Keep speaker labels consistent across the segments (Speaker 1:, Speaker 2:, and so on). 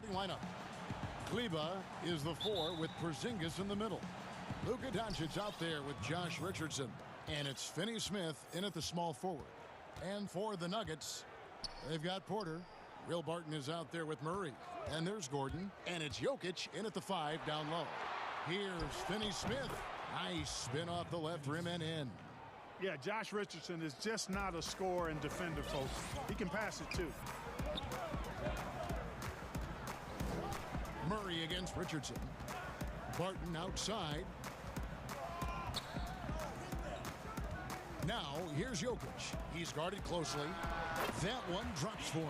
Speaker 1: starting lineup. Kleba is the 4 with Porzingis in the middle. Luka Doncic out there with Josh Richardson. And it's Finney Smith in at the small forward. And for the Nuggets, they've got Porter. Will Barton is out there with Murray. And there's Gordon. And it's Jokic in at the 5 down low. Here's Finney Smith. Nice spin off the left rim and in.
Speaker 2: Yeah, Josh Richardson is just not a scorer and defender, folks. He can pass it, too.
Speaker 1: Murray against Richardson. Barton outside. Now, here's Jokic. He's guarded closely. That one drops for him.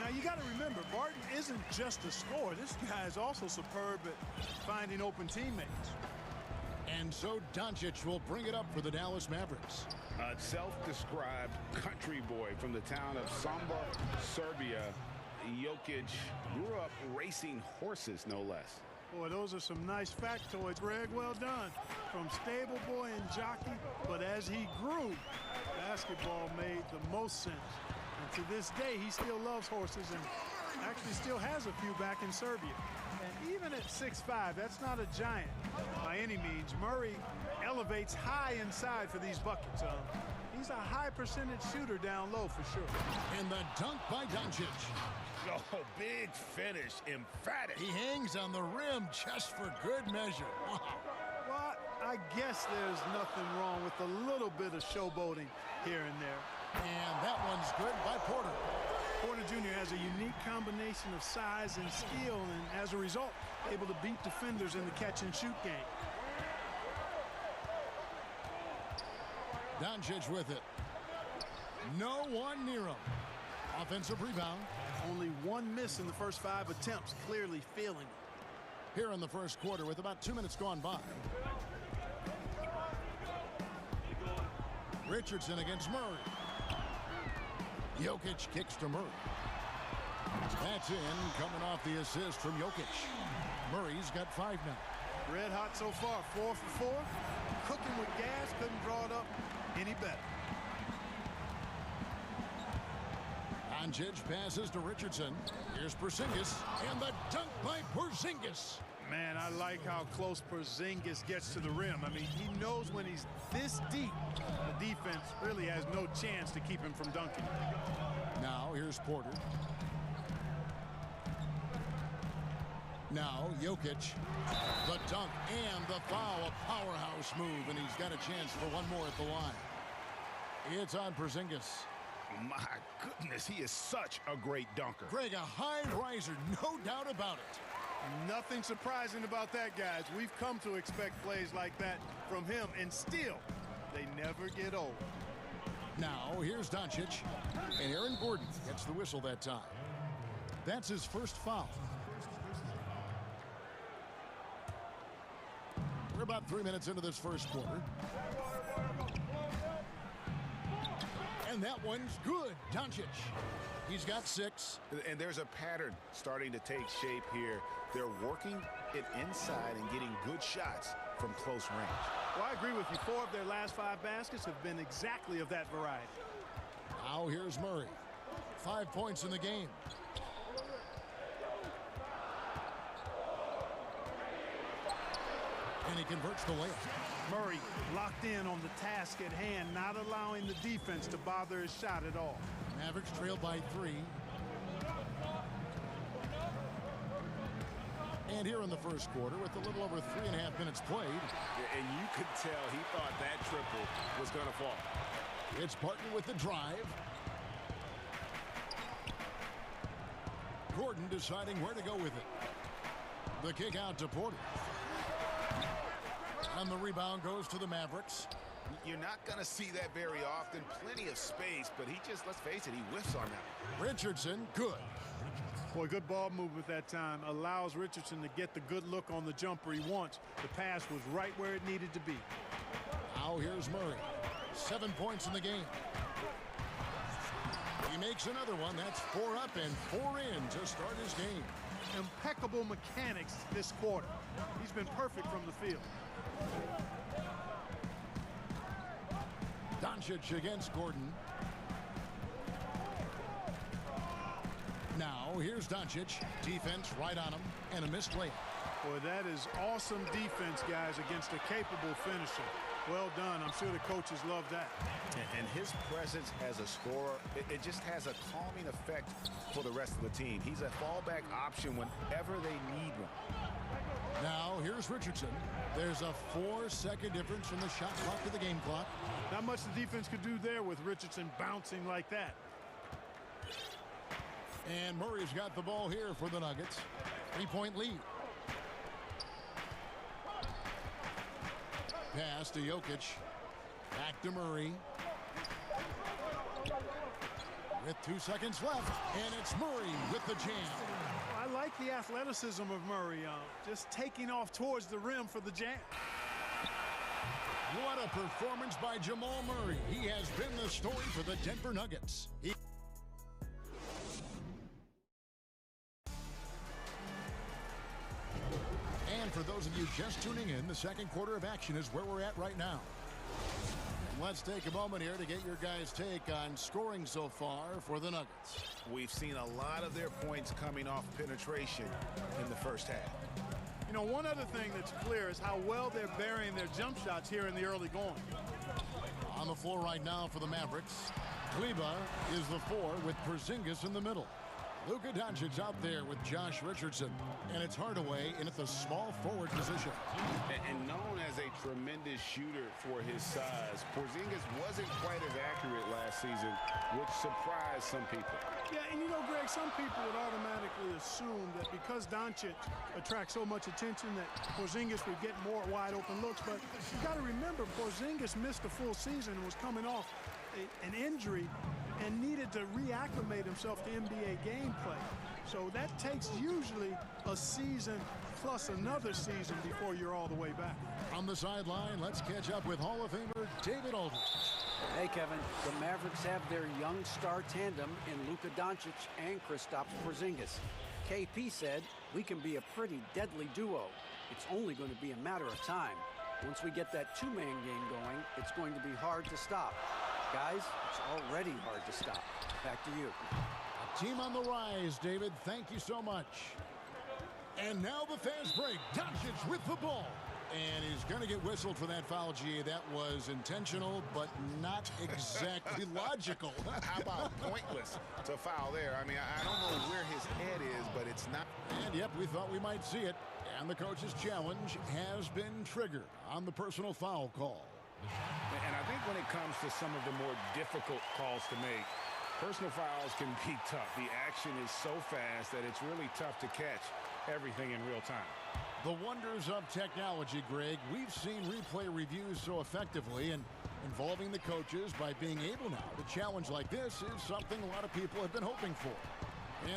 Speaker 2: Now, you got to remember, Barton isn't just a scorer. This guy is also superb at finding open teammates.
Speaker 1: And so Doncic will bring it up for the Dallas Mavericks.
Speaker 3: A self-described country boy from the town of Sombor, Serbia. Jokic grew up racing horses, no less.
Speaker 2: Boy, those are some nice factoids, Greg. Well done. From stable boy and jockey, but as he grew, basketball made the most sense. And to this day, he still loves horses and actually still has a few back in Serbia. And even at 6'5", that's not a giant by any means. Murray elevates high inside for these buckets. He's a high percentage shooter down low for sure.
Speaker 1: And the dunk by Doncic.
Speaker 3: Oh, big finish, emphatic.
Speaker 1: He hangs on the rim just for good measure. Wow.
Speaker 2: Well, I guess there's nothing wrong with a little bit of showboating here and there.
Speaker 1: And that one's good by Porter.
Speaker 2: Porter Jr. has a unique combination of size and skill, and as a result, able to beat defenders in the catch-and-shoot game.
Speaker 1: Doncic with it. No one near him. Offensive rebound.
Speaker 2: Only one miss in the first 5 attempts, clearly feeling it.
Speaker 1: Here in the first quarter with about 2 minutes gone by. Richardson against Murray. Jokic kicks to Murray. That's in, coming off the assist from Jokic. Murray's got 5 now.
Speaker 2: Red hot so far, 4 for 4. Cooking with gas, couldn't draw it up any better.
Speaker 1: Doncic passes to Richardson. Here's Porzingis, and the dunk by Porzingis.
Speaker 2: Man, I like how close Porzingis gets to the rim. I mean, he knows when he's this deep, the defense really has no chance to keep him from dunking.
Speaker 1: Now, here's Porter. Now, Jokic. The dunk and the foul, a powerhouse move, and he's got a chance for one more at the line. It's on Porzingis.
Speaker 3: My goodness, he is such a great dunker.
Speaker 1: Greg, a high riser, no doubt about it.
Speaker 2: Nothing surprising about that, guys. We've come to expect plays like that from him, and still, they never get old.
Speaker 1: Now, here's Doncic, and Aaron Gordon gets the whistle that time. That's his first foul. We're about 3 minutes into this first quarter. And that one's good. Doncic. He's got 6.
Speaker 3: And there's a pattern starting to take shape here. They're working it inside and getting good shots from close range.
Speaker 2: Well, I agree with you. 4 of their last 5 baskets have been exactly of that variety.
Speaker 1: Now here's Murray. 5 points in the game. And he converts the layup.
Speaker 2: Murray locked in on the task at hand, not allowing the defense to bother his shot at all.
Speaker 1: Mavericks trail by 3. And here in the first quarter, with a little over 3.5 minutes played.
Speaker 3: And you could tell he thought that triple was going to fall.
Speaker 1: It's Barton with the drive. Gordon deciding where to go with it. The kick out to Porter. And the rebound goes to the Mavericks.
Speaker 3: You're not going to see that very often. Plenty of space, but he just, let's face it, he whiffs on that.
Speaker 1: Richardson, good.
Speaker 2: Boy, good ball movement that time. Allows Richardson to get the good look on the jumper he wants. The pass was right where it needed to be.
Speaker 1: Now here's Murray. 7 points in the game. He makes another one. That's 4 up and 4 in to start his game.
Speaker 2: Impeccable mechanics this quarter. He's been perfect from the field.
Speaker 1: Doncic against Gordon. Now, here's Doncic. Defense right on him, and a missed layup.
Speaker 2: Boy, that is awesome defense, guys, against a capable finisher. Well done. I'm sure the coaches love that.
Speaker 3: And his presence as a scorer, it just has a calming effect for the rest of the team. He's a fallback option whenever they need one.
Speaker 1: Now, here's Richardson. There's a 4-second difference from the shot clock to the game clock.
Speaker 2: Not much the defense could do there with Richardson bouncing like that.
Speaker 1: And Murray's got the ball here for the Nuggets. 3-point lead. Pass to Jokic. Back to Murray. With 2 seconds left, and it's Murray with the jam.
Speaker 2: I like the athleticism of Murray, just taking off towards the rim for the jam.
Speaker 1: What a performance by Jamal Murray. He has been the story for the Denver Nuggets. And for those of you just tuning in, the second quarter of action is where we're at right now. Let's take a moment here to get your guys' take on scoring so far for the Nuggets.
Speaker 3: We've seen a lot of their points coming off penetration in the first half.
Speaker 2: You know, one other thing that's clear is how well they're burying their jump shots here in the early going.
Speaker 1: On the floor right now for the Mavericks, Kleba is the 4 with Porzingis in the middle. Luka Doncic out there with Josh Richardson, and it's Hardaway in at the small forward position.
Speaker 3: And known as a tremendous shooter for his size, Porzingis wasn't quite as accurate last season, which surprised some people.
Speaker 2: Yeah, and you know, Greg, some people would automatically assume that because Doncic attracts so much attention that Porzingis would get more wide open looks, but you got to remember Porzingis missed a full season and was coming off an injury and needed to reacclimate himself to NBA gameplay. So that takes usually a season plus another season before you're all the way back.
Speaker 1: On the sideline, let's catch up with Hall of Famer David Aldridge.
Speaker 4: Hey, Kevin, the Mavericks have their young star tandem in Luka Doncic and Kristaps Porzingis. KP said, "We can be a pretty deadly duo. It's only going to be a matter of time. Once we get that two-man game going, it's going to be hard to stop." Guys, it's already hard to stop. Back to you.
Speaker 1: A team on the rise, David. Thank you so much. And now the fast break. Doncic with the ball. And he's going to get whistled for that foul, G. That was intentional, but not exactly logical.
Speaker 3: How about pointless to foul there? I mean, I don't know where his head is, but it's not.
Speaker 1: And yep, we thought we might see it. And the coach's challenge has been triggered on the personal foul call.
Speaker 3: And I think when it comes to some of the more difficult calls to make, personal fouls can be tough. The action is so fast that it's really tough to catch everything in real time.
Speaker 1: The wonders of technology, Greg. We've seen replay reviews so effectively, and involving the coaches by being able now to challenge like this is something a lot of people have been hoping for.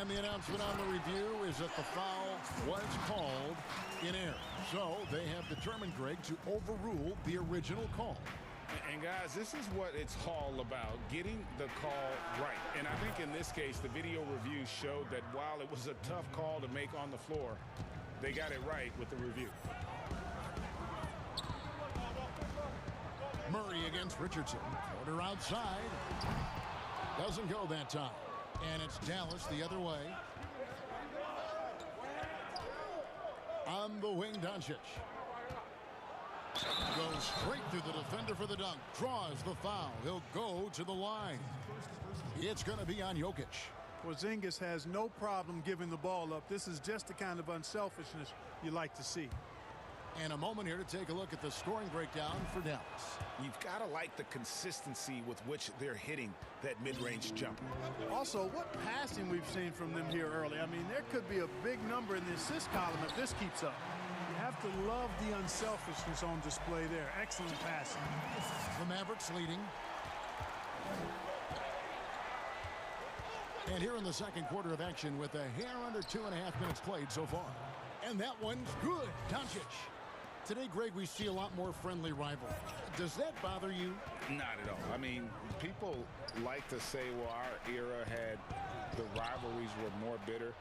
Speaker 1: And the announcement on the review is that the foul was called in error. So they have determined, Greg, to overrule the original call.
Speaker 3: And guys, this is what it's all about, getting the call right. And I think in this case, the video review showed that while it was a tough call to make on the floor, they got it right with the review.
Speaker 1: Murray against Richardson. Quarter outside. Doesn't go that time. And it's Dallas the other way. On the wing, Doncic. Goes straight through the defender for the dunk. Draws the foul. He'll go to the line. It's going to be on Jokic.
Speaker 2: Porzingis has no problem giving the ball up. This is just the kind of unselfishness you like to see.
Speaker 1: And a moment here to take a look at the scoring breakdown for Dallas.
Speaker 3: You've got to like the consistency with which they're hitting that mid-range jumper.
Speaker 2: Also, what passing we've seen from them here early. I mean, there could be a big number in the assist column if this keeps up. You have to love the unselfishness on display there. Excellent passing.
Speaker 1: The Mavericks leading. And here in the second quarter of action with a hair under 2.5 minutes played so far. And that one's good. Doncic. Today, Greg, we see a lot more friendly rivalry. Does that bother you?
Speaker 3: Not at all. I mean, people like to say, well, our era had the rivalries were more bitter.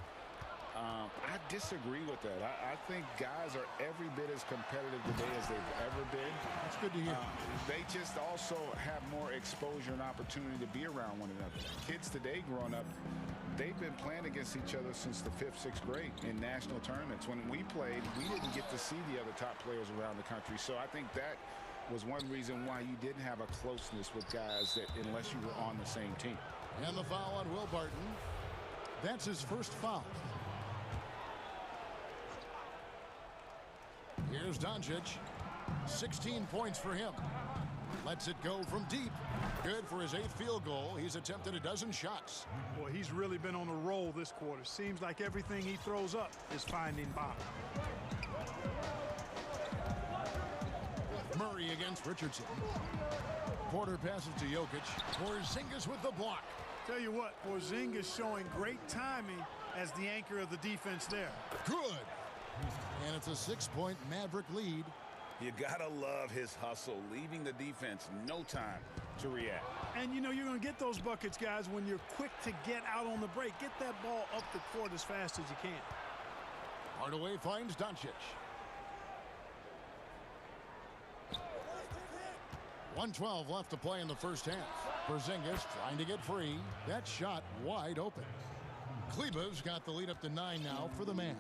Speaker 3: I disagree with that. I think guys are every bit as competitive today as they've ever been.
Speaker 1: That's good to hear.
Speaker 3: They just also have more exposure and opportunity to be around one another. Kids today growing up, they've been playing against each other since the 5th, 6th grade in national tournaments. When we played, we didn't get to see the other top players around the country. So I think that was one reason why you didn't have a closeness with guys that unless you were on the same team.
Speaker 1: And the foul on Will Barton. That's his first foul. Here's Doncic. 16 points for him. Lets it go from deep. Good for his 8th field goal. He's attempted a dozen shots.
Speaker 2: Boy, he's really been on a roll this quarter. Seems like everything he throws up is finding bottom.
Speaker 1: Murray against Richardson. Porter passes to Jokic. Porzingis with the block.
Speaker 2: Tell you what, Porzingis showing great timing as the anchor of the defense there.
Speaker 1: Good. And it's a 6-point Maverick lead.
Speaker 3: You gotta love his hustle, leaving the defense no time to react.
Speaker 2: And you know you're going to get those buckets, guys, when you're quick to get out on the break. Get that ball up the court as fast as you can.
Speaker 1: Hardaway finds Doncic. 1:12 left to play in the first half. Porzingis trying to get free. That shot wide open. Kleba's got the lead up to 9 now for the man.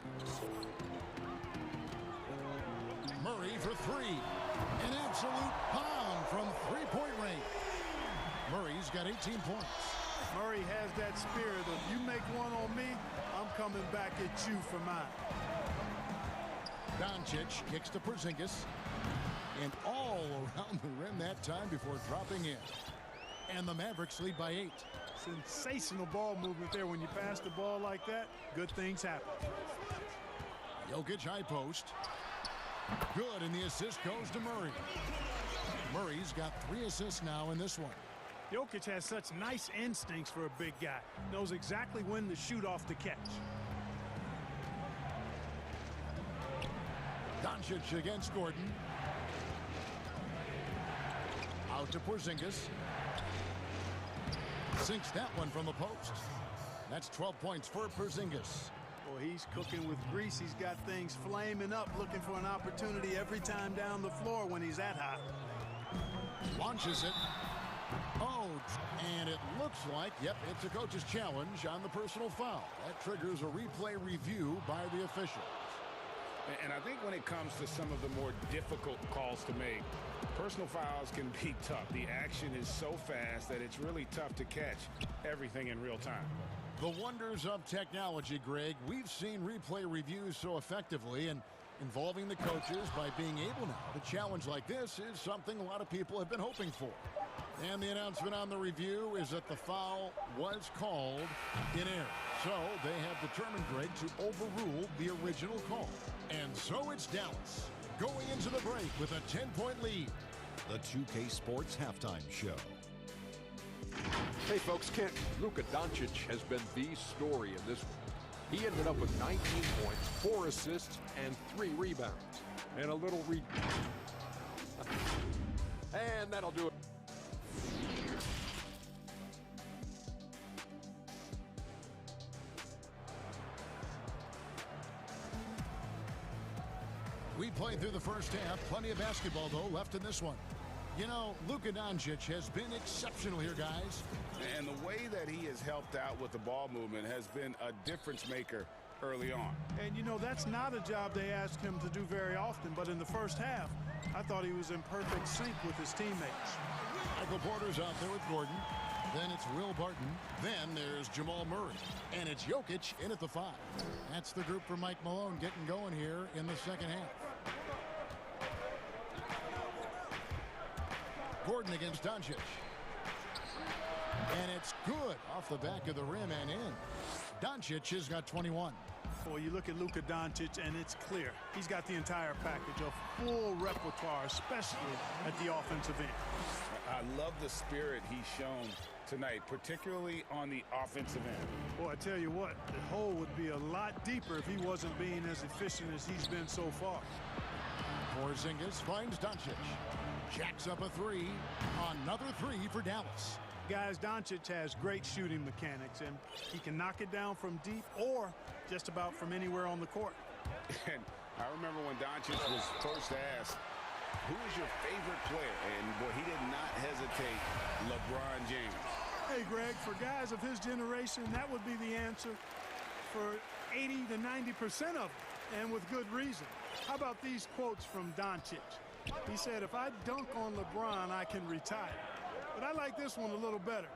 Speaker 1: Murray for 3. An absolute pound from 3-point range. Murray's got 18 points.
Speaker 2: Murray has that spirit of you make one on me, I'm coming back at you for mine.
Speaker 1: Doncic kicks to Porzingis. And all around the rim that time before dropping in. And the Mavericks lead by 8.
Speaker 2: Sensational ball movement there. When you pass the ball like that, good things happen.
Speaker 1: Jokic high post. Good, and the assist goes to Murray. Murray's got 3 assists now in this one.
Speaker 2: Jokic has such nice instincts for a big guy. Knows exactly when to shoot off the catch.
Speaker 1: Doncic against Gordon. Out to Porzingis. Sinks that one from the post. That's 12 points for Porzingis.
Speaker 2: Boy, he's cooking with grease. He's got things flaming up, looking for an opportunity every time down the floor when he's that hot.
Speaker 1: Launches it. Oh, and it looks like, yep, it's a coach's challenge on the personal foul. That triggers a replay review by the officials.
Speaker 3: And I think when it comes to some of the more difficult calls to make, personal fouls can be tough. The action is so fast that it's really tough to catch everything in real time.
Speaker 1: The wonders of technology, Greg. We've seen replay reviews so effectively, and involving the coaches by being able now to challenge like this is something a lot of people have been hoping for. And the announcement on the review is that the foul was called in error. So they have determined, Greg, to overrule the original call. And so it's Dallas going into the break with a 10-point lead.
Speaker 5: The 2K Sports Halftime Show.
Speaker 6: Hey folks, Kent, Luka Doncic has been the story in this one. He ended up with 19 points, 4 assists, and 3 rebounds. And a little and that'll do it.
Speaker 1: We played through the first half. Plenty of basketball, though, left in this one. You know, Luka Doncic has been exceptional here, guys.
Speaker 3: And the way that he has helped out with the ball movement has been a difference maker early on.
Speaker 2: And, you know, that's not a job they ask him to do very often. But in the first half, I thought he was in perfect sync with his teammates.
Speaker 1: Michael Porter's out there with Gordon. Then it's Will Barton. Then there's Jamal Murray. And it's Jokic in at the 5. That's the group for Mike Malone getting going here in the second half. Gordon against Doncic. And it's good off the back of the rim and in. Doncic has got 21.
Speaker 2: Boy, you look at Luka Doncic, and it's clear. He's got the entire package, a full repertoire, especially at the offensive end.
Speaker 3: I love the spirit he's shown tonight, particularly on the offensive end.
Speaker 2: Boy, I tell you what, the hole would be a lot deeper if he wasn't being as efficient as he's been so far.
Speaker 1: Porzingis finds Doncic. Jacks up a 3. Another 3 for Dallas.
Speaker 2: Guys, Doncic has great shooting mechanics, and he can knock it down from deep or just about from anywhere on the court.
Speaker 3: And I remember when Doncic was first asked, who is your favorite player? And, boy, he did not hesitate. LeBron James.
Speaker 2: Hey, Greg, for guys of his generation, that would be the answer for 80 to 90% of them, and with good reason. How about these quotes from Doncic? He said, if I dunk on LeBron, I can retire. But I like this one a little better.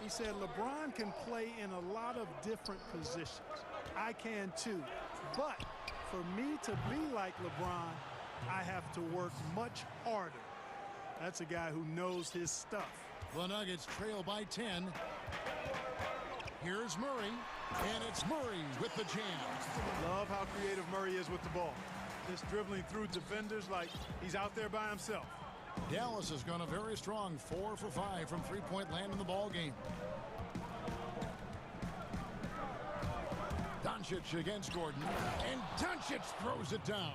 Speaker 2: He said, LeBron can play in a lot of different positions. I can too. But for me to be like LeBron, I have to work much harder. That's a guy who knows his stuff.
Speaker 1: The Nuggets trail by 10. Here's Murray, and it's Murray with the jam.
Speaker 2: Love how creative Murray is with the ball. Just dribbling through defenders like he's out there by himself.
Speaker 1: Dallas has gone a very strong 4 for 5 from three-point land in the ball game. Doncic against Gordon, and Doncic throws it down.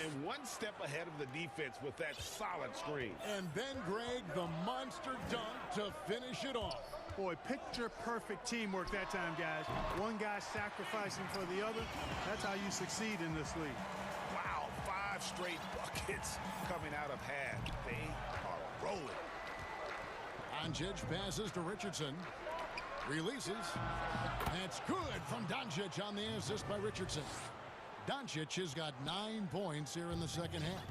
Speaker 3: And one step ahead of the defense with that solid screen.
Speaker 1: And then, Greg, the monster dunk to finish it off.
Speaker 2: Boy, picture-perfect teamwork that time, guys. One guy sacrificing for the other. That's how you succeed in this league.
Speaker 3: Wow, 5 straight buckets coming out of half. They are rolling.
Speaker 1: Doncic passes to Richardson. Releases. That's good from Doncic on the assist by Richardson. Doncic has got 9 points here in the second half.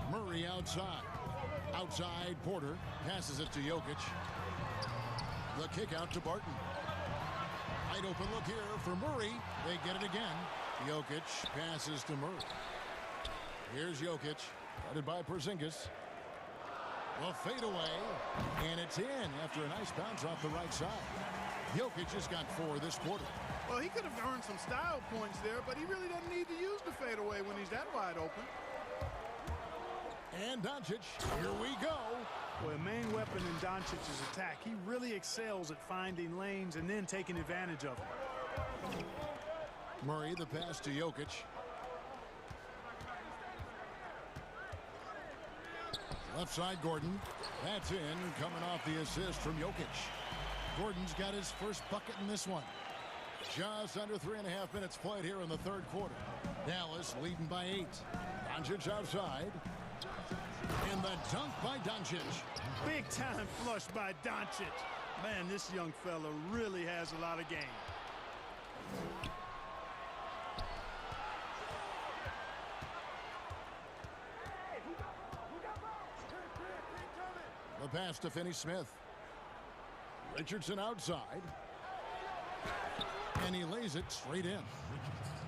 Speaker 1: Murray outside. Outside, Porter passes it to Jokic. The kick out to Barton. Wide open look here for Murray. They get it again. Jokic passes to Murray. Here's Jokic, guarded by Porzingis. The fadeaway, and it's in after a nice bounce off the right side. Jokic has got 4 this quarter.
Speaker 2: Well, he could have earned some style points there, but he really doesn't need to use the fadeaway when he's that wide open.
Speaker 1: And Doncic, here we go.
Speaker 2: Well, a main weapon in Doncic's attack. He really excels at finding lanes and then taking advantage of them.
Speaker 1: Murray, the pass to Jokic. Left side, Gordon. That's in, coming off the assist from Jokic. Gordon's got his first bucket in this one. Just under 3.5 minutes played here in the third quarter. Dallas leading by 8. Doncic outside. And the dunk by Doncic.
Speaker 2: Big time flush by Doncic. Man, this young fella really has a lot of game.
Speaker 1: The pass to Finney-Smith. Richardson outside. And he lays it straight in.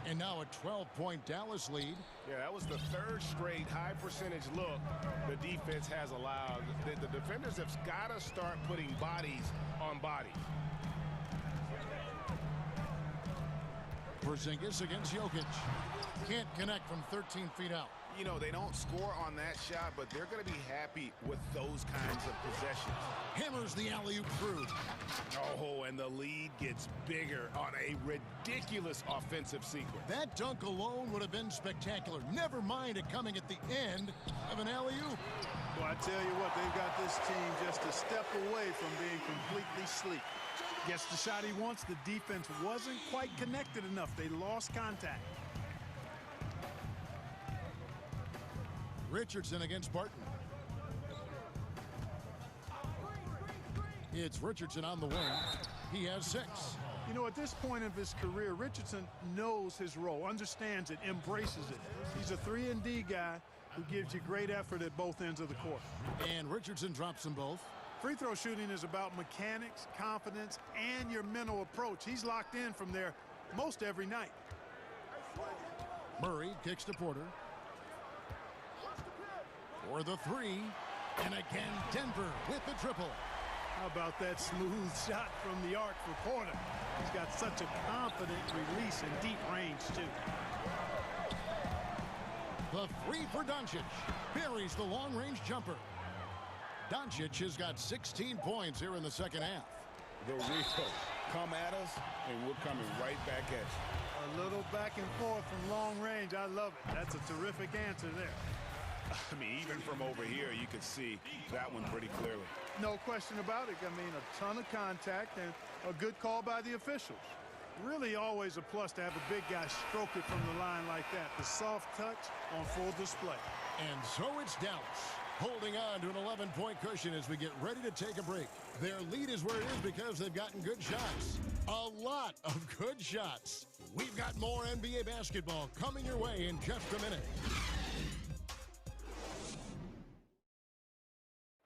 Speaker 1: And now a 12-point Dallas lead.
Speaker 3: Yeah, that was the 3rd straight high percentage look the defense has allowed. The defenders have got to start putting bodies on bodies.
Speaker 1: Porzingis against Jokic. Can't connect from 13 feet out.
Speaker 3: You know, they don't score on that shot, but they're going to be happy with those kinds of possessions.
Speaker 1: Hammers the alley-oop through.
Speaker 3: Oh, and the lead gets bigger on a ridiculous offensive sequence.
Speaker 1: That dunk alone would have been spectacular. Never mind it coming at the end of an alley-oop.
Speaker 2: Well, I tell you what, they've got this team just a step away from being completely sleek. Gets the shot he wants. The defense wasn't quite connected enough. They lost contact.
Speaker 1: Richardson against Barton. It's Richardson on the wing. He has 6.
Speaker 2: You know, at this point of his career, Richardson knows his role, understands it, embraces it. He's a 3-and-D guy who gives you great effort at both ends of the court.
Speaker 1: And Richardson drops them both.
Speaker 2: Free throw shooting is about mechanics, confidence, and your mental approach. He's locked in from there most every night.
Speaker 1: Murray kicks to Porter. For the 3. And again, Denver with the triple.
Speaker 2: How about that smooth shot from the arc for Porter? He's got such a confident release and deep range, too.
Speaker 1: The 3 for Doncic. Buries the long-range jumper. Doncic has got 16 points here in the second half.
Speaker 3: The Rio come at us, and we're coming right back at you.
Speaker 2: A little back and forth from long range. I love it. That's a terrific answer there.
Speaker 3: I mean, even from over here, you could see that one pretty clearly.
Speaker 2: No question about it. I mean, a ton of contact and a good call by the officials. Really always a plus to have a big guy stroke it from the line like that. The soft touch on full display.
Speaker 1: And so it's Dallas. holding on to an 11-point cushion as we get ready to take a break. Their lead is where it is because they've gotten good shots. A lot of good shots. We've got more NBA basketball coming your way in just a minute.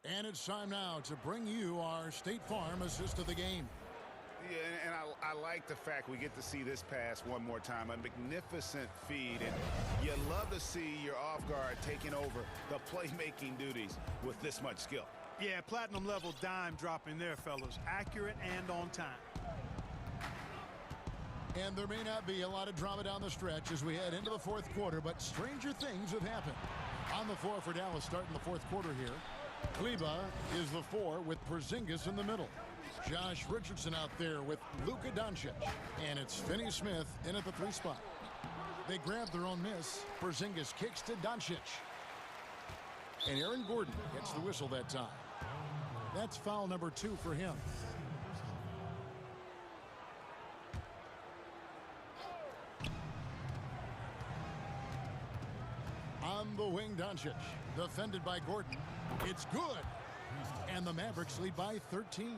Speaker 1: And it's time now to bring you our State Farm assist of the game.
Speaker 3: Yeah, and I like the fact we get to see this pass one more time. A magnificent feed, and you love to see your off guard taking over the playmaking duties with this much skill.
Speaker 2: Yeah, platinum level dime dropping there, fellas. Accurate and on time.
Speaker 1: And there may not be a lot of drama down the stretch as we head into the fourth quarter, but stranger things have happened. On the floor for Dallas starting the fourth quarter here. Kleba is the 4 with Porzingis in the middle. Josh Richardson out there with Luka Doncic. And it's Finney Smith in at the 3 spot. They grab their own miss. Porzingis kicks to Doncic. And Aaron Gordon gets the whistle that time. That's foul number 2 for him. On the wing, Doncic. Defended by Gordon. It's good. And the Mavericks lead by 13.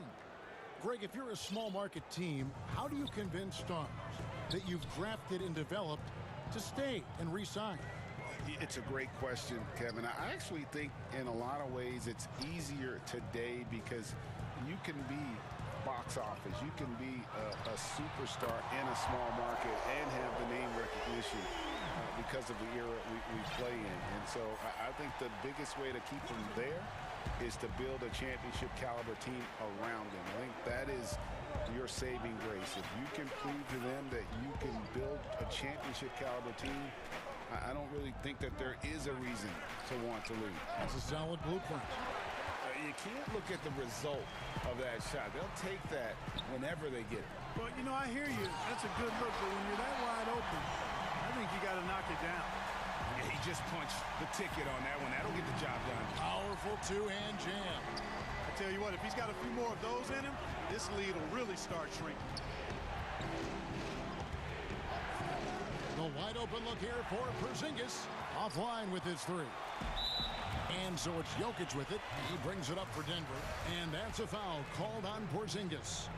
Speaker 1: Greg, if you're a small market team, how do you convince stars that you've drafted and developed to stay and re-sign?
Speaker 3: It's a great question, Kevin. I actually think in a lot of ways it's easier today because you can be box office. You can be a superstar in a small market and have the name recognition because of the era we play in. And so I think the biggest way to keep them there is to build a championship caliber team around them. I think that is your saving grace. If you can prove to them that you can build a championship caliber team, I don't really think that there is a reason to want to leave.
Speaker 1: That's a solid blueprint.
Speaker 3: You can't look at the result of that shot. They'll take that whenever they get it.
Speaker 2: Well, you know, I hear you. That's a good look, but when you're that wide open, I think you got to knock it down.
Speaker 3: Yeah, he just punched the ticket on that one. That'll get the job done.
Speaker 1: Powerful two-hand jam.
Speaker 2: I tell you what, if he's got a few more of those in him, this lead will really start shrinking.
Speaker 1: The wide open look here for Porzingis. Offline with his 3. And so it's Jokic with it. He brings it up for Denver. And that's a foul called on Porzingis.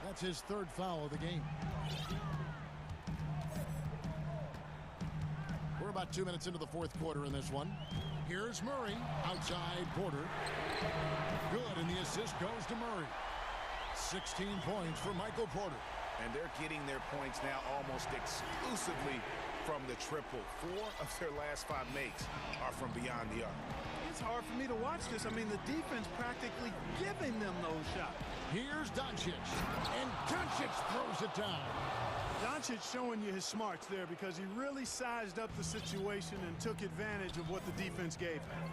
Speaker 1: That's his 3rd foul of the game. We're about 2 minutes into the fourth quarter in this one. Here's Murray. Outside Porter. Good, and the assist goes to Murray. 16 points for Michael Porter.
Speaker 3: And they're getting their points now almost exclusively from the triple. 4 of their last 5 makes are from beyond the arc.
Speaker 2: It's hard for me to watch this. I mean, the defense practically giving them those shots.
Speaker 1: Here's Doncic. And Doncic throws it down.
Speaker 2: Doncic showing you his smarts there because he really sized up the situation and took advantage of what the defense gave him.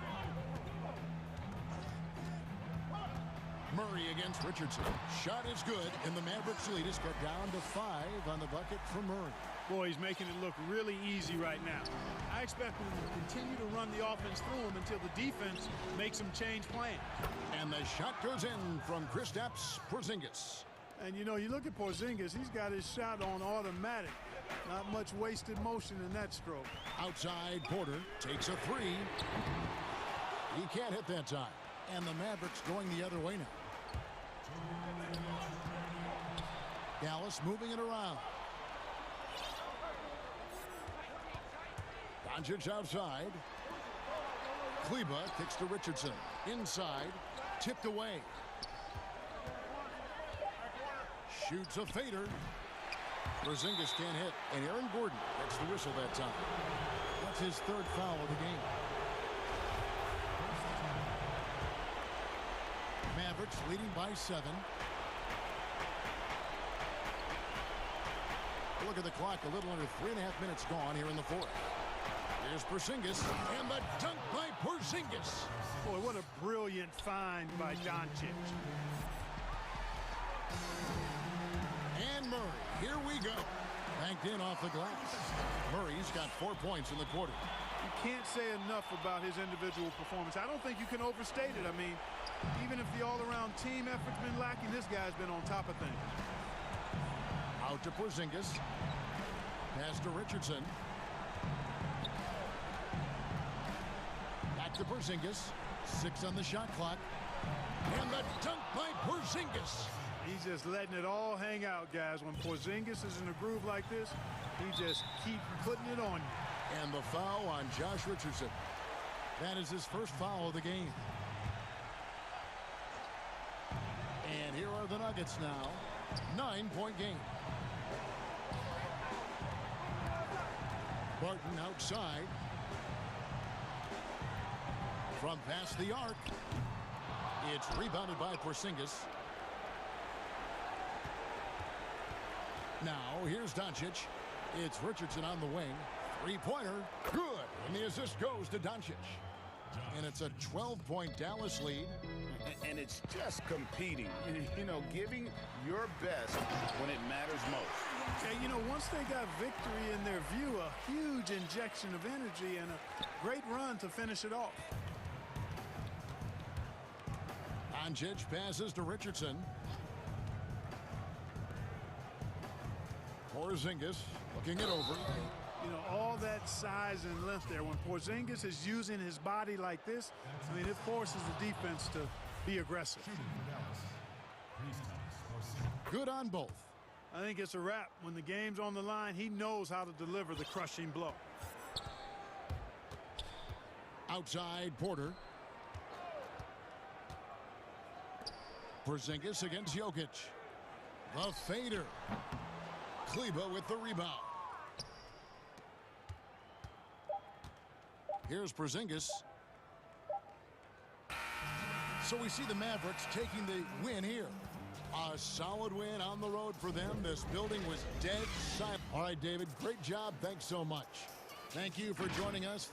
Speaker 1: Murray against Richardson. Shot is good, and the Mavericks lead is cut down to 5 on the bucket for Murray.
Speaker 2: Boy, he's making it look really easy right now. I expect him to continue to run the offense through him until the defense makes him change plans.
Speaker 1: And the shot goes in from Kristaps Porzingis.
Speaker 2: And, you know, you look at Porzingis, he's got his shot on automatic. Not much wasted motion in that stroke.
Speaker 1: Outside, Porter takes a 3. He can't hit that time. And the Mavericks going the other way now. Dallas moving it around. Doncic outside. Kleba kicks to Richardson. Inside. Tipped away. Shoots a fader. Porzingis can't hit. And Aaron Gordon gets the whistle that time. That's his 3rd foul of the game. Mavericks leading by 7. Look at the clock. A little under 3.5 minutes gone here in the fourth. Here's Porzingis. And the dunk by Porzingis.
Speaker 2: Boy, what a brilliant find by Doncic.
Speaker 1: And Murray. Here we go. Banked in off the glass. Murray's got 4 points in the quarter.
Speaker 2: You can't say enough about his individual performance. I don't think you can overstate it. I mean, even if the all-around team effort's been lacking, this guy's been on top of things.
Speaker 1: Out to Porzingis. Pass to Richardson. Back to Porzingis. 6 on the shot clock. And the dunk by Porzingis.
Speaker 2: He's just letting it all hang out, guys. When Porzingis is in a groove like this, he just keeps putting it on you.
Speaker 1: And the foul on Josh Richardson. That is his first foul of the game. And here are the Nuggets now. 9-point game. Barton outside. From past the arc. It's rebounded by Porzingis. Now, here's Doncic. It's Richardson on the wing. Three-pointer. Good. And the assist goes to Doncic. And it's a 12-point Dallas lead.
Speaker 3: And it's just competing. You know, giving your best when it matters most.
Speaker 2: Okay, you know, once they got victory in their view, a huge injection of energy and a great run to finish it off.
Speaker 1: Doncic passes to Richardson. Porzingis looking it over.
Speaker 2: You know, all that size and length there. When Porzingis is using his body like this, I mean, it forces the defense to be aggressive.
Speaker 1: Good on both.
Speaker 2: I think it's a wrap. When the game's on the line, he knows how to deliver the crushing blow.
Speaker 1: Outside Porter. Porzingis against Jokic. The fader. Kleber with the rebound. Here's Porzingis. So we see the Mavericks taking the win here. A solid win on the road for them. This building was dead silent. All right, David, great job. Thanks so much. Thank you for joining us.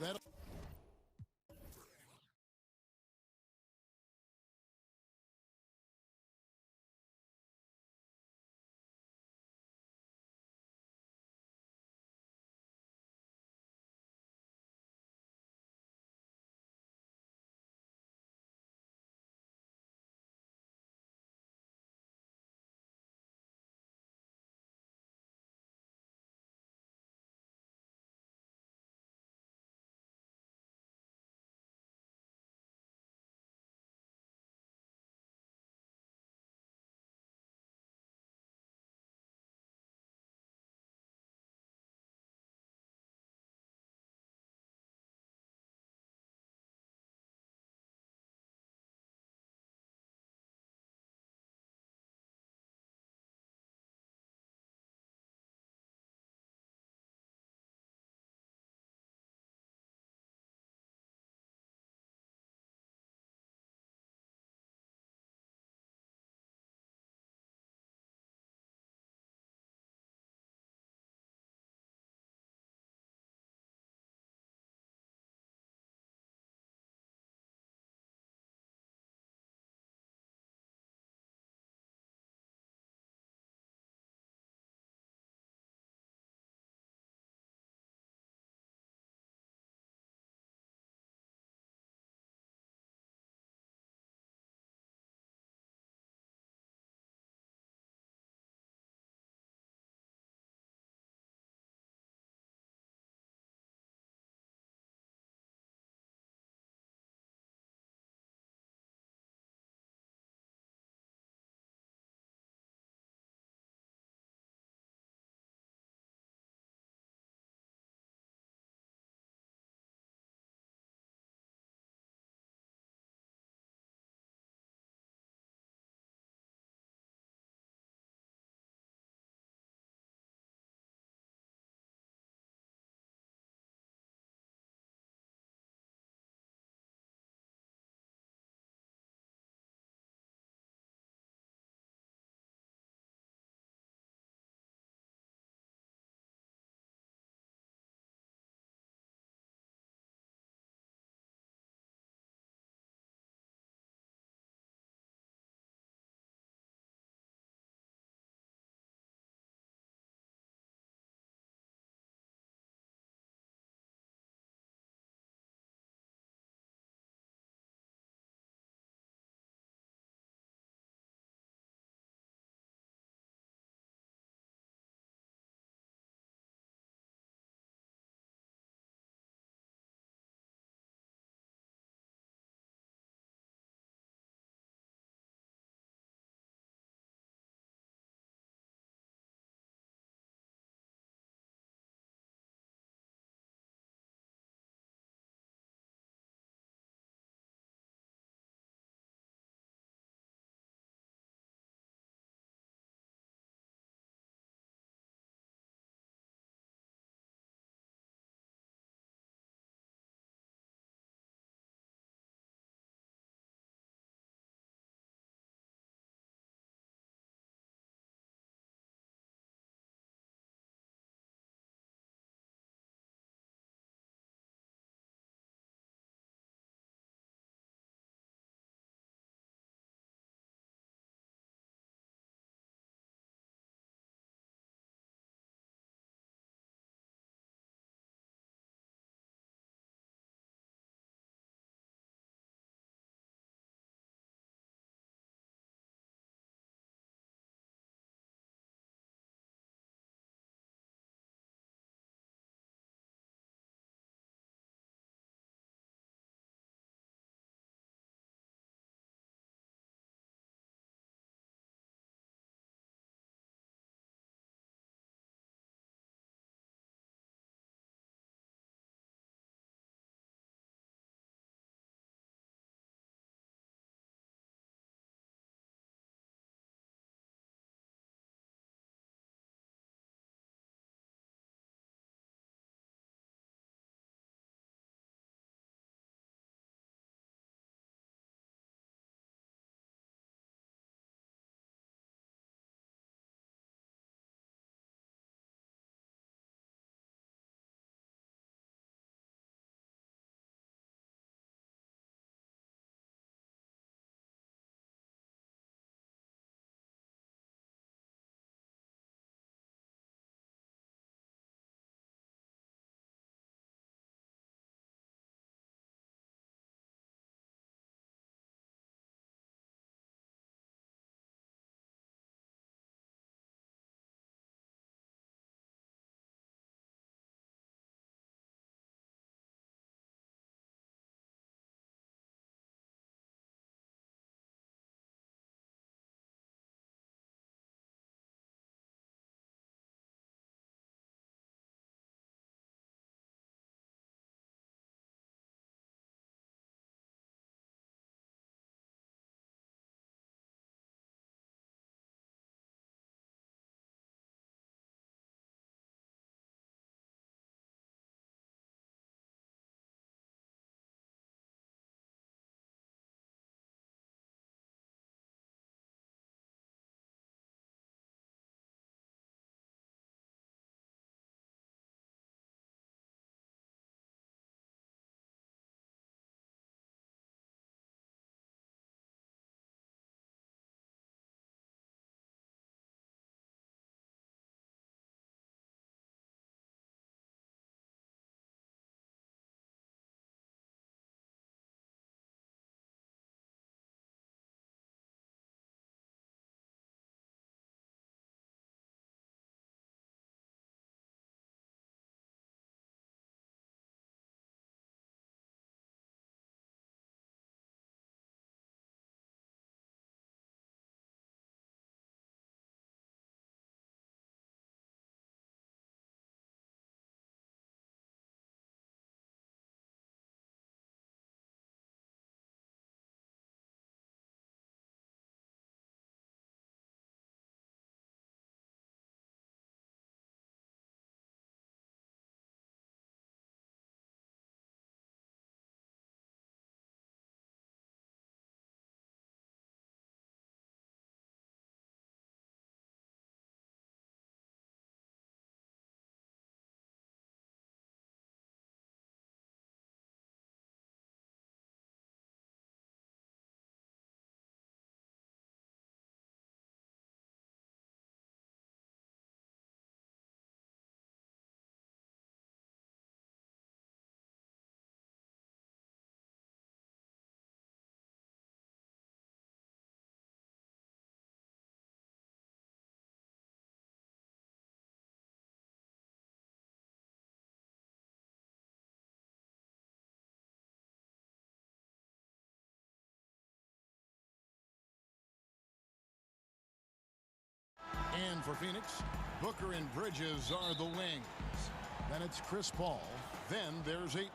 Speaker 1: And for Phoenix, Booker and Bridges are the wings. Then it's Chris Paul. Then there's Ayton.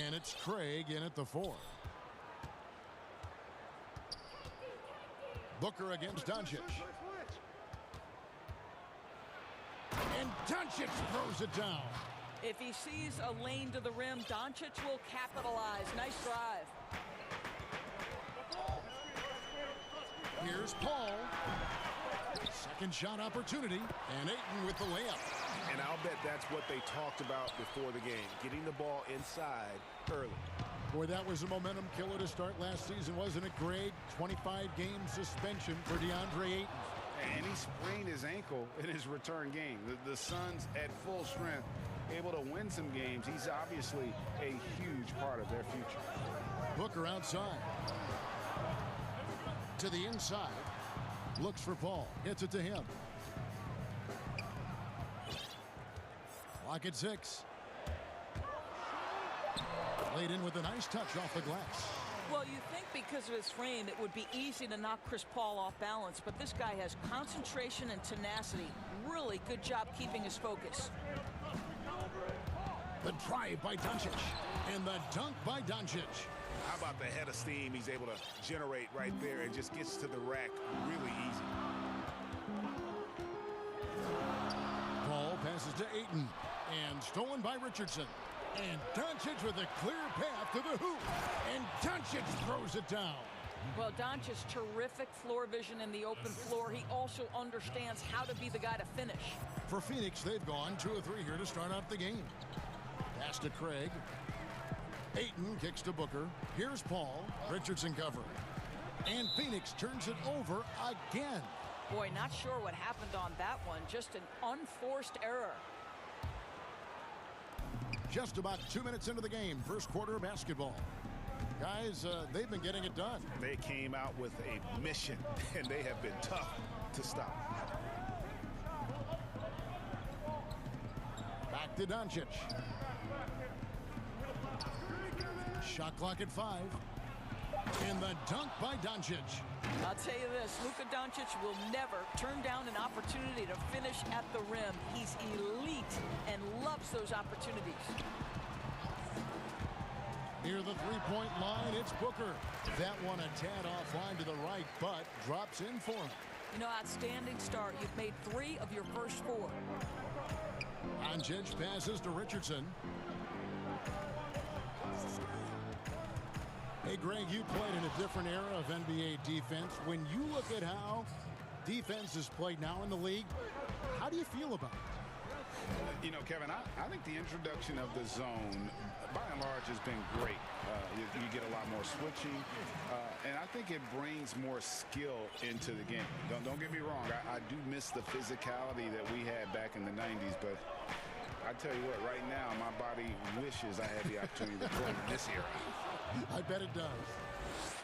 Speaker 1: And it's Craig in at the 4. Booker against Doncic. And Doncic throws it down.
Speaker 7: If he sees a lane to the rim, Doncic will capitalize. Nice drive.
Speaker 1: Here's Paul. Second shot opportunity. And Ayton with the layup.
Speaker 8: And I'll bet that's what they talked about before the game, getting the ball inside early.
Speaker 1: Boy, that was a momentum killer to start last season, wasn't it? Great 25-game suspension for DeAndre Ayton.
Speaker 3: And he sprained his ankle in his return game. The Suns at full strength, able to win some games. He's obviously a huge part of their future.
Speaker 1: Booker outside. To the inside. Looks for Paul. Gets it to him. Clock at 6. Laid in with a nice touch off the glass.
Speaker 7: Well, you think because of his frame, it would be easy to knock Chris Paul off balance, but this guy has concentration and tenacity. Really good job keeping his focus.
Speaker 1: The drive by Doncic. And the dunk by Doncic.
Speaker 8: How about the head of steam he's able to generate right there and just gets to the rack really easy.
Speaker 1: Paul passes to Ayton. And stolen by Richardson. And Doncic with a clear path to the hoop. And Doncic throws it down.
Speaker 7: Well, Doncic's terrific floor vision in the open floor. He also understands how to be the guy to finish.
Speaker 1: For Phoenix, they've gone 2 of 3 here to start out the game. Pass to Craig. Ayton kicks to Booker. Here's Paul. Richardson covering. And Phoenix turns it over again.
Speaker 7: Boy, not sure what happened on that one. Just an unforced error.
Speaker 1: Just about 2 minutes into the game, first quarter of basketball. Guys, they've been getting it done.
Speaker 8: They came out with a mission, and they have been tough to stop.
Speaker 1: Back to Doncic. Shot clock at 5. And the dunk by Doncic.
Speaker 7: I'll tell you this, Luka Doncic will never turn down an opportunity to finish at the rim. He's elite and loves those opportunities.
Speaker 1: Near the three-point line, it's Booker. That one a tad offline to the right, but drops in for him.
Speaker 7: You know, outstanding start. You've made 3 of your first 4.
Speaker 1: Doncic passes to Richardson. Hey, Greg, you played in a different era of NBA defense. When you look at how defense is played now in the league, how do you feel about it?
Speaker 3: You know, Kevin, I think the introduction of the zone, by and large, has been great. You get a lot more switching, and I think it brings more skill into the game. Don't get me wrong. I do miss the physicality that we had back in the 90s, but I tell you what, right now, my body wishes I had the opportunity to play in this era.
Speaker 1: I bet it does.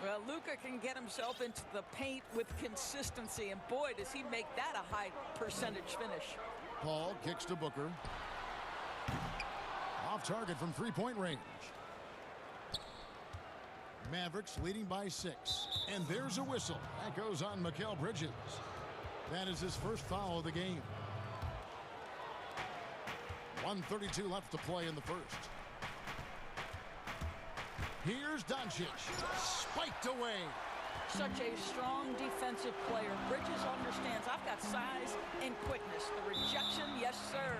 Speaker 7: Well, Luka can get himself into the paint with consistency, and boy, does he make that a high percentage finish.
Speaker 1: Paul kicks to Booker. Off target from three-point range. Mavericks leading by 6. And there's a whistle. That goes on Mikal Bridges. That is his first foul of the game. 1:32 left to play in the first. Here's Doncic. Spiked away.
Speaker 7: Such a strong defensive player. Bridges understands I've got size and quickness. The rejection, yes, sir.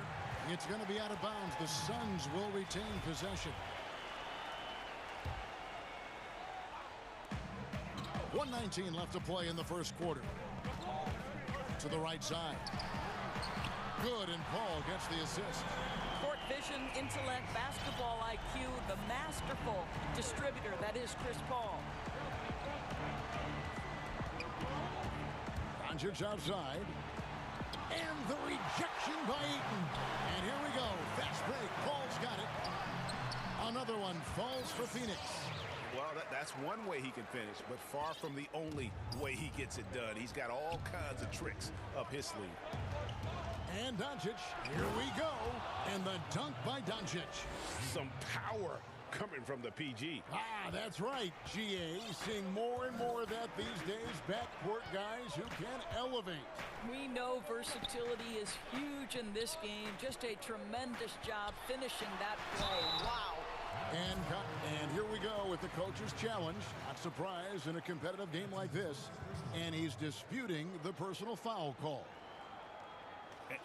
Speaker 1: It's going to be out of bounds. The Suns will retain possession. 1:19 left to play in the first quarter. To the right side. Good, and Paul gets the assist.
Speaker 7: Court vision, intellect, basketball IQ, the masterful distributor that is Chris Paul.
Speaker 1: Doncic outside. And the rejection by Ayton. And here we go. Fast break. Paul's got it. Another one falls for Phoenix.
Speaker 8: Well, that's one way he can finish, but far from the only way he gets it done. He's got all kinds of tricks up his sleeve.
Speaker 1: And Doncic, here we go. And the dunk by Doncic.
Speaker 8: Some power coming from the PG.
Speaker 1: Ah, that's right, GA. Seeing more and more of that these days. Backcourt guys who can elevate.
Speaker 7: We know versatility is huge in this game. Just a tremendous job finishing that play. Wow.
Speaker 1: And here we go with the coach's challenge. Not surprised in a competitive game like this. And he's disputing the personal foul call.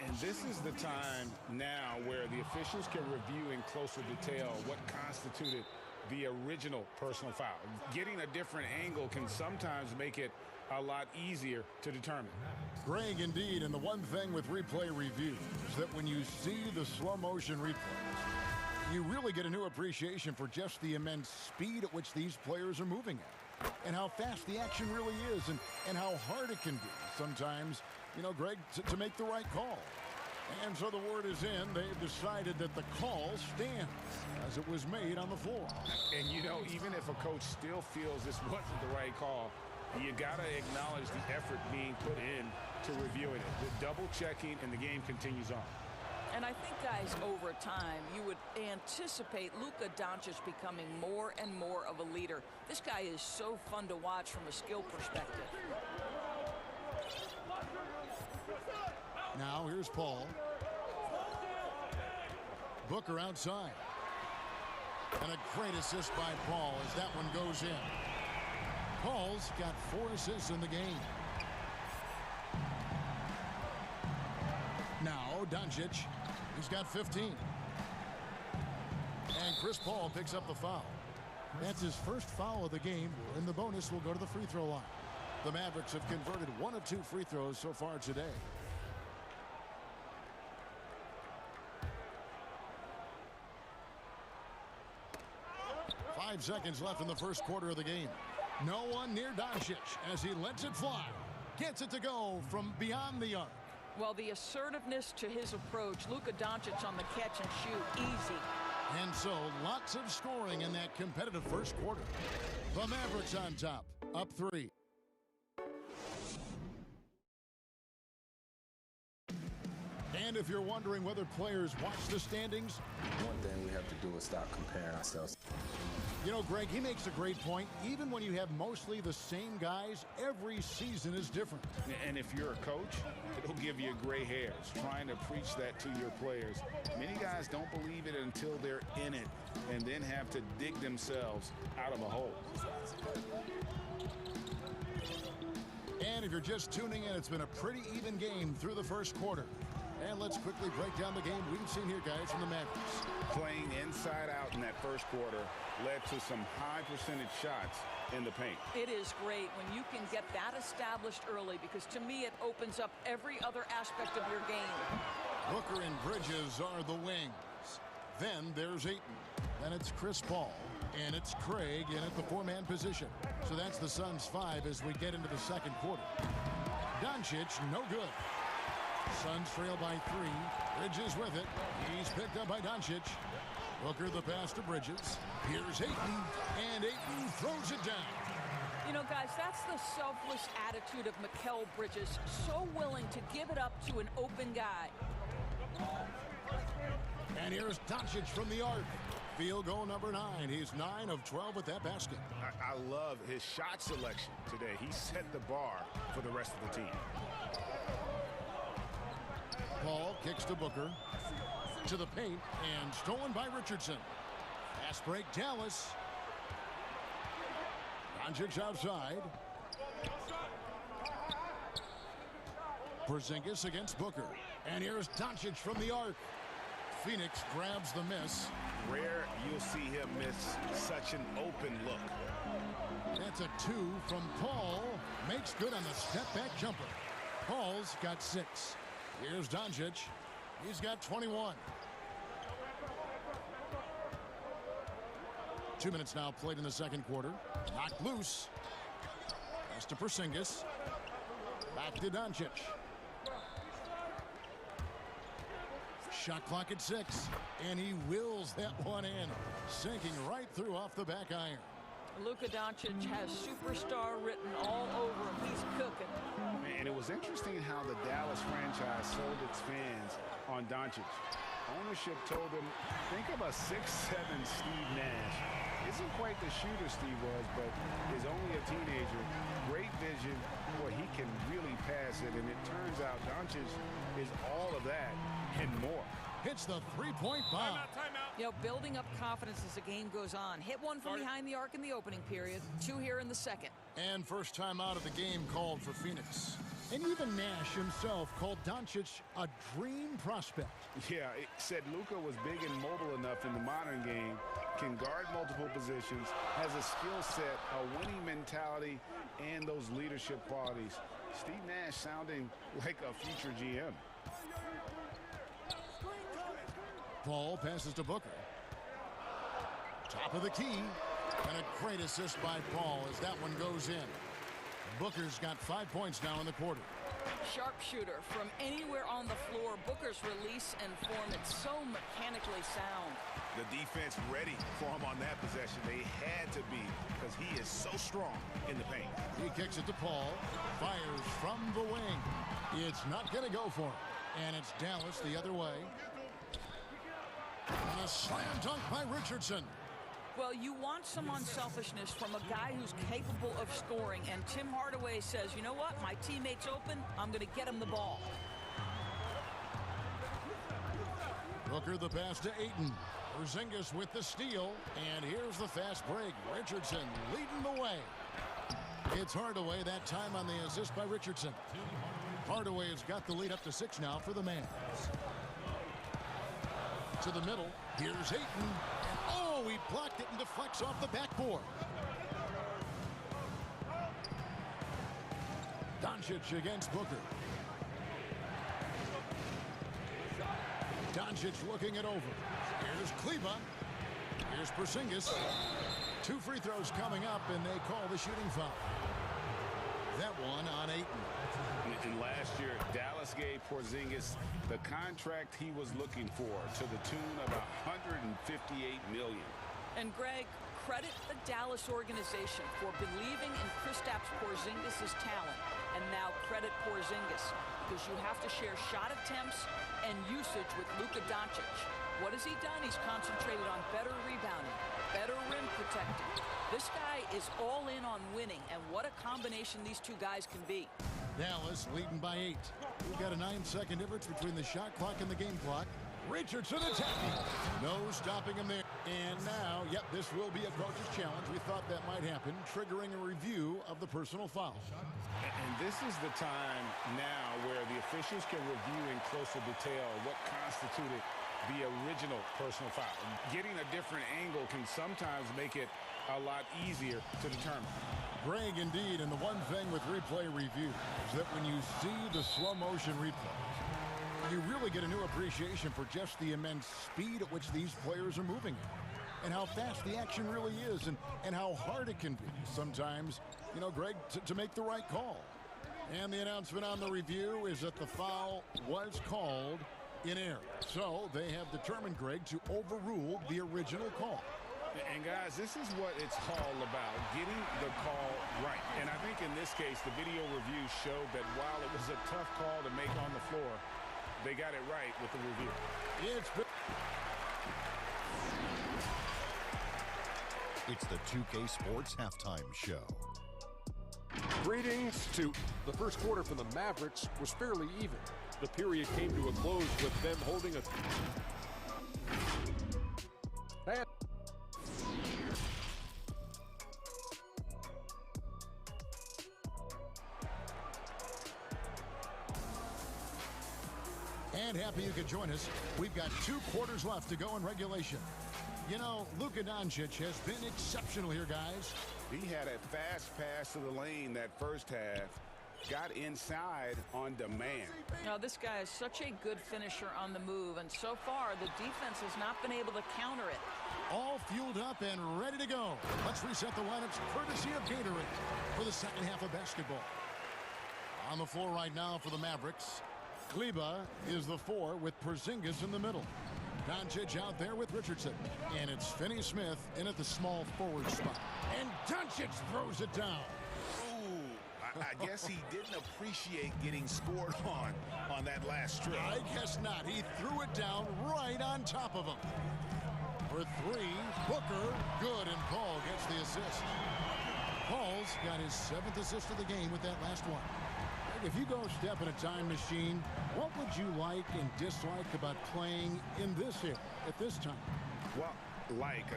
Speaker 3: And this is the time now where the officials can review in closer detail what constituted the original personal foul. Getting a different angle can sometimes make it a lot easier to determine.
Speaker 1: Greg, indeed, and the one thing with replay review is that when you see the slow motion replays, you really get a new appreciation for just the immense speed at which these players are moving at, and how fast the action really is, and how hard it can be sometimes, you know, Greg, to make the right call. And so the word is in. They've decided that the call stands as it was made on the floor.
Speaker 3: And, you know, even if a coach still feels this wasn't the right call, you got to acknowledge the effort being put in to reviewing it. The double checking, and the game continues on.
Speaker 7: And I think, guys, over time, you would anticipate Luka Doncic becoming more and more of a leader. This guy is so fun to watch from a skill perspective.
Speaker 1: Now here's Paul. Booker outside. And a great assist by Paul as that one goes in. Paul's got 4 assists in the game. Now Doncic, he's got 15. And Chris Paul picks up the foul. That's his first foul of the game, and the bonus will go to the free throw line. The Mavericks have converted 1 of 2 free throws so far today. Five seconds left in the first quarter of the game. No one near Doncic as he lets it fly. Gets it to go from beyond the arc.
Speaker 7: Well, the assertiveness to his approach, Luka Doncic on the catch and shoot, easy.
Speaker 1: And so lots of scoring in that competitive first quarter. The Mavericks on top, up 3. And if you're wondering whether players watch the standings,
Speaker 9: one thing we have to do is stop comparing ourselves.
Speaker 1: You know, Greg, he makes a great point. Even when you have mostly the same guys, every season is different.
Speaker 3: And if you're a coach, it'll give you gray hairs trying to preach that to your players. Many guys don't believe it until they're in it and then have to dig themselves out of a hole.
Speaker 1: And if you're just tuning in, it's been a pretty even game through the first quarter. And let's quickly break down the game we've seen here, guys, from the Mavericks.
Speaker 3: Playing inside out in that first quarter led to some high percentage shots in the paint.
Speaker 7: It is great when you can get that established early, because to me it opens up every other aspect of your game.
Speaker 1: Booker and Bridges are the wings. Then there's Ayton. Then it's Chris Paul. And it's Craig in at the 4-man position. So that's the Suns' 5 as we get into the second quarter. Doncic, no good. Suns trail by 3. Bridges with it. He's picked up by Doncic. Booker the pass to Bridges. Here's Ayton. And Ayton throws it down.
Speaker 7: You know, guys, that's the selfless attitude of Mikal Bridges. So willing to give it up to an open guy.
Speaker 1: And here's Doncic from the arc. Field goal number 9. He's 9 of 12 with that basket.
Speaker 8: I love his shot selection today. He set the bar for the rest of the team.
Speaker 1: Paul kicks to Booker. To the paint, and stolen by Richardson. Fast break, Dallas. Doncic outside. Porzingis against Booker. And here's Doncic from the arc. Phoenix grabs the miss.
Speaker 8: Rare you'll see him miss such an open look.
Speaker 1: That's a 2 from Paul. Makes good on the step-back jumper. Paul's got 6. Here's Doncic. He's got 21. 2 minutes now played in the second quarter. Knocked loose. Pass to Porzingis. Back to Doncic. Shot clock at 6. And he wills that one in. Sinking right through off the back iron.
Speaker 7: Luka Doncic has superstar written all over him. He's cooking.
Speaker 3: And it was interesting how the Dallas franchise sold its fans on Doncic. ownership told him, think of a 6'7" Steve Nash. Isn't quite the shooter Steve was, but is only a teenager. Great vision. Boy, he can really pass it, and it turns out Doncic is all of that and more.
Speaker 1: Hits the three-point bomb.
Speaker 7: Timeout. You know, building up confidence as the game goes on. Hit one from behind the arc in the opening period, 2 here in the second.
Speaker 1: And first time out of the game called for Phoenix. And even Nash himself called Doncic a dream prospect.
Speaker 3: Yeah, it said Luka was big and mobile enough in the modern game, can guard multiple positions, has a skill set, a winning mentality, and those leadership qualities. Steve Nash sounding like a future GM.
Speaker 1: Paul passes to Booker. Top of the key. And a great assist by Paul as that one goes in. Booker's got 5 points now in the quarter.
Speaker 7: Sharpshooter from anywhere on the floor. Booker's release and form, it's so mechanically sound.
Speaker 8: The defense ready for him on that possession. They had to be, because he is so strong in the paint.
Speaker 1: He kicks it to Paul. Fires from the wing. It's not going to go for him. And it's Dallas the other way. And a slam dunk by Richardson.
Speaker 7: Well, you want some unselfishness from a guy who's capable of scoring, and Tim Hardaway says, you know what, my teammate's open, I'm going to get him the ball.
Speaker 1: Booker the pass to Ayton. Porzingis with the steal, and here's the fast break. Richardson leading the way. It's Hardaway that time on the assist by Richardson. Hardaway has got the lead up to 6 now for the Mavs. To the middle, here's Ayton. Oh, he blocked it and deflects off the backboard. Doncic against Booker. Doncic looking it over. Here's Kleba. Here's Porzingis. 2 free throws coming up, and they call the shooting foul. That one on Ayton.
Speaker 3: And last year, Dallas gave Porzingis the contract he was looking for, to the tune of $158 million.
Speaker 7: And Greg, credit the Dallas organization for believing in Kristaps Porzingis' talent. And now credit Porzingis, because you have to share shot attempts and usage with Luka Doncic. What has he done? He's concentrated on better rebounding, better rim protecting. This guy is all in on winning, and what a combination these two guys can be.
Speaker 1: Dallas leading by 8. We've got a 9-second difference between the shot clock and the game clock. Richardson attacking. No stopping him there. And now, yep, this will be a coach's challenge. We thought that might happen, triggering a review of the personal foul.
Speaker 3: And this is the time now where the officials can review in closer detail what constituted the original personal foul. Getting a different angle can sometimes make it a lot easier to determine.
Speaker 1: Greg, indeed, and the one thing with replay review is that when you see the slow motion replay, you really get a new appreciation for just the immense speed at which these players are moving at, and how fast the action really is, and how hard it can be sometimes, you know, Greg, to make the right call. And the announcement on the review is that the foul was called in error. So they have determined, Greg, to overrule the original call.
Speaker 3: And guys, this is what it's all about, getting the call right. And I think in this case, the video review showed that while it was a tough call to make on the floor, they got it right with the review.
Speaker 5: It's the 2K Sports Halftime Show.
Speaker 6: Greetings to the first quarter for the Mavericks was fairly even. The period came to a close with them holding a...
Speaker 1: And happy you could join us. We've got 2 quarters left to go in regulation. You know, Luka Doncic has been exceptional here, guys.
Speaker 3: He had a fast pass to the lane that first half. Got inside on demand.
Speaker 7: Now, this guy is such a good finisher on the move, and so far, the defense has not been able to counter it.
Speaker 1: All fueled up and ready to go. Let's reset the lineups courtesy of Gatorade for the second half of basketball. On the floor right now for the Mavericks, Kleba is the 4 with Porzingis in the middle. Doncic out there with Richardson. And it's Finney-Smith in at the small forward spot. And Doncic throws it down.
Speaker 8: I guess he didn't appreciate getting scored on that last strip.
Speaker 1: I guess not. He threw it down right on top of him. For three, Booker, good, and Paul gets the assist. Paul's got his 7th assist of the game with that last one. If you go step in a time machine, what would you like and dislike about playing in this era at this time?
Speaker 3: Well,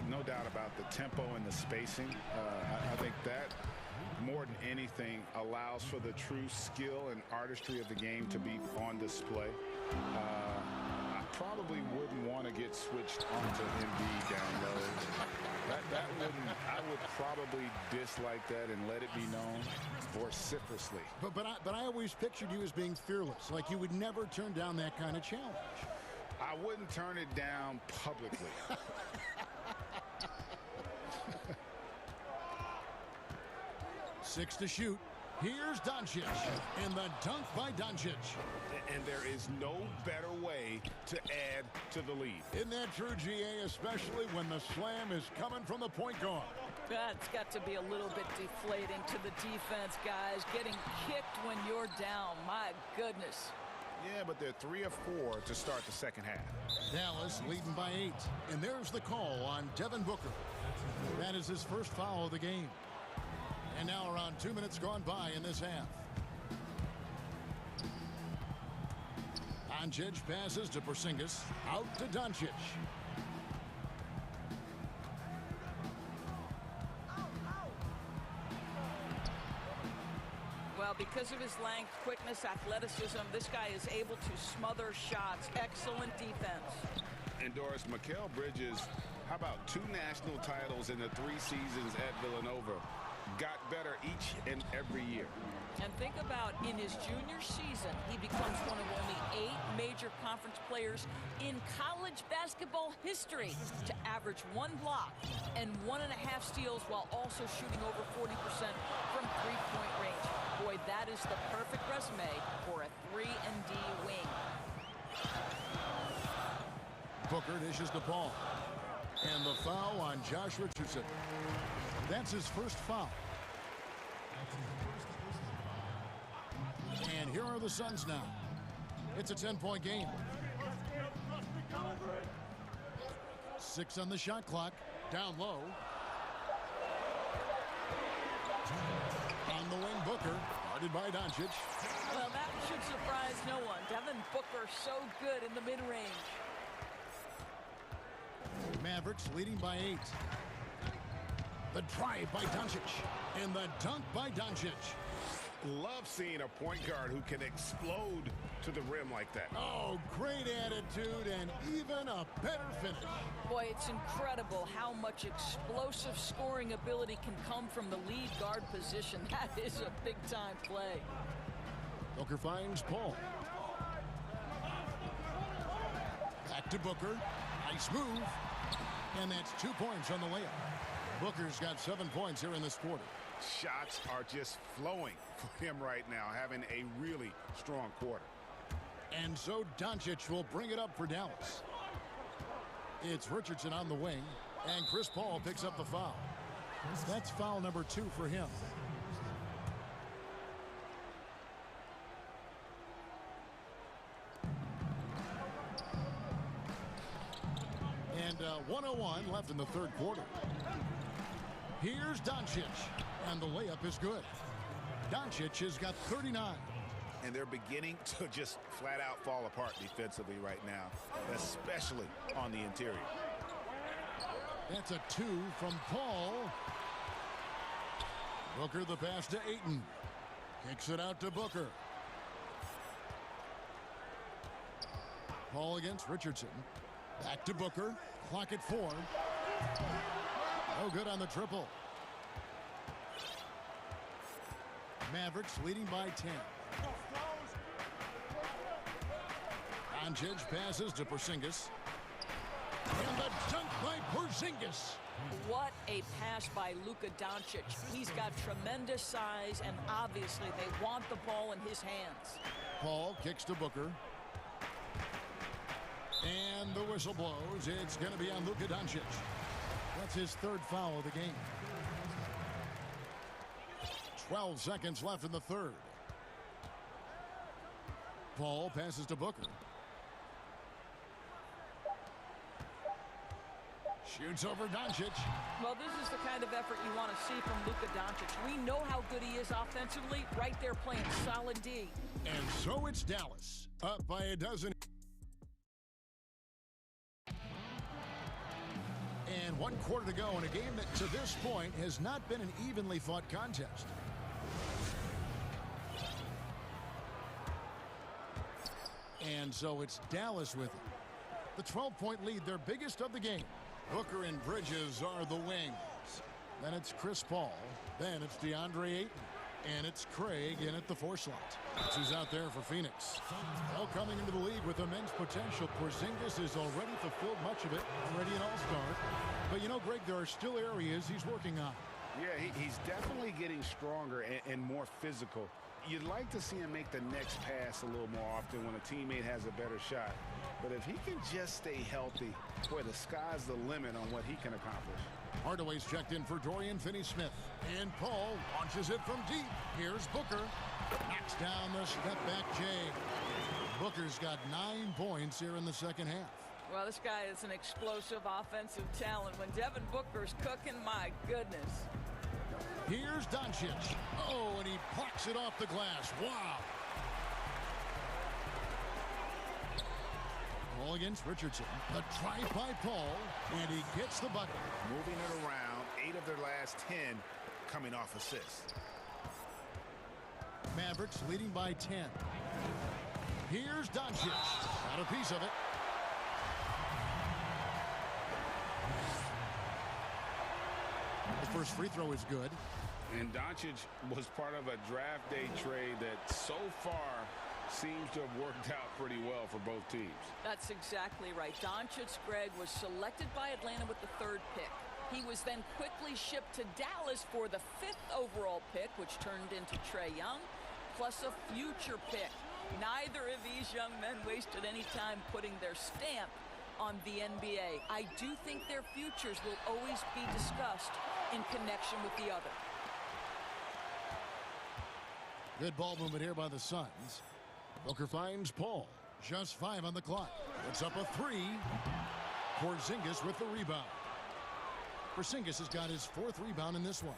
Speaker 3: no doubt about the tempo and the spacing. I think that, more than anything, allows for the true skill and artistry of the game to be on display. I probably wouldn't want to get switched onto Embiid down low. I would probably dislike that and let it be known vociferously.
Speaker 1: But I always pictured you as being fearless, like you would never turn down that kind of challenge.
Speaker 3: I wouldn't turn it down publicly.
Speaker 1: 6 to shoot. Here's Doncic, and the dunk by Doncic.
Speaker 8: And there is no better way to add to the lead.
Speaker 1: Isn't that true, GA, especially when the slam is coming from the point guard?
Speaker 7: That's got to be a little bit deflating to the defense, guys. Getting kicked when you're down. My goodness.
Speaker 8: Yeah, but they're 3 of 4 to start the second half.
Speaker 1: Dallas leading by 8. And there's the call on Devin Booker. That is his first foul of the game. And now around 2 minutes gone by in this half. Doncic passes to Porzingis. Out to Doncic.
Speaker 7: Well, because of his length, quickness, athleticism, this guy is able to smother shots. Excellent defense.
Speaker 3: And Doris, Mikal Bridges, how about 2 national titles in the 3 seasons at Villanova? Got better each and every year.
Speaker 7: And think about, in his junior season, he becomes one of only 8 major conference players in college basketball history to average 1 block and 1.5 steals while also shooting over 40% from three-point range. Boy, that is the perfect resume for a 3-and-D wing.
Speaker 1: Booker dishes the ball. And the foul on Josh Richardson. That's his first foul. And here are the Suns now. It's a 10-point game. 6 on the shot clock. Down low. On the wing, Booker. Guarded by Doncic.
Speaker 7: Well, that should surprise no one. Devin Booker so good in the mid-range.
Speaker 1: Mavericks leading by 8. The drive by Doncic. And the dunk by Doncic.
Speaker 8: Love seeing a point guard who can explode to the rim like that.
Speaker 1: Oh, great attitude and even a better finish.
Speaker 7: Boy, it's incredible how much explosive scoring ability can come from the lead guard position. That is a big-time play.
Speaker 1: Booker finds Paul. Back to Booker. Nice move. And that's 2 points on the layup. Booker's got 7 points here in this quarter.
Speaker 8: Shots are just flowing for him right now, having a really strong quarter.
Speaker 1: And so Doncic will bring it up for Dallas. It's Richardson on the wing, and Chris Paul picks up the foul. That's foul number 2 for him. And 1:01 left in the third quarter. Here's Doncic, and the layup is good. Doncic has got 39.
Speaker 8: And they're beginning to just flat out fall apart defensively right now, especially on the interior.
Speaker 1: That's a 2 from Paul. Booker the pass to Ayton. Kicks it out to Booker. Paul against Richardson. Back to Booker. Clock at 4. No good on the triple. Mavericks leading by 10. Doncic passes to Porzingis. And the dunk by Porzingis.
Speaker 7: What a pass by Luka Doncic. He's got tremendous size, and obviously they want the ball in his hands.
Speaker 1: Paul kicks to Booker. And the whistle blows. It's going to be on Luka Doncic. That's his 3rd foul of the game. 12 seconds left in the third. Paul passes to Booker. Shoots over Doncic.
Speaker 7: Well, this is the kind of effort you want to see from Luka Doncic. We know how good he is offensively. Right there playing solid D.
Speaker 1: And so it's Dallas, up by a dozen. And 1 quarter to go in a game that to this point has not been an evenly fought contest. And so it's Dallas with it. The 12-point lead, their biggest of the game. Booker and Bridges are the wings. Then it's Chris Paul. Then it's DeAndre Ayton. And it's Craig in at the 4 slot. That's who's out there for Phoenix. Well, coming into the league with immense potential, Porzingis has already fulfilled much of it, already an all-star. But you know, Greg, there are still areas he's working on.
Speaker 3: Yeah, he's definitely getting stronger and more physical. You'd like to see him make the next pass a little more often when a teammate has a better shot. But if he can just stay healthy, boy, the sky's the limit on what he can accomplish.
Speaker 1: Hardaway's checked in for Dorian Finney-Smith. And Paul launches it from deep. Here's Booker. Knocks down the step-back J. Booker's got 9 points here in the second half.
Speaker 7: Well, this guy is an explosive offensive talent. When Devin Booker's cooking, my goodness.
Speaker 1: Here's Doncic. Oh, and he plucks it off the glass. Wow. Ball against Richardson. The try by Paul, and he gets the bucket.
Speaker 8: Moving it around, 8 of their last 10 coming off assists.
Speaker 1: Mavericks leading by 10. Here's Doncic. Got a piece of it. The first free throw is good.
Speaker 3: And Doncic was part of a draft day trade that so far seems to have worked out pretty well for both teams.
Speaker 7: That's exactly right. Doncic, Greg, was selected by Atlanta with the 3rd pick. He was then quickly shipped to Dallas for the 5th overall pick, which turned into Trae Young, plus a future pick. Neither of these young men wasted any time putting their stamp on the NBA. I do think their futures will always be discussed in connection with the other.
Speaker 1: Good ball movement here by the Suns. Booker finds Paul. Just 5 on the clock. Puts up a 3. Porzingis with the rebound. Porzingis has got his 4th rebound in this one.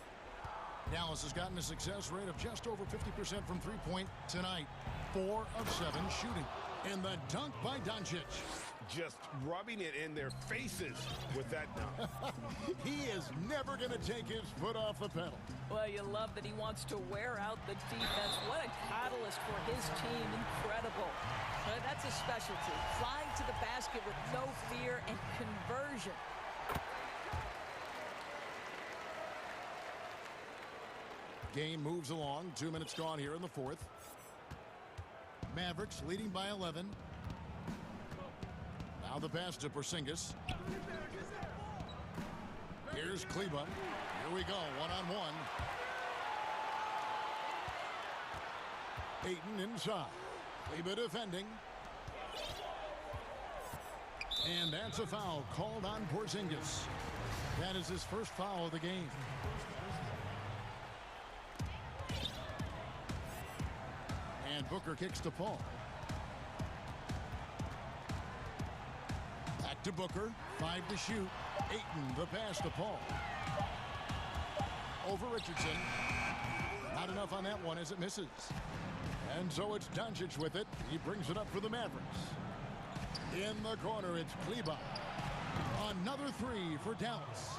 Speaker 1: Dallas has gotten a success rate of just over 50% from three-point tonight. 4 of 7 shooting. And the dunk by Doncic.
Speaker 8: Just rubbing it in their faces with that dunk.
Speaker 1: He is never going to take his foot off the pedal.
Speaker 7: Well, you love that he wants to wear out the defense. What a catalyst for his team. Incredible. That's a specialty. Flying to the basket with no fear and conversion.
Speaker 1: Game moves along. 2 minutes gone here in the 4th. Mavericks leading by 11. Now the pass to Porzingis. Here's Kleba. Here we go, one-on-one. Ayton inside. Kleba defending. And that's a foul called on Porzingis. That is his first foul of the game. And Booker kicks to Paul. Back to Booker. 5 to shoot. Ayton, the pass to Paul. Over Richardson. Not enough on that one as it misses. And so it's Doncic with it. He brings it up for the Mavericks. In the corner, it's Kleba. Another 3 for Dallas.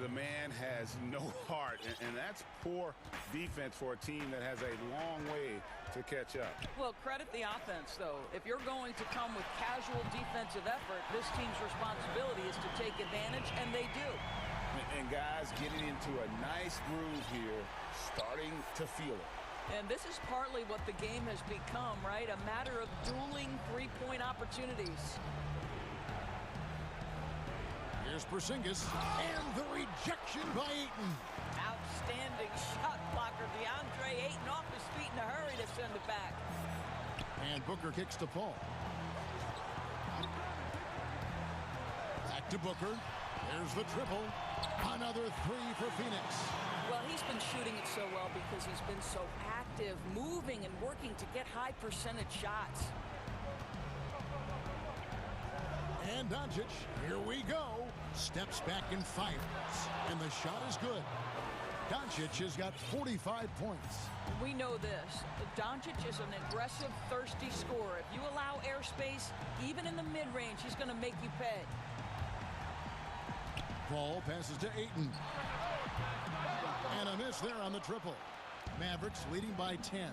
Speaker 3: The man has no heart, and that's poor defense for a team that has a long way to catch up.
Speaker 7: Well, credit the offense, though. If you're going to come with casual defensive effort, this team's responsibility is to take advantage, and they do.
Speaker 3: And guys getting into a nice groove here, starting to feel it.
Speaker 7: And this is partly what the game has become, right? A matter of dueling three-point opportunities.
Speaker 1: Here's Porzingis, and the rejection by Ayton.
Speaker 7: Outstanding shot blocker. DeAndre Ayton off his feet in a hurry to send it back.
Speaker 1: And Booker kicks to Paul. Back to Booker. There's the triple. Another three for Phoenix.
Speaker 7: Well, he's been shooting it so well because he's been so active, moving and working to get high percentage shots.
Speaker 1: And Doncic, here we go. Steps back and fires. And the shot is good. Doncic has got 45 points.
Speaker 7: We know this. Doncic is an aggressive, thirsty scorer. If you allow airspace, even in the mid-range, he's going to make you pay.
Speaker 1: Ball passes to Ayton. And a miss there on the triple. Mavericks leading by 10.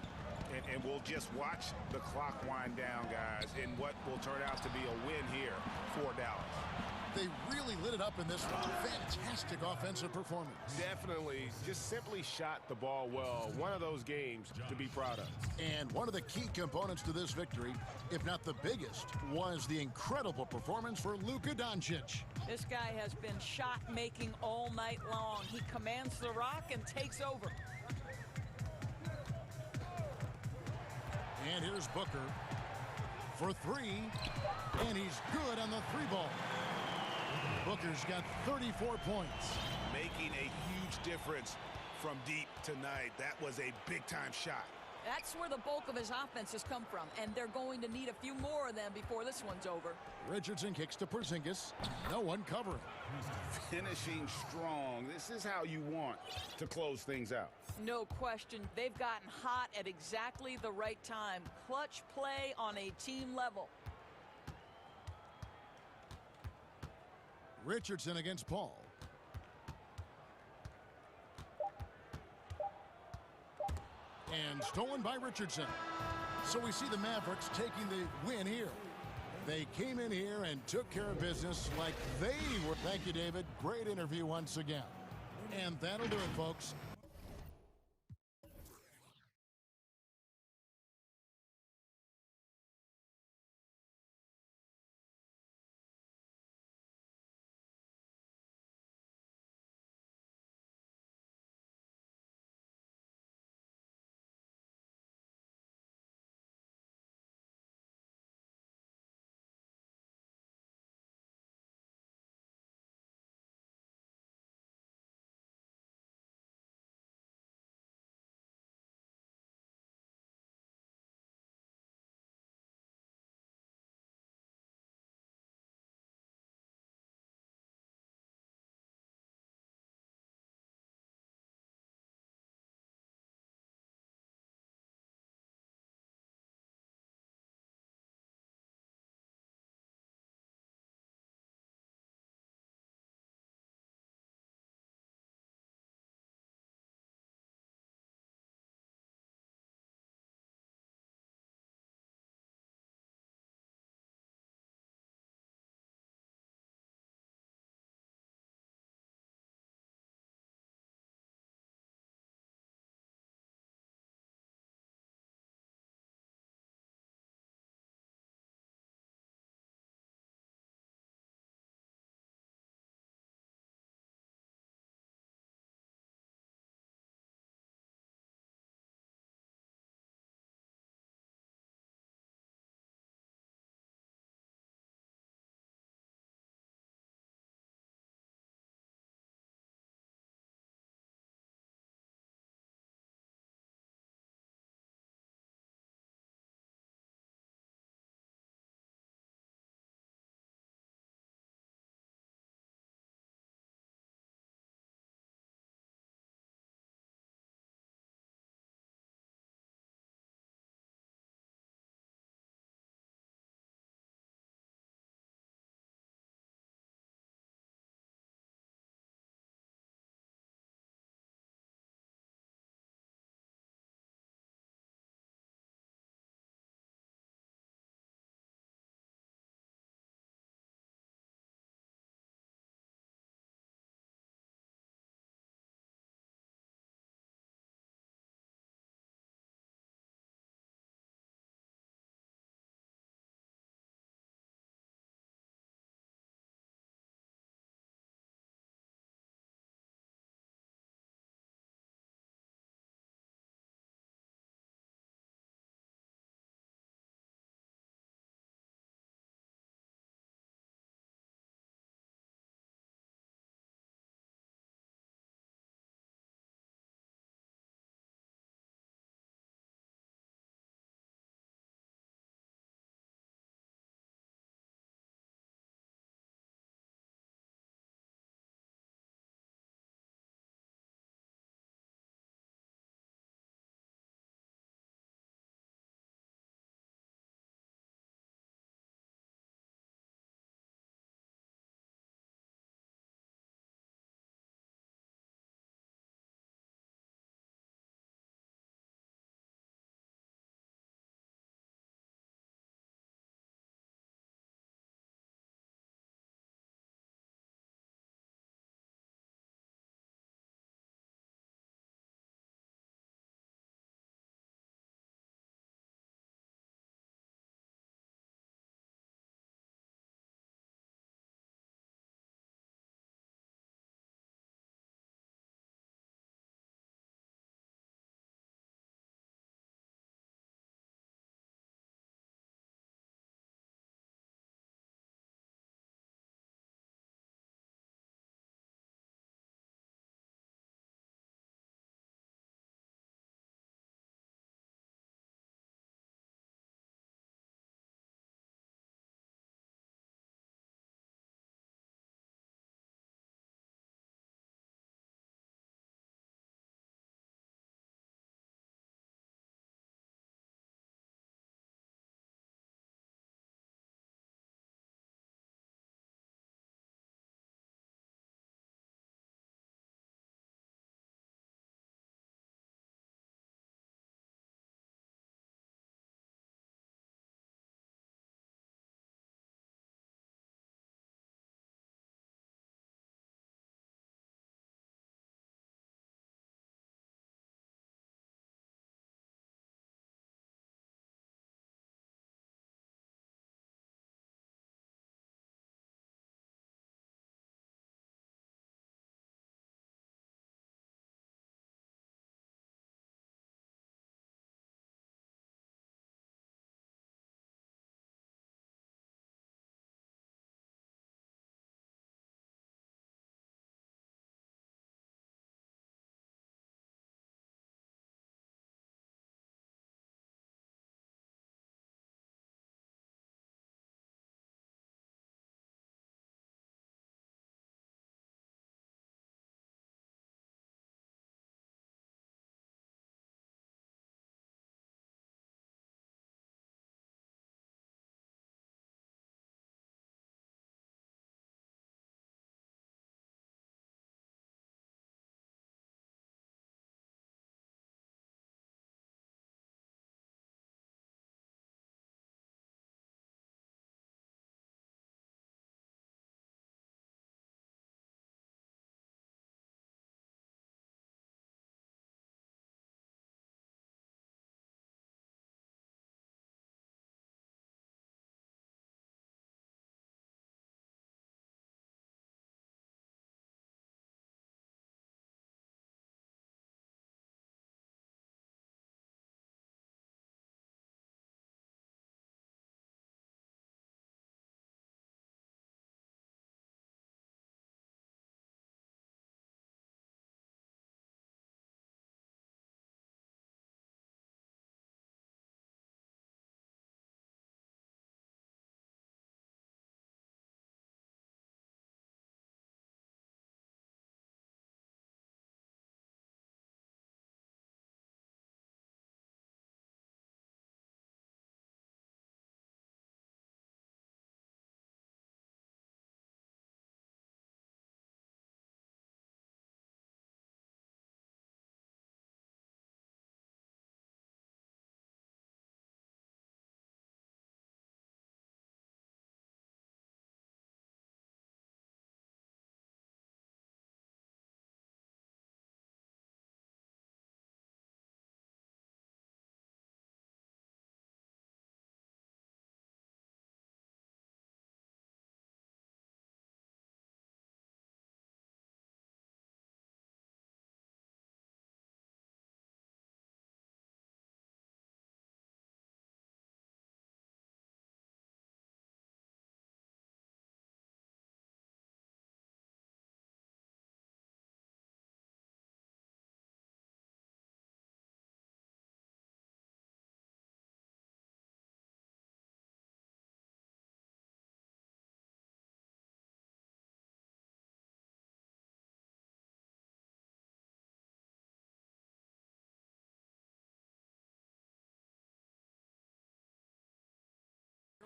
Speaker 8: And we'll just watch the clock wind down, guys, in what will turn out to be a win here for Dallas.
Speaker 1: They really lit it up in this one. Fantastic offensive performance.
Speaker 8: Definitely just simply shot the ball well. One of those games to be proud of.
Speaker 1: And one of the key components to this victory, if not the biggest, was the incredible performance for Luka Doncic.
Speaker 7: This guy has been shot-making all night long. He commands the rock and takes over.
Speaker 1: And here's Booker for three, and he's good on the three ball. Booker's got 34 points.
Speaker 8: Making a huge difference from deep tonight. That was a big-time shot.
Speaker 7: That's where the bulk of his offense has come from, and they're going to need a few more of them before this one's over.
Speaker 1: Richardson kicks to Porzingis. No one covering.
Speaker 8: Finishing strong. This is how you want to close things out.
Speaker 7: No question. They've gotten hot at exactly the right time. Clutch play on a team level.
Speaker 1: Richardson against Paul. And stolen by Richardson. So we see the Mavericks taking the win here. They came in here and took care of business like they were. Thank you, David. Great interview once again. And that'll do it, folks.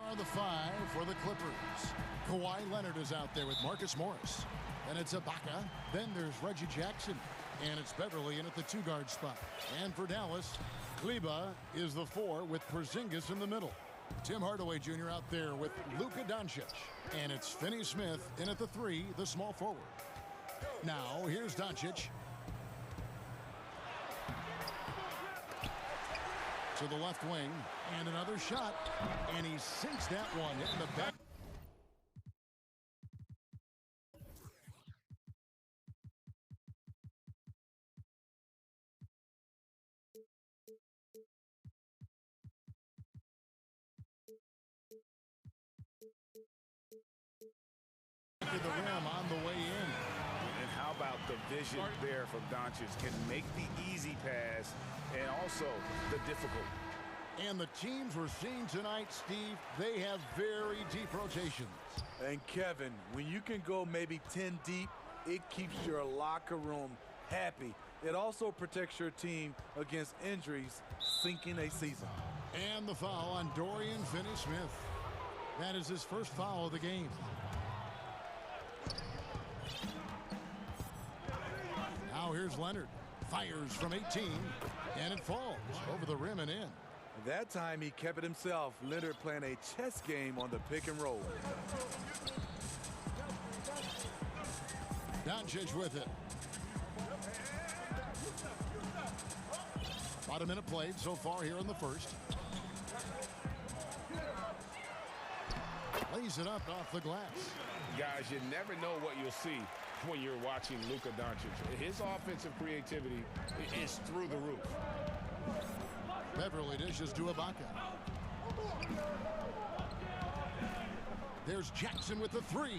Speaker 1: Are the 5 for the Clippers. Kawhi Leonard is out there with Marcus Morris. And it's Ibaka. Then there's Reggie Jackson. And it's Beverly in at the 2-guard spot. And for Dallas, Kleba is the 4 with Porzingis in the middle. Tim Hardaway Jr. out there with Luka Doncic. And it's Finney Smith in at the 3, the small forward. Now, here's Doncic. To the left wing. And another shot. And he sinks that one in the back. To the rim on the way in.
Speaker 8: And how about the vision there from Doncic? Can make the easy pass and also the difficult.
Speaker 1: And the teams we're seeing tonight, Steve, they have very deep rotations.
Speaker 10: And Kevin, when you can go maybe 10 deep, it keeps your locker room happy. It also protects your team against injuries sinking a season.
Speaker 1: And the foul on Dorian Finney-Smith. That is his first foul of the game. Now here's Leonard. Fires from 18, and it falls over the rim and in.
Speaker 10: That time he kept it himself. Leonard playing a chess game on the pick and roll.
Speaker 1: Doncic with it. About a minute played so far here in the first. Lays it up off the glass.
Speaker 8: Guys, you never know what you'll see when you're watching Luka Doncic. His offensive creativity is through the roof.
Speaker 1: Beverly dishes to Ibaka. There's Jackson with the 3.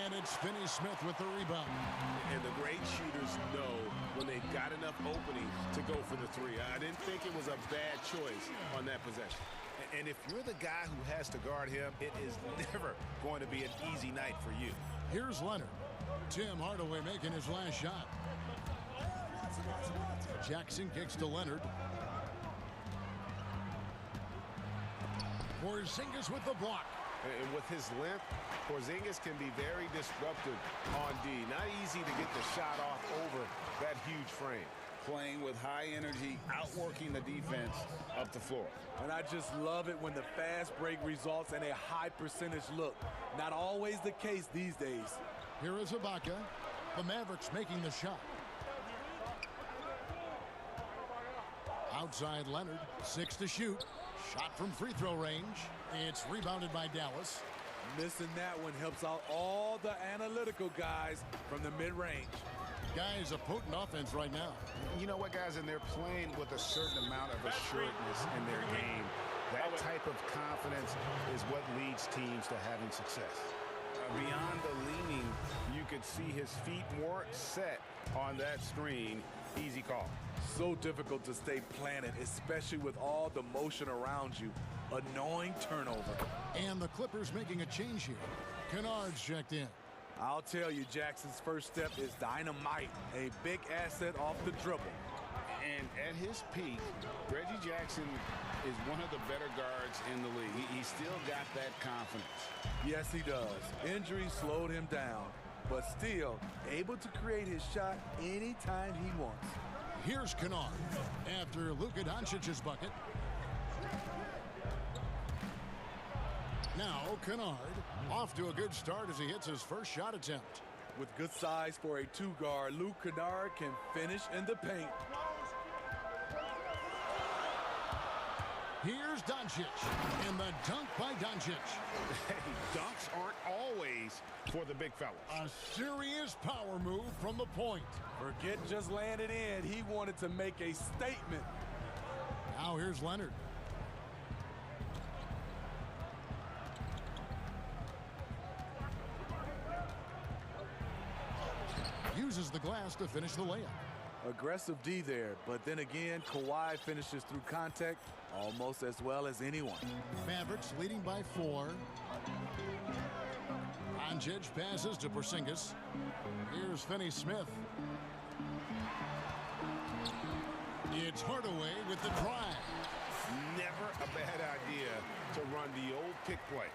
Speaker 1: And it's Finney-Smith with the rebound.
Speaker 8: And the great shooters know when they've got enough opening to go for the 3. I didn't think it was a bad choice on that possession. And if you're the guy who has to guard him, it is never going to be an easy night for you.
Speaker 1: Here's Leonard. Tim Hardaway making his last shot. Jackson kicks to Leonard. Porzingis with the block.
Speaker 8: And with his length, Porzingis can be very disruptive on D. Not easy to get the shot off over that huge frame. Playing with high energy, outworking the defense up the floor.
Speaker 10: And I just love it when the fast break results in a high percentage look. Not always the case these days.
Speaker 1: Here is Ibaka. The Mavericks making the shot. Outside Leonard, 6 to shoot. Shot from free throw range. It's rebounded by Dallas.
Speaker 10: Missing that one helps out all the analytical guys from the mid-range.
Speaker 1: Guys, a potent offense right now.
Speaker 8: You know what, guys? And they're playing with a certain amount of assuredness in their game. That type of confidence is what leads teams to having success. Beyond the leaning, you could see his feet more set on that screen. Easy call.
Speaker 10: So difficult to stay planted, especially with all the motion around you. Annoying turnover.
Speaker 1: And the Clippers making a change here. Kennard's checked in.
Speaker 10: I'll tell you, Jackson's first step is dynamite. A big asset off the dribble.
Speaker 8: And at his peak, Reggie Jackson is one of the better guards in the league. He's still got that confidence.
Speaker 10: Yes, he does. Injury slowed him down, but still able to create his shot anytime he wants.
Speaker 1: Here's Kennard after Luka Doncic's bucket. Now Kennard off to a good start as he hits his first shot attempt.
Speaker 10: With good size for a 2-guard, Luke Kennard can finish in the paint.
Speaker 1: Here's Doncic, and the dunk by Doncic.
Speaker 8: Hey, dunks aren't always for the big fellas.
Speaker 1: A serious power move from the point.
Speaker 10: Forget just landed in. He wanted to make a statement.
Speaker 1: Now here's Leonard. Uses the glass to finish the layup.
Speaker 10: Aggressive D there, but then again, Kawhi finishes through contact almost as well as anyone.
Speaker 1: Mavericks leading by 4. Doncic passes to Porzingis. Here's Finney-Smith. It's Hardaway with the drive.
Speaker 8: Never a bad idea to run the old pick play.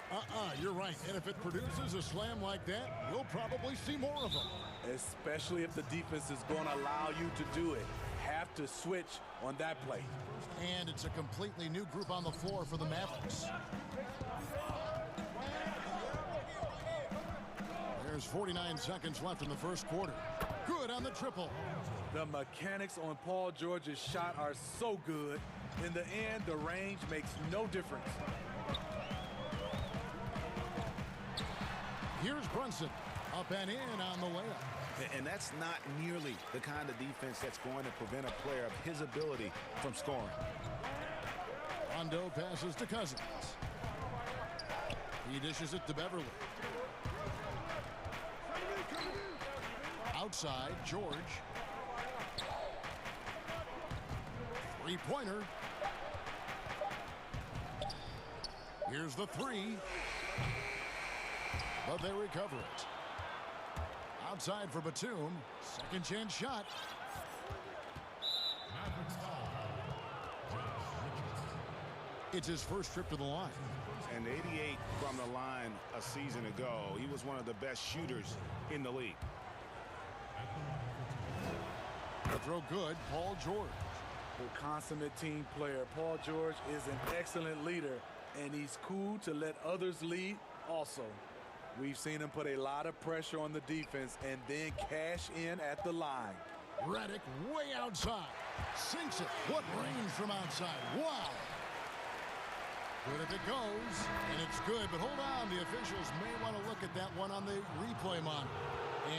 Speaker 1: You're right. And if it produces a slam like that, we'll probably see more of them.
Speaker 10: Especially if the defense is going to allow you to do it. Have to switch on that play.
Speaker 1: And it's a completely new group on the floor for the Mavericks. There's 49 seconds left in the first quarter. Good on the triple.
Speaker 10: The mechanics on Paul George's shot are so good. In the end, the range makes no difference.
Speaker 1: Here's Brunson. Up and in on the layup.
Speaker 8: And that's not nearly the kind of defense that's going to prevent a player of his ability from scoring.
Speaker 1: Rondo passes to Cousins. He dishes it to Beverly. Outside, George. Three-pointer. Here's the three. But they recover it. Outside for Batum. Second chance shot. It's his first trip to the line.
Speaker 8: And 88 from the line a season ago. He was one of the best shooters in the league.
Speaker 1: The throw good, Paul George.
Speaker 10: A consummate team player. Paul George is an excellent leader, and he's cool to let others lead also. We've seen him put a lot of pressure on the defense and then cash in at the line.
Speaker 1: Redick way outside. Sinks it. What range from outside. Wow. Good if it goes, and it's good, but hold on. The officials may want to look at that one on the replay monitor.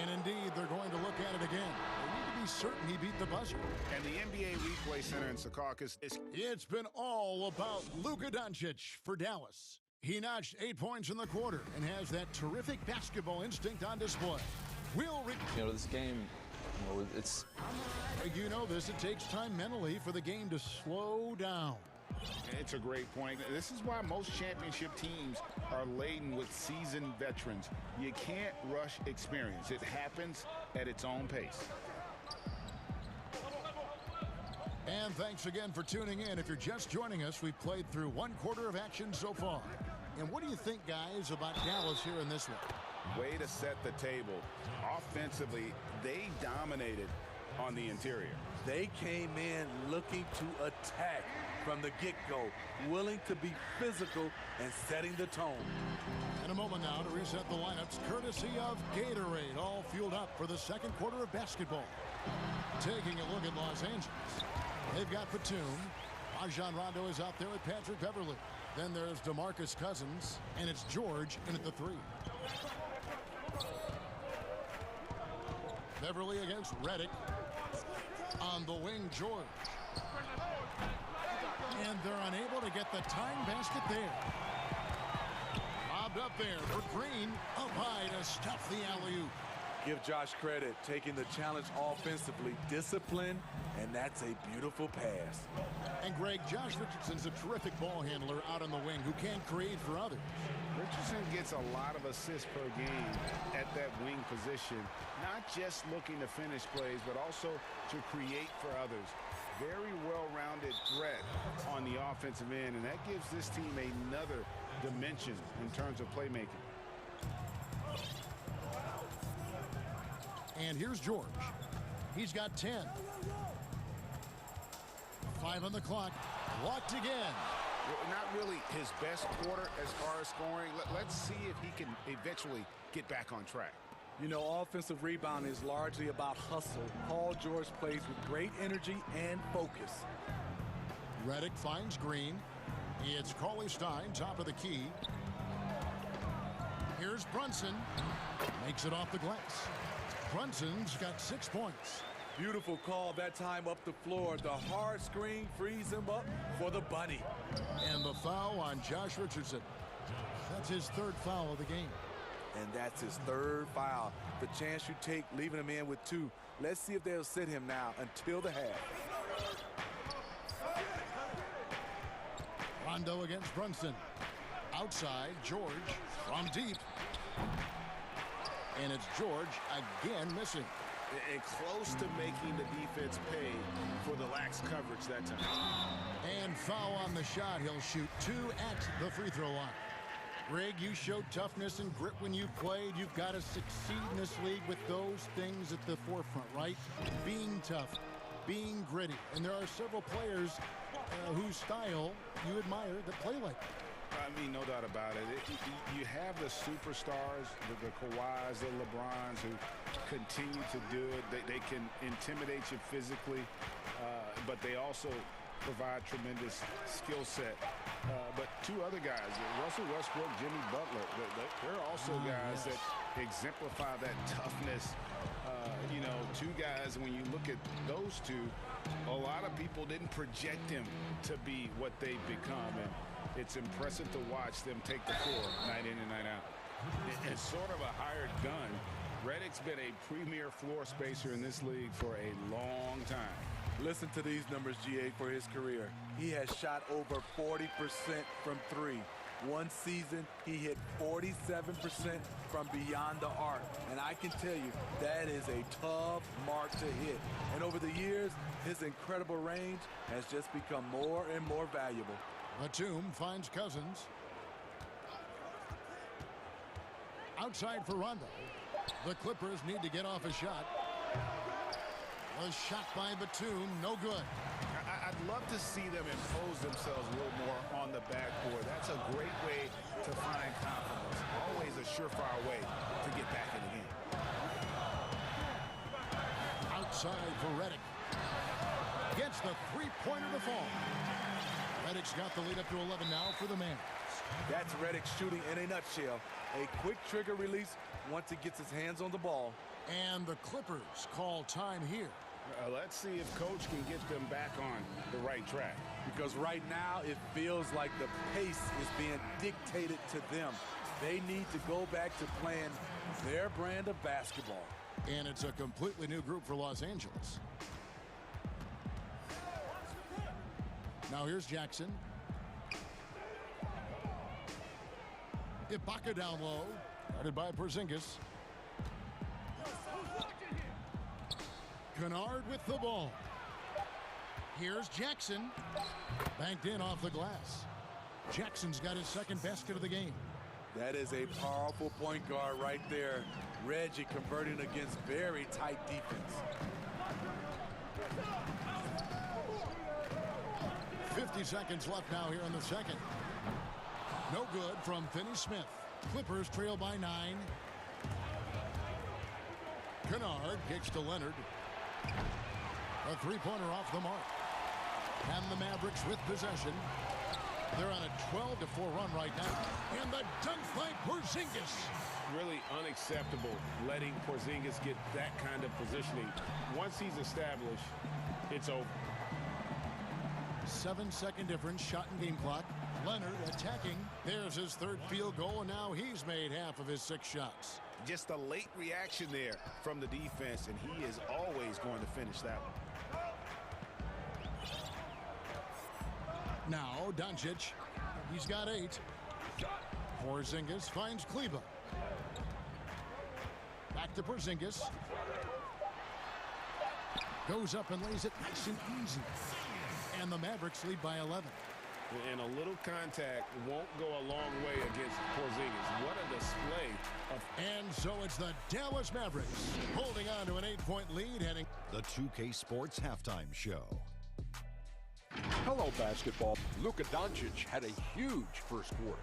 Speaker 1: And indeed, they're going to look at it again. They need to be certain he beat the buzzer.
Speaker 8: And the NBA Replay Center in Secaucus is...
Speaker 1: It's been all about Luka Doncic for Dallas. He notched 8 points in the quarter and has that terrific basketball instinct on display.
Speaker 11: This game, it's...
Speaker 1: You know this, it takes time mentally for the game to slow down.
Speaker 8: It's a great point. This is why most championship teams are laden with seasoned veterans. You can't rush experience. It happens at its own pace.
Speaker 1: And thanks again for tuning in. If you're just joining us, we've played through one quarter of action so far. And what do you think, guys, about Dallas here in this one?
Speaker 8: Way to set the table. Offensively, they dominated on the interior.
Speaker 10: They came in looking to attack from the get-go, willing to be physical and setting the tone.
Speaker 1: In a moment now to reset the lineups, courtesy of Gatorade, all fueled up for the second quarter of basketball. Taking a look at Los Angeles. They've got Batum. Rajon Rondo is out there with Patrick Beverly. Then there's DeMarcus Cousins, and it's George in at the three. Beverly against Redick. On the wing, George. And they're unable to get the tying basket there. Lobbed up there for Green. Up high to stuff the alley-oop.
Speaker 10: Give Josh credit, taking the challenge offensively, discipline, and that's a beautiful pass.
Speaker 1: And Greg, Josh Richardson's a terrific ball handler out on the wing who can create for others.
Speaker 8: Richardson gets a lot of assists per game at that wing position, not just looking to finish plays, but also to create for others. Very well-rounded threat on the offensive end, and that gives this team another dimension in terms of playmaking.
Speaker 1: And here's George. He's got 10. 5 on the clock. Blocked again.
Speaker 8: Well, not really his best quarter as far as scoring. Let's see if he can eventually get back on track.
Speaker 10: You know, offensive rebound is largely about hustle. Paul George plays with great energy and focus.
Speaker 1: Redick finds Green. It's Cauley-Stein, top of the key. Here's Brunson. Makes it off the glass. Brunson's got 6 points.
Speaker 10: Beautiful call that time up the floor. The hard screen frees him up for the bunny.
Speaker 1: And the foul on Josh Richardson. That's his third foul of the game.
Speaker 10: And that's his third foul. The chance you take leaving him in with 2. Let's see if they'll sit him now until the half.
Speaker 1: Rondo against Brunson. Outside, George from deep. And it's George again missing.
Speaker 8: and close to making the defense pay for the lax coverage that time.
Speaker 1: And foul on the shot. He'll shoot 2 at the free throw line. Greg, you showed toughness and grit when you played. You've got to succeed in this league with those things at the forefront, right? Being tough, being gritty. And there are several players whose style you admire that play like that.
Speaker 8: I mean, no doubt about it. You have the superstars, the Kawhis, the LeBrons, who continue to do it. They can intimidate you physically, but they also provide tremendous skill set. But 2 other guys, Russell Westbrook, Jimmy Butler, they're also guys that exemplify that toughness. 2 guys, when you look at those 2, a lot of people didn't project them to be what they've become. And it's impressive to watch them take the floor night in and night out. It's sort of a hired gun. Redick's been a premier floor spacer in this league for a long time.
Speaker 10: Listen to these numbers, GA, for his career. He has shot over 40% from 3. One season, he hit 47% from beyond the arc. And I can tell you, that is a tough mark to hit. And over the years, his incredible range has just become more and more valuable.
Speaker 1: Batum finds Cousins. Outside for Rondo. The Clippers need to get off a shot. A shot by Batum, no good.
Speaker 8: I'd love to see them impose themselves a little more on the backboard. That's a great way to find confidence. Always a surefire way to get back in the game.
Speaker 1: Outside for Redick. Gets the three-pointer to fall. Redick's got the lead up to 11 now for the man.
Speaker 10: That's Redick shooting in a nutshell. A quick trigger release once he gets his hands on the ball.
Speaker 1: And the Clippers call time here.
Speaker 8: Let's see if Coach can get them back on the right track.
Speaker 10: Because right now it feels like the pace is being dictated to them. They need to go back to playing their brand of basketball.
Speaker 1: And it's a completely new group for Los Angeles. Now here's Jackson. Ibaka down low. Guarded by Porzingis. Kennard with the ball. Here's Jackson. Banked in off the glass. Jackson's got his second basket of the game.
Speaker 10: That is a powerful point guard right there. Reggie converting against very tight defense.
Speaker 1: 50 seconds left now here in the second. No good from Finney-Smith. Clippers trail by 9. Kennard kicks to Leonard. A three-pointer off the mark. And the Mavericks with possession. They're on a 12-4 run right now. And the dunk by Porzingis.
Speaker 8: Really unacceptable letting Porzingis get that kind of positioning. Once he's established, it's over.
Speaker 1: 7-second difference, shot and game clock. Leonard attacking. There's his third field goal, and now he's made half of his 6 shots.
Speaker 8: Just a late reaction there from the defense, and he is always going to finish that one.
Speaker 1: Now, Doncic. He's got 8. Porzingis finds Kleba. Back to Porzingis. Goes up and lays it nice and easy. And the Mavericks lead by 11.
Speaker 8: And a little contact won't go a long way against Porzingis. What a display of...
Speaker 1: And so it's the Dallas Mavericks holding on to an 8-point lead heading...
Speaker 5: The 2K Sports Halftime Show.
Speaker 6: Hello, basketball. Luka Doncic had a huge first quarter.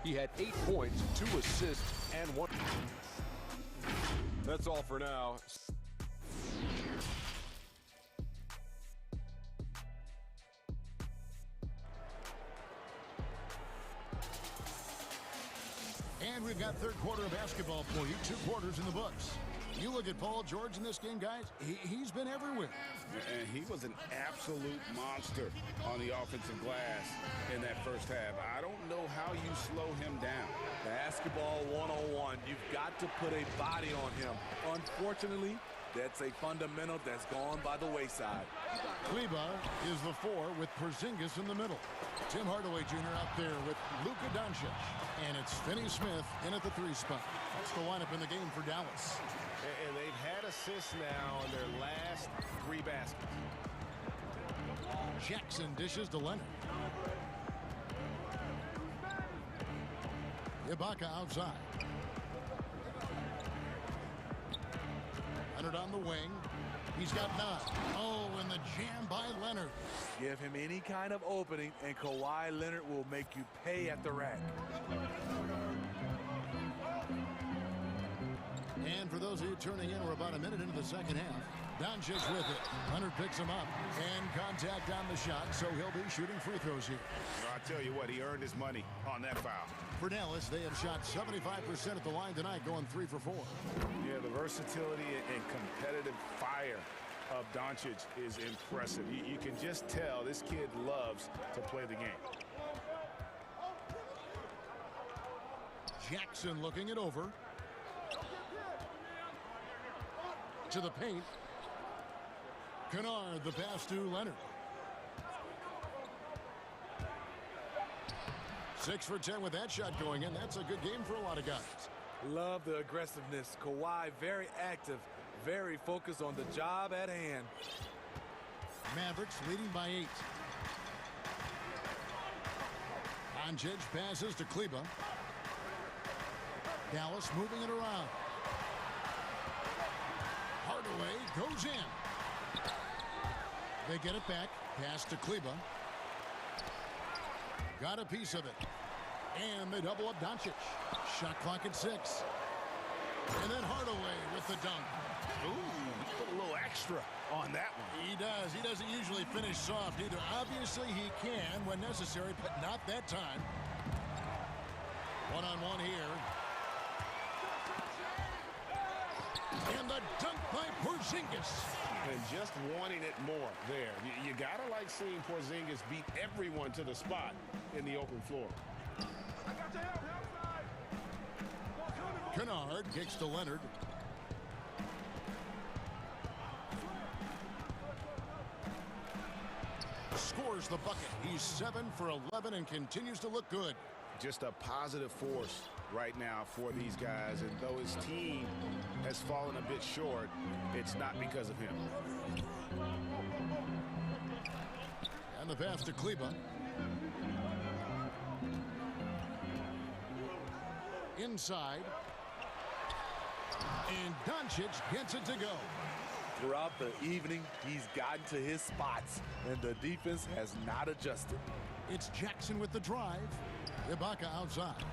Speaker 6: He had 8 points, 2 assists, and 1. That's all for now.
Speaker 1: And we've got third quarter of basketball for you. 2 quarters in the books. You look at Paul George in this game, guys. He's been everywhere.
Speaker 8: And he was an absolute monster on the offensive glass in that first half. I don't know how you slow him down.
Speaker 10: Basketball 101. You've got to put a body on him. Unfortunately, That's a fundamental that's gone by the wayside.
Speaker 1: Kleba is the 4 with Porzingis in the middle. Tim Hardaway Jr. out there with Luka Doncic. And it's Finney Smith in at the 3 spot. That's the lineup in the game for Dallas.
Speaker 8: And they've had assists now in their last 3 baskets.
Speaker 1: Jackson dishes to Leonard. Ibaka outside. Leonard on the wing. He's got 9. Oh, and the jam by Leonard.
Speaker 10: Give him any kind of opening, and Kawhi Leonard will make you pay at the rack.
Speaker 1: And for those of you turning in, we're about a minute into the second half. Doncic with it. Leonard picks him up. And contact on the shot, so he'll be shooting free throws here.
Speaker 8: Well, I tell you what, he earned his money on that foul.
Speaker 1: For Dallas, they have shot 75% at the line tonight, going 3 for 4.
Speaker 8: Yeah, the versatility and competitive fire of Doncic is impressive. You can just tell this kid loves to play the game.
Speaker 1: Jackson looking it over. To the paint. Kennard, the pass to Leonard. 6 for 10 with that shot going in. That's a good game for a lot of guys.
Speaker 10: Love the aggressiveness. Kawhi very active, very focused on the job at hand.
Speaker 1: Mavericks leading by 8. Doncic passes to Kleba. Dallas moving it around. Hardaway goes in. They get it back. Pass to Kleba. Got a piece of it. And they double up Doncic. Shot clock at 6. And then Hardaway with the dunk.
Speaker 8: Ooh, he put a little extra on that one.
Speaker 1: He does. He doesn't usually finish soft either. Obviously, he can when necessary, but not that time. One-on-one here. And the dunk by Porzingis.
Speaker 8: And just wanting it more there. You got to like seeing Porzingis beat everyone to the spot in the open floor.
Speaker 1: Kennard kicks to Leonard. Scores the bucket. He's 7 for 11 and continues to look good.
Speaker 8: Just a positive force right now for these guys. And though his team has fallen a bit short, it's not because of him.
Speaker 1: And the pass to Kleba. Inside. And Doncic gets it to go.
Speaker 10: Throughout the evening, he's gotten to his spots, and the defense has not adjusted.
Speaker 1: It's Jackson with the drive. Ibaka outside.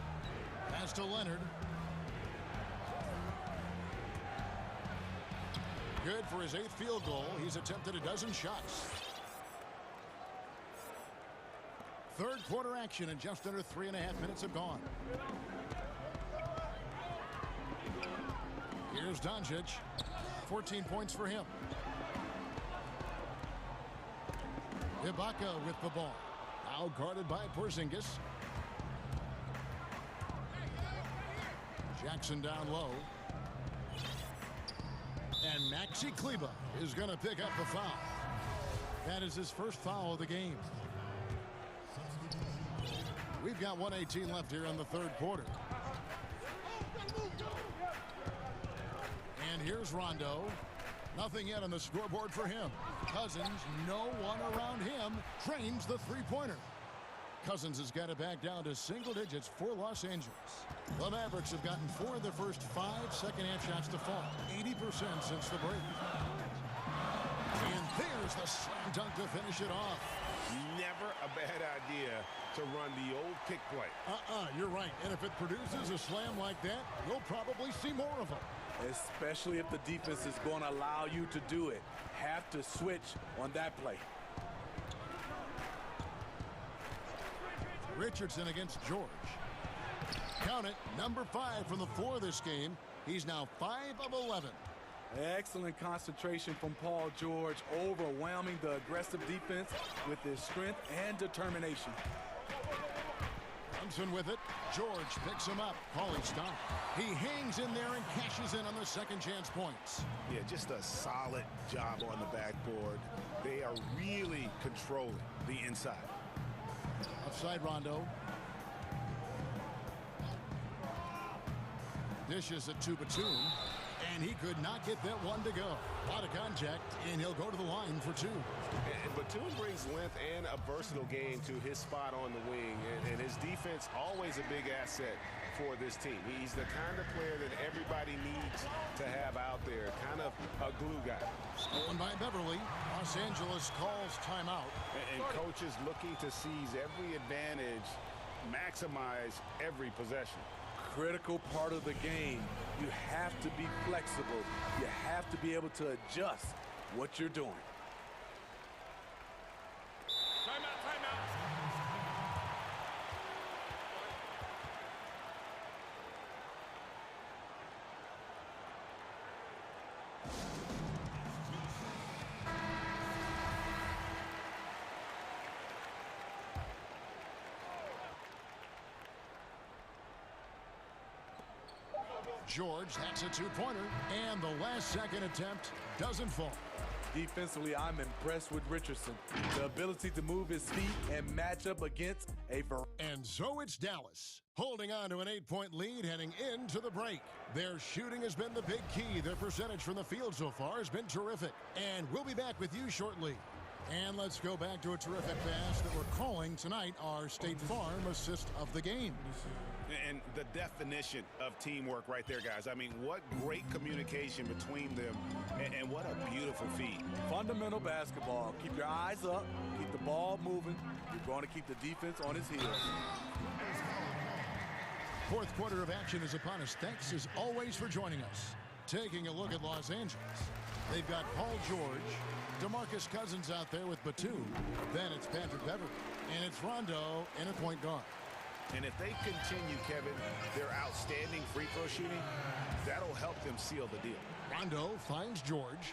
Speaker 1: Pass to Leonard. Good for his 8th field goal. He's attempted a dozen shots. Third quarter action, and just under 3.5 minutes have gone. Here's Doncic. 14 points for him. Ibaka with the ball. Now guarded by Porzingis. Jackson down low. And Maxi Kleba is going to pick up the foul. That is his first foul of the game. We've got 1:18 left here in the third quarter. And here's Rondo. Nothing yet on the scoreboard for him. Cousins, no one around him, trains the three-pointer. Cousins has got it back down to single digits for Los Angeles. The Mavericks have gotten 4 of their first 5 second-half shots to fall. 80% since the break. And there's the slam dunk to finish it off.
Speaker 8: Never a bad idea to run the old pick play.
Speaker 1: You're right. And if it produces a slam like that, you'll probably see more of them.
Speaker 10: Especially if the defense is going to allow you to do it. Have to switch on that play.
Speaker 1: Richardson against George. Count it, number 5 from the floor this game. He's now 5 of 11.
Speaker 10: Excellent concentration from Paul George, overwhelming the aggressive defense with his strength and determination.
Speaker 1: Thompson with it. George picks him up. Calling stop. He hangs in there and cashes lays in on the second chance points.
Speaker 8: Yeah, just a solid job on the backboard. They are really controlling the inside.
Speaker 1: Outside Rondo. Dishes it to Batum. And he could not get that one to go. A lot of contact, and he'll go to the line for two.
Speaker 12: And Batum brings length and a versatile game to his spot on the wing. And his defense, always a big asset for this team. He's the kind of player that everybody needs to have out there, kind of a glue guy.
Speaker 1: Stolen by Beverly. Los Angeles calls timeout.
Speaker 8: And coaches looking to seize every advantage, maximize every possession.
Speaker 10: Critical part of the game. You have to be flexible. You have to be able to adjust what you're doing.
Speaker 1: George, that's a two-pointer, and the last-second attempt doesn't fall.
Speaker 10: Defensively, I'm impressed with Richardson. The ability to move his feet and match up against a...
Speaker 1: And so it's Dallas, holding on to an 8-point lead heading into the break. Their shooting has been the big key. Their percentage from the field so far has been terrific. And we'll be back with you shortly. And let's go back to a terrific pass that we're calling tonight our State Farm assist of the game.
Speaker 8: And the definition of teamwork right there, guys. I mean, what great communication between them, and what a beautiful feed.
Speaker 10: Fundamental basketball. Keep your eyes up, keep the ball moving. You're going to keep the defense on his heels.
Speaker 1: Fourth quarter of action is upon us. Thanks, as always, for joining us. Taking a look at Los Angeles. They've got Paul George, DeMarcus Cousins out there with Batum. Then it's Patrick Beverly, and it's Rondo in a point guard.
Speaker 8: And if they continue, Kevin, their outstanding free throw shooting, that'll help them seal the deal.
Speaker 1: Rondo finds George.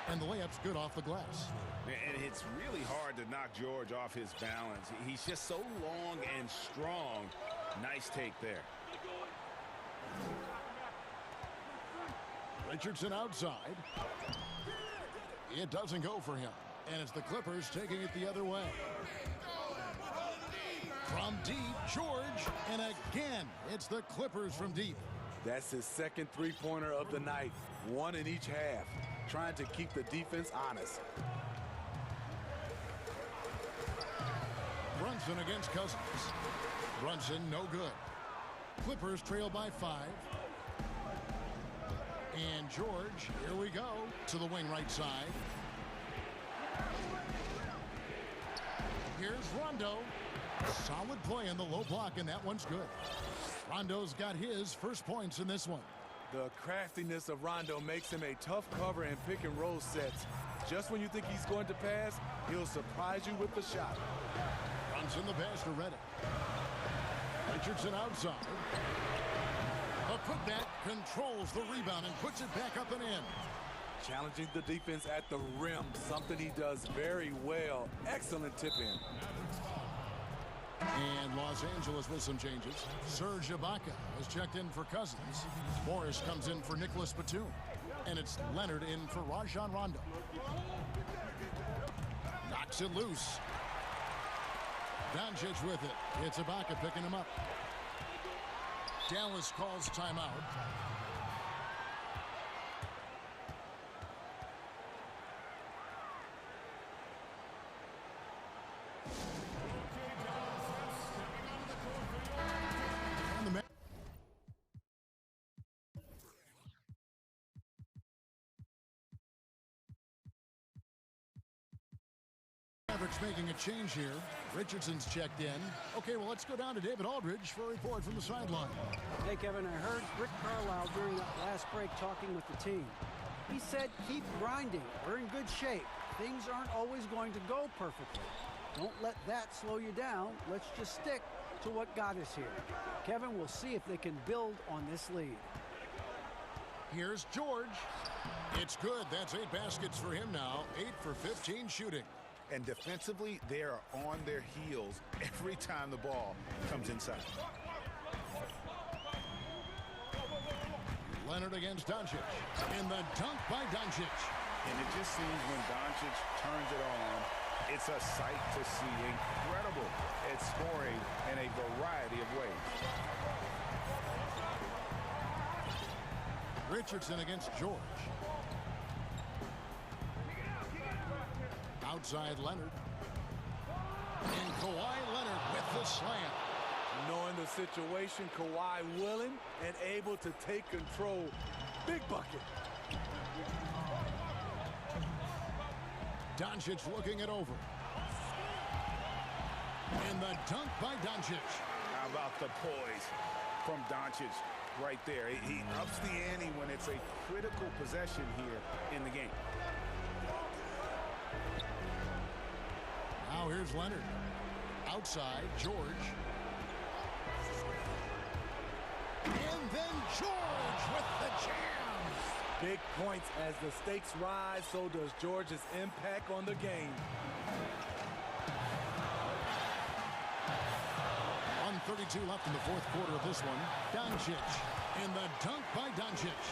Speaker 1: And the layup's good off the glass.
Speaker 8: And it's really hard to knock George off his balance. He's just so long and strong. Nice take there.
Speaker 1: Richardson outside. It doesn't go for him. And it's the Clippers taking it the other way. From deep, George. And again, it's the Clippers from deep.
Speaker 10: That's his second three-pointer of the night. One in each half. Trying to keep the defense honest.
Speaker 1: Brunson against Cousins. Brunson, no good. Clippers trail by 5. And George, here we go, to the wing right side. Here's Rondo. Solid play in the low block, and that one's good. Rondo's got his first points in this one.
Speaker 10: The craftiness of Rondo makes him a tough cover in pick and roll sets. Just when you think he's going to pass, he'll surprise you with the shot.
Speaker 1: Runs in the pass to Reddick. Richardson outside. A putback controls the rebound and puts it back up and in.
Speaker 10: Challenging the defense at the rim, something he does very well. Excellent tip in.
Speaker 1: And Los Angeles with some changes. Serge Ibaka has checked in for Cousins. Morris comes in for Nicholas Batum. And it's Leonard in for Rajon Rondo. Knocks it loose. Doncic with it. It's Ibaka picking him up. Dallas calls timeout. Mavericks making a change here. Richardson's checked in. Okay, well, let's go down to David Aldridge for a report from the sideline.
Speaker 4: Hey, Kevin, I heard Rick Carlisle during that last break talking with the team. He said, keep grinding. We're in good shape. Things aren't always going to go perfectly. Don't let that slow you down. Let's just stick to what got us here. Kevin, we'll see if they can build on this lead.
Speaker 1: Here's George. It's good. That's 8 baskets for him now. 8 for 15 shooting.
Speaker 8: And defensively, they are on their heels every time the ball comes inside.
Speaker 1: Leonard against Doncic. In the dunk by Doncic.
Speaker 8: And it just seems when Doncic turns it on, it's a sight to see. Incredible at scoring in a variety of ways.
Speaker 1: Richardson against George. Outside Leonard. And Kawhi Leonard with the slam.
Speaker 10: Knowing the situation, Kawhi willing and able to take control. Big bucket.
Speaker 1: Doncic looking it over. And the dunk by Doncic.
Speaker 8: How about the poise from Doncic right there? He ups the ante when it's a critical possession here in the game.
Speaker 1: Now here's Leonard. Outside, George. And then George with the jam.
Speaker 10: Big points as the stakes rise, so does George's impact on the game.
Speaker 1: 1:32 left in the fourth quarter of this one. Doncic. And the dunk by Doncic.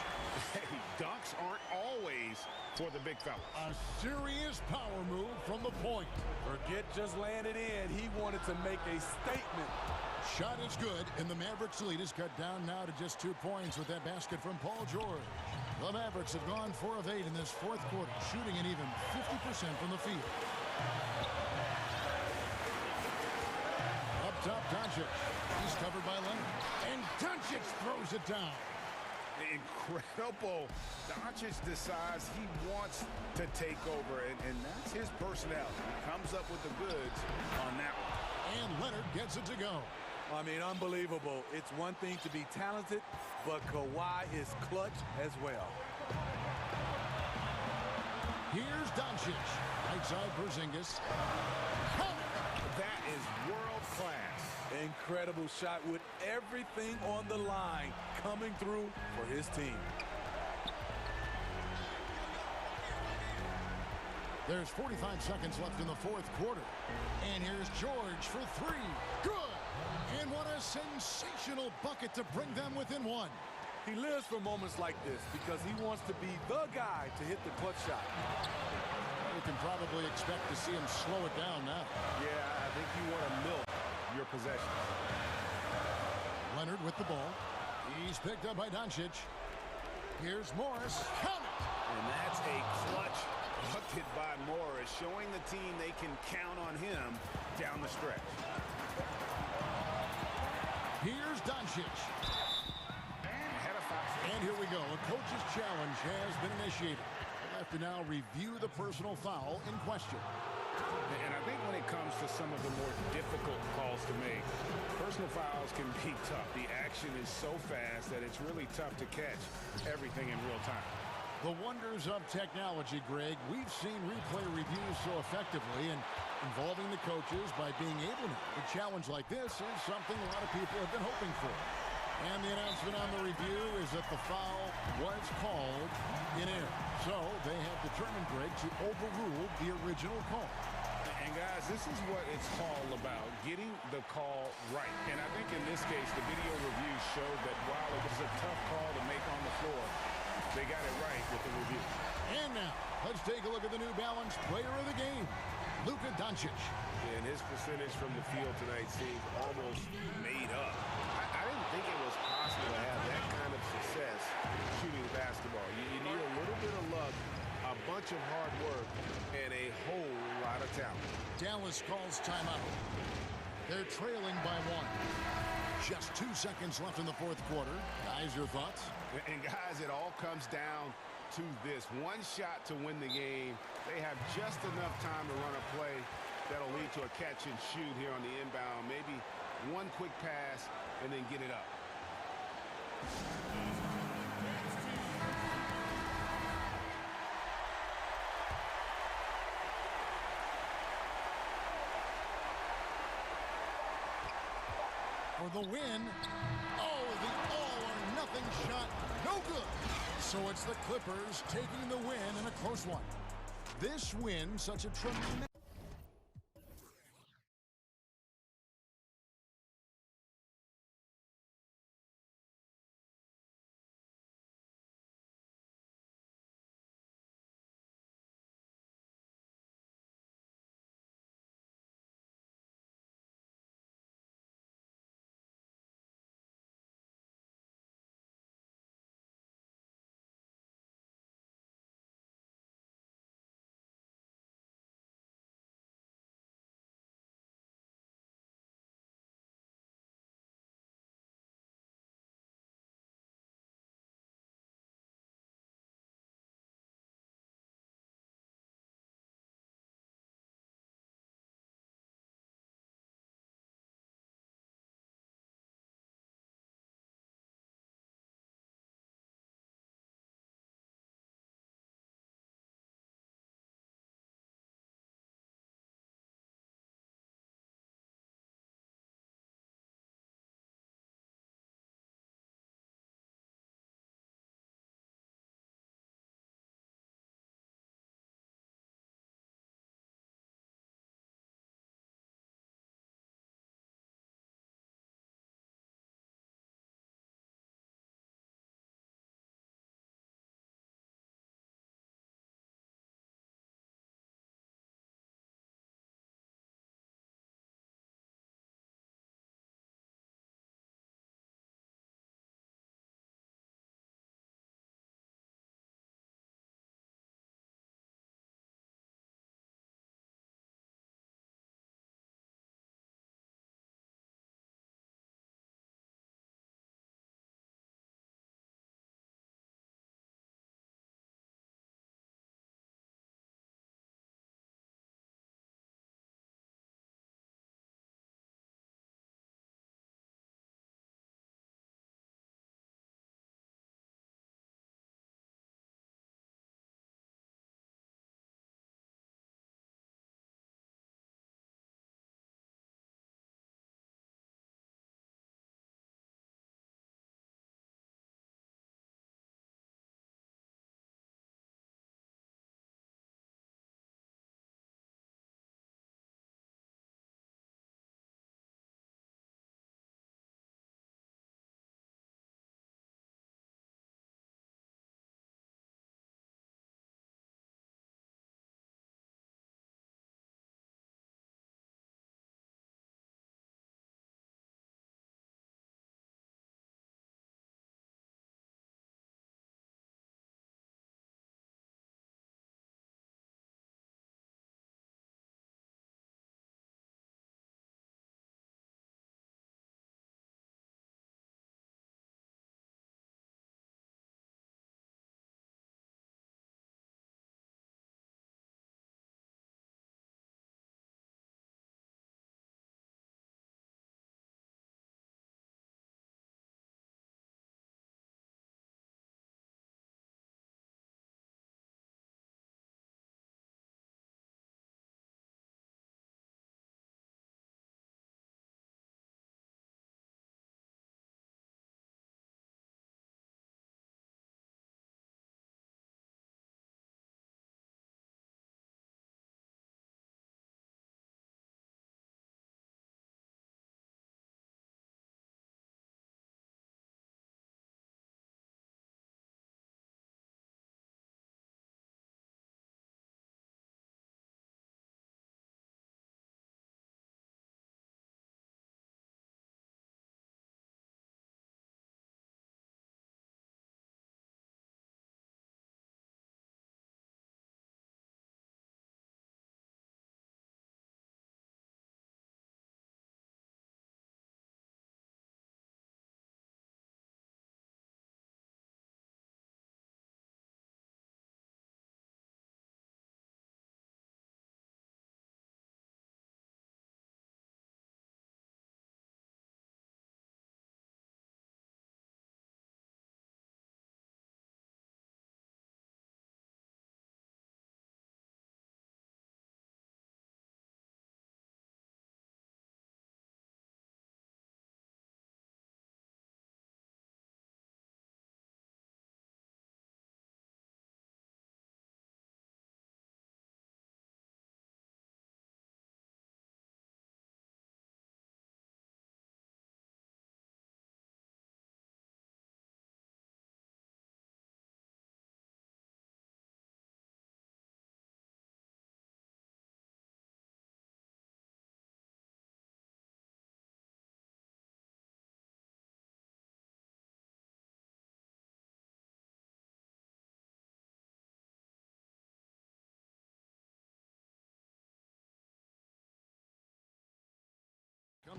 Speaker 8: Hey, dunks aren't always for the big fella.
Speaker 1: A serious power move from the point.
Speaker 10: Forget just laying it in. He wanted to make a statement.
Speaker 1: Shot is good, and the Mavericks' lead is cut down now to just 2 points with that basket from Paul George. The Mavericks have gone 4 of 8 in this fourth quarter, shooting an even 50% from the field. Up top, Doncic. He's covered by Leonard. And Doncic throws it down.
Speaker 8: Incredible. Doncic decides he wants to take over, and that's his personality. He comes up with the goods on that one.
Speaker 1: And Leonard gets it to go.
Speaker 10: I mean, unbelievable. It's one thing to be talented, but Kawhi is clutch as well.
Speaker 1: Here's Doncic. Right side, Porzingis.
Speaker 8: That is world class.
Speaker 10: Incredible shot with everything on the line coming through for his team.
Speaker 1: There's 45 seconds left in the fourth quarter. And here's George for 3. Good. And what a sensational bucket to bring them within 1.
Speaker 10: He lives for moments like this because he wants to be the guy to hit the clutch shot.
Speaker 1: You can probably expect to see him slow it down now.
Speaker 8: Yeah, I think you want to milk your possessions.
Speaker 1: Leonard with the ball. He's picked up by Doncic. Here's Morris. Count it!
Speaker 8: And that's a clutch bucket by Morris, showing the team they can count on him down the stretch.
Speaker 1: Here's Doncic. And here we go. A coach's challenge has been initiated. We'll have to now review the personal foul in question.
Speaker 8: And I think when it comes to some of the more difficult calls to make, personal fouls can be tough. The action is so fast that it's really tough to catch everything in real time.
Speaker 1: The wonders of technology, Greg. We've seen replay reviews so effectively, and involving the coaches by being able to. A challenge like this is something a lot of people have been hoping for. And the announcement on the review is that the foul was called in error. So they have determined, Greg, to overrule the original call.
Speaker 8: And guys, this is what it's all about, getting the call right. And I think in this case, the video review showed that while it was a tough call to make on the floor, they got it right with the review.
Speaker 1: And now, let's take a look at the New Balance player of the game, Luka Doncic.
Speaker 8: And his percentage from the field tonight seems almost made up. I didn't think it was possible to have that kind of success shooting the basketball. You need a little bit of luck, a bunch of hard work, and a whole lot of talent.
Speaker 1: Dallas calls timeout. They're trailing by 1. Just 2 seconds left in the fourth quarter. Guys, your thoughts?
Speaker 8: And guys, it all comes down to this. One shot to win the game. They have just enough time to run a play that'll lead to a catch and shoot here on the inbound. Maybe one quick pass and then get it up.
Speaker 1: For the win. Oh, the all-or-nothing shot. No good. So it's the Clippers taking the win in a close one. This win, such a tremendous...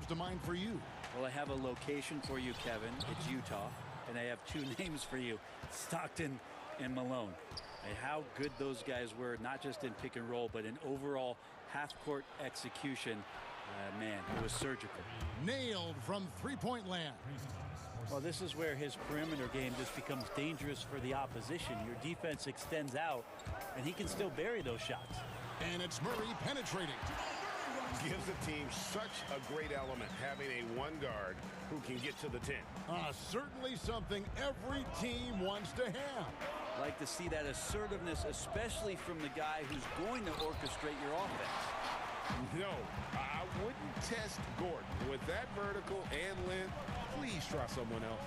Speaker 1: comes to mind for you?
Speaker 13: Well, I have a location for you, Kevin. It's Utah. And I have two names for you, Stockton and Malone. And how good those guys were, not just in pick and roll, but in overall half-court execution. Man, it was surgical.
Speaker 1: Nailed from three-point land.
Speaker 13: Well, this is where his perimeter game just becomes dangerous for the opposition. Your defense extends out, and he can still bury those shots.
Speaker 1: And it's Murray penetrating.
Speaker 12: Gives the team such a great element, having a one guard who can get to the 10.
Speaker 1: Certainly something every team wants to have.
Speaker 13: Like to see that assertiveness, especially from the guy who's going to orchestrate your offense.
Speaker 12: No, I wouldn't test Gordon. With that vertical and length, please try someone else.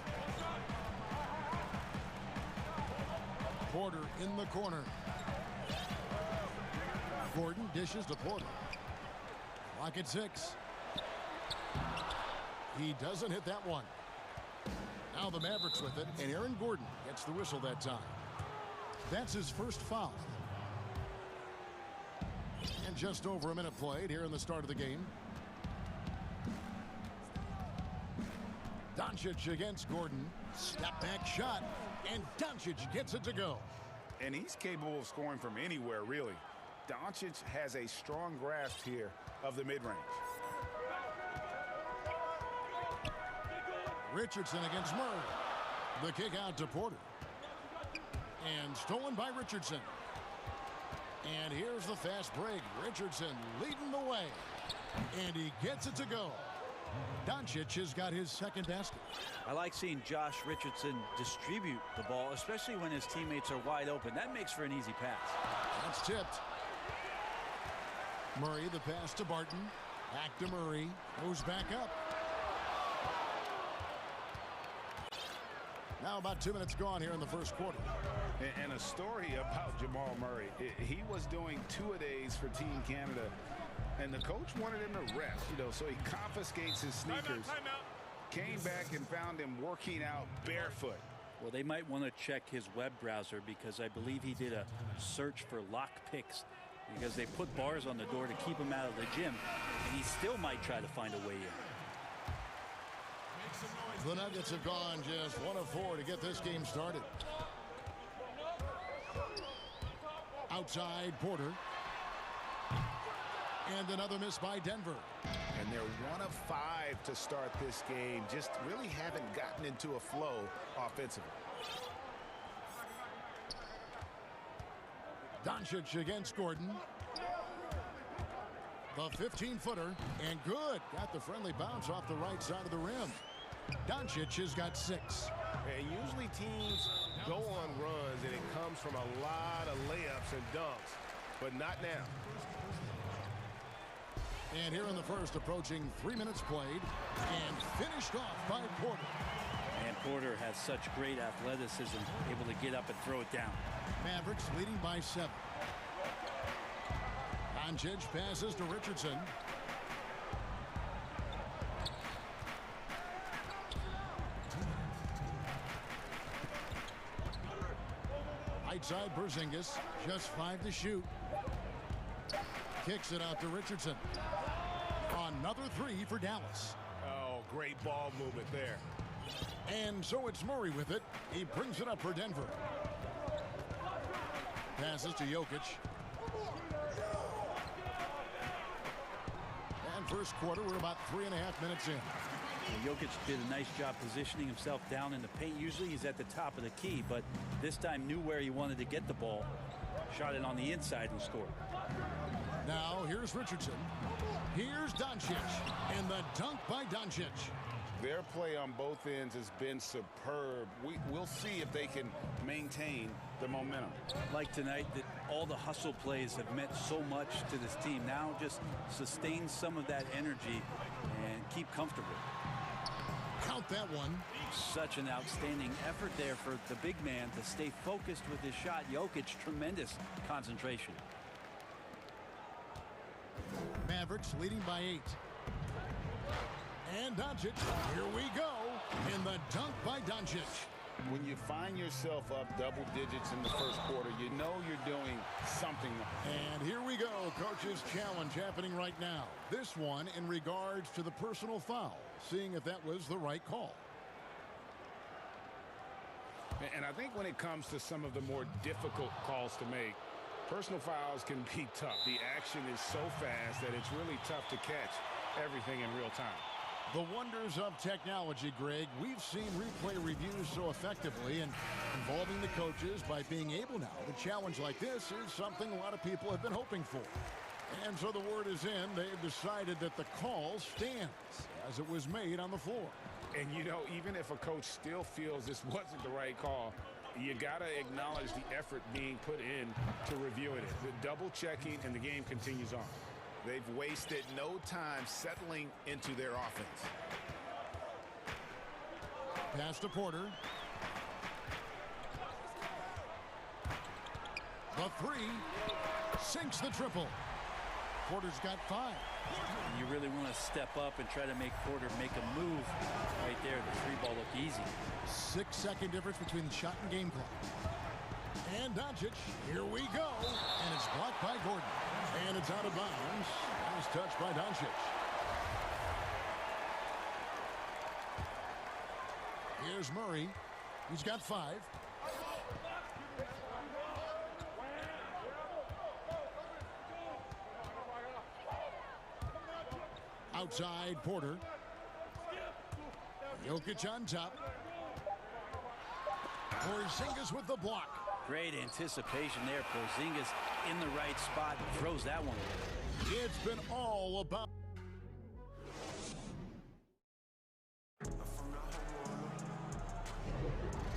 Speaker 1: Porter in the corner. Gordon dishes to Porter. Clock at 6. He doesn't hit that one. Now the Mavericks with it, and Aaron Gordon gets the whistle that time. That's his first foul. And just over a minute played here in the start of the game. Doncic against Gordon. Step back shot, and Doncic gets it to go.
Speaker 3: And he's capable of scoring from anywhere, really. Doncic has a strong grasp here of the mid-range.
Speaker 1: Richardson against Murray. The kick out to Porter. And stolen by Richardson. And here's the fast break. Richardson leading the way. And he gets it to go. Doncic has got his second basket.
Speaker 13: I like seeing Josh Richardson distribute the ball, especially when his teammates are wide open. That makes for an easy pass.
Speaker 1: That's tipped. Murray, the pass to Barton. Back to Murray. Goes back up. Now about 2 minutes gone here in the first quarter.
Speaker 3: And a story about Jamal Murray. He was doing two-a-days for Team Canada, and the coach wanted him to rest, so he confiscates his sneakers. Came back and found him working out barefoot.
Speaker 13: Well, they might want to check his web browser because I believe he did a search for lock picks because they put bars on the door to keep him out of the gym, and he still might try to find a way in.
Speaker 1: The Nuggets have gone just 1 of 4 to get this game started. Outside Porter. And another miss by Denver.
Speaker 12: And they're 1 of 5 to start this game. Just really haven't gotten into a flow offensively.
Speaker 1: Doncic against Gordon. The 15-footer. And good. Got the friendly bounce off the right side of the rim. Doncic has got 6.
Speaker 12: And usually teams go on runs and it comes from a lot of layups and dunks, but not now.
Speaker 1: And here in the first, approaching 3 minutes played, and finished off by Porter.
Speaker 13: And Porter has such great athleticism, able to get up and throw it down.
Speaker 1: Mavericks leading by 7. Doncic passes to Richardson. Right side Porzingis, just 5 to shoot. Kicks it out to Richardson. Another 3 for Dallas.
Speaker 12: Oh, great ball movement there.
Speaker 1: And so it's Murray with it. He brings it up for Denver. Passes to Jokic. And first quarter, we're about 3.5 minutes in.
Speaker 13: Jokic did a nice job positioning himself down in the paint. Usually he's at the top of the key, but this time knew where he wanted to get the ball. Shot it on the inside and scored.
Speaker 1: Now here's Richardson. Here's Doncic. And the dunk by Doncic.
Speaker 3: Their play on both ends has been superb. We'll see if they can maintain the momentum.
Speaker 13: Like tonight, that all the hustle plays have meant so much to this team. Now just sustain some of that energy and keep comfortable.
Speaker 1: Count that one.
Speaker 13: Such an outstanding effort there for the big man to stay focused with his shot. Jokic, tremendous concentration.
Speaker 1: Mavericks leading by 8. And Doncic, here we go. And the dunk by Doncic.
Speaker 3: When you find yourself up double digits in the first quarter, you know you're doing something.
Speaker 1: And here we go, coach's challenge happening right now. This one in regards to the personal foul, seeing if that was the right call.
Speaker 3: And I think when it comes to some of the more difficult calls to make, personal fouls can be tough. The action is so fast that it's really tough to catch everything in real time.
Speaker 1: The wonders of technology, Greg. We've seen replay reviews so effectively, and involving the coaches by being able now to challenge like this is something a lot of people have been hoping for. And so the word is in. They've decided that the call stands as it was made on the floor.
Speaker 3: And, you know, even if a coach still feels this wasn't the right call, you got to acknowledge the effort being put in to reviewing it. The double checking, and the game continues on.
Speaker 8: They've wasted no time settling into their offense.
Speaker 1: Pass to Porter. The three sinks the triple. Porter's got 5.
Speaker 13: You really want to step up and try to make Porter make a move right there. The free ball looked easy.
Speaker 1: 6-second difference between the shot and game clock. And Doncic, here we go. And it's blocked by Gordon. And it's out of bounds. Nice touch by Doncic. Here's Murray. He's got 5. Outside, Porter. Jokic on top. Porzingis with the block.
Speaker 13: Great anticipation there. Porzingis in the right spot. Throws that one away.
Speaker 1: It's been all about.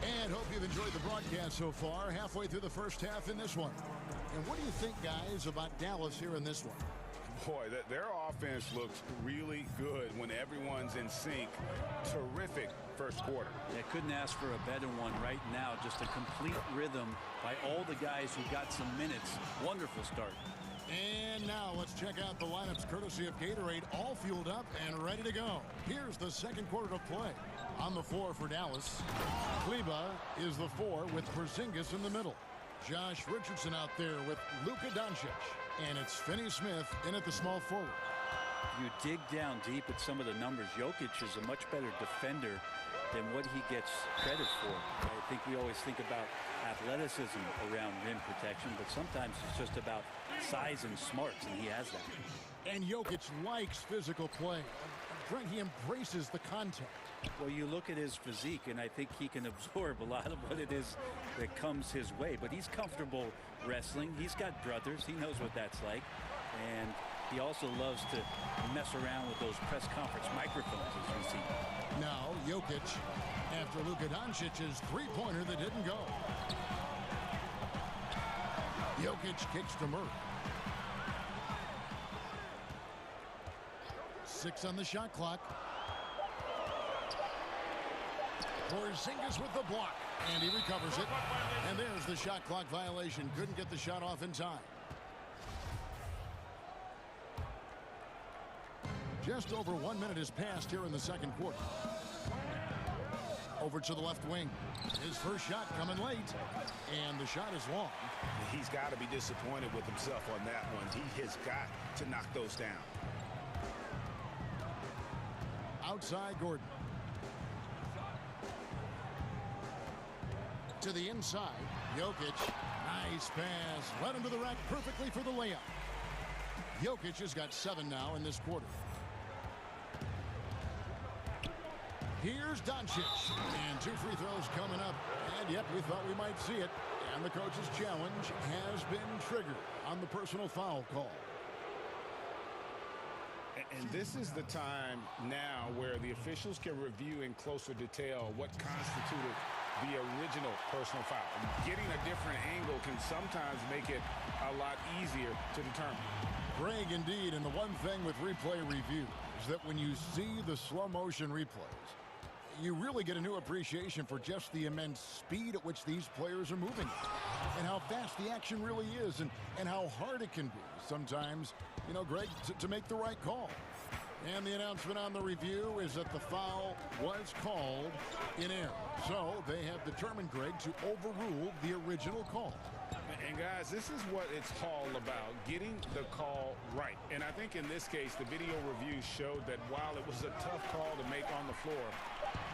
Speaker 1: And hope you've enjoyed the broadcast so far. Halfway through the first half in this one. And what do you think, guys, about Dallas here in this one?
Speaker 3: Boy, their offense looks really good when everyone's in sync. Terrific first quarter.
Speaker 13: Yeah, couldn't ask for a better one right now. Just a complete rhythm by all the guys who got some minutes. Wonderful start.
Speaker 1: And now let's check out the lineups courtesy of Gatorade, all fueled up and ready to go. Here's the second quarter to play. On the floor for Dallas, Kleba is the 4 with Porzingis in the middle. Josh Richardson out there with Luka Doncic. And it's Finney Smith in at the small forward.
Speaker 13: You dig down deep at some of the numbers. Jokic is a much better defender than what he gets credit for. I think we always think about athleticism around rim protection, but sometimes it's just about size and smarts, and he has that.
Speaker 1: And Jokic likes physical play. Brent, he embraces the contact.
Speaker 13: Well, you look at his physique, and I think he can absorb a lot of what it is that comes his way. But he's comfortable wrestling. He's got brothers. He knows what that's like. And he also loves to mess around with those press conference microphones, as we see.
Speaker 1: Now, Jokic, after Luka Doncic's three-pointer that didn't go. Jokic kicks to Murray. 6 on the shot clock. Porzingis with the block, and he recovers it. And there's the shot clock violation. Couldn't get the shot off in time. Just over 1 minute has passed here in the second quarter. Over to the left wing. His first shot coming late, and the shot is long.
Speaker 8: He's got to be disappointed with himself on that one. He has got to knock those down.
Speaker 1: Outside Gordon. To the inside, Jokic, nice pass, led him to the rack perfectly for the layup. Jokic has got 7 now in this quarter. Here's Doncic, and 2 free throws coming up, and yep, we thought we might see it, and the coach's challenge has been triggered on the personal foul call.
Speaker 3: And this is the time now where the officials can review in closer detail what constituted the original personal foul. Getting a different angle can sometimes make it a lot easier to determine.
Speaker 1: Greg, indeed, and the one thing with replay review is that when you see the slow motion replays, you really get a new appreciation for just the immense speed at which these players are moving and how fast the action really is and how hard it can be sometimes, you know, Greg, to make the right call. And the announcement on the review is that the foul was called in air. So they have determined, Greg, to overrule the original call.
Speaker 3: And guys, this is what it's all about, getting the call right. And I think in this case, the video review showed that while it was a tough call to make on the floor,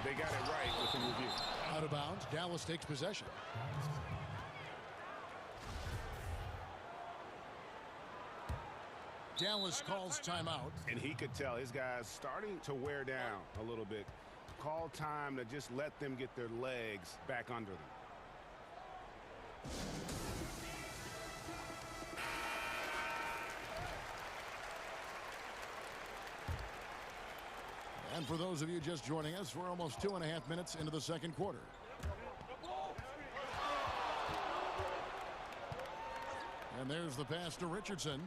Speaker 3: they got it right with the review.
Speaker 1: Out of bounds, Dallas takes possession. Dallas calls timeout.
Speaker 8: And he could tell his guys starting to wear down a little bit. Call time to just let them get their legs back under them.
Speaker 1: And for those of you just joining us, we're almost 2.5 minutes into the second quarter. And there's the pass to Richardson.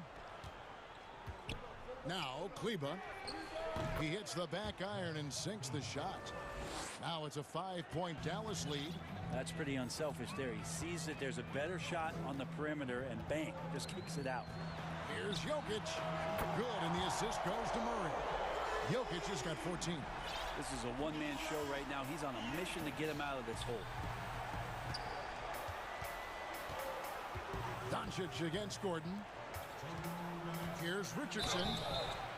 Speaker 1: Now, Kleba. He hits the back iron and sinks the shot. Now it's a 5-point Dallas lead.
Speaker 13: That's pretty unselfish there. He sees that there's a better shot on the perimeter and bang, just kicks it out.
Speaker 1: Here's Jokic. Good, and the assist goes to Murray. Jokic has got 14.
Speaker 13: This is a one-man show right now. He's on a mission to get him out of this hole.
Speaker 1: Doncic against Gordon. Here's Richardson.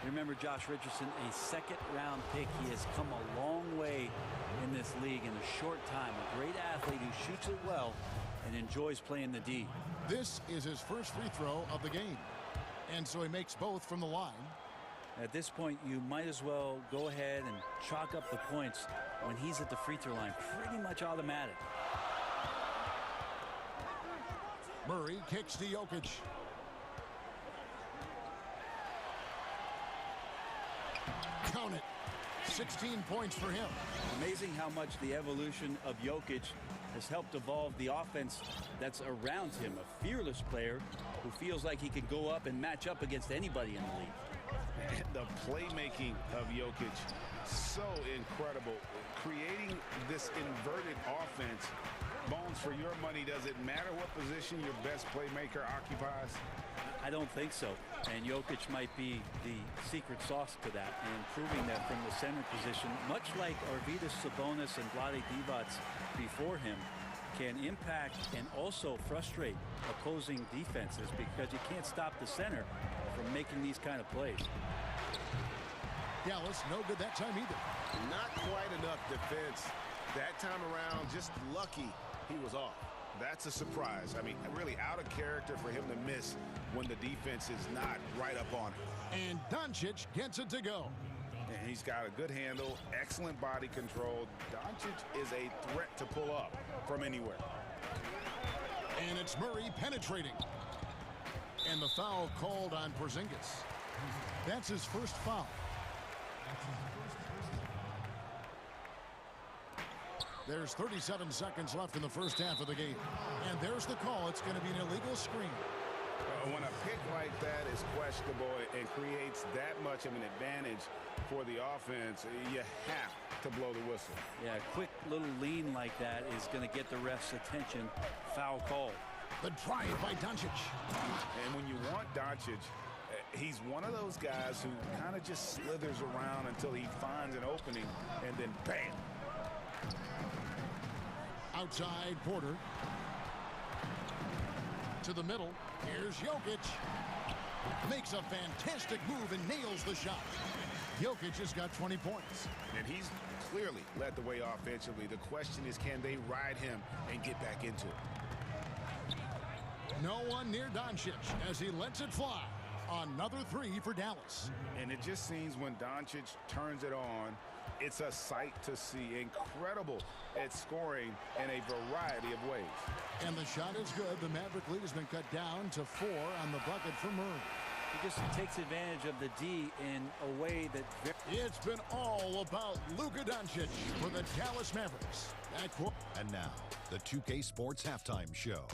Speaker 13: Remember Josh Richardson, a second-round pick. He has come a long way in this league in a short time. A great athlete who shoots it well and enjoys playing the D.
Speaker 1: This is his first free throw of the game. And so he makes both from the line.
Speaker 13: At this point, you might as well go ahead and chalk up the points when he's at the free throw line. Pretty much automatic.
Speaker 1: Murray kicks to Jokic. Count it. 16 points for him.
Speaker 13: Amazing how much the evolution of Jokic has helped evolve the offense that's around him. A fearless player who feels like he can go up and match up against anybody in the league.
Speaker 8: The playmaking of Jokic, so incredible. Creating this inverted offense. Bones, for your money, does it matter what position your best playmaker occupies?
Speaker 13: I don't think so. And Jokic might be the secret sauce to that, and proving that from the center position, much like Arvydas Sabonis and Vlade Divac before him, can impact and also frustrate opposing defenses because you can't stop the center from making these kind of plays.
Speaker 1: Dallas, no good that time either.
Speaker 12: Not quite enough defense that time around. Just lucky he was off.
Speaker 8: That's a surprise. I mean, really out of character for him to miss when the defense is not right up on it.
Speaker 1: And Doncic gets it to go.
Speaker 8: And he's got a good handle, excellent body control. Doncic is a threat to pull up from anywhere.
Speaker 1: And it's Murray penetrating. And the foul called on Porzingis. That's his first foul. There's 37 seconds left in the first half of the game. And there's the call. It's going to be an illegal screen.
Speaker 8: When a pick like that is questionable and creates that much of an advantage for the offense, you have to blow the whistle.
Speaker 13: Yeah, a quick little lean like that is going to get the ref's attention. Foul call.
Speaker 1: The drive by Doncic.
Speaker 8: And when you want Doncic, he's one of those guys who kind of just slithers around until he finds an opening, and then bam.
Speaker 1: Outside Porter. To the middle. Here's Jokic. Makes a fantastic move and nails the shot. Jokic has got 20 points.
Speaker 8: And he's clearly led the way offensively. The question is, can they ride him and get back into it?
Speaker 1: No one near Doncic as he lets it fly. Another three for Dallas.
Speaker 8: And it just seems when Doncic turns it on, it's a sight to see. Incredible at scoring in a variety of ways.
Speaker 1: And the shot is good. The Maverick lead has been cut down to 4 on the bucket for Murray.
Speaker 13: He just takes advantage of the D in a way that...
Speaker 1: It's been all about Luka Doncic for the Dallas Mavericks.
Speaker 5: And now, the 2K Sports Halftime Show.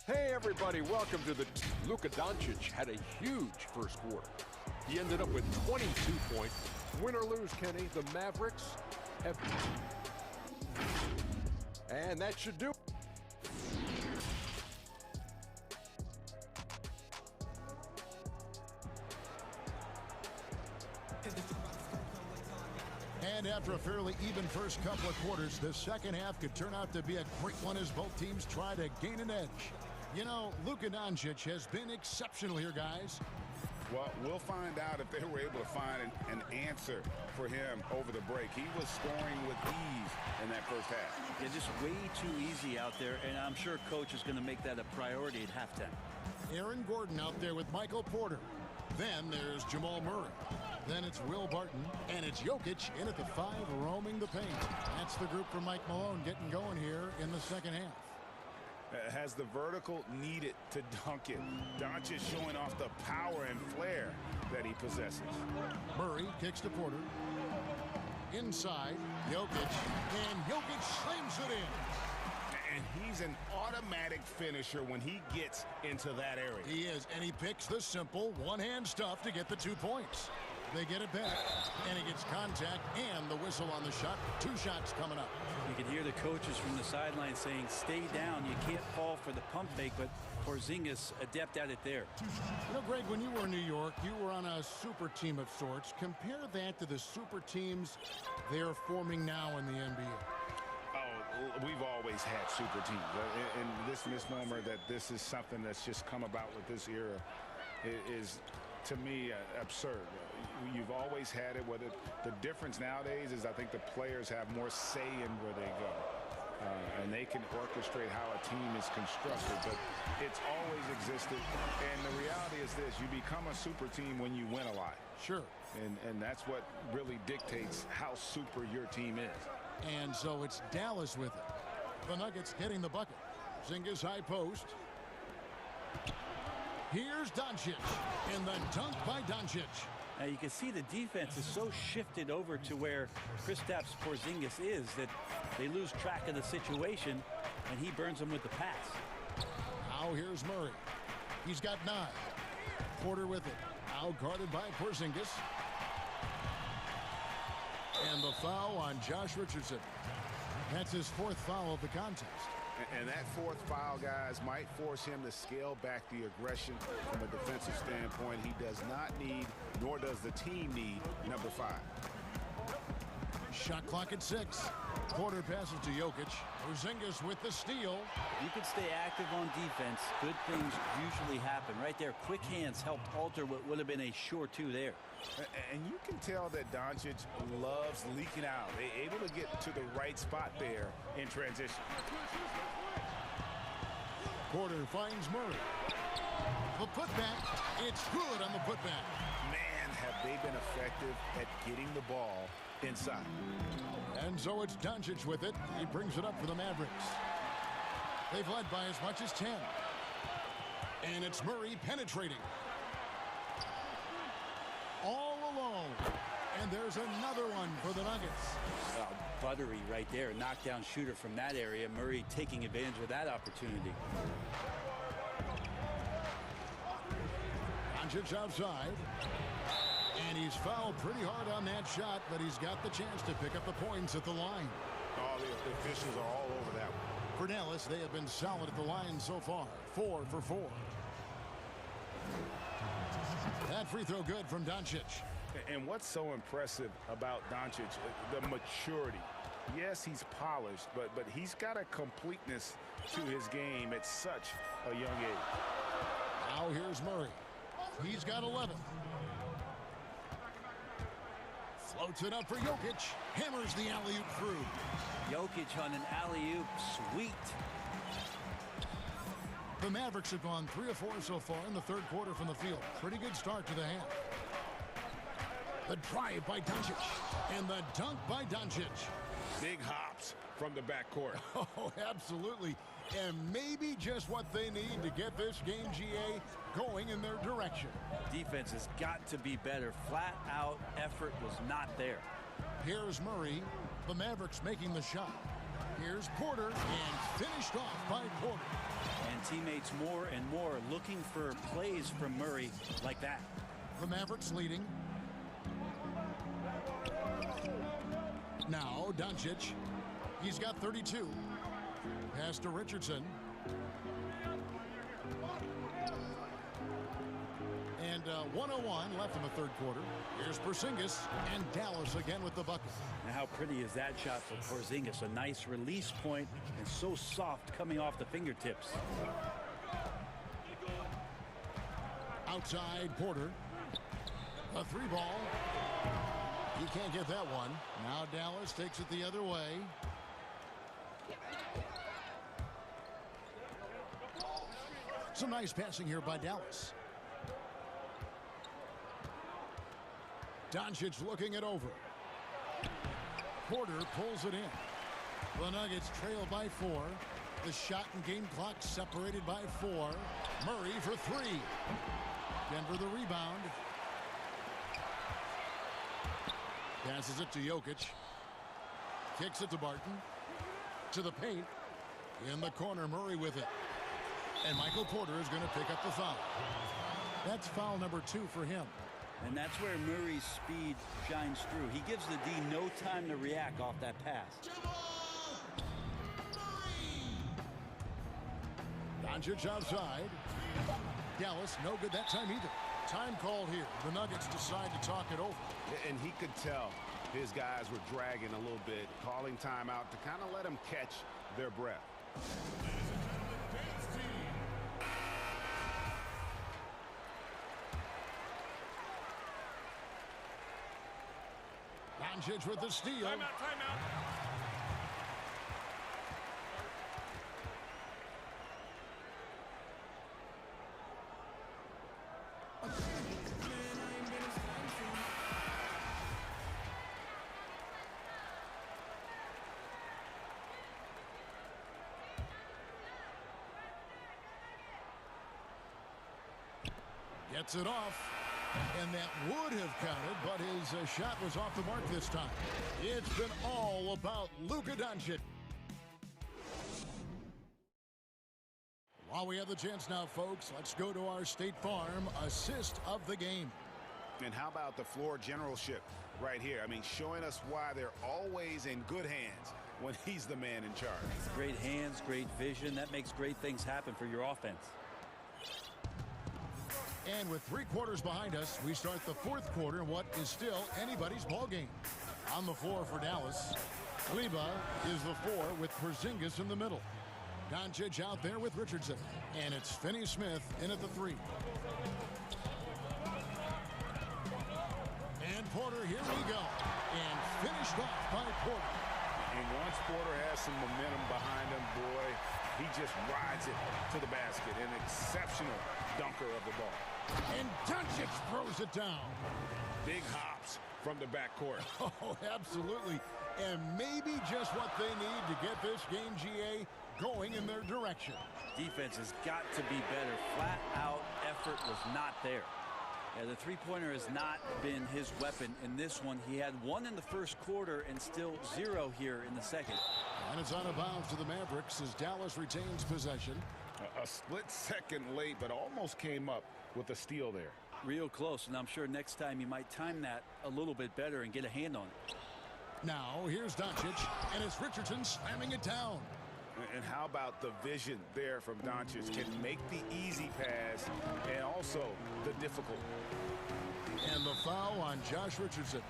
Speaker 6: Hey, everybody. Welcome to the... Luka Doncic had a huge first quarter. He ended up with 22 points. Win or lose, Kenny, the Mavericks have... And that should do it.
Speaker 1: after a fairly even first couple of quarters, the second half could turn out to be a great one as both teams try to gain an edge. You know, Luka Doncic has been exceptional here, guys.
Speaker 3: Well, we'll find out if they were able to find an answer for him over the break. He was scoring with ease in that first half.
Speaker 13: Yeah, just way too easy out there, and I'm sure Coach is going to make that a priority at halftime.
Speaker 1: Aaron Gordon out there with Michael Porter. Then there's Jamal Murray. Then it's Will Barton, and it's Jokic in at the 5, roaming the paint. That's the group for Mike Malone getting going here in the second half.
Speaker 3: Has the vertical needed to dunk it. Doncic showing off the power and flair that he possesses.
Speaker 1: Murray kicks to Porter. Inside, Jokic, and Jokic slams it in.
Speaker 3: And he's an automatic finisher when he gets into that area.
Speaker 1: He is, and he picks the simple one-hand stuff to get the 2 points. They get it back, and he gets contact and the whistle on the shot. 2 shots coming up.
Speaker 13: You can hear the coaches from the sideline saying, stay down. You can't fall for the pump fake, but Porzingis adept at it there.
Speaker 1: You know, Greg, when you were in New York, you were on a super team of sorts. Compare that to the super teams they're forming now in the NBA.
Speaker 3: Oh, we've always had super teams. And this misnomer that this is something that's just come about with this era is, to me, absurd. You've always had it. Whether the difference nowadays is I think the players have more say in where they go. And they can orchestrate how a team is constructed. But it's always existed. And the reality is this. You become a super team when you win a lot.
Speaker 1: Sure.
Speaker 3: And that's what really dictates how super your team is.
Speaker 1: And so it's Dallas with it. The Nuggets getting the bucket. Porzingis high post. Here's Doncic. And the dunk by Doncic.
Speaker 13: Now you can see the defense is so shifted over to where Kristaps Porzingis is that they lose track of the situation, and he burns them with the pass.
Speaker 1: Now here's Murray. He's got 9. Porter with it. Now guarded by Porzingis. And the foul on Josh Richardson. That's his 4th foul of the contest.
Speaker 3: And that 4th foul, guys, might force him to scale back the aggression from a defensive standpoint. He does not need, nor does the team need, number 5.
Speaker 1: Shot clock at 6. Porter passes to Jokic. Porzingis with the steal.
Speaker 13: You can stay active on defense. Good things usually happen. Right there, quick hands helped alter what would have been a sure 2 there.
Speaker 3: And you can tell that Doncic loves leaking out. They're able to get to the right spot there in transition.
Speaker 1: Porter finds Murray. The putback. It's good on the putback.
Speaker 3: Man, have they been effective at getting the ball inside.
Speaker 1: And so it's Doncic with it. He brings it up for the Mavericks. They've led by as much as 10. And it's Murray penetrating. All alone. And there's another one for the Nuggets.
Speaker 13: Buttery right there. Knockdown shooter from that area. Murray taking advantage of that opportunity.
Speaker 1: Doncic outside. And he's fouled pretty hard on that shot, but he's got the chance to pick up the points at the line.
Speaker 3: All the officials are all over that one.
Speaker 1: For Dallas, they have been solid at the line so far. 4 for 4. That free throw good from Doncic.
Speaker 3: And what's so impressive about Doncic, the maturity. Yes, he's polished, but he's got a completeness to his game at such a young age.
Speaker 1: Now here's Murray. He's got 11. Floats it up for Jokic. Hammers the alley-oop through.
Speaker 13: Jokic on an alley-oop. Sweet.
Speaker 1: The Mavericks have gone 3 of 4 so far in the third quarter from the field. Pretty good start to the half. The drive by Doncic. And the dunk by Doncic.
Speaker 3: Big hops from the backcourt.
Speaker 1: Oh, absolutely. And maybe just what they need to get this game, GA, going in their direction.
Speaker 13: Defense has got to be better. Flat out effort was not there.
Speaker 1: Here's Murray. The Mavericks making the shot. Here's Porter, and finished off by Porter.
Speaker 13: And teammates more and more looking for plays from Murray like that.
Speaker 1: The Mavericks leading. Now Doncic. He's got 32. Pass to Richardson. And 1:01 left in the third quarter. Here's Porzingis, and Dallas again with the bucket.
Speaker 13: Now how pretty is that shot for Porzingis? A nice release point and so soft coming off the fingertips.
Speaker 1: Outside Porter. A three ball. He can't get that one. Now Dallas takes it the other way. Some nice passing here by Dallas. Doncic looking it over. Porter pulls it in. The Nuggets trail by 4. The shot and game clock separated by 4. Murray for 3. Denver the rebound. Passes it to Jokic. Kicks it to Barton. To the paint. In the corner, Murray with it. And Michael Porter is going to pick up the foul. That's foul number 2 for him.
Speaker 13: And that's where Murray's speed shines through. He gives the D no time to react off that pass.
Speaker 1: Doncic outside. Dallas no good that time either. Time called here. The Nuggets decide to talk it over.
Speaker 8: And he could tell his guys were dragging a little bit, calling timeout to kind of let them catch their breath.
Speaker 1: Doncic with the steal.
Speaker 14: Timeout.
Speaker 1: Gets it off. And that would have counted, but his shot was off the mark this time. It's been all about Luka Doncic. While we have the chance now, folks, let's go to our State Farm assist of the game.
Speaker 8: And how about the floor generalship right here? I mean, showing us why they're always in good hands when he's the man in charge.
Speaker 13: Great hands, great vision. That makes great things happen for your offense.
Speaker 1: And with 3 quarters behind us, we start the 4th quarter in what is still anybody's ball game. On the floor for Dallas, Kleber is the 4 with Porzingis in the middle. Doncic out there with Richardson. And it's Finney-Smith in at the 3. And Porter, here we go. And finished off by Porter.
Speaker 8: And once Porter has some momentum behind him, boy, he just rides it to the basket. An exceptional dunker of the ball.
Speaker 1: And Doncic throws it down.
Speaker 8: Big hops from the backcourt.
Speaker 1: Oh, absolutely. And maybe just what they need to get this game, GA, going in their direction.
Speaker 13: Defense has got to be better. Flat out effort was not there. The three-pointer has not been his weapon in this one. He had 1 in the first quarter and still 0 here in the second.
Speaker 1: And it's out of bounds to the Mavericks as Dallas retains possession.
Speaker 8: A split second late, but almost came up with a steal there.
Speaker 13: Real close, and I'm sure next time you might time that a little bit better and get a hand on it.
Speaker 1: Now, here's Doncic, and it's Richardson slamming it down.
Speaker 8: And how about the vision there from Doncic? Can make the easy pass and also the difficult.
Speaker 1: And the foul on Josh Richardson.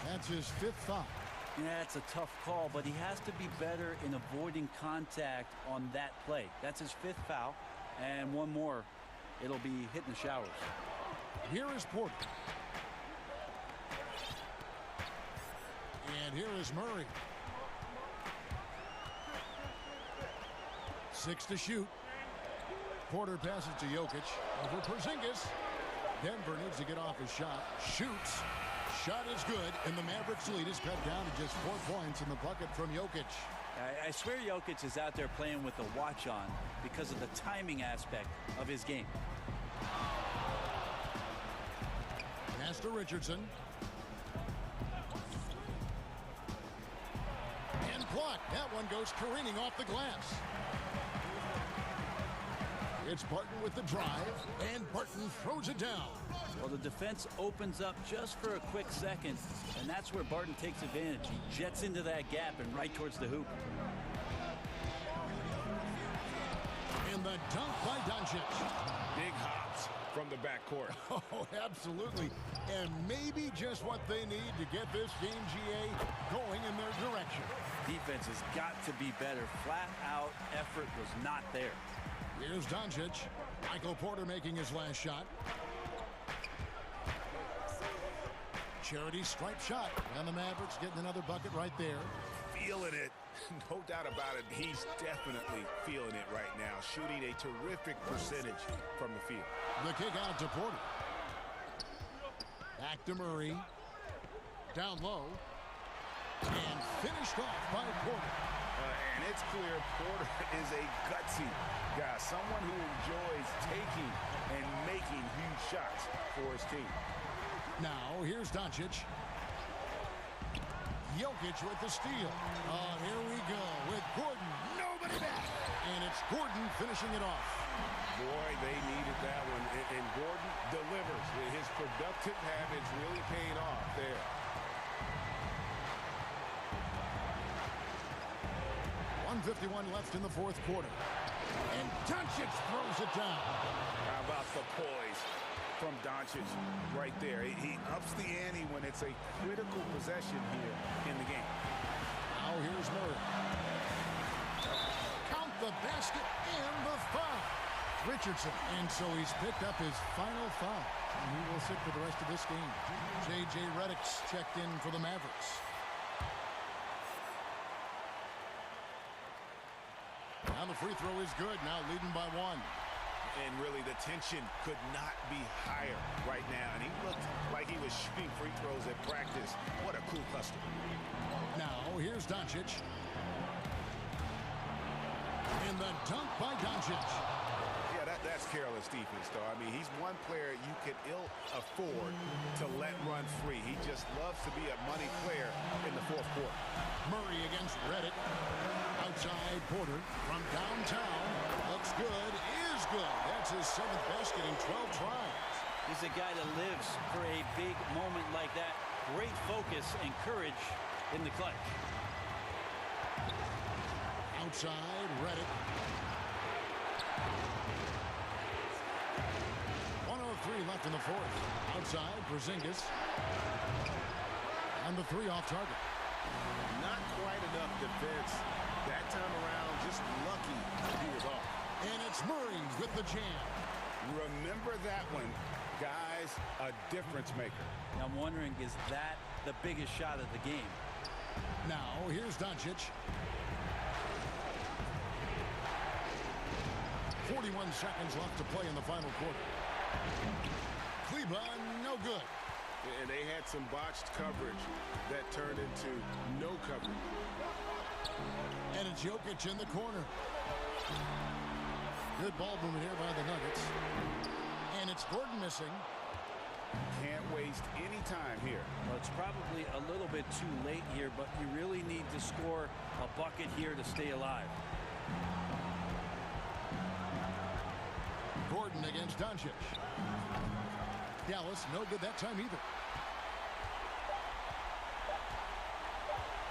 Speaker 1: That's his 5th foul.
Speaker 13: Yeah, it's a tough call, but he has to be better in avoiding contact on that play. That's his 5th foul, and 1 more. It'll be hitting the showers.
Speaker 1: Here is Porter. And here is Murray. 6 to shoot. Porter passes to Jokic. Over Porzingis. Denver needs to get off his shot. Shoots. Shot is good, and the Mavericks lead is cut down to just 4 points in the bucket from Jokic.
Speaker 13: I swear Jokic is out there playing with a watch on because of the timing aspect of his game.
Speaker 1: Pass to Richardson. And blocked. That one goes careening off the glass. It's Barton with the drive, and Barton throws it down.
Speaker 13: Well, the defense opens up just for a quick second, and that's where Barton takes advantage. He jets into that gap and right towards the hoop.
Speaker 1: And the dunk by Doncic.
Speaker 8: Big hops
Speaker 12: from the backcourt.
Speaker 1: Oh, absolutely. And maybe just what they need to get this game, GA, going in their direction.
Speaker 13: Defense has got to be better. Flat-out effort was not there.
Speaker 1: Here's Doncic. Michael Porter making his last shot. Charity stripe shot. And the Mavericks getting another bucket right there.
Speaker 8: Feeling it. No doubt about it. He's definitely feeling it right now. Shooting a terrific percentage from the field.
Speaker 1: The kick out to Porter. Back to Murray. Down low. And finished off by Porter.
Speaker 8: And it's clear Porter is a gutsy guy. Someone who enjoys taking and making huge shots for his team.
Speaker 1: Now, here's Doncic. Jokic with the steal. Oh, here we go with Gordon. Nobody back. And it's Gordon finishing it off.
Speaker 8: Boy, they needed that one. And Gordon delivers. His productive habits really paying off there.
Speaker 1: 1:51 left in the fourth quarter. And Doncic throws it down.
Speaker 8: How about the poise from Doncic right there? He ups the ante when it's a critical possession here in the game.
Speaker 1: Now here's Murray. Count the basket and the foul. Richardson. And so he's picked up his final foul. And he will sit for the rest of this game. J.J. Redick's checked in for the Mavericks. Now the free throw is good. Now leading by one.
Speaker 8: And really the tension could not be higher right now. And he looked like he was shooting free throws at practice. What a cool customer.
Speaker 1: Now here's Doncic. And the dunk by Doncic.
Speaker 8: Yeah, that's careless defense, though. I mean, he's one player you could ill afford to let run free. He just loves to be a money player in the fourth quarter.
Speaker 1: Murray against Redick. Outside Porter from downtown. Looks good. Is good. That's his 7th basket in 12 tries.
Speaker 13: He's a guy that lives for a big moment like that. Great focus and courage in the clutch.
Speaker 1: Outside Redick. 1:03 left in the fourth. Outside Porzingis. And the three off target.
Speaker 8: Not quite enough defense that time around. Just lucky he was off.
Speaker 1: And it's Murray with the jam.
Speaker 8: Remember that one, guys. A difference maker.
Speaker 13: I'm wondering, is that the biggest shot of the game?
Speaker 1: Now here's Doncic. 41 seconds left to play in the final quarter. Kleba, no good.
Speaker 8: And they had some botched coverage that turned into no coverage.
Speaker 1: And it's Jokic in the corner. Good ball movement here by the Nuggets. And it's Gordon missing.
Speaker 8: Can't waste any time here.
Speaker 13: Well, it's probably a little bit too late here, but you really need to score a bucket here to stay alive.
Speaker 1: Gordon against Doncic. Dallas, no good that time either.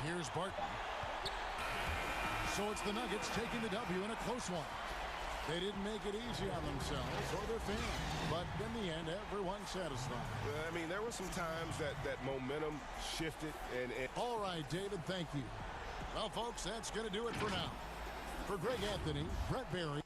Speaker 1: Here's Barton. So it's the Nuggets taking the W in a close one. They didn't make it easy on themselves or their fans, but in the end, everyone's satisfied.
Speaker 12: I mean, there were some times that momentum shifted. And
Speaker 1: all right, David, thank you. Well, folks, that's going to do it for now. For Greg Anthony, Brett Barry.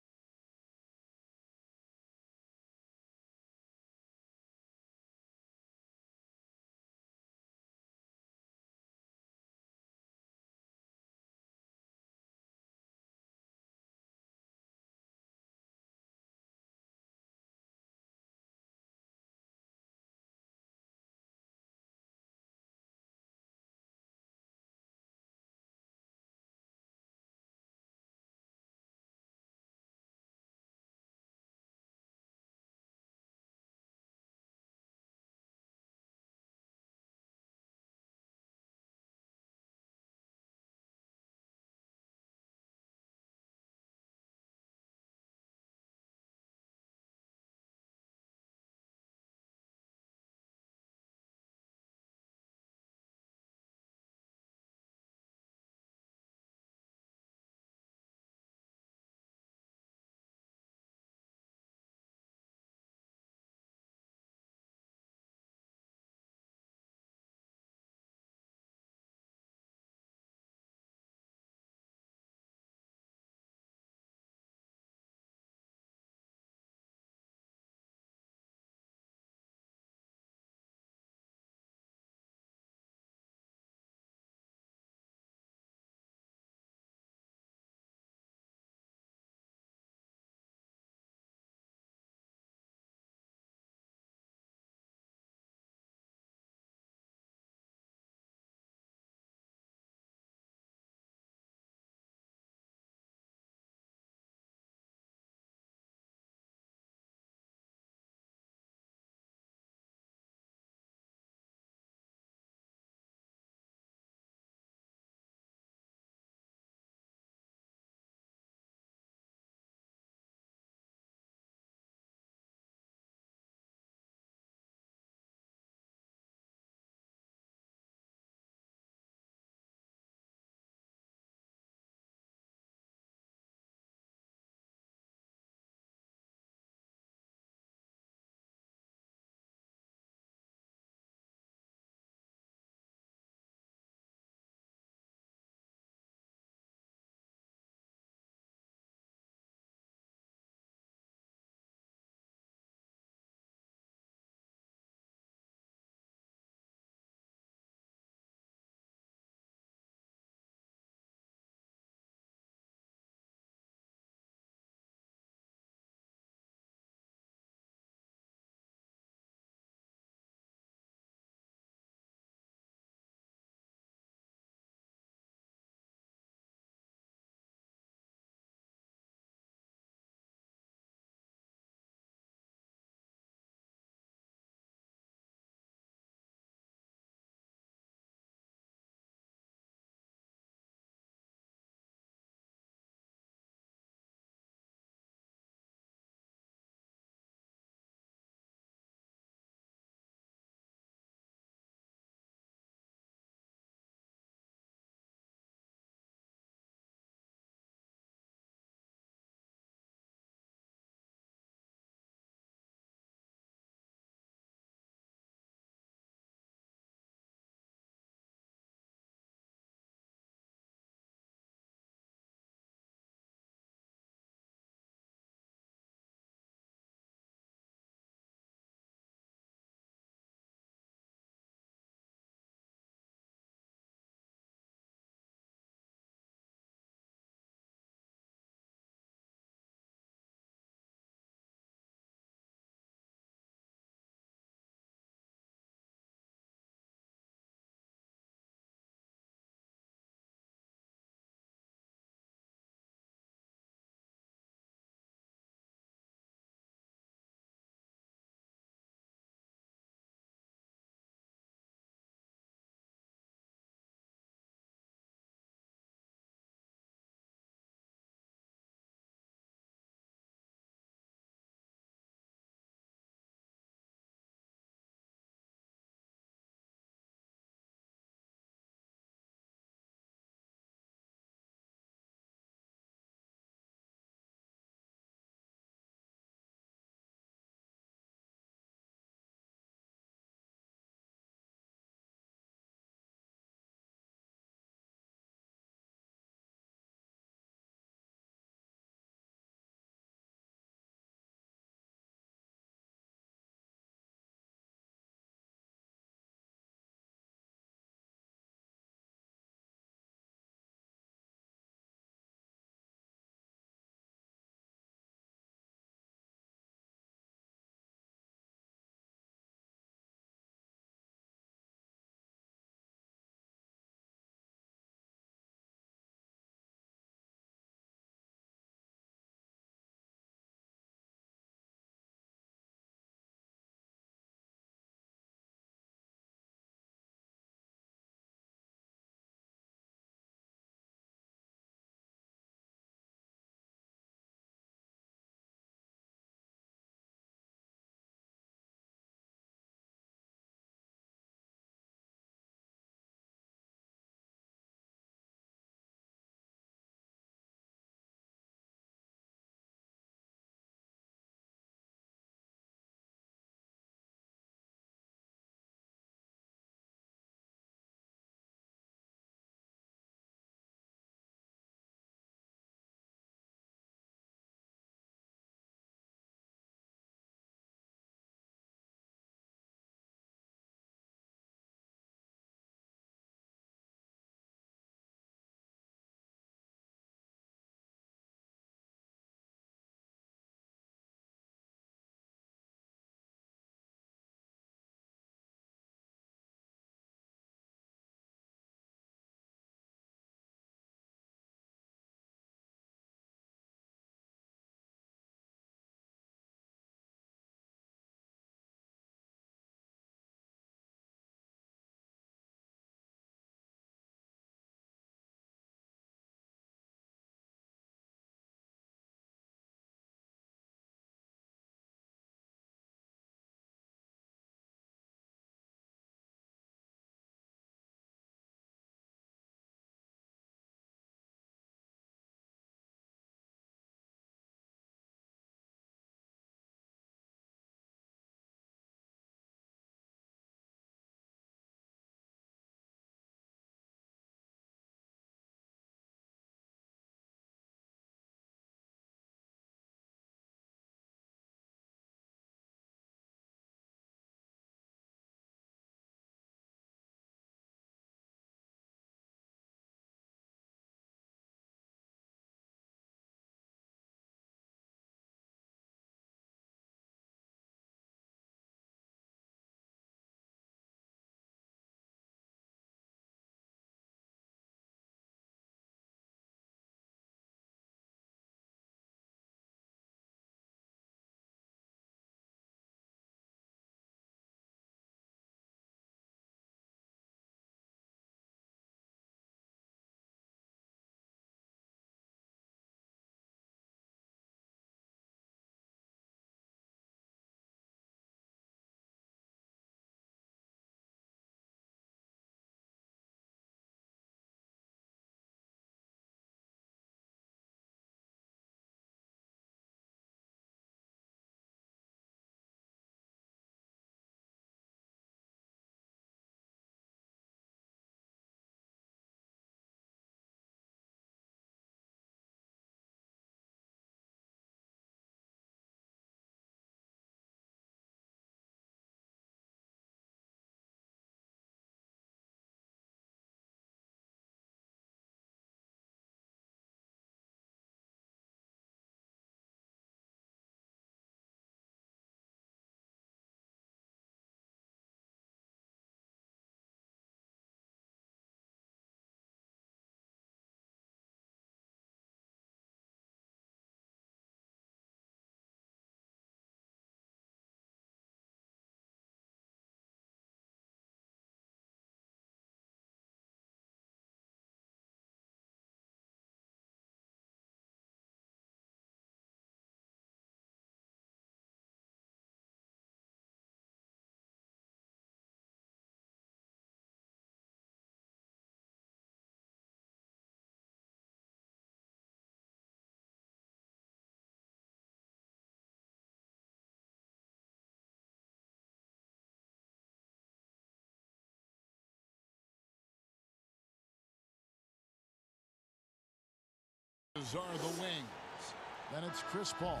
Speaker 1: passes are the wings. Then it's Chris Paul.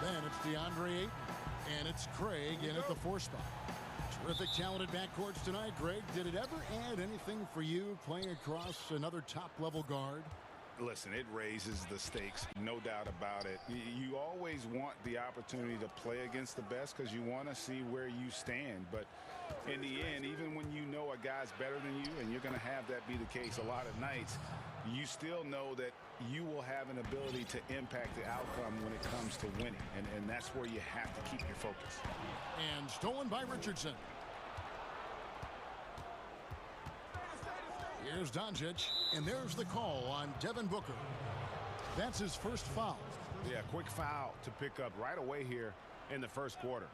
Speaker 1: Then it's DeAndre Ayton. And it's Craig in at the 4 spot. Terrific talented backcourts tonight, Greg. Did it ever add anything for you playing across another top-level guard?
Speaker 3: Listen, it raises the stakes, no doubt about it. You always want the opportunity to play against the best because you want to see where you stand. But in the end, even when you know a guy's better than you, and you're going to have that be the case a lot of nights, you still know that you will have an ability to impact the outcome when it comes to winning. And that's where you have to keep your focus.
Speaker 1: And stolen by Richardson. Here's Doncic, and there's the call on Devin Booker. That's his first foul.
Speaker 3: Yeah, quick foul to pick up right away here in the first quarter.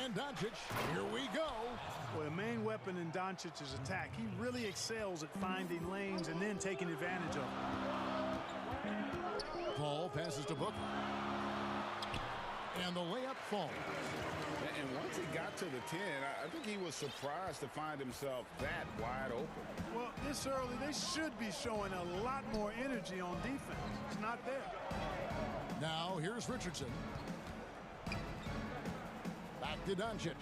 Speaker 1: And Doncic, here we go.
Speaker 2: Well, the main weapon in Doncic's attack, he really excels at finding lanes and then taking advantage of them.
Speaker 1: Paul passes to Booker. And the layup falls.
Speaker 3: And once he got to the 10, I think he was surprised to find himself that wide open.
Speaker 2: Well, this early, they should be showing a lot more energy on defense. It's not there.
Speaker 1: Now, here's Richardson. Back to Doncic.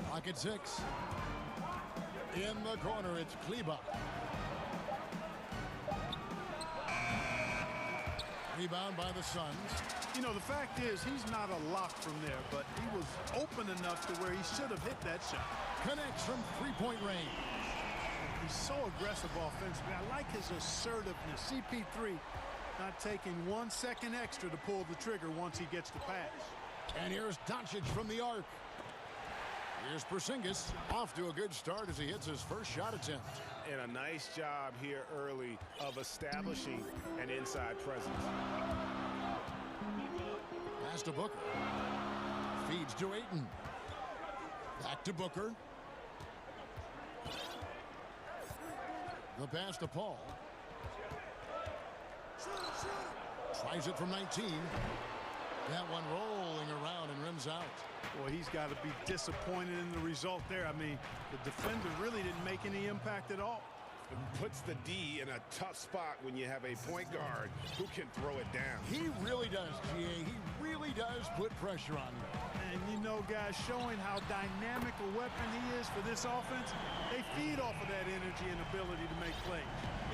Speaker 1: Clock at 6. In the corner, it's Kleba. Rebound by the Suns.
Speaker 2: You know, the fact is, he's not a lock from there, but he was open enough to where he should have hit that shot.
Speaker 1: Connects from three-point range.
Speaker 2: He's so aggressive offensively. I like his assertiveness. CP3 not taking 1 second extra to pull the trigger once he gets the pass.
Speaker 1: And here's Doncic from the arc. Here's Porzingis, off to a good start as he hits his first shot attempt.
Speaker 12: And a nice job here early of establishing an inside presence.
Speaker 1: Pass to Booker. Feeds to Ayton. Back to Booker. The pass to Paul. Tries it from 19. That one rolling around and rims out.
Speaker 2: Boy, he's got to be disappointed in the result there. I mean, the defender really didn't make any impact at all.
Speaker 12: It puts the D in a tough spot when you have a point guard who can throw it down.
Speaker 1: He really does, GA. He really does put pressure on him.
Speaker 2: And you know, guys, showing how dynamic a weapon he is for this offense, they feed off of that energy and ability to make plays.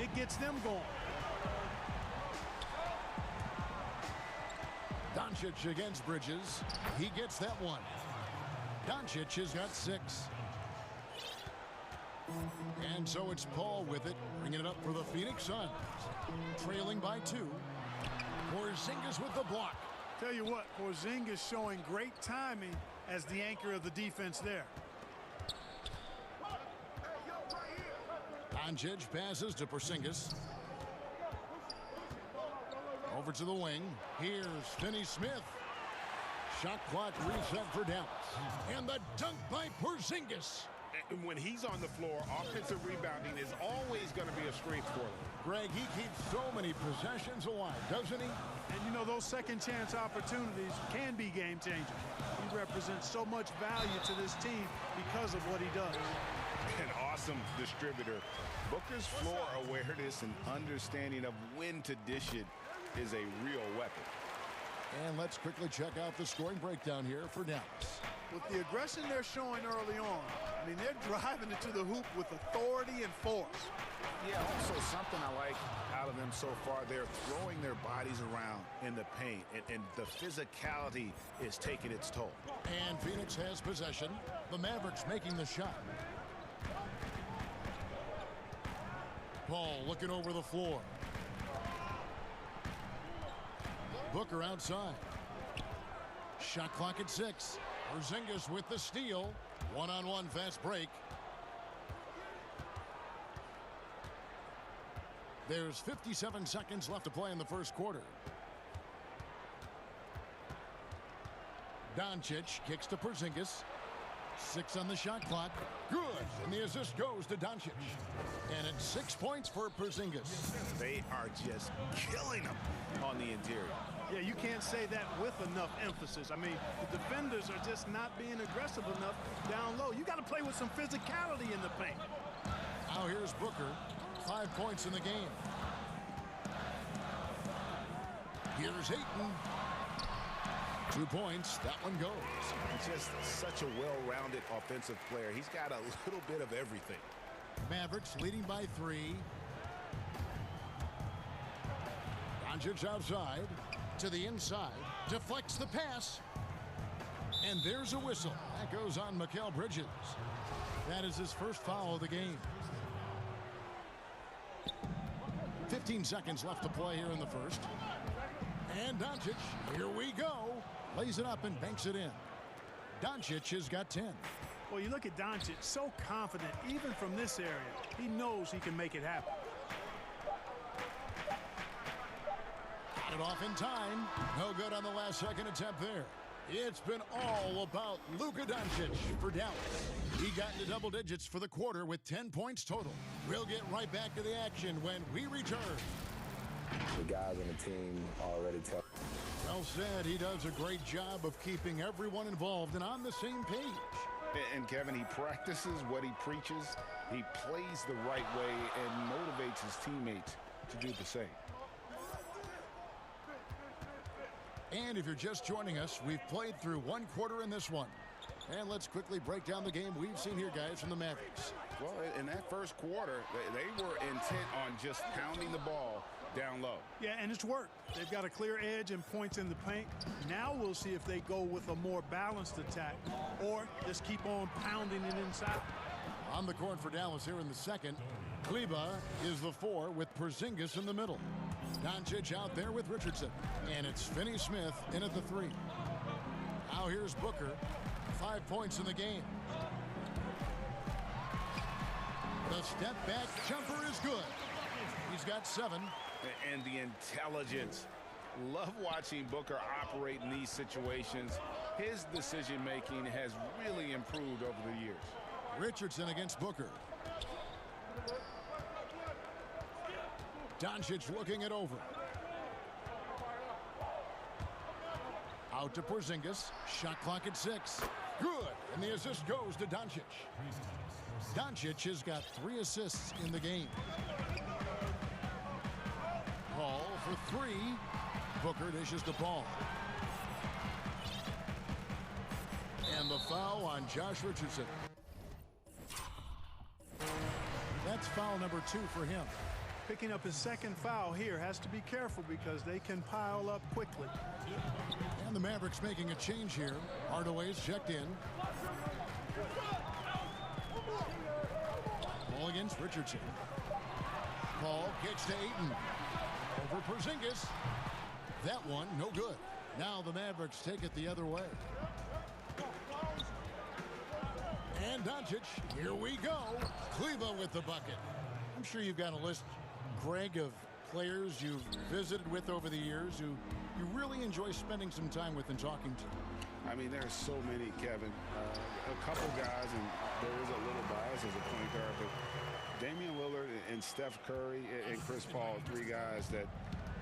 Speaker 2: It gets them going.
Speaker 1: Doncic against Bridges. He gets that one. Doncic has got 6. And so it's Paul with it, bringing it up for the Phoenix Suns. Trailing by 2. Porzingis with the block.
Speaker 2: Tell you what, Porzingis showing great timing as the anchor of the defense there.
Speaker 1: Doncic passes to Porzingis. Over to the wing. Here's Finney Smith. Shot clock reset for Dallas. And the dunk by Porzingis.
Speaker 12: And when he's on the floor, offensive rebounding is always going to be a strength for him.
Speaker 1: Greg, he keeps so many possessions alive, doesn't he?
Speaker 2: And you know, those second chance opportunities can be game changers. He represents so much value to this team because of what he does.
Speaker 3: An awesome distributor. Booker's floor awareness and understanding of when to dish it is a real weapon.
Speaker 1: And let's quickly check out the scoring breakdown here for Dallas.
Speaker 2: With the aggression they're showing early on, I mean, they're driving it to the hoop with authority and force.
Speaker 3: Yeah, also something I like out of them so far, they're throwing their bodies around in the paint, and the physicality is taking its toll.
Speaker 1: And Phoenix has possession. The Mavericks making the shot. Paul looking over the floor. Booker outside. Shot clock at 6. Porzingis with the steal. One-on-one fast break. There's 57 seconds left to play in the first quarter. Doncic kicks to Porzingis. 6 on the shot clock. Good. And the assist goes to Doncic. And it's 6 points for Porzingis.
Speaker 3: They are just killing him on the interior.
Speaker 2: Yeah, you can't say that with enough emphasis. I mean, the defenders are just not being aggressive enough down low. You got to play with some physicality in the paint.
Speaker 1: Now here's Booker. 5 points in the game. Here's Ayton. 2 points. That one goes.
Speaker 8: Just such a well-rounded offensive player. He's got a little bit of everything.
Speaker 1: Mavericks leading by 3. Doncic outside to the inside. Deflects the pass. And there's a whistle. That goes on Mikal Bridges. That is his first foul of the game. 15 seconds left to play here in the first. And Doncic, here we go. Lays it up and banks it in. Doncic has got 10.
Speaker 2: Well, you look at Doncic, so confident, even from this area. He knows he can make it happen.
Speaker 1: Got it off in time. No good on the last second attempt there. It's been all about Luka Doncic for Dallas. He got into double digits for the quarter with 10 points total. We'll get right back to the action when we return.
Speaker 9: The guys on the team already tell.
Speaker 1: Well said. He does a great job of keeping everyone involved and on the same page.
Speaker 3: And Kevin, he practices what he preaches. He plays the right way and motivates his teammates to do the same.
Speaker 1: And if you're just joining us, we've played through one quarter in this one. And let's quickly break down the game we've seen here, guys, from the Mavericks.
Speaker 3: Well, in that first quarter, they were intent on just pounding the ball down low.
Speaker 2: Yeah, and it's worked. They've got a clear edge and points in the paint. Now we'll see if they go with a more balanced attack or just keep on pounding it inside.
Speaker 1: On the court for Dallas here in the second, Kleber is the 4 with Porzingis in the middle. Doncic out there with Richardson. And it's Finney-Smith in at the 3. Now here's Booker. 5 points in the game. The step back jumper is good. He's got 7.
Speaker 3: And the intelligence. Love watching Booker operate in these situations. His decision-making has really improved over the years.
Speaker 1: Richardson against Booker. Doncic looking it over. Out to Porzingis. Shot clock at 6. Good. And the assist goes to Doncic. Doncic has got 3 assists in the game. Ball for 3. Booker dishes the ball. And the foul on Josh Richardson. That's foul number 2 for him.
Speaker 2: Picking up his second foul here. Has to be careful because they can pile up quickly.
Speaker 1: And the Mavericks making a change here. Hardaway's checked in. Ball against Richardson. Ball kicks to Ayton. Over Porzingis. That one, no good. Now the Mavericks take it the other way. And Doncic, here we go. Kleber with the bucket. I'm sure you've got a list, Greg, of players you've visited with over the years who you really enjoy spending some time with and talking to.
Speaker 3: I mean, there's so many, Kevin. A couple guys, and there is a little bias as a point guard, but Damian Lillard and Steph Curry and Chris Paul, 3 guys that,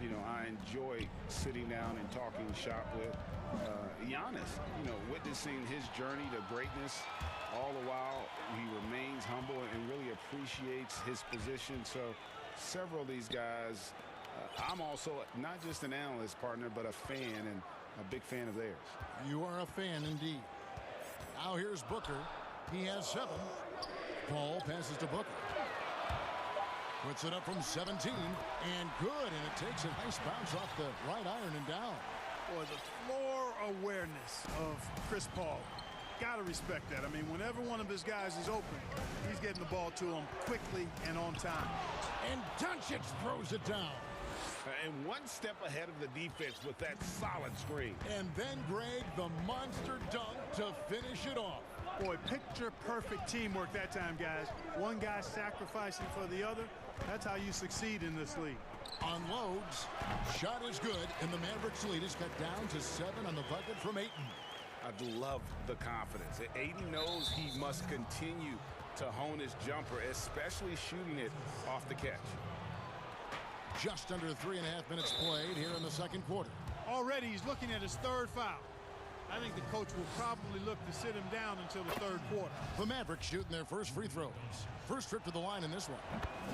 Speaker 3: you know, I enjoy sitting down and talking shop with. Giannis, you know, witnessing his journey to greatness. All the while, he remains humble and really appreciates his position. So several of these guys, I'm also not just an analyst, partner, but a fan and a big fan of theirs.
Speaker 1: You are a fan indeed. Now here's Booker. He has 7. Paul passes to Booker. Puts it up from 17 and good, and it takes a nice bounce off the right iron and down.
Speaker 2: Boy, the floor awareness of Chris Paul. Got to respect that. I mean, whenever one of his guys is open, he's getting the ball to him quickly and on time.
Speaker 1: And Doncic throws it down.
Speaker 3: And one step ahead of the defense with that solid screen.
Speaker 1: And then, Greg, the monster dunk to finish it off.
Speaker 2: Boy, picture-perfect teamwork that time, guys. One guy sacrificing for the other. That's how you succeed in this league.
Speaker 1: Unloads. Shot is good, and the Mavericks lead is cut down to 7 on the bucket from Ayton.
Speaker 3: I love the confidence. Ayton knows he must continue to hone his jumper, especially shooting it off the catch.
Speaker 1: Just under 3.5 minutes played here in the second quarter.
Speaker 2: Already he's looking at his 3rd foul. I think the coach will probably look to sit him down until the third quarter.
Speaker 1: The Mavericks shooting their first free throws. First trip to the line in this one.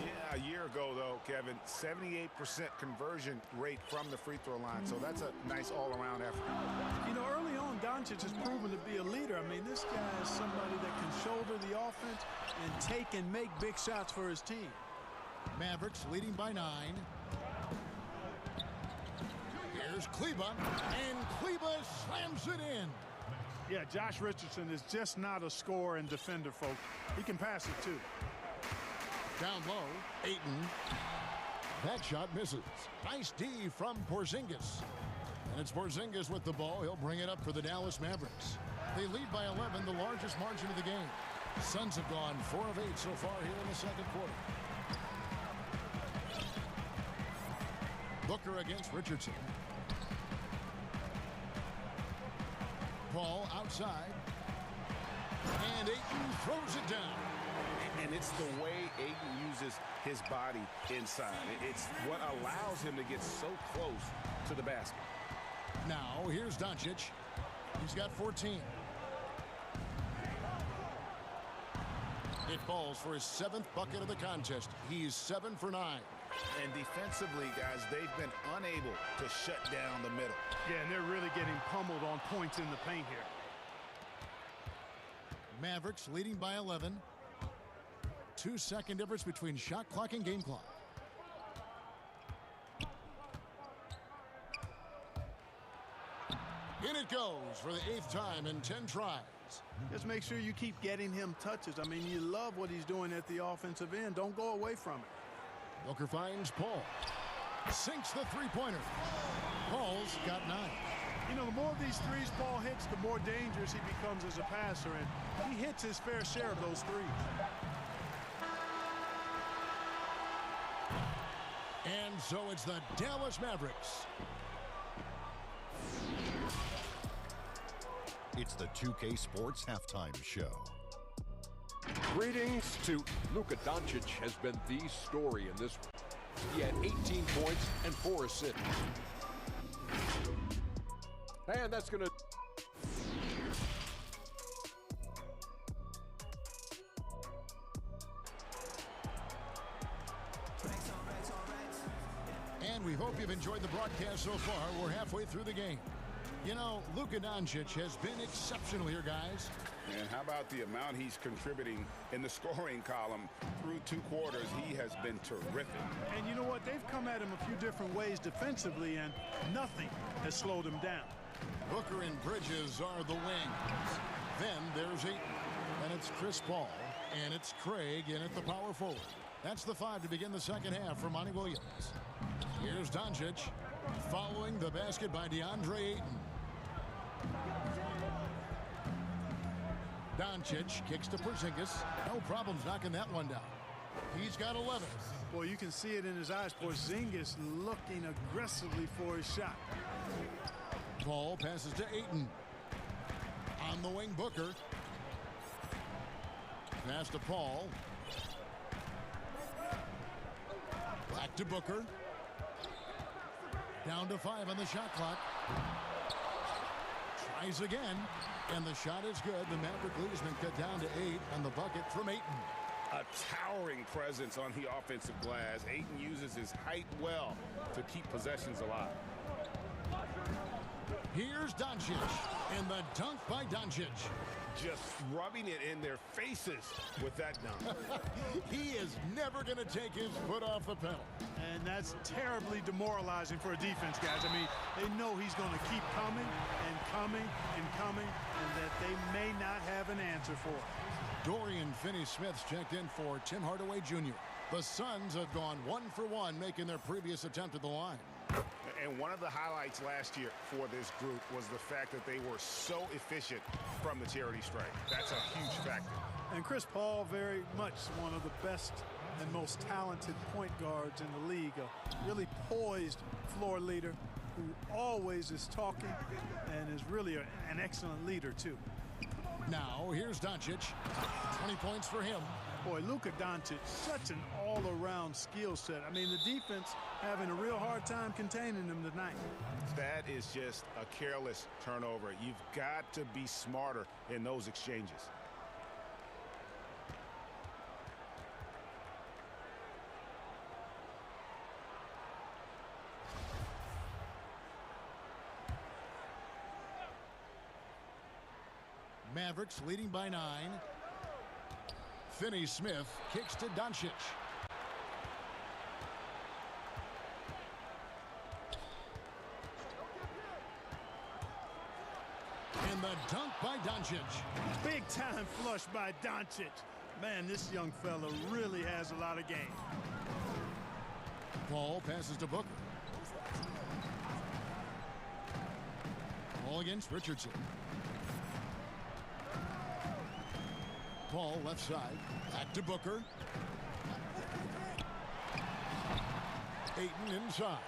Speaker 8: Yeah, a year ago, though, Kevin, 78% conversion rate from the free throw line. So that's a nice all-around effort.
Speaker 2: You know, early on, Doncic has proven to be a leader. I mean, this guy is somebody that can shoulder the offense and take and make big shots for his team.
Speaker 1: Mavericks leading by 9. Here's Kleba, and Kleba slams it in.
Speaker 2: Yeah, Josh Richardson is just not a scorer and defender, folks. He can pass it, too.
Speaker 1: Down low, Ayton. That shot misses. Nice D from Porzingis. And it's Porzingis with the ball. He'll bring it up for the Dallas Mavericks. They lead by 11, the largest margin of the game. Suns have gone 4 of 8 so far here in the second quarter. Booker against Richardson. Paul outside. And Ayton throws it down.
Speaker 8: And it's the way Ayton uses his body inside. It's what allows him to get so close to the basket.
Speaker 1: Now, here's Doncic. He's got 14. It falls for his 7th bucket of the contest. He's 7 for 9.
Speaker 8: And defensively, guys, they've been unable to shut down the middle.
Speaker 2: Yeah, and they're really getting pummeled on points in the paint here.
Speaker 1: Mavericks leading by 11. 2-second difference between shot clock and game clock. In it goes for the 8th time in 10 tries.
Speaker 2: Just make sure you keep getting him touches. I mean, you love what he's doing at the offensive end. Don't go away from it.
Speaker 1: Booker finds Paul. Sinks the three-pointer. Paul's got 9.
Speaker 2: You know, the more of these threes Paul hits, the more dangerous he becomes as a passer, and he hits his fair share of those threes.
Speaker 1: And so it's the Dallas Mavericks.
Speaker 5: It's the 2K Sports Halftime Show.
Speaker 6: Greetings to Luka Doncic has been the story in this one. He had 18 points and 4 assists. And that's going to...
Speaker 1: And we hope you've enjoyed the broadcast so far. We're halfway through the game. You know, Luka Doncic has been exceptional here, guys.
Speaker 8: And how about the amount he's contributing in the scoring column through 2 quarters? He has been terrific.
Speaker 2: And you know what? They've come at him a few different ways defensively, and nothing has slowed him down.
Speaker 1: Booker and Bridges are the wings. Then there's Ayton. And it's Chris Paul. And it's Craig in at the power forward. That's the 5 to begin the second half for Monty Williams. Here's Doncic. Following the basket by DeAndre Ayton. Doncic kicks to Porzingis. No problems knocking that one down. He's got 11.
Speaker 2: Well, you can see it in his eyes. Porzingis looking aggressively for his shot.
Speaker 1: Paul passes to Ayton. On the wing, Booker. Pass to Paul. Back to Booker. Down to 5 on the shot clock. Tries again. And the shot is good. The Maverick lead has been cut down to 8 on the bucket from Ayton.
Speaker 8: A towering presence on the offensive glass. Ayton uses his height well to keep possessions alive.
Speaker 1: Here's Doncic. And the dunk by Doncic.
Speaker 8: Just rubbing it in their faces with that dunk.
Speaker 1: He is never going to take his foot off the pedal.
Speaker 2: And that's terribly demoralizing for a defense, guys. I mean, they know he's going to keep coming and coming and coming, and that they may not have an answer for it.
Speaker 1: Dorian Finney-Smith's checked in for Tim Hardaway Jr. The Suns have gone 1 for 1, making their previous attempt at the line.
Speaker 8: And one of the highlights last year for this group was the fact that they were so efficient from the charity strike. That's a huge factor.
Speaker 2: And Chris Paul, very much one of the best and most talented point guards in the league. A really poised floor leader who always is talking and is really an excellent leader, too.
Speaker 1: Now, here's Doncic. 20 points for him.
Speaker 2: Boy, Luka Doncic, such an all-around skill set. I mean, the defense having a real hard time containing him tonight.
Speaker 8: That is just a careless turnover. You've got to be smarter in those exchanges.
Speaker 1: Mavericks leading by 9. Finney-Smith kicks to Doncic. And the dunk by Doncic.
Speaker 2: Big time flush by Doncic. Man, this young fella really has a lot of game.
Speaker 1: Paul passes to Booker. Ball against Richardson. Paul left side. Back to Booker. Ayton inside.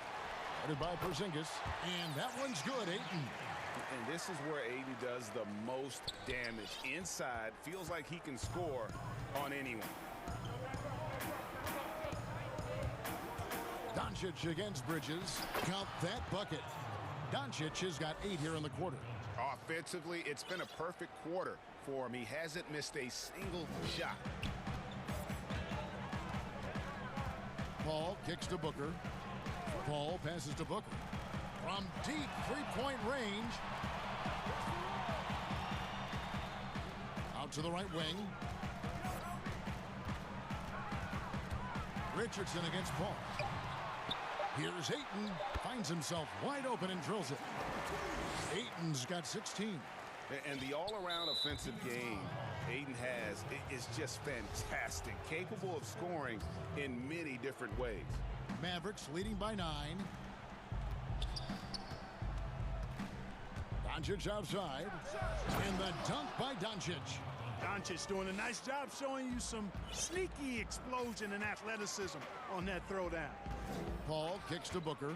Speaker 1: Headed by Porzingis. And that one's good, Ayton.
Speaker 8: And this is where Ayton does the most damage. Inside, feels like he can score on anyone.
Speaker 1: Doncic against Bridges. Count that bucket. Doncic has got 8 here in the quarter.
Speaker 8: Offensively, it's been a perfect quarter for him. He hasn't missed a single shot.
Speaker 1: Paul kicks to Booker. Paul passes to Booker. From deep three-point range. Out to the right wing. Richardson against Paul. Here's Ayton. Finds himself wide open and drills it. Ayton's got 16.
Speaker 8: And the all-around offensive game Ayton has is just fantastic. Capable of scoring in many different ways.
Speaker 1: Mavericks leading by 9. Doncic outside. And the dunk by Doncic.
Speaker 2: Doncic doing a nice job showing you some sneaky explosion and athleticism on that throwdown.
Speaker 1: Paul kicks to Booker.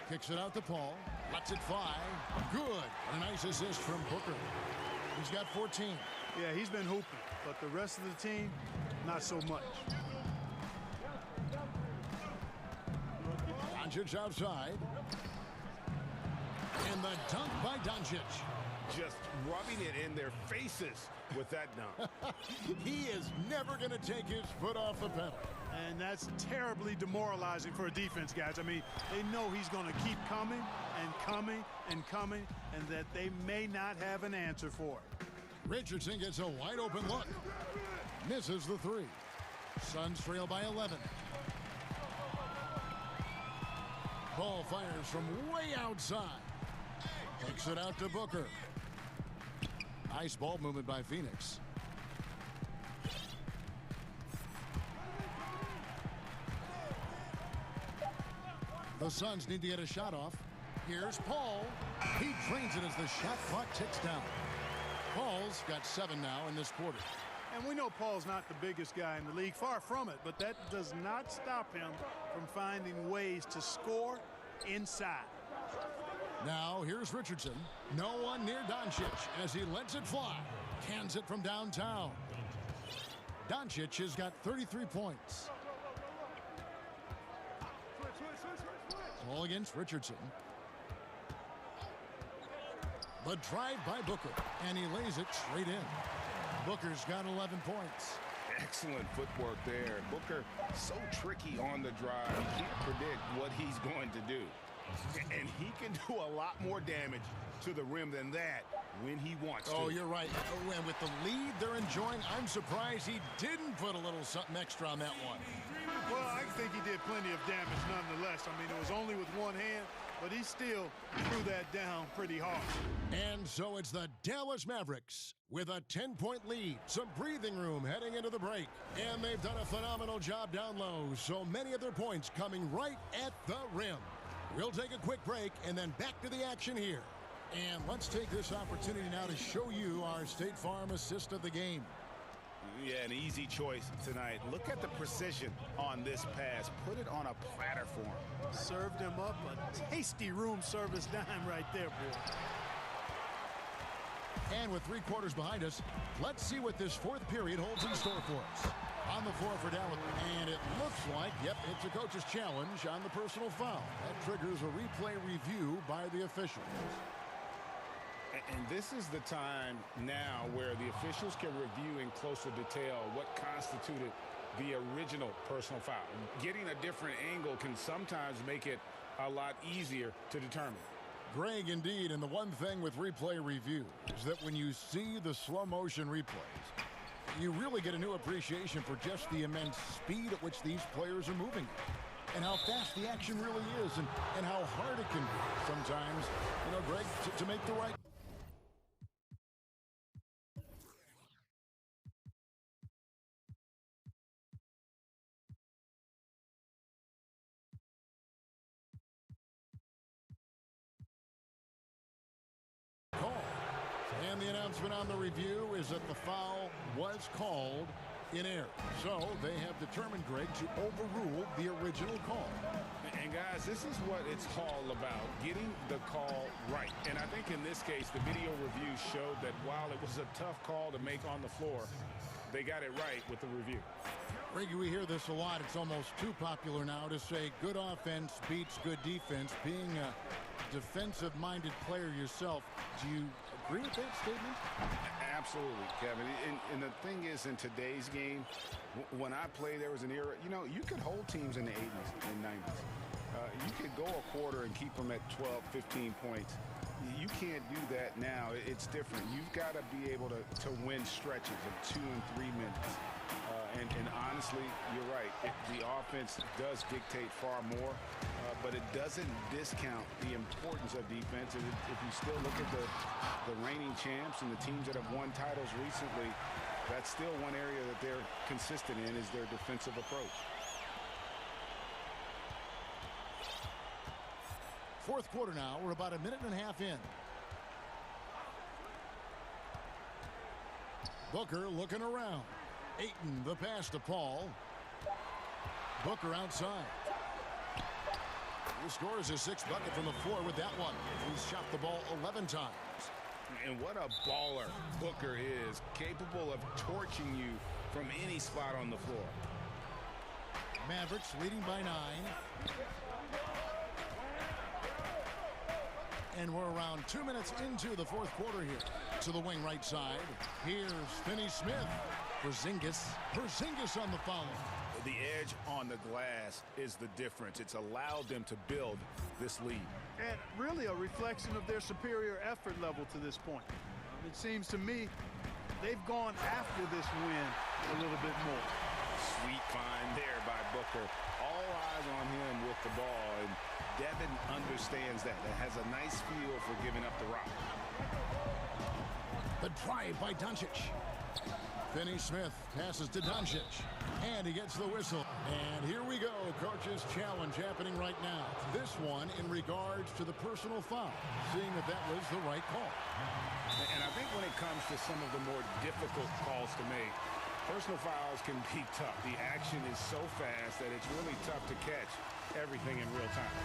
Speaker 1: Kicks it out to Paul. Lets it fly. Good. And a nice assist from Booker. He's got 14.
Speaker 2: Yeah, he's been hooping, but the rest of the team, not so much.
Speaker 1: Doncic outside. And the dunk by Doncic.
Speaker 8: Just rubbing it in their faces with that dunk.
Speaker 1: He is never going to take his foot off the pedal.
Speaker 2: And that's terribly demoralizing for a defense, guys. I mean, they know he's going to keep coming and coming and coming, and that they may not have an answer for it.
Speaker 1: Richardson gets a wide open look. Misses the 3. Suns trail by 11. Ball fires from way outside. Kicks it out to Booker. Nice ball movement by Phoenix. The Suns need to get a shot off. Here's Paul. He drains it as the shot clock ticks down. Paul's got 7 now in this quarter.
Speaker 2: And we know Paul's not the biggest guy in the league, far from it, but that does not stop him from finding ways to score inside.
Speaker 1: Now here's Richardson. No one near Doncic as he lets it fly. Cans it from downtown. Doncic has got 33 points. Ball against Richardson. The drive by Booker, and he lays it straight in. Booker's got 11 points.
Speaker 8: Excellent footwork there. Booker so tricky on the drive. You can't predict what he's going to do. And he can do a lot more damage to the rim than that when he wants to.
Speaker 1: Oh, you're right. And with the lead they're enjoying, I'm surprised he didn't put a little something extra on that one.
Speaker 2: Well, I think he did plenty of damage nonetheless. I mean, it was only with one hand, but he still threw that down pretty hard.
Speaker 1: And so it's the Dallas Mavericks with a 10-point lead, some breathing room heading into the break. And they've done a phenomenal job down low, so many of their points coming right at the rim. We'll take a quick break and then back to the action here. And let's take this opportunity now to show you our State Farm assist of the game.
Speaker 8: Yeah, an easy choice tonight. Look at the precision on this pass. Put it on a platter for him.
Speaker 2: Served him up a tasty room service dime right there, boy.
Speaker 1: And with 3 quarters behind us, let's see what this 4th period holds in store for us. On the floor for Dallas, and it looks like, yep, it's a coach's challenge on the personal foul. That triggers a replay review by the officials.
Speaker 3: And this is the time now where the officials can review in closer detail what constituted the original personal foul. Getting a different angle can sometimes make it a lot easier to determine.
Speaker 1: Greg, indeed, and the one thing with replay review is that when you see the slow motion replays, you really get a new appreciation for just the immense speed at which these players are moving and how fast the action really is and how hard it can be sometimes, Greg, to make the right. And the announcement on the review is that the foul was called in error. So they have determined, Greg, to overrule the original call.
Speaker 3: And guys, this is what it's all about, getting the call right. And I think in this case, the video review showed that while it was a tough call to make on the floor, they got it right with the review.
Speaker 1: Greg, we hear this a lot. It's almost too popular now to say good offense beats good defense. Being a defensive-minded player yourself, do you agree with that statement?
Speaker 3: Absolutely, Kevin. And the thing is, in today's game, when I played, there was an era, you could hold teams in the 80s and 90s. You could go a quarter and keep them at 12, 15 points. You can't do that now. It's different. You've got to be able to win stretches of 2 and 3 minutes. And honestly, you're right. The offense does dictate far more, but it doesn't discount the importance of defense. And if you still look at the reigning champs and the teams that have won titles recently, that's still one area that they're consistent in, is their defensive approach.
Speaker 1: 4th quarter now. We're about a minute and a half in. Booker looking around. Ayton, the pass to Paul. Booker outside. He scores his 6th bucket from the floor with that one. He's shot the ball 11 times.
Speaker 3: And what a baller Booker is, capable of torching you from any spot on the floor.
Speaker 1: Mavericks leading by 9. And we're around 2 minutes into the 4th quarter here. To the wing right side. Here's Finney-Smith. Porzingis on the foul.
Speaker 3: The edge on the glass is the difference. It's allowed them to build this lead.
Speaker 2: And really a reflection of their superior effort level to this point. It seems to me they've gone after this win a little bit more.
Speaker 3: Sweet find there by Booker. All eyes on him with the ball, and Devin understands that. It has a nice feel for giving up the rock.
Speaker 1: The drive by Doncic. Finney-Smith passes to Doncic, and he gets the whistle. And here we go, coach's challenge happening right now. This one in regards to the personal foul, seeing that that was the right call.
Speaker 3: And I think when it comes to some of the more difficult calls to make, personal fouls can be tough. The action is so fast that it's really tough to catch everything in real time.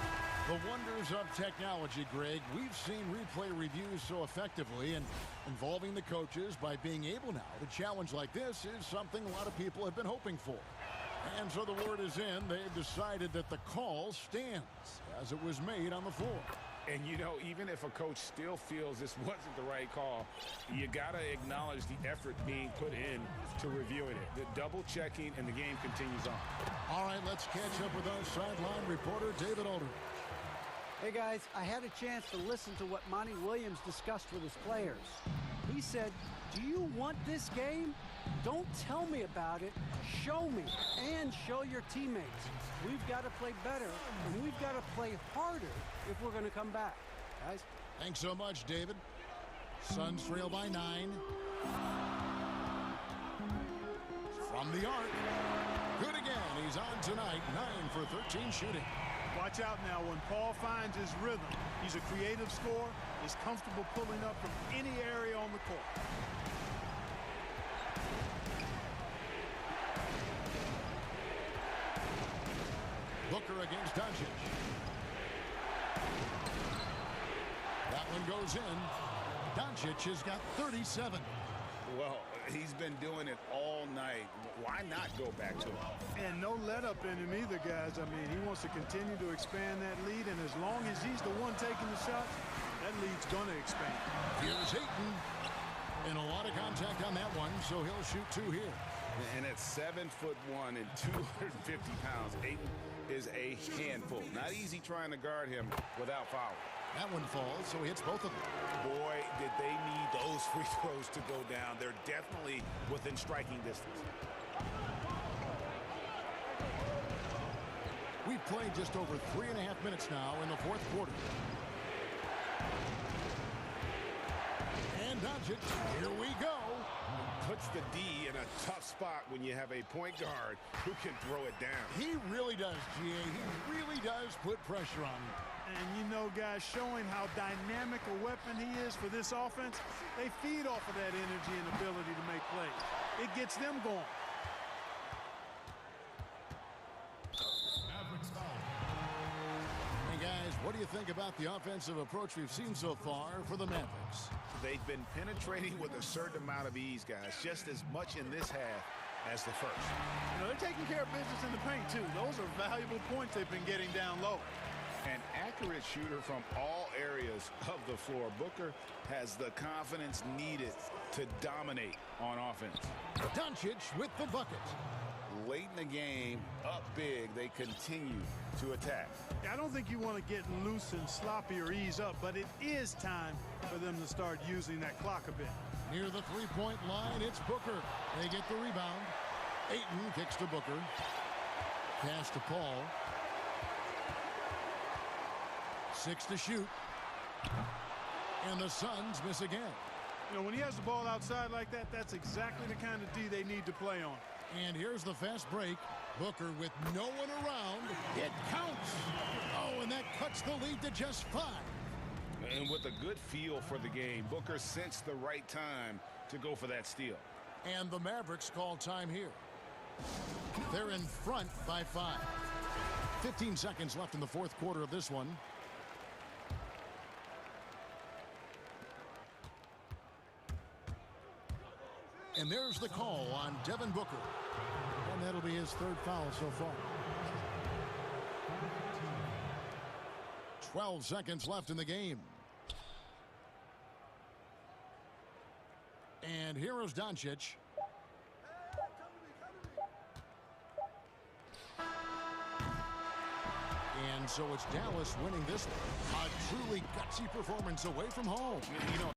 Speaker 1: The wonders of technology, Greg. We've seen replay reviews so effectively, and involving the coaches by being able now to challenge like this is something a lot of people have been hoping for. And so the word is in. They've decided that the call stands as it was made on the floor.
Speaker 3: And, even if a coach still feels this wasn't the right call, you got to acknowledge the effort being put in to reviewing it. The double checking, and the game continues on.
Speaker 1: All right, let's catch up with our sideline reporter, David Aldridge.
Speaker 4: Hey guys, I had a chance to listen to what Monty Williams discussed with his players. He said, do you want this game? Don't tell me about it. Show me and show your teammates. We've got to play better, and we've got to play harder if we're going to come back. Guys?
Speaker 1: Thanks so much, David. Suns trail by 9. From the arc. Good again. He's on tonight. 9 for 13 shooting.
Speaker 2: Watch out now when Paul finds his rhythm. He's a creative scorer. He's comfortable pulling up from any area on the court.
Speaker 1: Booker against Doncic. That one goes in. Doncic has got 37.
Speaker 3: Well, he's been doing it all night. Why not go back to him?
Speaker 2: And no let up in him either, guys. I mean, he wants to continue to expand that lead, and as long as he's the one taking the shots, that lead's going to expand.
Speaker 1: Here's Ayton. And a lot of contact on that one, so he'll shoot 2 here.
Speaker 3: And at 7'1" and 250 pounds, Ayton is a handful. Not easy trying to guard him without foul.
Speaker 1: That one falls, so he hits both of them.
Speaker 8: Boy, did they need those free throws to go down. They're definitely within striking distance.
Speaker 1: We've played just over 3.5 minutes now in the fourth quarter. And Doncic, here we go.
Speaker 8: Puts the D in a tough spot when you have a point guard who can throw it down.
Speaker 1: He really does, GA. He really does put pressure on him.
Speaker 2: And you know, guys, showing how dynamic a weapon he is for this offense, they feed off of that energy and ability to make plays. It gets them going.
Speaker 1: Hey, guys, what do you think about the offensive approach we've seen so far for the Mavericks?
Speaker 8: They've been penetrating with a certain amount of ease, guys, just as much in this half as the first.
Speaker 2: You know, they're taking care of business in the paint, too. Those are valuable points they've been getting down low.
Speaker 3: An accurate shooter from all areas of the floor. Booker has the confidence needed to dominate on offense.
Speaker 1: Doncic with the bucket.
Speaker 3: Late in the game, up big, they continue to attack.
Speaker 2: I don't think you want to get loose and sloppy or ease up, but it is time for them to start using that clock a bit.
Speaker 1: Near the three-point line, it's Booker. They get the rebound. Ayton kicks to Booker. Pass to Paul. 6 to shoot. And the Suns miss again.
Speaker 2: You know, when he has the ball outside like that, that's exactly the kind of D they need to play on.
Speaker 1: And here's the fast break. Booker with no one around. It counts. Oh, and that cuts the lead to just 5.
Speaker 3: And with a good feel for the game, Booker sensed the right time to go for that steal.
Speaker 1: And the Mavericks call time here. They're in front by 5. 15 seconds left in the fourth quarter of this one. And there's the call on Devin Booker. And that'll be his 3rd foul so far. 12 seconds left in the game. And here is Doncic. And so it's Dallas winning this one. A truly gutsy performance away from home.
Speaker 3: You know,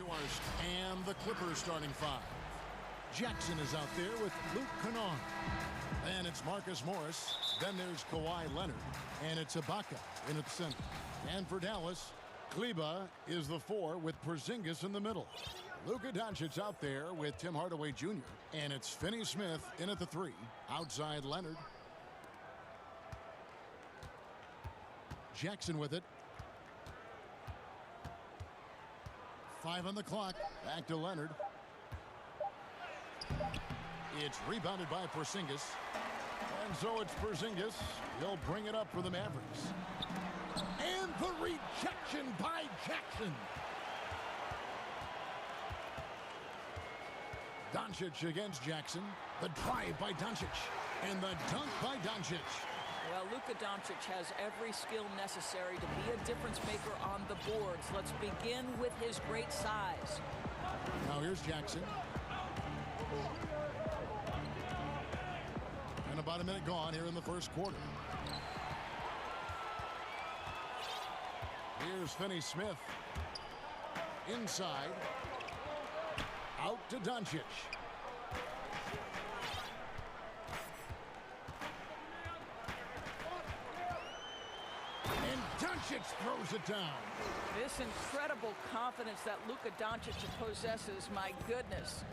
Speaker 1: And the Clippers starting five. Jackson is out there with Luke Kennard. And it's Marcus Morris. Then there's Kawhi Leonard. And it's Ibaka in at the center. And for Dallas, Kleba is the 4 with Porzingis in the middle. Luka Doncic out there with Tim Hardaway Jr. And it's Finney-Smith in at the 3. Outside Leonard. Jackson with it. 5 on the clock. Back to Leonard. It's rebounded by Porzingis. And so it's Porzingis. He'll bring it up for the Mavericks. And the rejection by Jackson. Doncic against Jackson. The drive by Doncic. And the dunk by Doncic.
Speaker 7: Well, Luka Doncic has every skill necessary to be a difference maker on the boards. Let's begin with his great size.
Speaker 1: Now here's Jackson. And about a minute gone here in the first quarter. Here's Finney-Smith. Inside. Out to Doncic. And Doncic throws it down.
Speaker 7: This incredible confidence that Luka Doncic possesses, my goodness.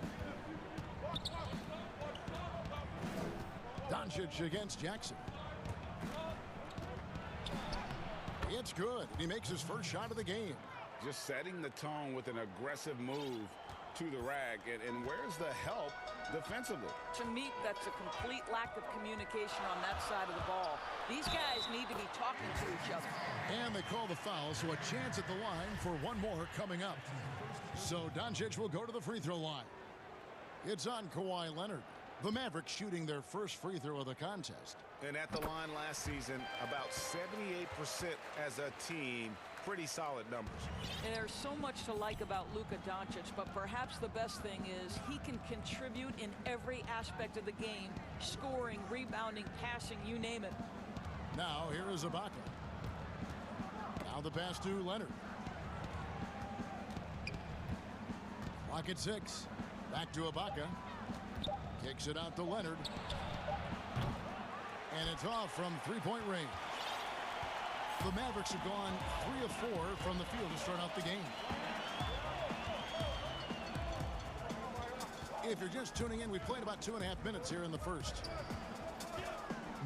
Speaker 1: Doncic against Jackson. It's good. He makes his first shot of the game.
Speaker 3: Just setting the tone with an aggressive move to the rack. And where's the help defensively?
Speaker 7: To me, that's a complete lack of communication on that side of the ball. These guys need to be talking to each other.
Speaker 1: And they call the foul, so a chance at the line for one more coming up. So Doncic will go to the free throw line. It's on Kawhi Leonard. The Mavericks shooting their first free throw of the contest.
Speaker 8: And at the line last season, about 78% as a team. Pretty solid numbers.
Speaker 7: And there's so much to like about Luka Doncic, but perhaps the best thing is he can contribute in every aspect of the game. Scoring, rebounding, passing, you name it.
Speaker 1: Now here is Ibaka. Now the pass to Leonard. Clock at 6. Back to Ibaka. Kicks it out to Leonard. And it's off from three-point range. The Mavericks have gone 3 of 4 from the field to start out the game. If you're just tuning in, we played about 2.5 minutes here in the first.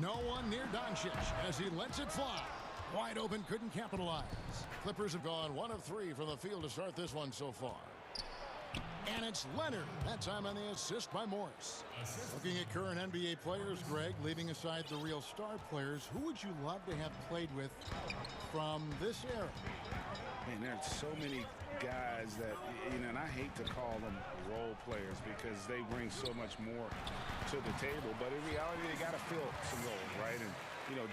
Speaker 1: No one near Doncic as he lets it fly. Wide open, couldn't capitalize. Clippers have gone 1 of 3 from the field to start this one so far. And it's Leonard. That time on the assist by Morris. Looking at current NBA players, Greg, leaving aside the real star players, who would you love to have played with from this era?
Speaker 3: Man, there's so many guys that, and I hate to call them role players because they bring so much more to the table. But in reality, they got to fill some roles, right? And,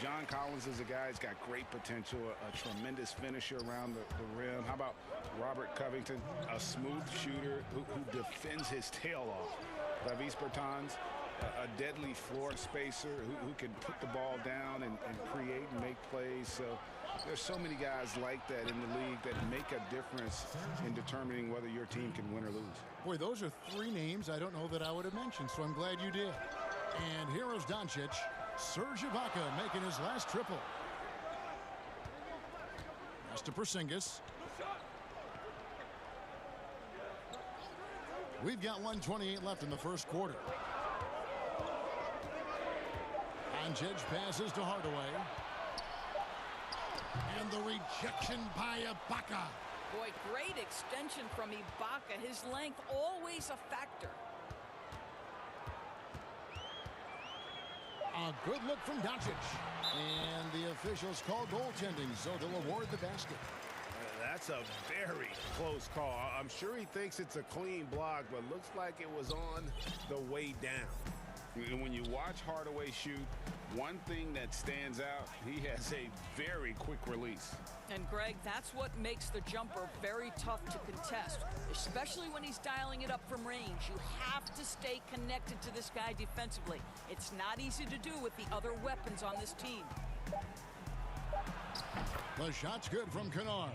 Speaker 3: John Collins is a guy who's got great potential, a tremendous finisher around the rim. How about Robert Covington, a smooth shooter who defends his tail off. Davis Bertans, a deadly floor spacer who can put the ball down and create and make plays. So there's so many guys like that in the league that make a difference in determining whether your team can win or lose.
Speaker 1: Boy, those are 3 names I don't know that I would have mentioned, so I'm glad you did. And here is Doncic. Serge Ibaka making his last triple. Pass to Porzingis. We've got 1:28 left in the first quarter. Doncic passes to Hardaway. And the rejection by Ibaka.
Speaker 7: Boy, great extension from Ibaka. His length always a factor.
Speaker 1: A good look from Doncic. And the officials call goaltending, so they'll award the basket.
Speaker 8: That's a very close call. I'm sure he thinks it's a clean block, but looks like it was on the way down.
Speaker 3: And when you watch Hardaway shoot, one thing that stands out, he has a very quick release.
Speaker 7: And Greg, that's what makes the jumper very tough to contest, especially when he's dialing it up from range. You have to stay connected to this guy defensively. It's not easy to do with the other weapons on this team.
Speaker 1: The shot's good from Kennard.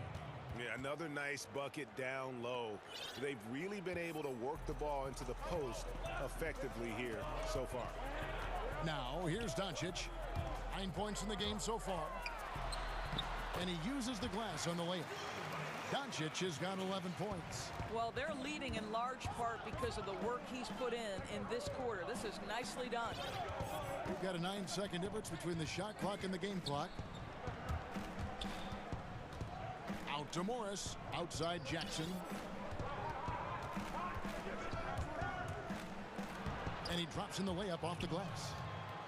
Speaker 12: Yeah, another nice bucket down low. They've really been able to work the ball into the post effectively here so far.
Speaker 1: Now, here's Doncic. 9 points in the game so far. And he uses the glass on the layup. Doncic has got 11 points.
Speaker 7: Well, they're leading in large part because of the work he's put in this quarter. This is nicely done.
Speaker 1: We've got a 9-second difference between the shot clock and the game clock. Out to Morris. Outside Jackson. And he drops in the layup off the glass.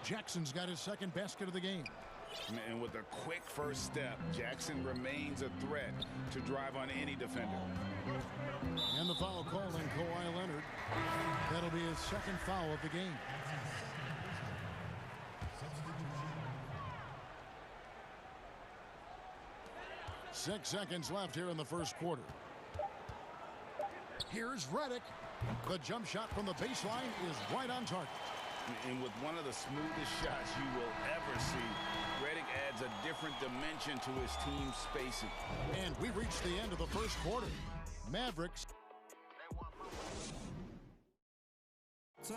Speaker 1: Jackson's got his second basket of the game.
Speaker 3: And with a quick first step, Jackson remains a threat to drive on any defender.
Speaker 1: And the foul call on Kawhi Leonard. That'll be his second foul of the game. Six seconds left here in the first quarter. Here's Redick. The jump shot from the baseline is right on target.
Speaker 3: And with one of the smoothest shots you will ever see, Redick adds a different dimension to his team's spacing.
Speaker 1: And we reached the end of the first quarter. Mavericks. And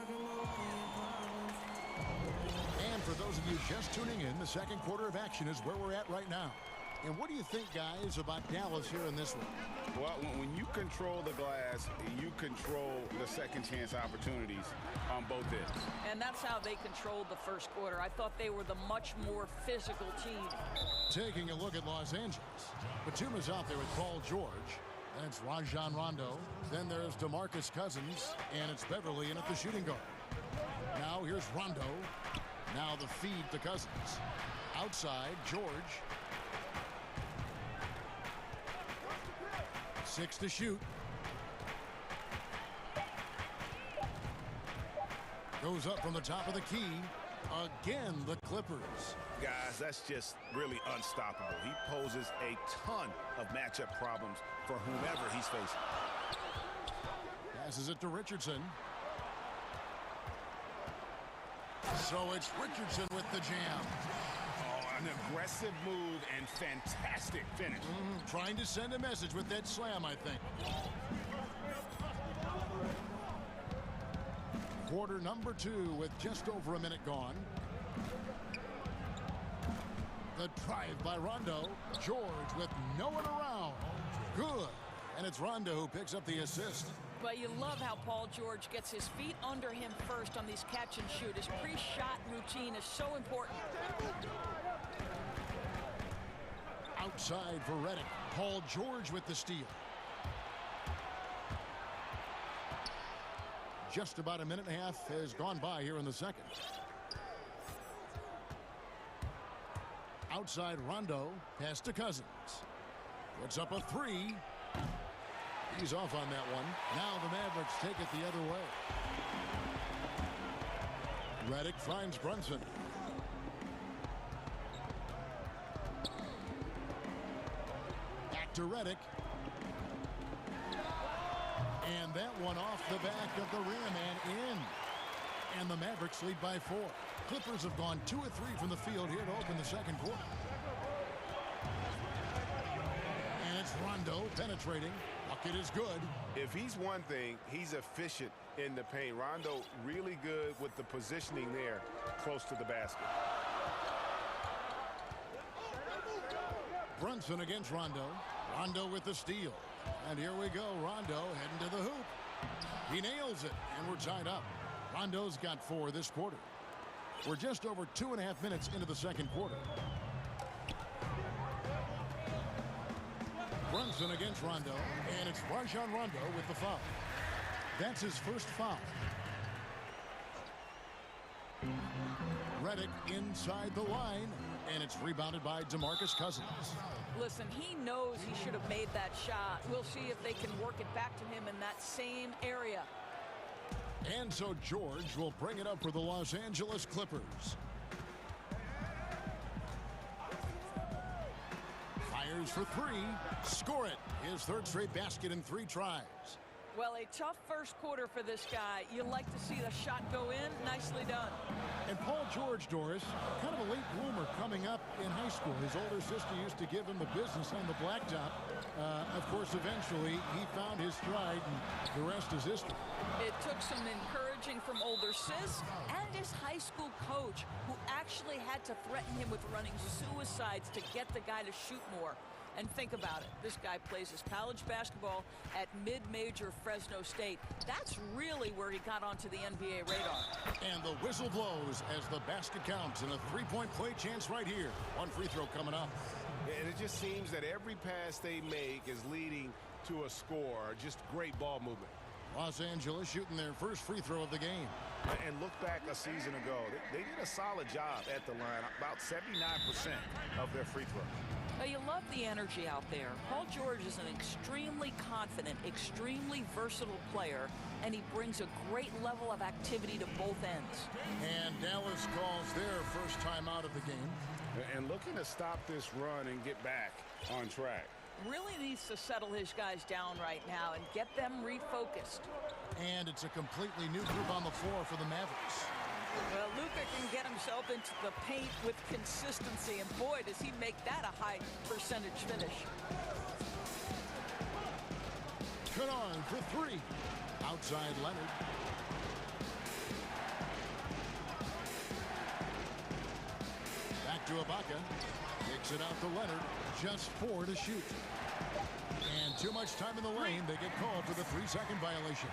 Speaker 1: for those of you just tuning in, the second quarter of action is where we're at right now. And what do you think, guys, about Dallas here in this one?
Speaker 3: Well, when you control the glass, you control the second chance opportunities on both ends.
Speaker 7: And that's how they controlled the first quarter. I thought they were the much more physical team.
Speaker 1: Taking a look at Los Angeles. Batuma's out there with Paul George. And it's Rajon Rondo. Then there's DeMarcus Cousins. And it's Beverly in at the shooting guard. Now here's Rondo. Now the feed to Cousins. Outside, George. 6 to shoot. Goes up from the top of the key. Again, the Clippers.
Speaker 12: Guys, that's just really unstoppable. He poses a ton of matchup problems for whomever he's facing.
Speaker 1: Passes it to Richardson. So it's Richardson with the jam.
Speaker 12: An aggressive move and fantastic finish.
Speaker 1: Trying to send a message with that slam, I think. Quarter number 2 with just over a minute gone. The drive by Rondo. George with no one around. Good. And it's Rondo who picks up the assist.
Speaker 7: But you love how Paul George gets his feet under him first on these catch and shoot. His pre-shot routine is so important.
Speaker 1: Outside for Redick. Paul George with the steal. Just about a minute and a half has gone by here in the second. Outside Rondo. Pass to Cousins. Puts up a 3. He's off on that one. Now the Mavericks take it the other way. Redick finds Brunson. Back to Redick. And that one off the back of the rim and in. And the Mavericks lead by 4. Clippers have gone 2 of 3 from the field here to open the second quarter. And it's Rondo penetrating. Bucket is good.
Speaker 12: If he's one thing, he's efficient in the paint. Rondo really good with the positioning there close to the basket.
Speaker 1: Brunson against Rondo. Rondo with the steal. And here we go. Rondo heading to the hoop. He nails it, and we're tied up. Rondo's got 4 this quarter. We're just over 2.5 minutes into the second quarter. Brunson against Rondo, and it's Rajon Rondo with the foul. That's his first foul. Redick inside the line, and it's rebounded by DeMarcus Cousins.
Speaker 7: Listen, he knows he should have made that shot. We'll see if they can work it back to him in that same area.
Speaker 1: And so George will bring it up for the Los Angeles Clippers. Fires for 3. Score it. His third straight basket in 3 tries.
Speaker 7: Well, a tough first quarter for this guy. You like to see the shot go in. Nicely done.
Speaker 1: And Paul George, Doris, kind of a late bloomer coming up in high school. His older sister used to give him the business on the blacktop. Of course, eventually, he found his stride, and the rest is history.
Speaker 7: It took some encouraging from older sis and his high school coach, who actually had to threaten him with running suicides to get the guy to shoot more. And think about it. This guy plays his college basketball at mid-major Fresno State. That's really where he got onto the NBA radar.
Speaker 1: And the whistle blows as the basket counts, and a three-point play chance right here. One free throw coming up.
Speaker 12: And it just seems that every pass they make is leading to a score. Just great ball movement.
Speaker 1: Los Angeles shooting their first free throw of the game.
Speaker 8: And look back a season ago. They did a solid job at the line. About 79% of their free throws.
Speaker 7: Now, you love the energy out there. Paul George is an extremely confident, extremely versatile player, and he brings a great level of activity to both ends.
Speaker 1: And Dallas calls their first time out of the game.
Speaker 3: And looking to stop this run and get back on track.
Speaker 7: Really needs to settle his guys down right now and get them refocused.
Speaker 1: And it's a completely new group on the floor for the Mavericks.
Speaker 7: Well, Luka can get himself into the paint with consistency, and boy, does he make that a high percentage finish.
Speaker 1: Kennard for three. Outside Leonard. Back to Ibaka. Kicks it out to Leonard. Just 4 to shoot. And too much time in the lane. They get called for the 3-second violation.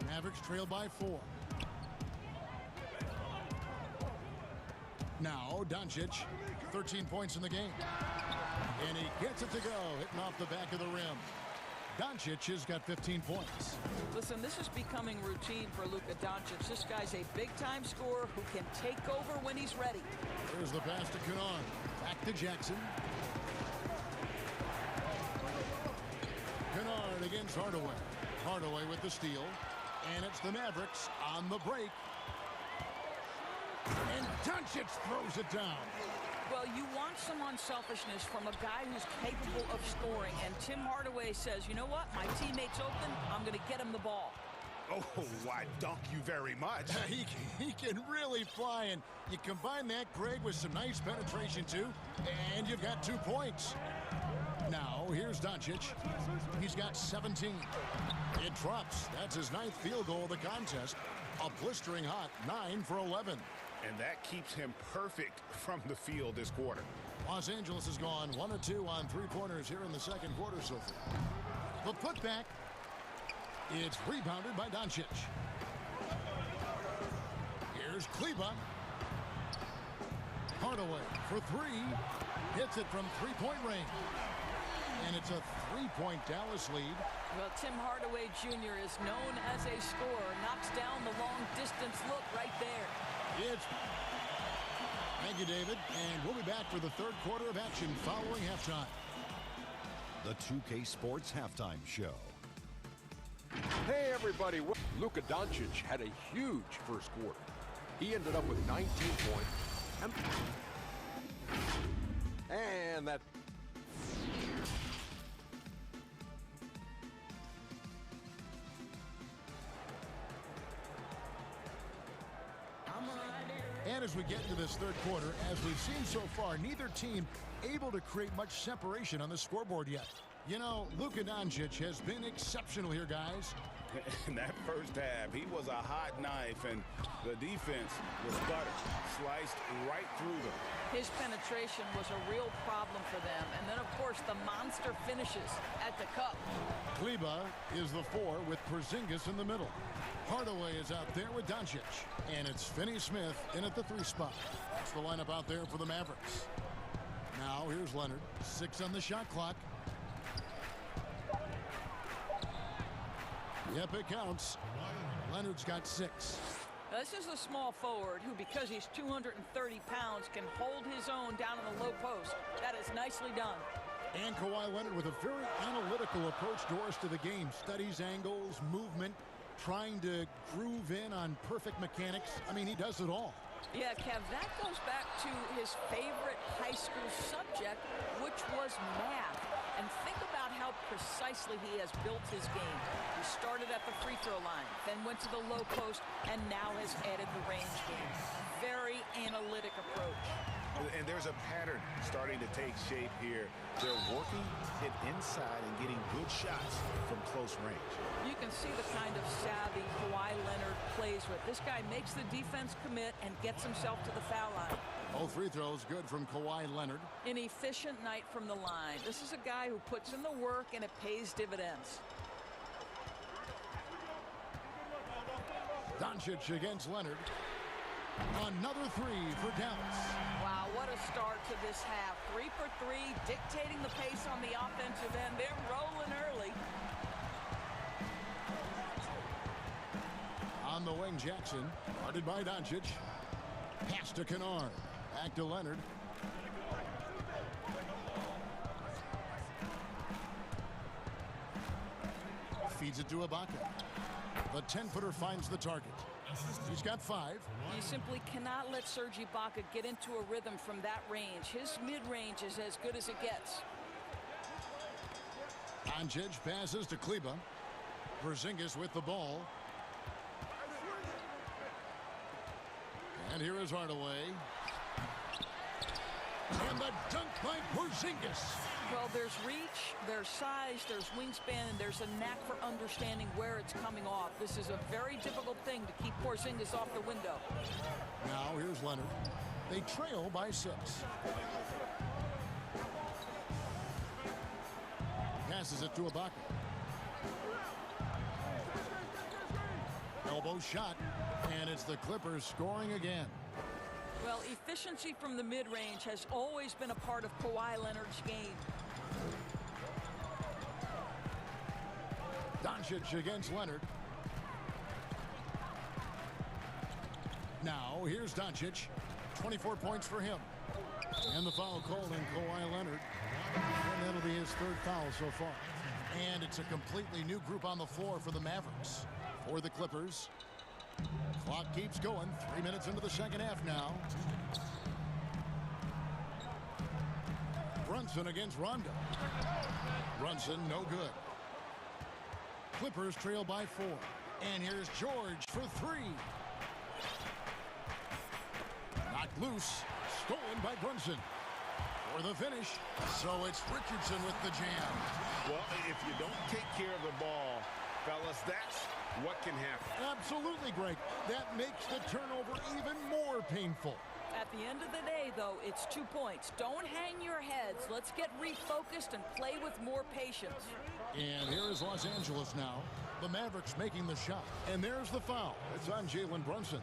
Speaker 1: Mavericks trail by 4. Now Doncic, 13 points in the game. And he gets it to go, hitting off the back of the rim. Doncic has got 15 points.
Speaker 7: Listen, this is becoming routine for Luka Doncic. This guy's a big-time scorer who can take over when he's ready.
Speaker 1: There's the pass to Kennard. Back to Jackson. Kennard against Hardaway. Hardaway with the steal. And it's the Mavericks on the break. And Doncic throws it down.
Speaker 7: Well, you want some unselfishness from a guy who's capable of scoring. And Tim Hardaway says, you know what? My teammate's open. I'm going to get him the ball.
Speaker 8: Oh, why, dunk you very much.
Speaker 1: He can really fly. And you combine that, Greg, with some nice penetration, too. And you've got 2 points. Now, here's Doncic. He's got 17. It drops. That's his 9th field goal of the contest. A blistering hot 9 for 11.
Speaker 8: And that keeps him perfect from the field this quarter.
Speaker 1: Los Angeles has gone 1 of 2 on 3-pointers here in the second quarter so far. The putback. It's rebounded by Doncic. Here's Kleba. Hardaway for 3. Hits it from 3-point range. And it's a 3-point Dallas lead.
Speaker 7: Well, Tim Hardaway Jr. is known as a scorer. Knocks down the long-distance look right there.
Speaker 1: Thank you, David. And we'll be back for the third quarter of action following halftime.
Speaker 5: The 2K Sports Halftime Show.
Speaker 6: Hey, everybody. Luka Doncic had a huge first quarter. He ended up with 19 points. And that...
Speaker 1: And as we get into this third quarter, as we've seen so far, neither team able to create much separation on the scoreboard yet. You know, Luka Doncic has been exceptional here, guys.
Speaker 8: In that first half, he was a hot knife, and the defense was butter, sliced right through them.
Speaker 7: His penetration was a real problem for them. And then, of course, the monster finishes at the cup.
Speaker 1: Kleba is the 4 with Porzingis in the middle. Hardaway is out there with Doncic. And it's Finney-Smith in at the 3 spot. That's the lineup out there for the Mavericks. Now, here's Leonard. 6 on the shot clock. Yep, it counts. Leonard's got 6.
Speaker 7: Now, this is a small forward who, because he's 230 pounds, can hold his own down in the low post. That is nicely done.
Speaker 1: And Kawhi Leonard with a very analytical approach, Doris, to the game. Studies angles, movement, trying to groove in on perfect mechanics. I mean, he does it all.
Speaker 7: Yeah, Kev, that goes back to his favorite high school subject, which was math. And think about how precisely he has built his game. He started at the free throw line, then went to the low post, and now has added the range game. Very analytic approach.
Speaker 8: And there's a pattern starting to take shape here. They're working it inside and getting good shots from close range.
Speaker 7: You can see the kind of savvy Kawhi Leonard plays with. This guy makes the defense commit and gets himself to the foul line.
Speaker 1: Both free throws good from Kawhi Leonard.
Speaker 7: An efficient night from the line. This is a guy who puts in the work and it pays dividends.
Speaker 1: Doncic against Leonard. Another three for Dallas.
Speaker 7: Wow, what a start to this half. 3 for 3, dictating the pace on the offensive end. They're rolling early.
Speaker 1: On the wing, Jackson. Guarded by Doncic. Pass to Kennard. Back to Leonard. Feeds it to Ibaka. The 10-footer finds the target. He's got 5.
Speaker 7: You simply cannot let Serge Ibaka get into a rhythm from that range. His mid-range is as good as it gets.
Speaker 1: Doncic passes to Kleba. Porzingis with the ball. And here is Hardaway. And the dunk by Porzingis.
Speaker 7: Well, there's reach, there's size, there's wingspan, and there's a knack for understanding where it's coming off. This is a very difficult thing to keep Porzingis off the window.
Speaker 1: Now here's Leonard. They trail by 6. Passes it to Ibaka. Elbow shot, and it's the Clippers scoring again.
Speaker 7: Well, efficiency from the mid-range has always been a part of Kawhi Leonard's game.
Speaker 1: Doncic against Leonard. Now, here's Doncic. 24 points for him. And the foul called on Kawhi Leonard. And that'll be his 3rd foul so far. And it's a completely new group on the floor for the Mavericks. For the Clippers. Clock keeps going. 3 minutes into the second half now. Brunson against Rondo. Brunson, no good. Clippers trail by 4. And here's George for 3. Knocked loose. Stolen by Brunson. For the finish. So it's Richardson with the jam.
Speaker 8: Well, if you don't take care of the ball, fellas, that's what can happen.
Speaker 1: Absolutely, Greg. That makes the turnover even more painful.
Speaker 7: At the end of the day, though, it's 2 points. Don't hang your heads. Let's get refocused and play with more patience.
Speaker 1: And here is Los Angeles now. The Mavericks making the shot. And there's the foul. It's on Jalen Brunson.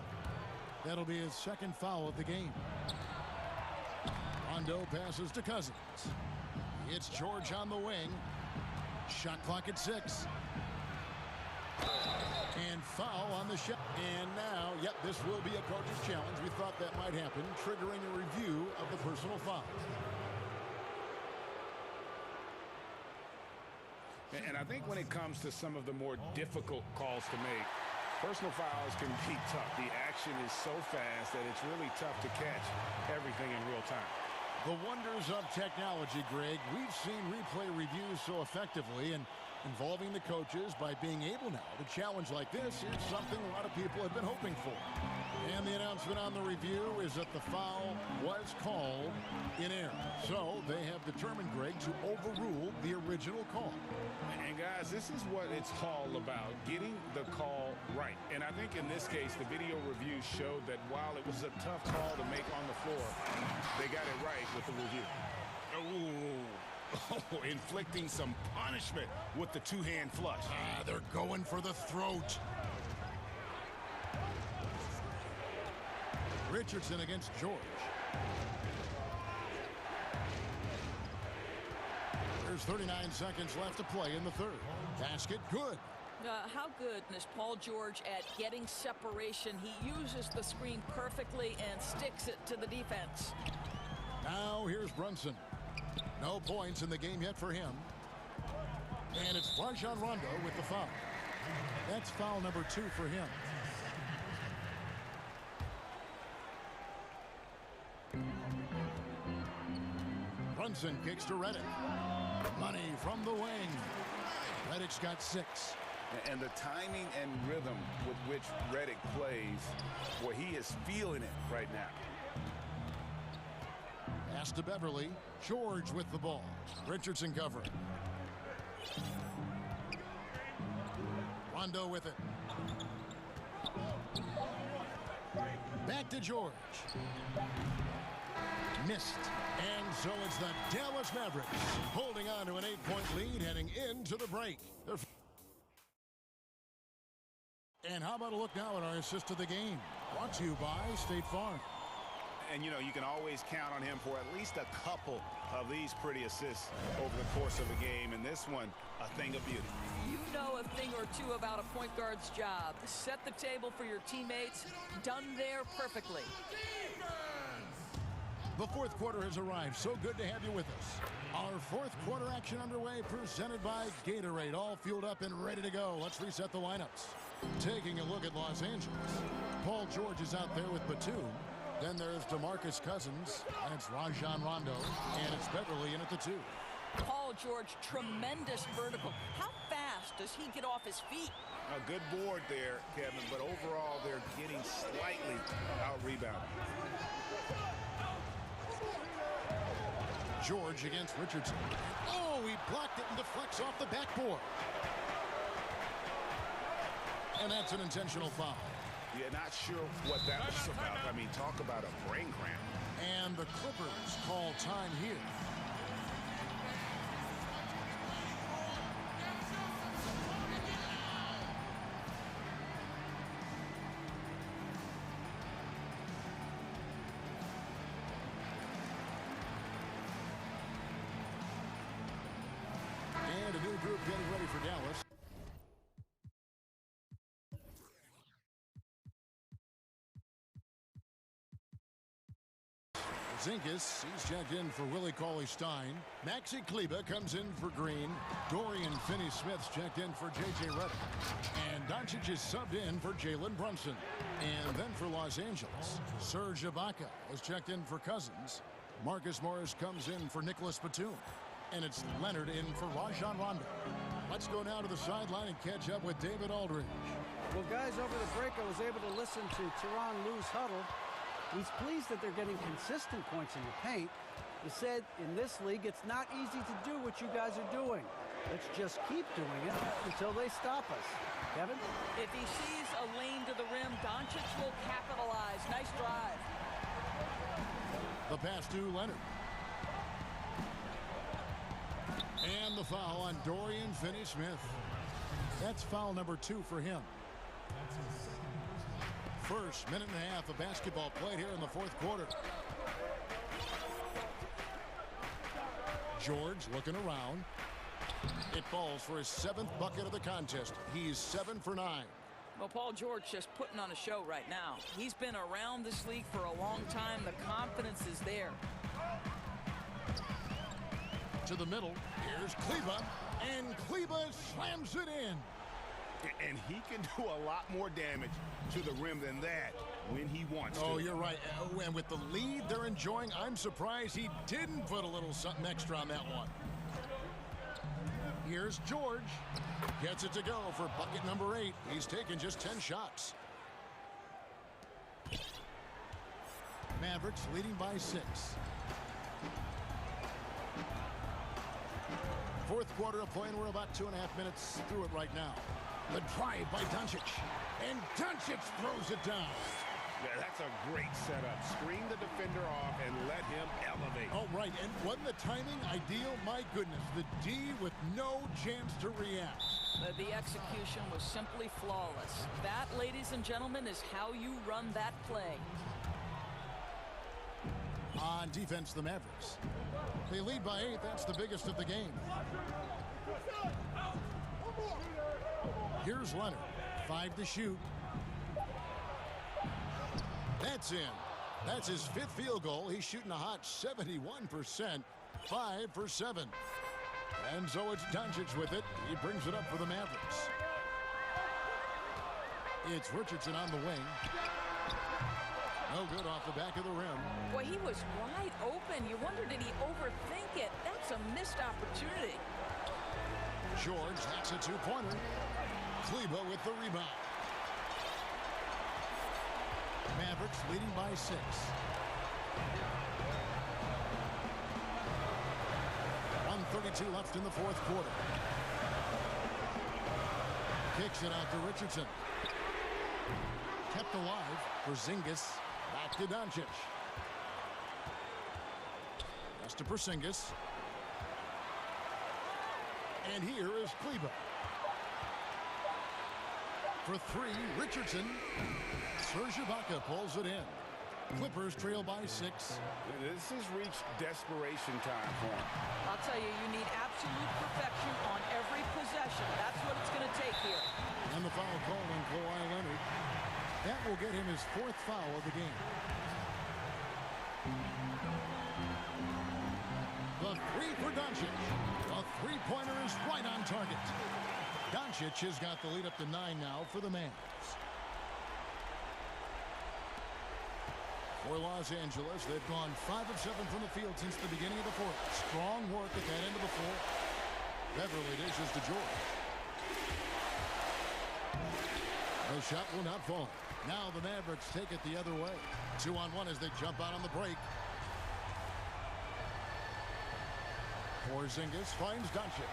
Speaker 1: That'll be his 2nd foul of the game. Rondo passes to Cousins. It's George on the wing. Shot clock at 6. And foul on the shot. And now, yep, this will be a coach's challenge. We thought that might happen, triggering a review of the personal foul.
Speaker 8: And I think when it comes to some of the more difficult calls to make, personal fouls can be tough. The action is so fast that it's really tough to catch everything in real time.
Speaker 1: The wonders of technology, Greg. We've seen replay reviews so effectively, and involving the coaches by being able now to challenge like this is something a lot of people have been hoping for. And the announcement on the review is that the foul was called in error. So they have determined, Greg, to overrule the original call.
Speaker 8: And guys, this is what it's all about, getting the call right. And I think in this case, the video review showed that while it was a tough call to make on the floor, they got it right with the review. Oh, inflicting some punishment with the 2-hand flush.
Speaker 1: They're going for the throat. Richardson against George. There's 39 seconds left to play in the 3rd. Basket good.
Speaker 7: How good is Paul George at getting separation? He uses the screen perfectly and sticks it to the defense.
Speaker 1: Now here's Brunson. No points in the game yet for him. And it's Rajon Rondo with the foul. That's foul number 2 for him. Brunson kicks to Reddick. Money from the wing. Reddick's got 6.
Speaker 8: And the timing and rhythm with which Reddick plays, well, he is feeling it right now.
Speaker 1: Pass to Beverly. George with the ball. Richardson covering. Rondo with it. Back to George. Missed. And so it's the Dallas Mavericks holding on to an 8-point lead heading into the break. And how about a look now at our assist of the game? Brought to you by State Farm.
Speaker 8: And, you know, you can always count on him for at least a couple of these pretty assists over the course of a game. And this one, a thing of beauty.
Speaker 7: You know a thing or two about a point guard's job. Set the table for your teammates. Done there perfectly.
Speaker 1: The fourth quarter has arrived. So good to have you with us. Our fourth quarter action underway, presented by Gatorade. All fueled up and ready to go. Let's reset the lineups. Taking a look at Los Angeles. Paul George is out there with Batum. Then there's DeMarcus Cousins, and it's Rajon Rondo, and it's Beverly in at the 2.
Speaker 7: Paul George, tremendous vertical. How fast does he get off his feet?
Speaker 8: A good board there, Kevin, but overall they're getting slightly out-rebounded.
Speaker 1: George against Richardson. Oh, he blocked it and deflects off the backboard. And that's an intentional foul.
Speaker 8: Yeah, not sure what that was about. I mean, talk about a brain cramp.
Speaker 1: And the Clippers call time here. And a new group getting ready for Dallas. Zinkas, he's checked in for Willie Cauley-Stein. Maxi Kleber comes in for Green. Dorian Finney-Smith's checked in for J.J. Redick. And Doncic is subbed in for Jalen Brunson. And then for Los Angeles, Serge Ibaka is checked in for Cousins. Marcus Morris comes in for Nicholas Batum. And it's Leonard in for Rajon Rondo. Let's go now to the sideline and catch up with David Aldridge.
Speaker 4: Well, guys, over the break, I was able to listen to Tyronn Lue's huddle. He's pleased that they're getting consistent points in the paint. He said, in this league, it's not easy to do what you guys are doing. Let's just keep doing it until they stop us. Kevin?
Speaker 7: If he sees a lane to the rim, Doncic will capitalize. Nice drive.
Speaker 1: The pass to Leonard. And the foul on Dorian Finney-Smith. That's foul number 2 for him. First minute and a half of basketball played here in the fourth quarter. George looking around. It falls for his 7th bucket of the contest. He's 7 for 9.
Speaker 7: Well, Paul George just putting on a show right now. He's been around this league for a long time. The confidence is there.
Speaker 1: To the middle. Here's Kleber. And Kleber slams it in.
Speaker 8: And he can do a lot more damage to the rim than that when he wants to.
Speaker 1: Oh, you're right. And with the lead they're enjoying, I'm surprised he didn't put a little something extra on that one. Here's George. Gets it to go for bucket number 8. He's taken just 10 shots. Mavericks leading by 6. Fourth quarter of play, and we're about 2.5 minutes through it right now. The drive by Doncic. And Doncic throws it down.
Speaker 8: Yeah, that's a great setup. Screen the defender off and let him elevate.
Speaker 1: Oh, right. And wasn't the timing ideal? My goodness. The D with no chance to react.
Speaker 7: The execution was simply flawless. That, ladies and gentlemen, is how you run that play.
Speaker 1: On defense, the Mavericks. They lead by 8. That's the biggest of the game. Here's Leonard. 5 to shoot. That's in. That's his 5th field goal. He's shooting a hot 71%. 5 for 7. And so it's Doncic with it. He brings it up for the Mavericks. It's Richardson on the wing. No good off the back of the rim.
Speaker 7: Boy, he was wide open. You wonder, did he overthink it? That's a missed opportunity.
Speaker 1: George hacks a two-pointer. Kleba with the rebound. Mavericks leading by 6. .132 left in the fourth quarter. Kicks it out to Richardson. Kept alive. Porzingis back to Doncic. Pass to Porzingis. And here is Kleba. For 3, Richardson. Serge Ibaka pulls it in. Clippers trail by 6.
Speaker 3: This has reached desperation time for him.
Speaker 7: I'll tell you, you need absolute perfection on every possession. That's what it's going to take here.
Speaker 1: And the foul called on Kawhi Leonard. That will get him his 4th foul of the game. The 3 for Doncic. The three-pointer is right on target. Doncic has got the lead up to 9 now for the Mavs. For Los Angeles, they've gone 5 of 7 from the field since the beginning of the fourth. Strong work at that end of the floor. Beverly dishes to George. The shot will not fall. Now the Mavericks take it the other way. 2-on-1 as they jump out on the break. Porzingis finds Doncic.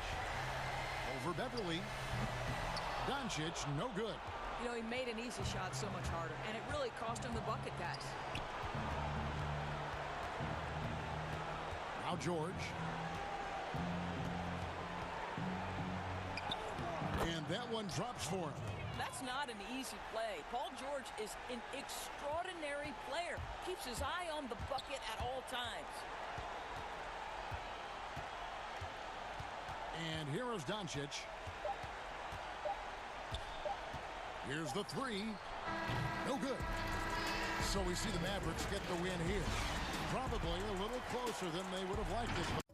Speaker 1: Over Beverly. Doncic, no good.
Speaker 7: You know, he made an easy shot so much harder, and it really cost him the bucket, guys.
Speaker 1: Now George. And that one drops for him.
Speaker 7: That's not an easy play. Paul George is an extraordinary player. Keeps his eye on the bucket at all times.
Speaker 1: And here is Doncic. Here's the 3. No good. So we see the Mavericks get the win here. Probably a little closer than they would have liked it.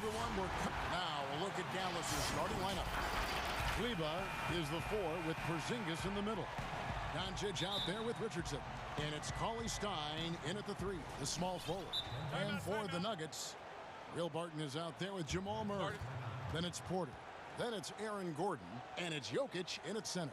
Speaker 1: everyone. Now a look at Dallas's starting lineup. Kleba is the 4 with Porzingis in the middle. Doncic out there with Richardson. And it's Cauley Stein in at the 3, the small forward. And for the Nuggets, Will Barton is out there with Jamal Murray. Then it's Porter. Then it's Aaron Gordon. And it's Jokic in at center.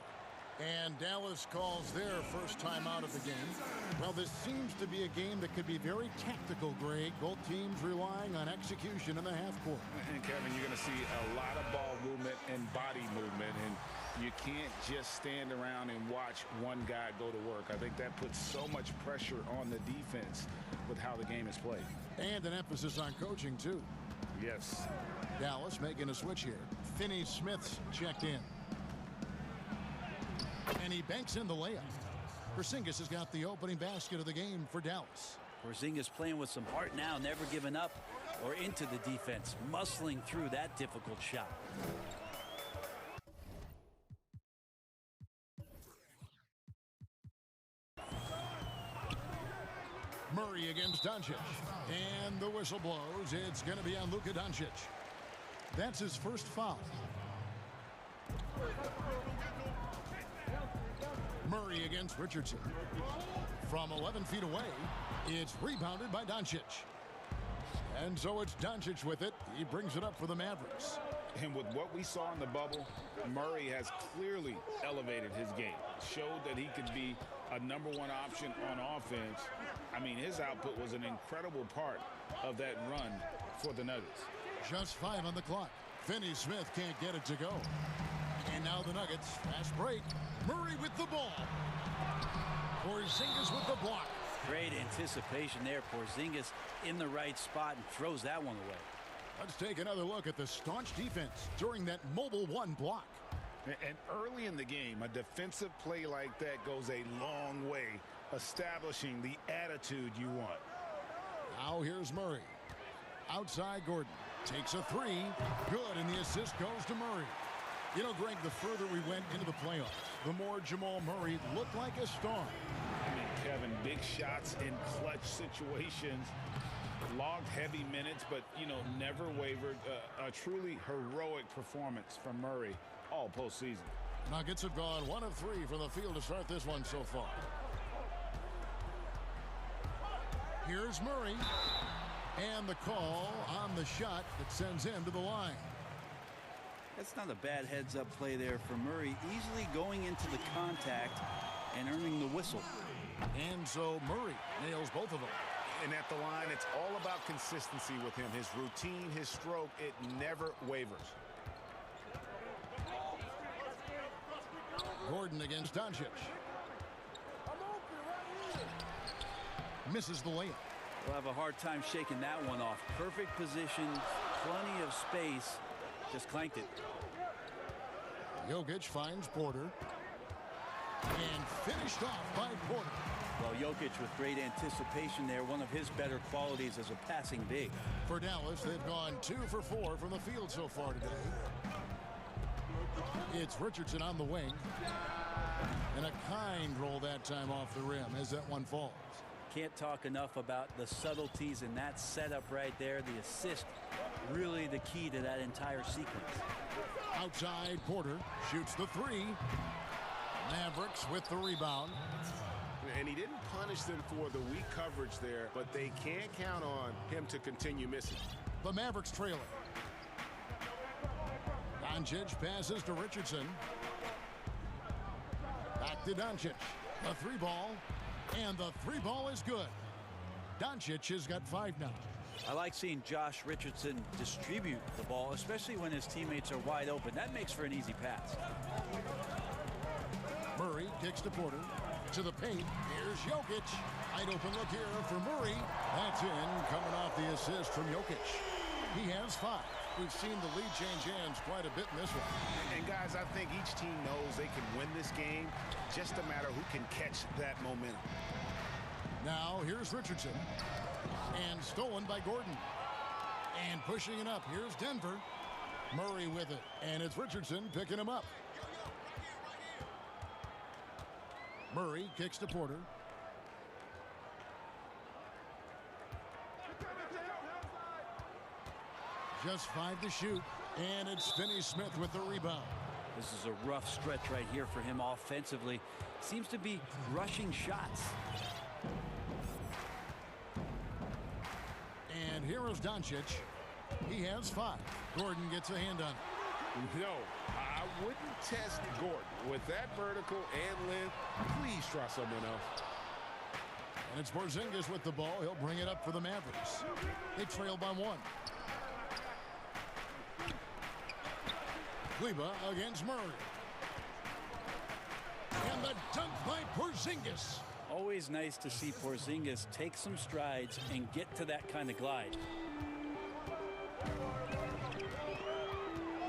Speaker 1: And Dallas calls their first time out of the game. Well, this seems to be a game that could be very tactical, Greg. Both teams relying on execution in the half court.
Speaker 3: And Kevin, you're going to see a lot of ball movement and body movement. And you can't just stand around and watch one guy go to work. I think that puts so much pressure on the defense with how the game is played.
Speaker 1: And an emphasis on coaching, too.
Speaker 3: Yes.
Speaker 1: Dallas making a switch here. Finney-Smith's checked in. And he banks in the layup. Porzingis has got the opening basket of the game for Dallas.
Speaker 13: Porzingis playing with some heart now, never giving up or into the defense, muscling through that difficult shot.
Speaker 1: Murray against Doncic. And the whistle blows. It's going to be on Luka Doncic. That's his first foul. Murray against Richardson. From 11 feet away, it's rebounded by Doncic. And so it's Doncic with it. He brings it up for the Mavericks.
Speaker 3: And with what we saw in the bubble, Murray has clearly elevated his game. Showed that he could be a #1 option on offense. I mean, his output was an incredible part of that run for the Nuggets.
Speaker 1: Just 5 on the clock. Finney-Smith can't get it to go. And now the Nuggets, fast break. Murray with the ball. Porzingis with the block.
Speaker 13: Great anticipation there. Porzingis in the right spot and throws that one away.
Speaker 1: Let's take another look at the staunch defense during that mobile 1 block.
Speaker 3: And early in the game, a defensive play like that goes a long way, establishing the attitude you want.
Speaker 1: Now here's Murray. Outside Gordon. Takes a 3. Good, and the assist goes to Murray. You know, Greg, the further we went into the playoffs, the more Jamal Murray looked like a star.
Speaker 3: I mean, Kevin, big shots in clutch situations, logged heavy minutes, but, you know, never wavered. A truly heroic performance from Murray all postseason.
Speaker 1: Nuggets have gone 1 of 3 from the field to start this one so far. Here's Murray. And the call on the shot that sends him to the line.
Speaker 13: That's not a bad heads-up play there for Murray, easily going into the contact and earning the whistle.
Speaker 1: And so Murray nails both of them.
Speaker 12: And at the line, it's all about consistency with him. His routine, his stroke, it never wavers.
Speaker 1: Gordon against Doncic. Misses the layup.
Speaker 13: We'll have a hard time shaking that one off. Perfect position, plenty of space. Just clanked it.
Speaker 1: Jokic finds Porter. And finished off by Porter.
Speaker 13: Well, Jokic with great anticipation there. One of his better qualities as a passing big.
Speaker 1: For Dallas, they've gone 2 for 4 from the field so far today. It's Richardson on the wing. And a kind roll that time off the rim as that one falls.
Speaker 13: Can't talk enough about the subtleties in that setup right there. The assist, really the key to that entire sequence.
Speaker 1: Outside, Porter shoots the 3. Mavericks with the rebound.
Speaker 12: And he didn't punish them for the weak coverage there, but they can't count on him to continue missing.
Speaker 1: The Mavericks trailing. Doncic passes to Richardson. Back to Doncic. The 3 ball. And the 3 ball is good. Doncic has got 5 now.
Speaker 13: I like seeing Josh Richardson distribute the ball, especially when his teammates are wide open. That makes for an easy pass.
Speaker 1: Murray kicks to Porter. To the paint. Here's Jokic. Wide open look here for Murray. That's in, coming off the assist from Jokic. He has 5. We've seen the lead change hands quite a bit in this one.
Speaker 12: And guys, I think each team knows they can win this game. Just a matter who can catch that momentum.
Speaker 1: Now here's Richardson. And stolen by Gordon. And pushing it up. Here's Denver. Murray with it. And it's Richardson picking him up. Murray kicks to Porter. Just 5 to shoot, and it's Finney-Smith with the rebound.
Speaker 13: This is a rough stretch right here for him offensively. Seems to be rushing shots.
Speaker 1: And here is Doncic. He has 5. Gordon gets a hand on it.
Speaker 3: No, I wouldn't test Gordon. With that vertical and length, please try someone else.
Speaker 1: And it's Porzingis with the ball. He'll bring it up for the Mavericks. They trail by 1. Kleber against Murray. And the dunk by Porzingis.
Speaker 13: Always nice to see Porzingis take some strides and get to that kind of glide.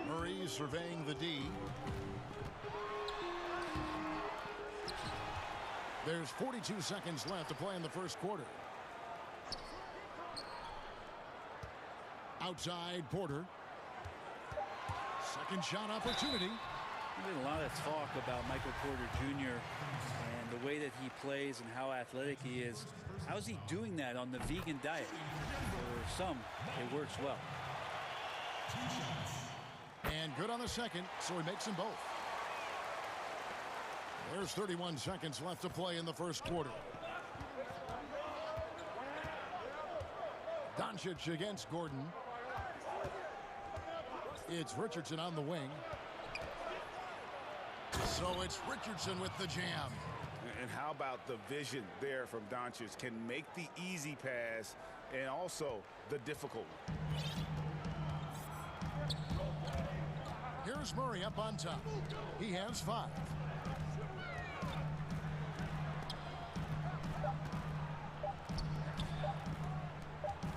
Speaker 1: Murray surveying the D. There's 42 seconds left to play in the first quarter. Outside Porter. Second shot opportunity.
Speaker 13: There's been a lot of talk about Michael Porter Jr. and the way that he plays and how athletic he is. How's he doing that on the vegan diet? For some, it works well.
Speaker 1: And good on the second, so he makes them both. There's 31 seconds left to play in the first quarter. Doncic against Gordon. It's Richardson on the wing. So it's Richardson with the jam.
Speaker 3: And how about the vision there from Doncic? Can make the easy pass and also the difficult one.
Speaker 1: Here's Murray up on top. He has 5.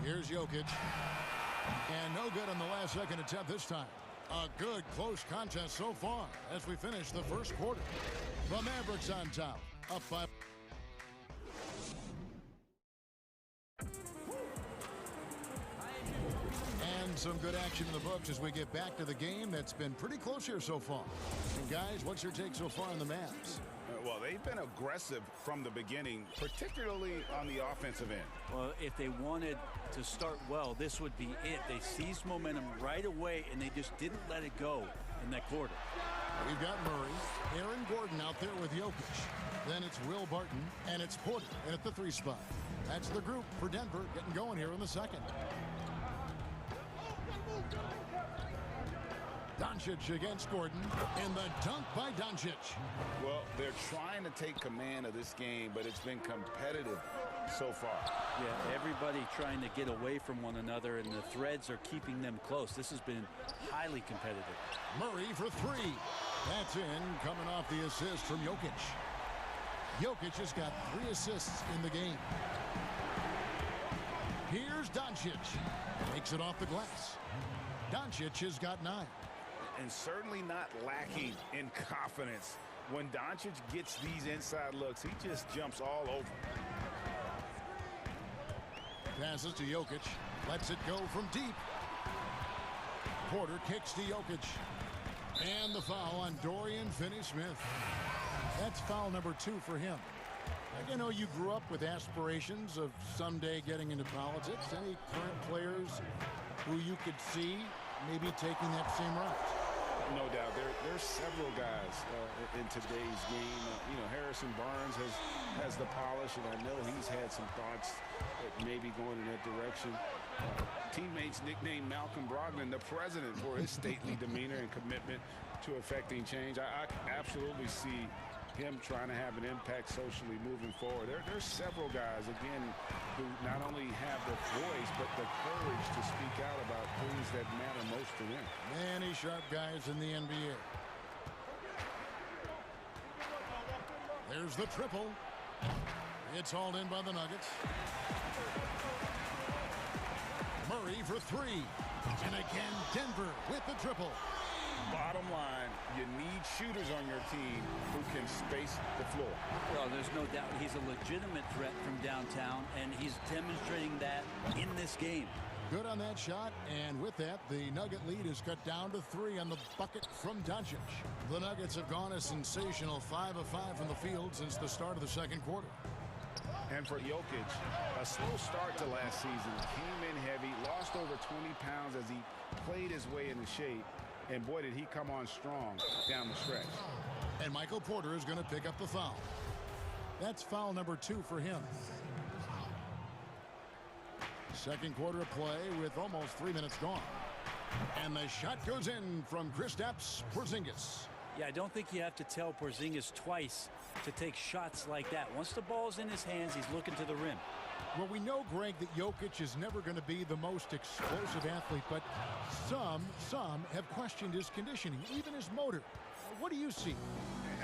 Speaker 1: Here's Jokic. And no good on the last second attempt this time. A good close contest so far as we finish the first quarter. The Mavericks on top. Up by... And some good action in the books as we get back to the game that's been pretty close here so far. And guys, what's your take so far on the Mavs?
Speaker 3: Well, they've been aggressive from the beginning, particularly on the offensive end.
Speaker 13: Well, if they wanted to start well, this would be it. They seized momentum right away, and they just didn't let it go in that quarter.
Speaker 1: We've got Murray, Aaron Gordon out there with Jokic. Then it's Will Barton, and it's Porter at the 3 spot. That's the group for Denver getting going here in the second. Doncic against Gordon, and the dunk by Doncic.
Speaker 3: Well, they're trying to take command of this game, but it's been competitive so far.
Speaker 13: Yeah, everybody trying to get away from one another, and the threads are keeping them close. This has been highly competitive.
Speaker 1: Murray for 3. That's in, coming off the assist from Jokic. Jokic has got 3 assists in the game. Here's Doncic. Makes it off the glass. Doncic has got 9.
Speaker 3: And certainly not lacking in confidence. When Doncic gets these inside looks, he just jumps all over.
Speaker 1: Passes to Jokic. Lets it go from deep. Porter kicks to Jokic. And the foul on Dorian Finney-Smith. That's foul number 2 for him. I know you grew up with aspirations of someday getting into politics. Any current players who you could see maybe taking that same route?
Speaker 3: No doubt. There's several guys in today's game. Harrison Barnes has the polish, and I know he's had some thoughts that maybe going in that direction. Teammates nicknamed Malcolm Brogdon the president for his stately demeanor and commitment to effecting change. I absolutely see him trying to have an impact socially moving forward. There's several guys, again, who not only have the voice, but the courage to speak out about things that matter most to them.
Speaker 1: Many sharp guys in the NBA. There's the triple. It's hauled in by the Nuggets. Murray for 3. And again, Denver with the triple.
Speaker 3: Bottom line, you need shooters on your team who can space the floor.
Speaker 13: Well, there's no doubt he's a legitimate threat from downtown, and he's demonstrating that in this game.
Speaker 1: Good on that shot, and with that, the Nugget lead is cut down to 3 on the bucket from Doncic. The Nuggets have gone a sensational 5 of 5 from the field since the start of the second quarter.
Speaker 3: And for Jokic, a slow start to last season, came in heavy, lost over 20 pounds as he played his way into shape. And boy, did he come on strong down the stretch.
Speaker 1: And Michael Porter is going to pick up the foul. That's foul number 2 for him. Second quarter of play with almost 3 minutes gone. And the shot goes in from Kristaps Porzingis.
Speaker 13: Yeah, I don't think you have to tell Porzingis twice to take shots like that. Once the ball's in his hands, he's looking to the rim.
Speaker 1: Well, we know, Greg, that Jokic is never going to be the most explosive athlete, but some have questioned his conditioning, even his motor. What do you see?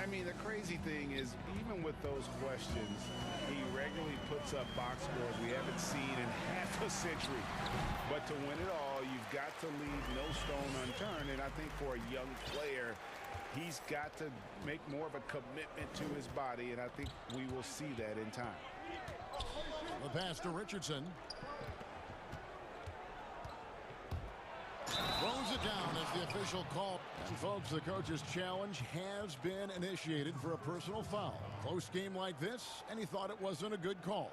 Speaker 3: I mean, the crazy thing is, even with those questions, he regularly puts up box scores we haven't seen in half a century. But to win it all, you've got to leave no stone unturned. And I think for a young player, he's got to make more of a commitment to his body, and I think we will see that in time.
Speaker 1: The pass to Richardson. Throws it down as the official call. And folks, the coach's challenge has been initiated for a personal foul. Close game like this, and he thought it wasn't a good call.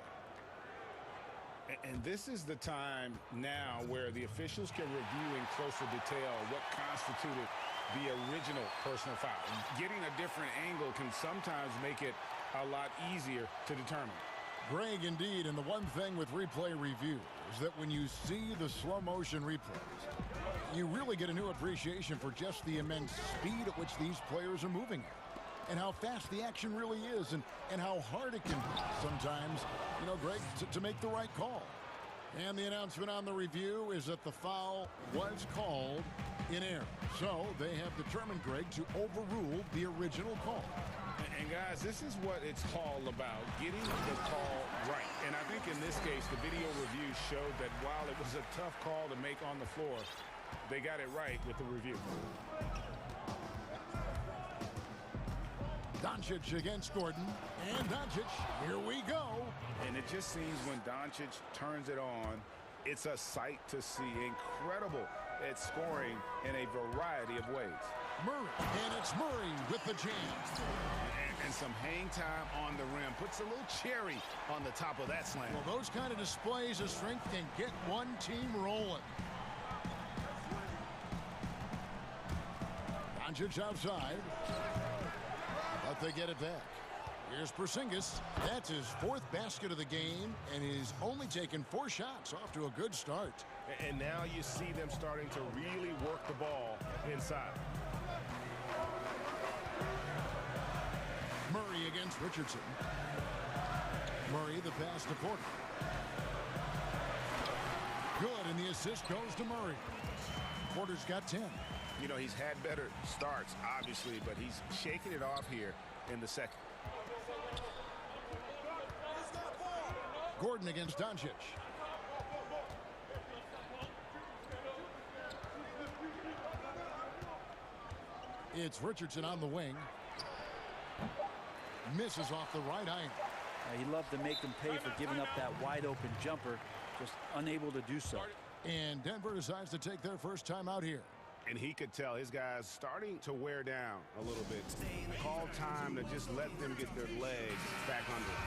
Speaker 3: And this is the time now where the officials can review in closer detail what constituted the original personal foul. Getting a different angle can sometimes make it a lot easier to determine.
Speaker 1: Greg, indeed, and the one thing with replay review is that when you see the slow motion replays, you really get a new appreciation for just the immense speed at which these players are moving at, and how fast the action really is, and how hard it can be sometimes, you know, Greg, to make the right call. And the announcement on the review is that the foul was called in error. So they have determined, Greg, to overrule the original call.
Speaker 3: And guys, this is what it's all about, getting the call right. And I think in this case, the video review showed that while it was a tough call to make on the floor, they got it right with the review.
Speaker 1: Doncic against Gordon, and Doncic, here we go.
Speaker 3: And it just seems when Doncic turns it on, it's a sight to see. Incredible at scoring in a variety of ways.
Speaker 1: Murray, and it's Murray with the jam.
Speaker 3: And some hang time on the rim. Puts a little cherry on the top of that slam.
Speaker 1: Well, those kind of displays of strength can get one team rolling. Doncic outside. But they get it back. Here's Porzingis. That's his 4th basket of the game, and he's only taken 4 shots, off to a good start.
Speaker 12: And now you see them starting to really work the ball inside.
Speaker 1: Murray against Richardson. Murray, the pass to Porter. Good, and the assist goes to Murray. Porter's got 10.
Speaker 3: You know, he's had better starts, obviously, but he's shaking it off here in the second.
Speaker 1: Gordon against Doncic. It's Richardson on the wing. Misses off the right angle.
Speaker 13: He loved to make them pay for giving up that wide open jumper, just unable to do so.
Speaker 1: And Denver decides to take their first time out here.
Speaker 3: And he could tell his guys starting to wear down a little bit. Call time to just let them get their legs back under it.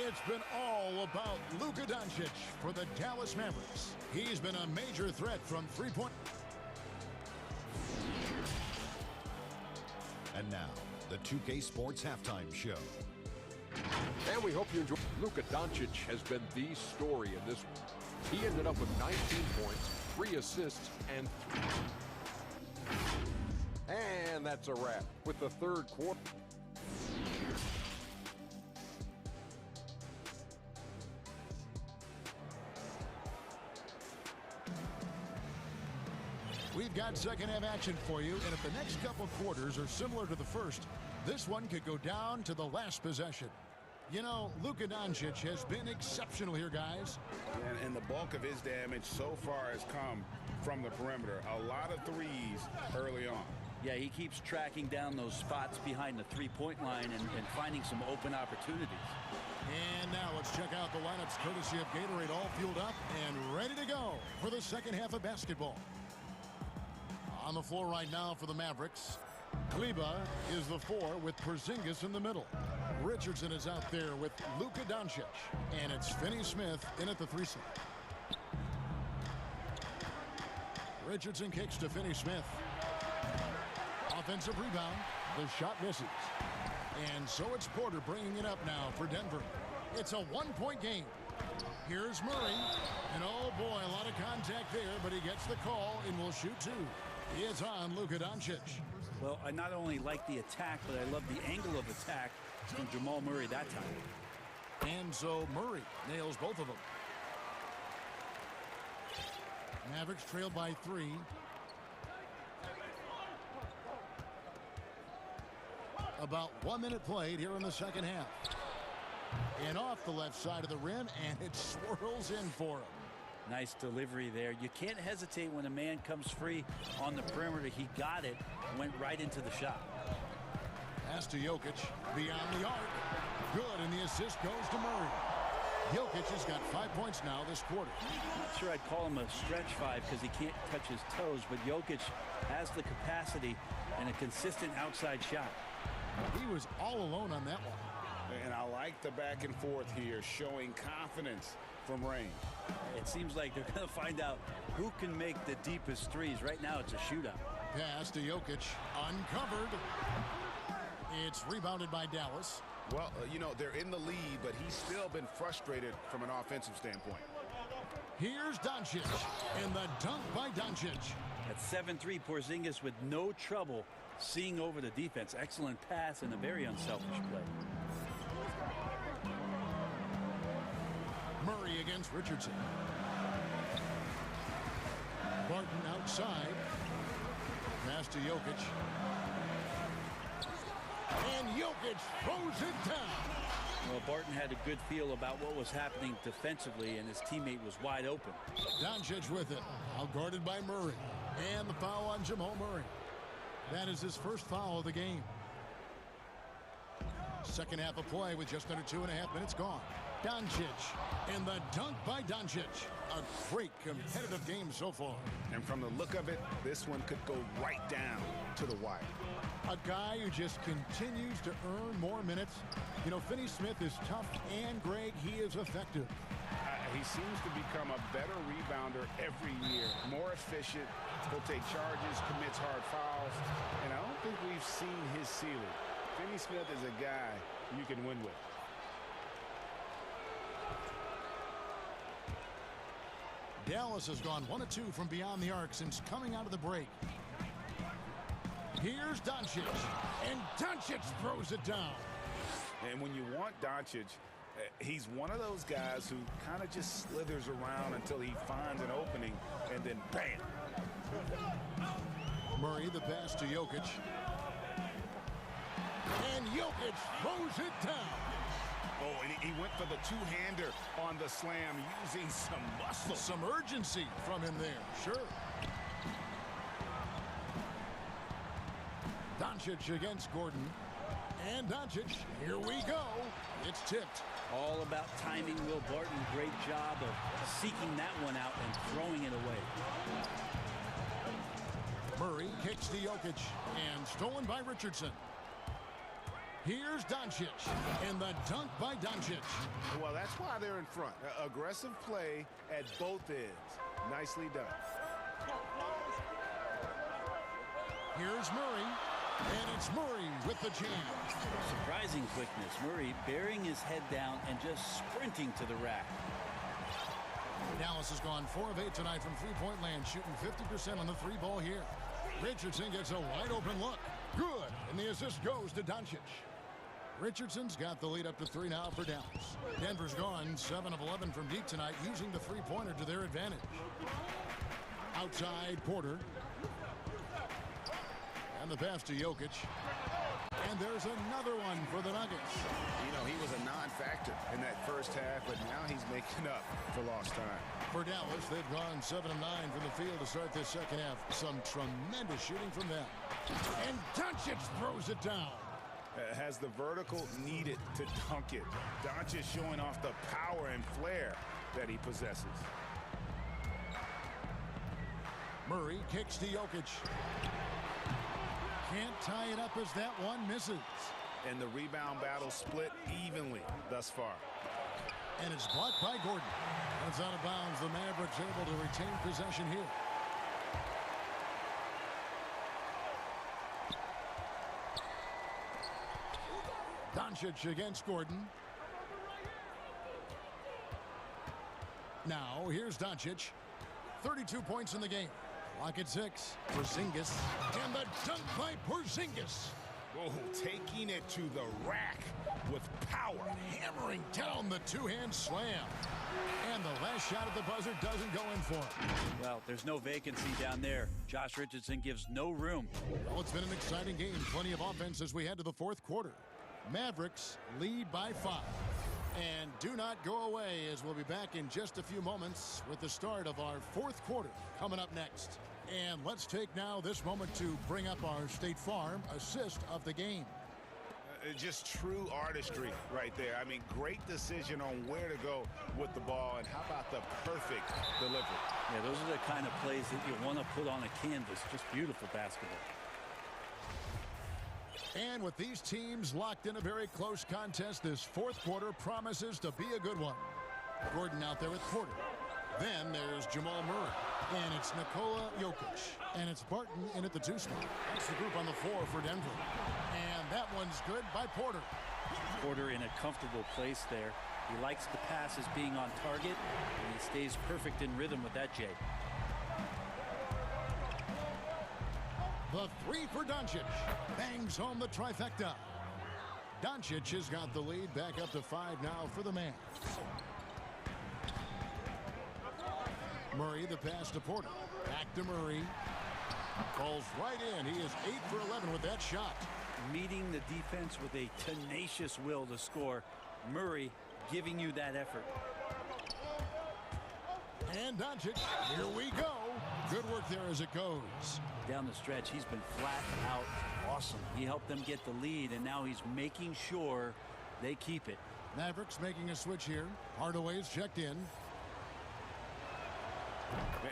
Speaker 1: It's been all about Luka Doncic for the Dallas Mavericks. He's been a major threat from three-point.
Speaker 5: And now, the 2K Sports Halftime Show.
Speaker 6: And we hope you enjoy. Luka Doncic has been the story in this one. He ended up with 19 points, 3 assists, and 3. And that's a wrap with the third quarter.
Speaker 1: We've got second half action for you, and if the next couple quarters are similar to the first, this one could go down to the last possession. You know, Luka Doncic has been exceptional here, guys.
Speaker 3: And the bulk of his damage so far has come from the perimeter. A lot of threes early on.
Speaker 13: Yeah, he keeps tracking down those spots behind the three-point line and finding some open opportunities.
Speaker 1: And now let's check out the lineups courtesy of Gatorade, all fueled up and ready to go for the second half of basketball. On the floor right now for the Mavericks, Kleber is the 4 with Porzingis in the middle. Richardson is out there with Luka Doncic. And it's Finney-Smith in at the 3 side. Richardson kicks to Finney-Smith. Offensive rebound. The shot misses. And so it's Porter bringing it up now for Denver. It's a 1-point game. Here's Murray. And oh boy, a lot of contact there, but he gets the call and will shoot 2. It's on Luka Doncic.
Speaker 13: Well, I not only like the attack, but I love the angle of attack from Jamal Murray that time.
Speaker 1: And so Murray nails both of them. Mavericks trailed by 3. About 1 minute played here in the second half. And off the left side of the rim, and it swirls in for him.
Speaker 13: Nice delivery there. You can't hesitate when a man comes free on the perimeter. He got it, went right into the shot.
Speaker 1: Pass to Jokic, beyond the arc. Good, and the assist goes to Murray. Jokic has got 5 points now this quarter.
Speaker 13: Not sure I'd call him a stretch 5 because he can't touch his toes, but Jokic has the capacity and a consistent outside shot.
Speaker 1: He was all alone on that one.
Speaker 3: And I like the back and forth here, showing confidence from range.
Speaker 13: It seems like they're going to find out who can make the deepest threes. Right now, it's a shootout.
Speaker 1: Pass to Jokic, uncovered. It's rebounded by Dallas.
Speaker 3: Well, you know, they're in the lead, but he's still been frustrated from an offensive standpoint.
Speaker 1: Here's Doncic, and the dunk by Doncic.
Speaker 13: At 7-3, Porzingis with no trouble seeing over the defense. Excellent pass and a very unselfish play.
Speaker 1: Murray against Richardson. Barton outside. Pass to Jokic. And Jokic throws it down.
Speaker 13: Well, Barton had a good feel about what was happening defensively, and his teammate was wide open.
Speaker 1: Doncic with it. Outguarded by Murray. And the foul on Jamal Murray. That is his first foul of the game. Second half of play with just under 2.5 minutes gone. Doncic, and the dunk by Doncic. A great competitive game so far.
Speaker 3: And from the look of it, this one could go right down to the wire.
Speaker 1: A guy who just continues to earn more minutes. You know, Finney-Smith is tough, and Greg, he is effective.
Speaker 3: He seems to become a better rebounder every year. More efficient. He'll take charges, commits hard fouls. And I don't think we've seen his ceiling. Finney-Smith is a guy you can win with.
Speaker 1: Dallas has gone 1 of 2 from beyond the arc since coming out of the break. Here's Doncic, and Doncic throws it down.
Speaker 3: And when you want Doncic, he's one of those guys who kind of just slithers around until he finds an opening, and then bam.
Speaker 1: Murray, the pass to Jokic. And Jokic throws it down.
Speaker 3: Oh, and he went for the two-hander on the slam, using some muscle.
Speaker 1: Some urgency from him there, sure. Doncic against Gordon. And Doncic, here we go. It's tipped.
Speaker 13: All about timing, Will Barton. Great job of seeking that one out and throwing it away.
Speaker 1: Murray kicks to Jokic, and stolen by Richardson. Here's Doncic, and the dunk by Doncic.
Speaker 3: Well, that's why they're in front. Aggressive play at both ends. Nicely done.
Speaker 1: Here's Murray, and it's Murray with the jam.
Speaker 13: Surprising quickness. Murray bearing his head down and just sprinting to the rack.
Speaker 1: Dallas has gone 4 of 8 tonight from three-point land, shooting 50% on the 3-ball here. Richardson gets a wide-open look. Good, and the assist goes to Doncic. Richardson's got the lead up to 3 now for Dallas. Denver's gone 7 of 11 from deep tonight, using the three-pointer to their advantage. Outside, Porter. And the pass to Jokic. And there's another one for the Nuggets.
Speaker 3: You know, he was a non-factor in that first half, but now he's making up for lost time.
Speaker 1: For Dallas, they've gone 7 of 9 from the field to start this second half. Some tremendous shooting from them. And Doncic throws it down.
Speaker 3: Has the vertical needed to dunk it. Doncic showing off the power and flair that he possesses.
Speaker 1: Murray kicks to Jokic. Can't tie it up as that one misses.
Speaker 8: And the rebound battle split evenly thus far.
Speaker 1: And it's blocked by Gordon. That's out of bounds. The Mavericks able to retain possession here. Doncic against Gordon. Now, here's Doncic. 32 points in the game. Clock at 6. Porzingis. And the dunk by Porzingis.
Speaker 8: Oh, taking it to the rack with power.
Speaker 1: Hammering down the two-hand slam. And the last shot at the buzzer doesn't go in for him.
Speaker 13: Well, there's no vacancy down there. Josh Richardson gives no room.
Speaker 1: Well, it's been an exciting game. Plenty of offense as we head to the fourth quarter. Mavericks lead by 5. And do not go away, as we'll be back in just a few moments with the start of our fourth quarter coming up next. And let's take now this moment to bring up our State Farm assist of the game.
Speaker 8: Just true artistry right there. I mean, great decision on where to go with the ball, and how about the perfect delivery?
Speaker 13: Yeah, those are the kind of plays that you want to put on a canvas. Just beautiful basketball.
Speaker 1: And with these teams locked in a very close contest, this fourth quarter promises to be a good one. Gordon out there with Porter. Then there's Jamal Murray. And it's Nikola Jokic. And it's Barton in at the 2 spot. That's the group on the floor for Denver. And that one's good by Porter.
Speaker 13: Porter in a comfortable place there. He likes the passes being on target, and he stays perfect in rhythm with that, Jay.
Speaker 1: The 3 for Doncic. Bangs home the trifecta. Doncic has got the lead back up to 5 now for the Mavs. Murray, the pass to Porter. Back to Murray. Falls right in. He is 8 for 11 with that shot.
Speaker 13: Meeting the defense with a tenacious will to score. Murray giving you that effort.
Speaker 1: And Doncic, here we go. Good work there as it goes.
Speaker 13: Down the stretch, he's been flat out awesome. He helped them get the lead, and now he's making sure they keep it.
Speaker 1: Mavericks making a switch here. Hardaway's checked in.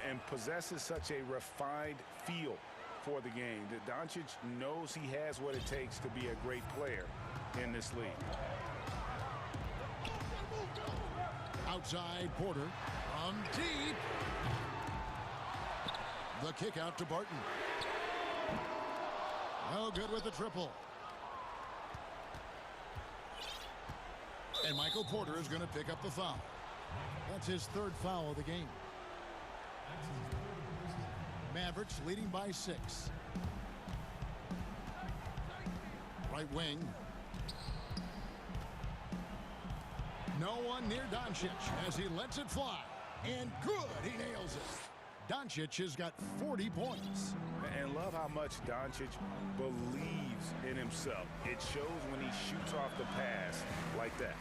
Speaker 8: And possesses such a refined feel for the game that Doncic knows he has what it takes to be a great player in this league.
Speaker 1: Outside Porter. From deep. The kick out to Barton. No good with the triple. And Michael Porter is going to pick up the foul. That's his 3rd foul of the game. Mavericks leading by 6. Right wing. No one near Doncic as he lets it fly. And good, he nails it. Doncic has got 40 points.
Speaker 8: And love how much Doncic believes in himself. It shows when he shoots off the pass like that.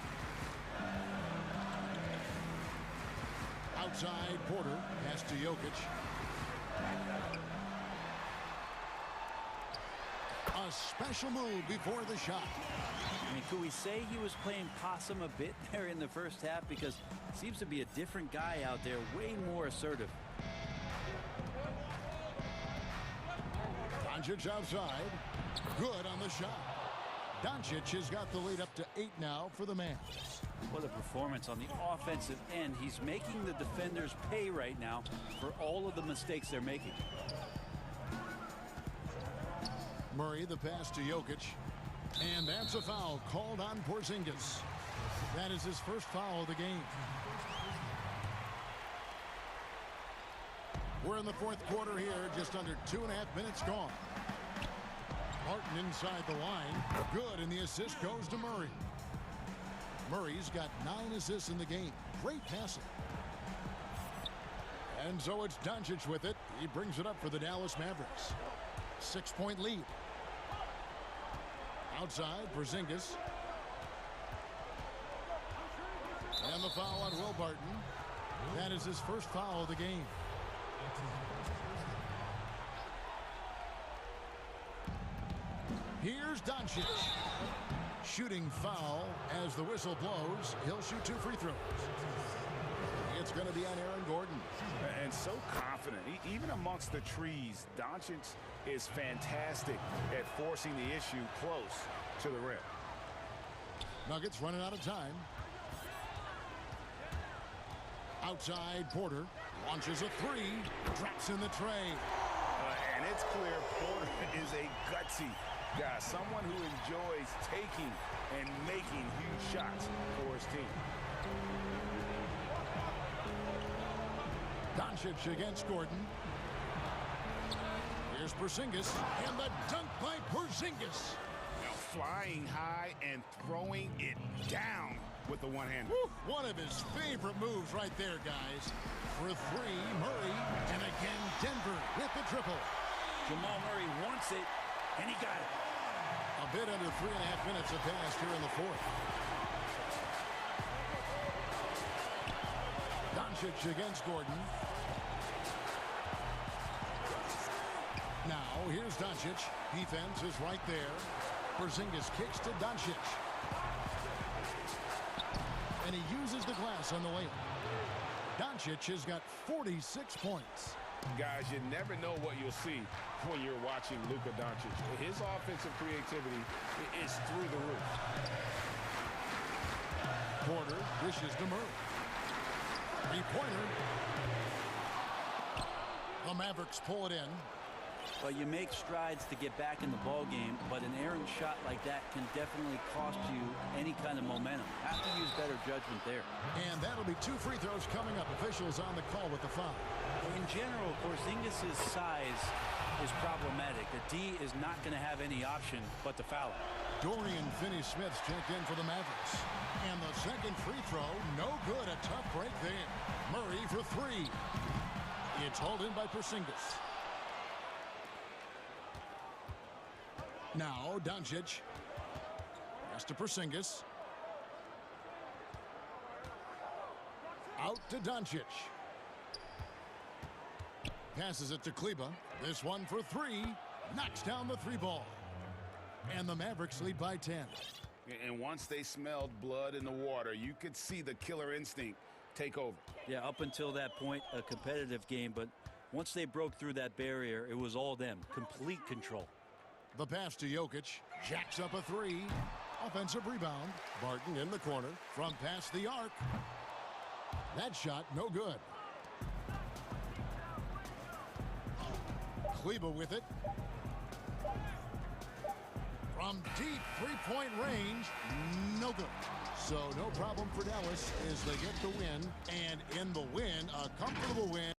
Speaker 1: Outside Porter, pass to Jokic. A special move before the shot.
Speaker 13: I mean, could we say he was playing possum a bit there in the first half? Because it seems to be a different guy out there, way more assertive.
Speaker 1: Doncic outside. Good on the shot. Doncic has got the lead up to 8 now for the Mavs.
Speaker 13: What a performance on the offensive end. He's making the defenders pay right now for all of the mistakes they're making.
Speaker 1: Murray, the pass to Jokic. And that's a foul called on Porzingis. That is his 1st foul of the game. We're in the 4th quarter here, just under 2.5 minutes gone. Martin inside the line. Good, and the assist goes to Murray. Murray's got 9 assists in the game. Great passing. And so it's Doncic with it. He brings it up for the Dallas Mavericks. 6-point lead. Outside, Porzingis. And the foul on Will Barton. That is his 1st foul of the game. Here's Doncic. Shooting foul as the whistle blows. He'll shoot 2 free throws. He it's going to be on Aaron Gordon.
Speaker 3: And so confident. Even amongst the trees, Doncic is fantastic at forcing the issue close to the rim.
Speaker 1: Nuggets running out of time. Outside, Porter launches a three, drops in the tray.
Speaker 3: And it's clear Porter is a gutsy guy, someone who enjoys taking and making huge shots for his team.
Speaker 1: Doncic against Gordon. Here's Porzingis, and the dunk by Porzingis.
Speaker 3: Now flying high and throwing it down with the one-hand.
Speaker 1: One of his favorite moves right there, guys. For three, Murray, and again Denver with the triple.
Speaker 13: Jamal Murray wants it, and he got it.
Speaker 1: A bit under 3.5 minutes have passed here in the fourth. Doncic against Gordon. Now, here's Doncic. Defense is right there. Porzingis kicks to Doncic. And he uses the glass on the layup. Doncic has got 46 points.
Speaker 3: Guys, you never know what you'll see when you're watching Luka Doncic. His offensive creativity is through the roof.
Speaker 1: Porter dishes to Murray. Three-pointer. The Mavericks pull it in.
Speaker 13: Well, you make strides to get back in the ball game, but an errant shot like that can definitely cost you any kind of momentum. Have to use better judgment there.
Speaker 1: And that'll be 2 free throws coming up. Officials on the call with the foul.
Speaker 13: In general, Porzingis' size is problematic. The D is not going to have any option but to foul it.
Speaker 1: Dorian Finney-Smith checked in for the Mavericks. And the second free throw, no good. A tough break there. Murray for three. It's hauled in by Porzingis. Now, Doncic. Pass to Porzingis. Out to Doncic. Passes it to Kleba. This one for three. Knocks down the three ball. And the Mavericks lead by 10.
Speaker 3: And once they smelled blood in the water, you could see the killer instinct take over.
Speaker 13: Yeah, up until that point, a competitive game. But once they broke through that barrier, it was all them. Complete control.
Speaker 1: The pass to Jokic. Jacks up a three. Offensive rebound. Barton in the corner. From past the arc. That shot, no good. Kleba with it. From deep three-point range, no good. So no problem for Dallas as they get the win. And in the win, a comfortable win.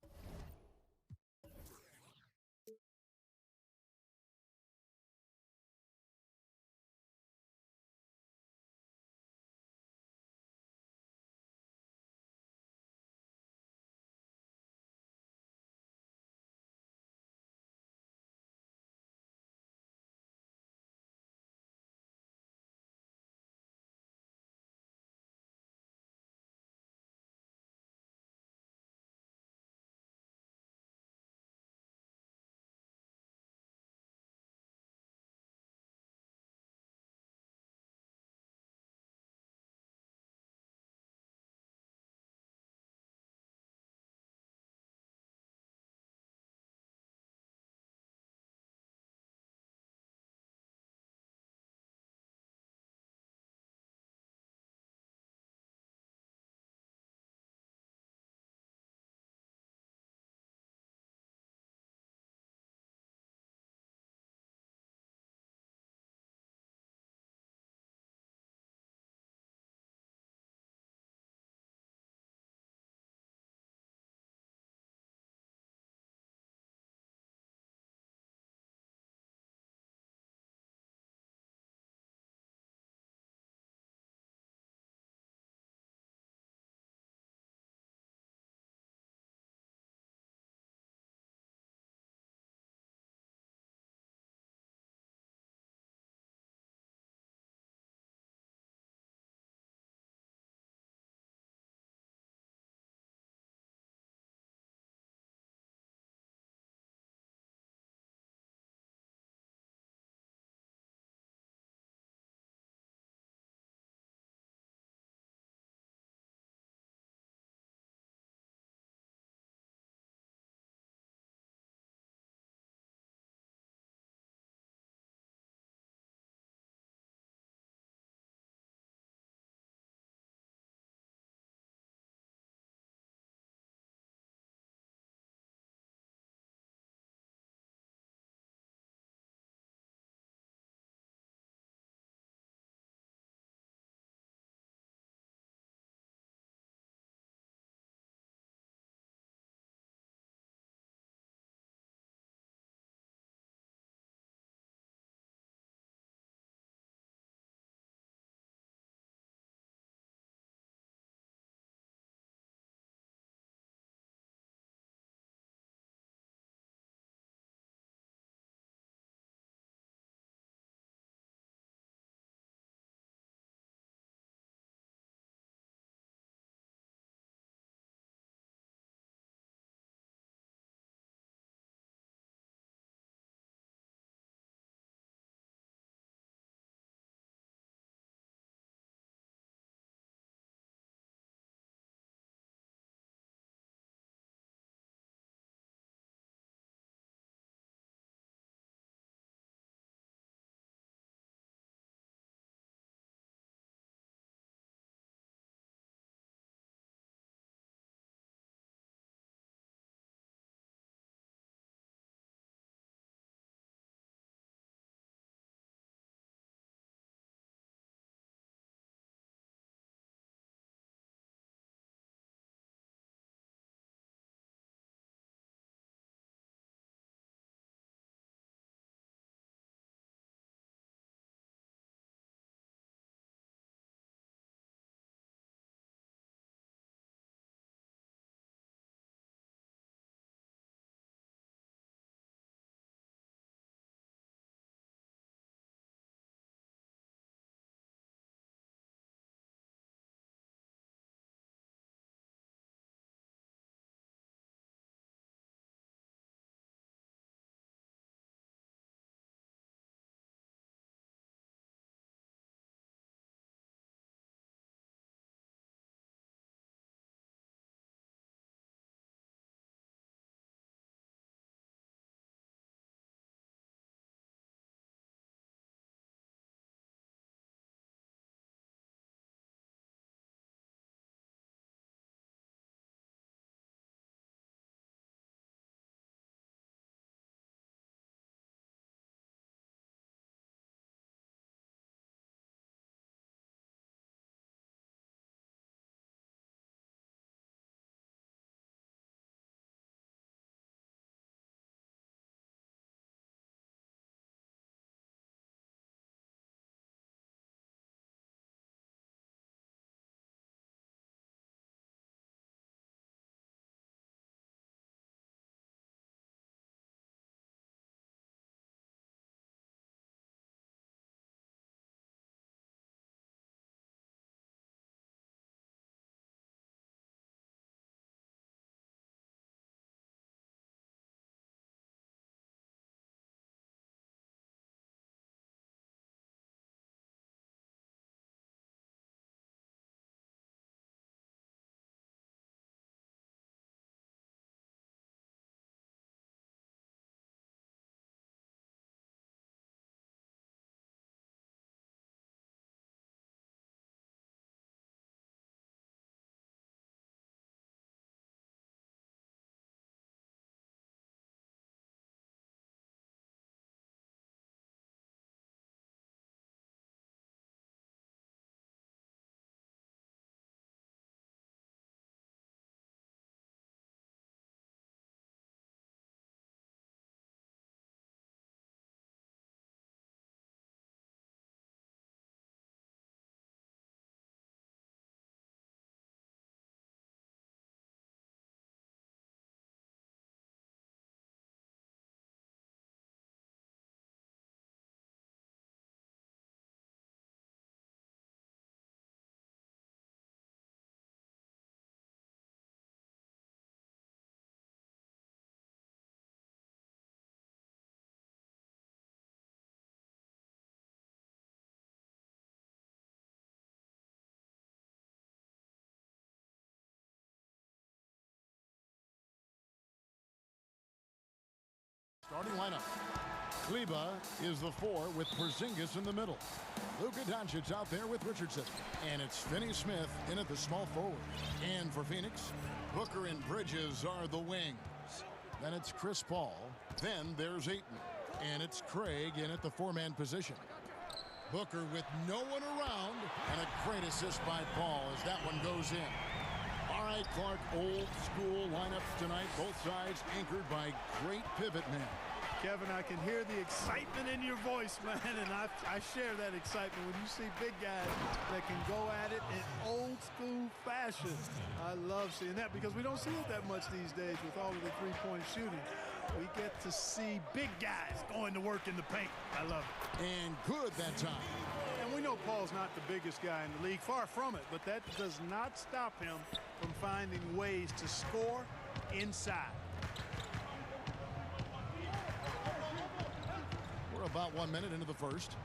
Speaker 1: Starting lineup. Kleba is the 4 with Porzingis in the middle. Luka Doncic out there with Richardson. And it's Finney-Smith in at the small forward. And for Phoenix, Booker and Bridges are the wings. Then it's Chris Paul. Then there's Ayton. And it's Craig in at the 4-man position. Booker with no one around. And a great assist by Paul as that one goes in. All right, Clark, old school lineups tonight. Both sides anchored by great pivot men.
Speaker 2: Kevin, I can hear the excitement in your voice, man, and I share that excitement when you see big guys that can go at it in old school fashion. I love seeing that because we don't see it that much these days with all of the three-point shooting. We get to see big guys going to work in the paint. I love it.
Speaker 1: And good that time.
Speaker 2: And we know Paul's not the biggest guy in the league, far from it, but that does not stop him from finding ways to score inside.
Speaker 1: We're about 1 minute into the first.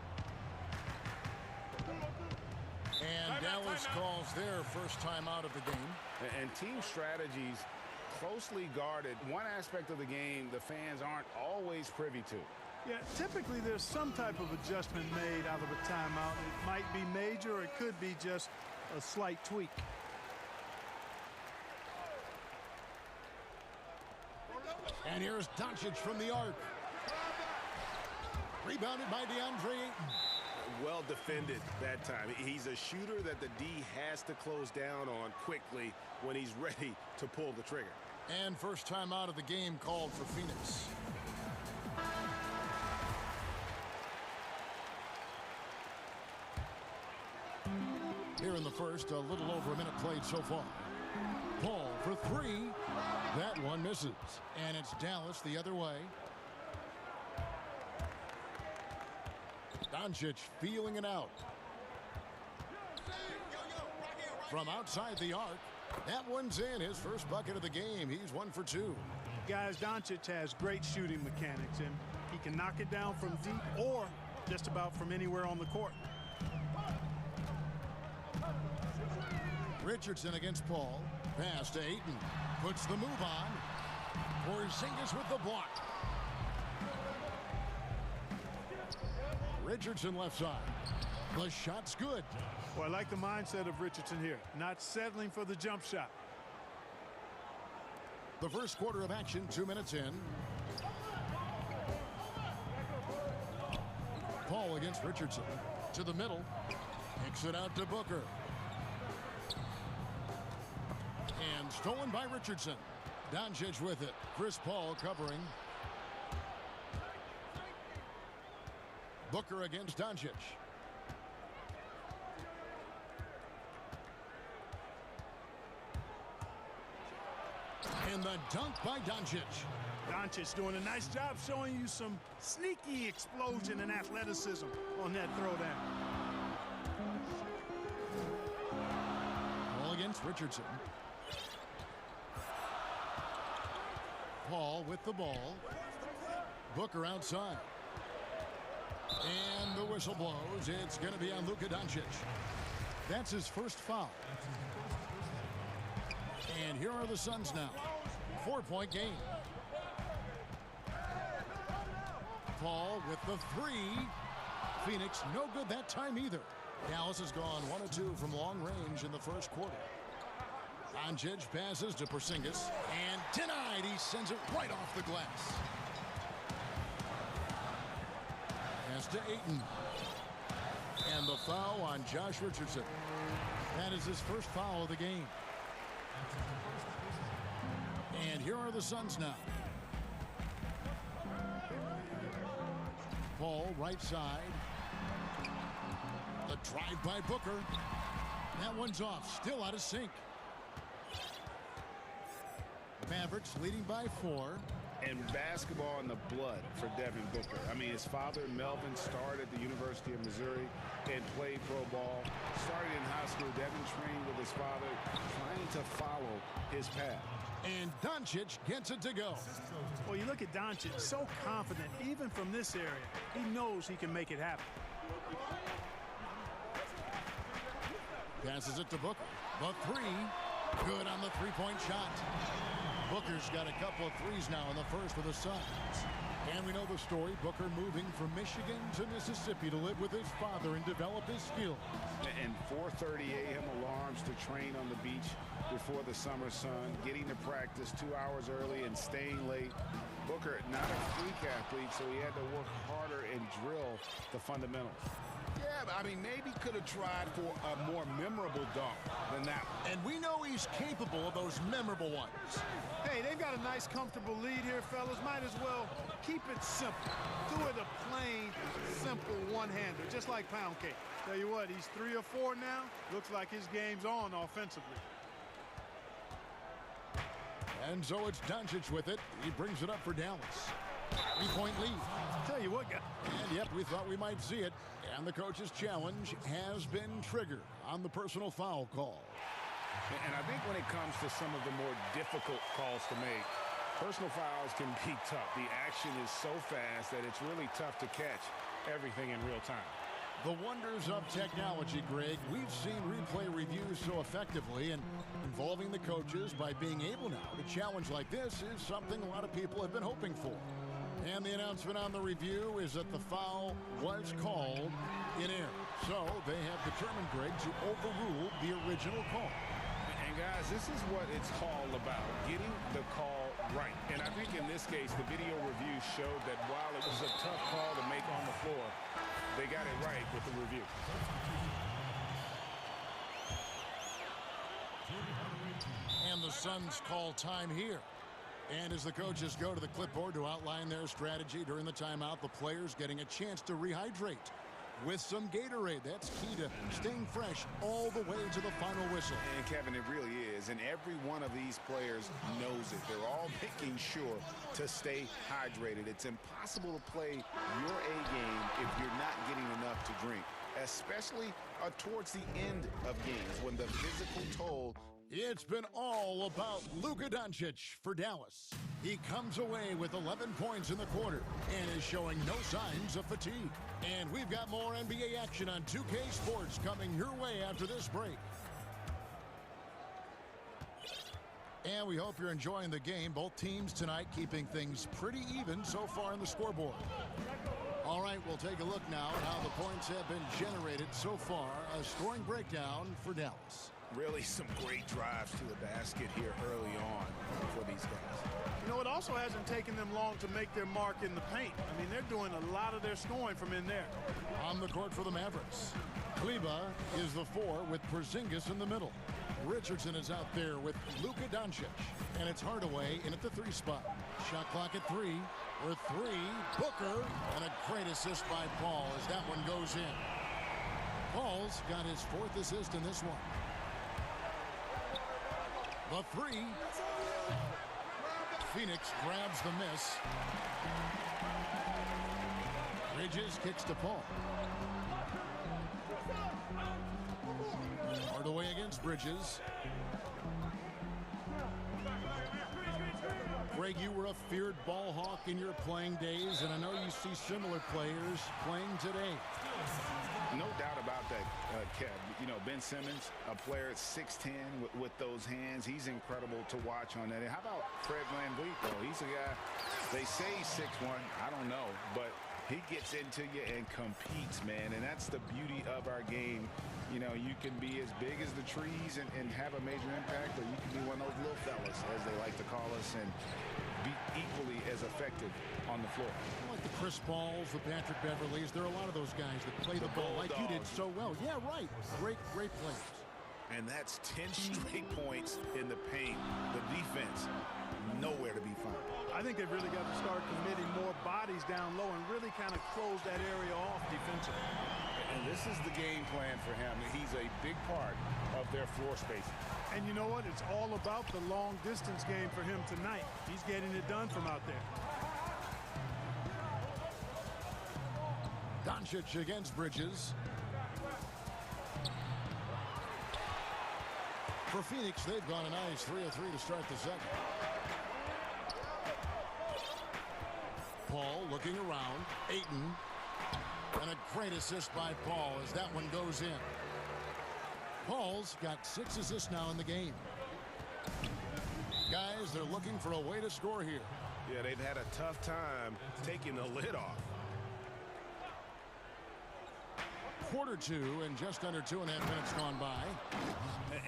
Speaker 1: And Dallas calls their first time out of the game.
Speaker 3: And team strategies closely guarded. One aspect of the game the fans aren't always privy to.
Speaker 2: Yeah, typically there's some type of adjustment made out of a timeout. It might be major or it could be just a slight tweak.
Speaker 1: And here's Doncic from the arc. Rebounded by DeAndre Ayton.
Speaker 12: Well defended that time. He's a shooter that the D has to close down on quickly when he's ready to pull the trigger.
Speaker 1: And first time out of the game called for Phoenix. Here in the first, a little over a minute played so far. Paul for 3. That one misses. And it's Dallas the other way. Doncic feeling it out. From outside the arc. That one's in. His first bucket of the game. He's 1 for 2.
Speaker 2: Guys, Doncic has great shooting mechanics, and he can knock it down from deep or just about from anywhere on the court.
Speaker 1: Richardson against Paul. Pass to Ayton. Puts the move on. Porzingis with the block. Richardson left side. The shot's good.
Speaker 2: Well, I like the mindset of Richardson here. Not settling for the jump shot.
Speaker 1: The first quarter of action, 2 minutes in. Paul against Richardson. To the middle. Kicks it out to Booker. And stolen by Richardson. Doncic with it. Chris Paul covering. Booker against Doncic. And the dunk by Doncic.
Speaker 2: Doncic doing a nice job showing you some sneaky explosion and athleticism on that throwdown.
Speaker 1: Paul against Richardson. Paul with the ball. Booker outside. And the whistle blows. It's going to be on Luka Doncic. That's his first foul. And here are the Suns now. 4-point game. Paul with the 3. Phoenix no good that time either. Dallas has gone 1 of 2 from long range in the first quarter. Doncic passes to Porzingis. And denied. He sends it right off the glass. Pass to Ayton. And the foul on Josh Richardson. That is his first foul of the game. And here are the Suns now. Paul right side. The drive by Booker. That one's off. Still out of sync. Mavericks leading by 4.
Speaker 3: And basketball in the blood for Devin Booker. I mean, his father, Melvin, started at the University of Missouri and played pro ball. Started in high school. Devin trained with his father, trying to follow his path.
Speaker 1: And Doncic gets it to go.
Speaker 2: Well, you look at Doncic, so confident, even from this area. He knows he can make it happen.
Speaker 1: Passes it to Booker. The 3. Good on the three-point shot. Booker's got a couple of threes now in the first for the Suns. And we know the story, Booker moving from Michigan to Mississippi to live with his father and develop his skills.
Speaker 8: And 4:30 a.m. alarms to train on the beach before the summer sun, getting to practice 2 hours early and staying late. Booker, not a freak athlete, so he had to work harder and drill the fundamentals.
Speaker 3: Yeah, I mean, maybe could have tried for a more memorable dunk than that one.
Speaker 1: And we know he's capable of those memorable ones.
Speaker 2: Hey, they've got a nice, comfortable lead here, fellas. Might as well keep it simple. Do it a plain, simple one-hander, just like pound cake. Tell you what, he's 3 or 4 now. Looks like his game's on offensively.
Speaker 1: And so it's Doncic with it. He brings it up for Dallas. 3-point lead.
Speaker 2: Tell you what, guys.
Speaker 1: And yep, we thought we might see it. And the coach's challenge has been triggered on the personal foul call.
Speaker 8: And I think when it comes to some of the more difficult calls to make, personal fouls can be tough. The action is so fast that it's really tough to catch everything in real time.
Speaker 1: The wonders of technology, Greg. We've seen replay reviews so effectively, and involving the coaches by being able now to challenge like this is something a lot of people have been hoping for. And the announcement on the review is that the foul was called in error. So they have determined, Greg, to overrule the original call.
Speaker 8: And guys, this is what it's all about, getting the call right. And I think in this case, the video review showed that while it was a tough call to make on the floor, they got it right with the review.
Speaker 1: And the Suns call time here. And as the coaches go to the clipboard to outline their strategy during the timeout, the players getting a chance to rehydrate with some Gatorade. That's key to staying fresh all the way to the final whistle.
Speaker 8: And Kevin, it really is. And every one of these players knows it. They're all making sure to stay hydrated. It's impossible to play your A game if you're not getting enough to drink, especially towards the end of games when the physical toll.
Speaker 1: It's been all about Luka Doncic for Dallas. He comes away with 11 points in the quarter and is showing no signs of fatigue. And we've got more NBA action on 2K Sports coming your way after this break. And we hope you're enjoying the game. Both teams tonight keeping things pretty even so far on the scoreboard. All right, we'll take a look now at how the points have been generated so far. A scoring breakdown for Dallas.
Speaker 8: Really some great drives to the basket here early on for these guys.
Speaker 2: You know, it also hasn't taken them long to make their mark in the paint. I mean, they're doing a lot of their scoring from in there.
Speaker 1: On the court for the Mavericks, Kleber is the 4 with Porzingis in the middle. Richardson is out there with Luka Doncic. And it's Hardaway in at the 3 spot. Shot clock at 3. Or 3. Booker. And a great assist by Paul as that one goes in. Paul's got his 4th assist in this one. The 3. Phoenix grabs the miss. Bridges kicks to Paul. Hardaway against Bridges. Greg, you were a feared ball hawk in your playing days, and I know you see similar players playing today.
Speaker 8: No doubt about that, Kev. You know, Ben Simmons, a player at 6'10", with those hands. He's incredible to watch on that. And how about Fred VanVleet, though? He's a guy, they say he's 6'1". I don't know, but he gets into you and competes, man. And that's the beauty of our game. You know, you can be as big as the trees and have a major impact, or you can be one of those little fellas, as they like to call us, and be equally as effective on the floor.
Speaker 1: Like the Chris Pauls, the Patrick Beverleys, there are a lot of those guys that play the ball like you did so well. Yeah, right. Great players.
Speaker 8: And that's 10 straight points in the paint. The defense, nowhere to be found.
Speaker 2: I think they've really got to start committing more bodies down low and really kind of close that area off defensively.
Speaker 8: And this is the game plan for him. He's a big part of their floor spacing.
Speaker 2: And you know what? It's all about the long distance game for him tonight. He's getting it done from out there.
Speaker 1: Doncic against Bridges. For Phoenix, they've gone a nice 3 of 3 to start the second. Paul looking around. Ayton. And a great assist by Paul as that one goes in. Paul's got 6 assists now in the game. Guys, they're looking for a way to score here.
Speaker 12: Yeah, they've had a tough time taking the lid off.
Speaker 1: Quarter two and just under 2.5 minutes gone by.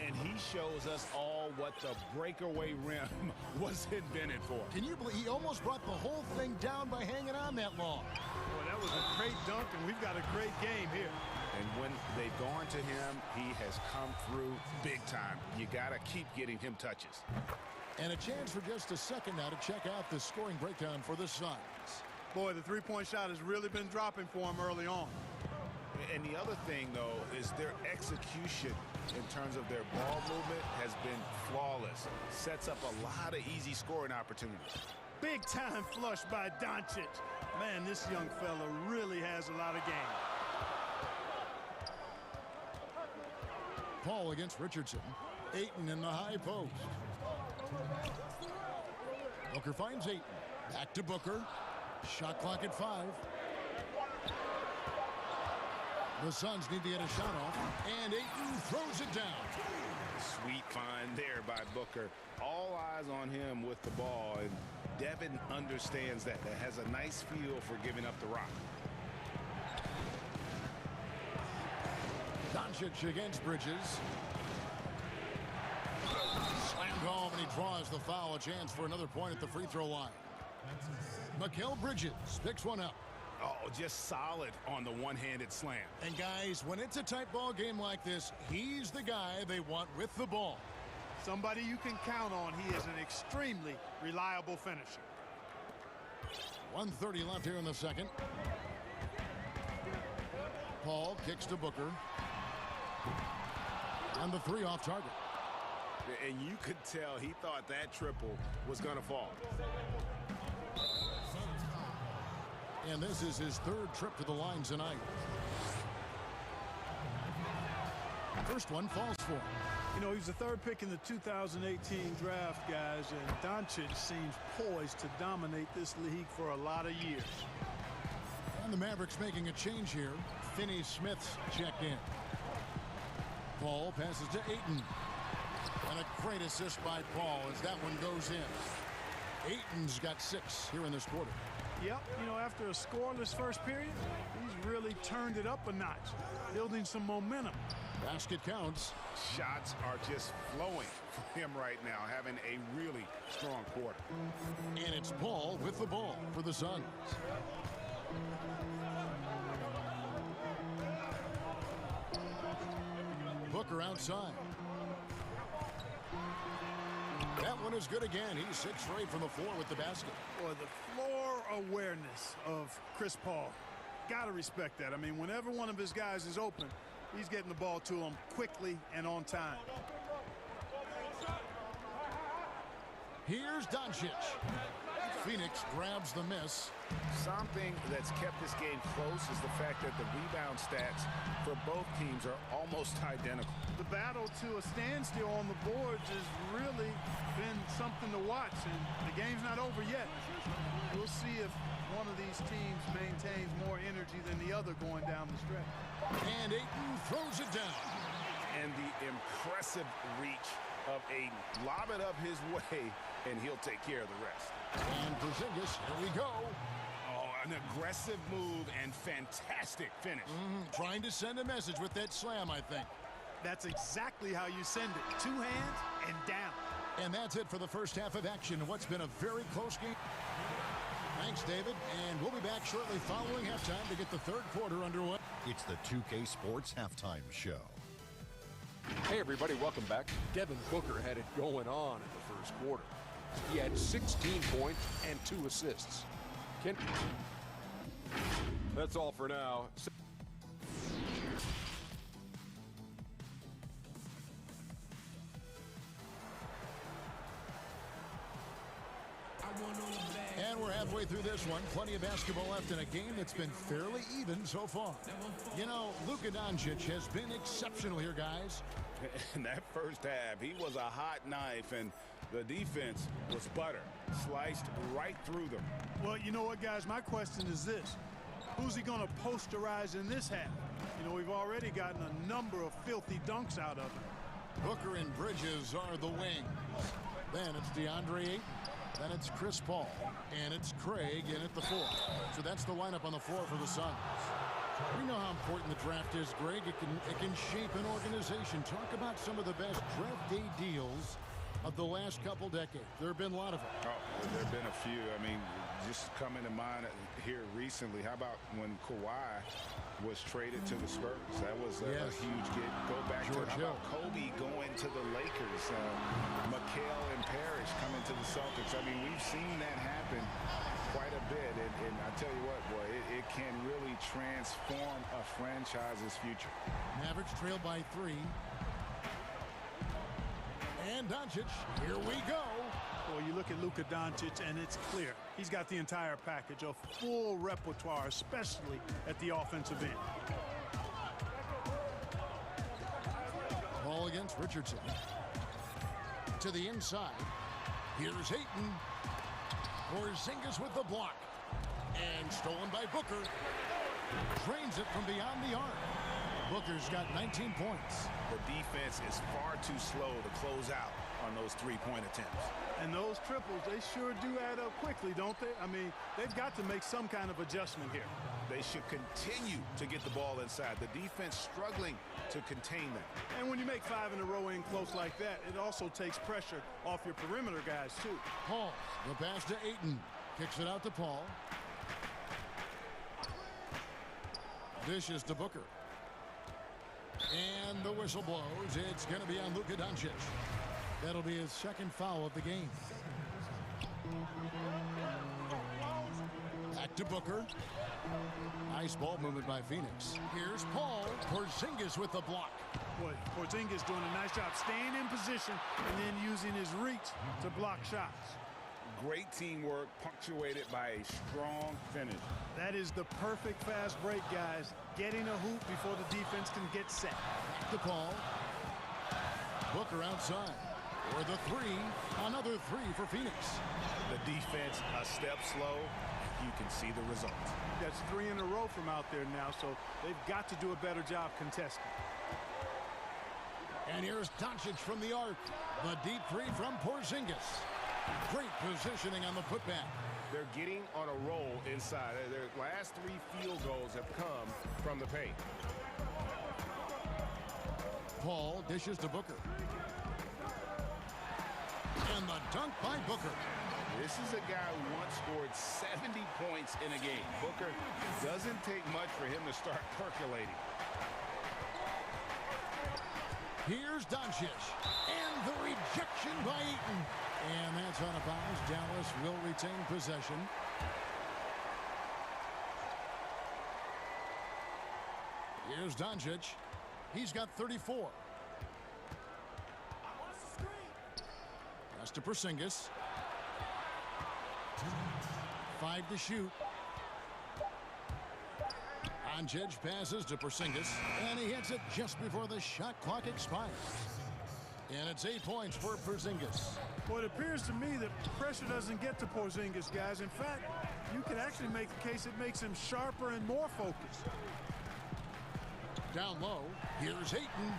Speaker 8: And he shows us all what the breakaway rim was invented for.
Speaker 1: Can you believe he almost brought the whole thing down by hanging on that long?
Speaker 2: Boy, that was a great dunk, and we've got a great game here.
Speaker 8: And when they've gone to him, he has come through big time. You got to keep getting him touches.
Speaker 1: And a chance for just a second now to check out the scoring breakdown for the Suns.
Speaker 2: Boy, the three-point shot has really been dropping for him early on.
Speaker 8: And the other thing, though, is their execution in terms of their ball movement has been flawless. Sets up a lot of easy scoring opportunities.
Speaker 2: Big time flush by Doncic. Man, this young fella really has a lot of game.
Speaker 1: Paul against Richardson. Ayton in the high post. Booker finds Ayton. Back to Booker. Shot clock at 5. The Suns need to get a shot off, and Ayton throws it down.
Speaker 8: Sweet find there by Booker. All eyes on him with the ball, and Devin understands that. That has a nice feel for giving up the rock.
Speaker 1: Doncic against Bridges. Slammed home, and he draws the foul. A chance for another point at the free throw line. Mikal Bridges picks one up.
Speaker 8: Oh, just solid on the one-handed slam.
Speaker 1: And guys, when it's a tight ball game like this, he's the guy they want with the ball.
Speaker 2: Somebody you can count on. He is an extremely reliable finisher.
Speaker 1: 1:30 left here in the second. Paul kicks to Booker. And the three off target.
Speaker 8: And you could tell he thought that triple was going to fall.
Speaker 1: And this is his third trip to the line tonight. First one falls for him.
Speaker 2: You know, he's the third pick in the 2018 draft, guys, and Doncic seems poised to dominate this league for a lot of years.
Speaker 1: And the Mavericks making a change here. Finney Smith's checked in. Paul passes to Ayton. And a great assist by Paul as that one goes in. Ayton's got 6 here in this quarter.
Speaker 2: Yep, you know, after a scoreless first period, he's really turned it up a notch, building some momentum.
Speaker 1: Basket counts.
Speaker 8: Shots are just flowing for him right now, having a really strong quarter.
Speaker 1: And it's Paul with the ball for the Suns. Booker outside. That one is good again. He's 6 straight from the floor with the basket.
Speaker 2: Boy, the floor awareness of Chris Paul. Gotta respect that. I mean, whenever one of his guys is open, he's getting the ball to him quickly and on time.
Speaker 1: Here's Doncic. Phoenix grabs the miss.
Speaker 8: Something that's kept this game close is the fact that the rebound stats for both teams are almost identical.
Speaker 2: The battle to a standstill on the boards has really been something to watch, and the game's not over yet. We'll see if one of these teams maintains more energy than the other going down the stretch.
Speaker 1: And Ayton throws it down.
Speaker 8: And the impressive reach of Ayton. Lob it up his way, and he'll take care of the rest.
Speaker 1: And Porzingis, here we go.
Speaker 8: Oh, an aggressive move and fantastic finish.
Speaker 1: Trying to send a message with that slam, I think.
Speaker 2: That's exactly how you send it. 2 hands and down.
Speaker 1: And that's it for the first half of action in what's been a very close game. Thanks, David. And we'll be back shortly following halftime to get the third quarter underway.
Speaker 5: It's the 2K Sports Halftime Show.
Speaker 6: Hey, everybody, welcome back. Devin Booker had it going on in the first quarter. He had 16 points and 2 assists. That's all for now.
Speaker 1: And we're halfway through this one. Plenty of basketball left in a game that's been fairly even so far. You know, Luka Doncic has been exceptional here, guys.
Speaker 8: In that first half, he was a hot knife, and the defense was butter. Sliced right through them.
Speaker 2: Well, you know what, guys? My question is this. Who's he going to posterize in this half? You know, we've already gotten a number of filthy dunks out of him.
Speaker 1: Booker and Bridges are the wings. Then it's DeAndre Ayton. Then it's Chris Paul. And it's Craig in at the 4. So that's the lineup on the floor for the Suns. We know how important the draft is, Greg. It can shape an organization. Talk about some of the best draft day deals of the last couple decades. There have been a lot of them.
Speaker 3: Oh, there have been a few. I mean, just coming to mind here recently, how about when Kawhi was traded to the Spurs? That was a huge get. Go back to how about Kobe going to the Lakers, McHale and Parrish coming to the Celtics. I mean, we've seen that happen quite a bit, and I tell you what, boy, it can really transform a franchise's future.
Speaker 1: Mavericks trailed by 3. And Doncic, here we go.
Speaker 2: Well, you look at Luka Doncic, and it's clear. He's got the entire package, a full repertoire, especially at the offensive end.
Speaker 1: Ball against Richardson. To the inside. Here's Ayton. Porzingis with the block. And stolen by Booker. Drains it from beyond the arc. Booker's got 19 points.
Speaker 8: The defense is far too slow to close out on those three-point attempts.
Speaker 2: And those triples, they sure do add up quickly, don't they? I mean, they've got to make some kind of adjustment here.
Speaker 8: They should continue to get the ball inside. The defense struggling to contain them.
Speaker 2: And when you make 5 in a row in close like that, it also takes pressure off your perimeter guys, too.
Speaker 1: Paul, the pass to Ayton. Kicks it out to Paul. Dishes to Booker. And the whistle blows. It's going to be on Luka Doncic. That'll be his second foul of the game. Back to Booker. Nice ball movement by Phoenix. Here's Paul. Porzingis with the block.
Speaker 2: Boy, Porzingis doing a nice job staying in position and then using his reach to block shots.
Speaker 3: Great teamwork punctuated by a strong finish.
Speaker 2: That is the perfect fast break, guys. Getting a hoop before the defense can get set.
Speaker 1: Back to Paul. Booker outside. For the 3. Another 3 for Phoenix.
Speaker 8: The defense a step slow. You can see the result.
Speaker 2: That's 3 in a row from out there now, so they've got to do a better job contesting.
Speaker 1: And here's Doncic from the arc. The deep 3 from Porzingis. Great positioning on the putback.
Speaker 12: They're getting on a roll inside. Their last 3 field goals have come from the paint.
Speaker 1: Paul dishes to Booker. And the dunk by Booker.
Speaker 3: This is a guy who once scored 70 points in a game. Booker doesn't take much for him to start percolating.
Speaker 1: Here's Doncic. And the rejection by Ayton. And that's out of bounds. Dallas will retain possession. Here's Doncic. He's got 34. Pass to Porzingis. 5 to shoot. Doncic passes to Porzingis, and he hits it just before the shot clock expires. And it's 8 points for Porzingis.
Speaker 2: Well, it appears to me that pressure doesn't get to Porzingis, guys. In fact, you can actually make the case it makes him sharper and more focused.
Speaker 1: Down low, here's Ayton.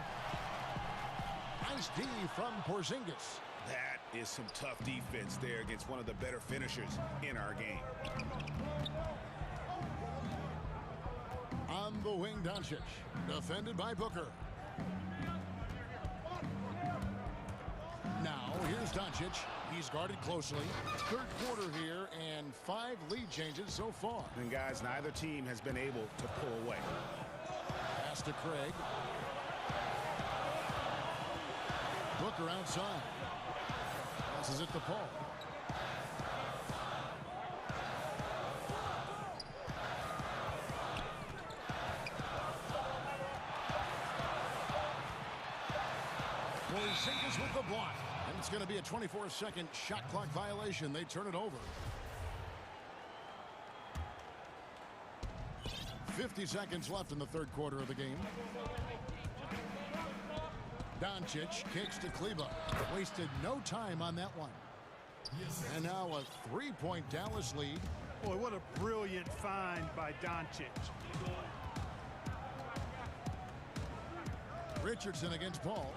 Speaker 1: Nice D from Porzingis.
Speaker 8: That is some tough defense there against one of the better finishers in our game.
Speaker 1: On the wing, Doncic. Defended by Booker. Now, here's Doncic. He's guarded closely. Third quarter here, and 5 lead changes so far.
Speaker 8: And, guys, neither team has been able to pull away.
Speaker 1: Pass to Craig. Booker outside. Passes it to Paul. Porzingis with the block. And it's going to be a 24-second shot clock violation. They turn it over. 50 seconds left in the third quarter of the game. Doncic kicks to Kleber. Wasted no time on that one. And now a 3-point Dallas lead.
Speaker 2: Boy, what a brilliant find by Doncic.
Speaker 1: Richardson against Paul.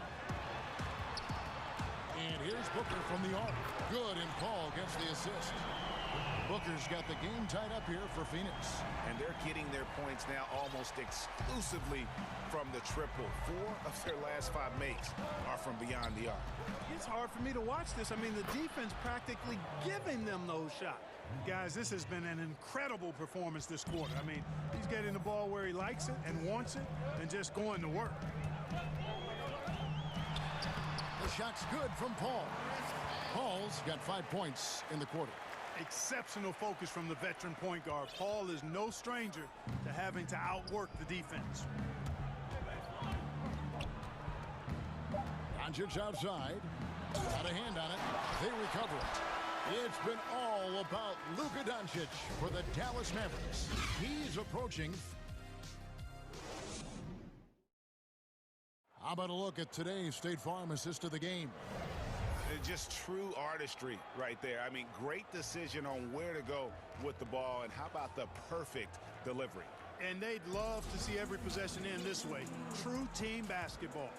Speaker 1: And here's Booker from the arc. Good, and Paul gets the assist. Booker's got the game tied up here for Phoenix.
Speaker 8: And they're getting their points now almost exclusively from the triple. 4 of their last 5 makes are from beyond the arc.
Speaker 2: It's hard for me to watch this. I mean, the defense practically giving them those shots. Guys, this has been an incredible performance this quarter. I mean, he's getting the ball where he likes it and wants it and just going to work.
Speaker 1: The shot's good from Paul. Paul's got 5 points in the quarter.
Speaker 2: Exceptional focus from the veteran point guard. Paul is no stranger to having to outwork the defense.
Speaker 1: Doncic outside. Got a hand on it. They recover it. It's been all about Luka Doncic for the Dallas Mavericks. He's approaching. How about a look at today's State Farm assist of the game?
Speaker 8: Just true artistry right there. I mean, great decision on where to go with the ball, and how about the perfect delivery?
Speaker 2: And they'd love to see every possession end this way. True team basketball.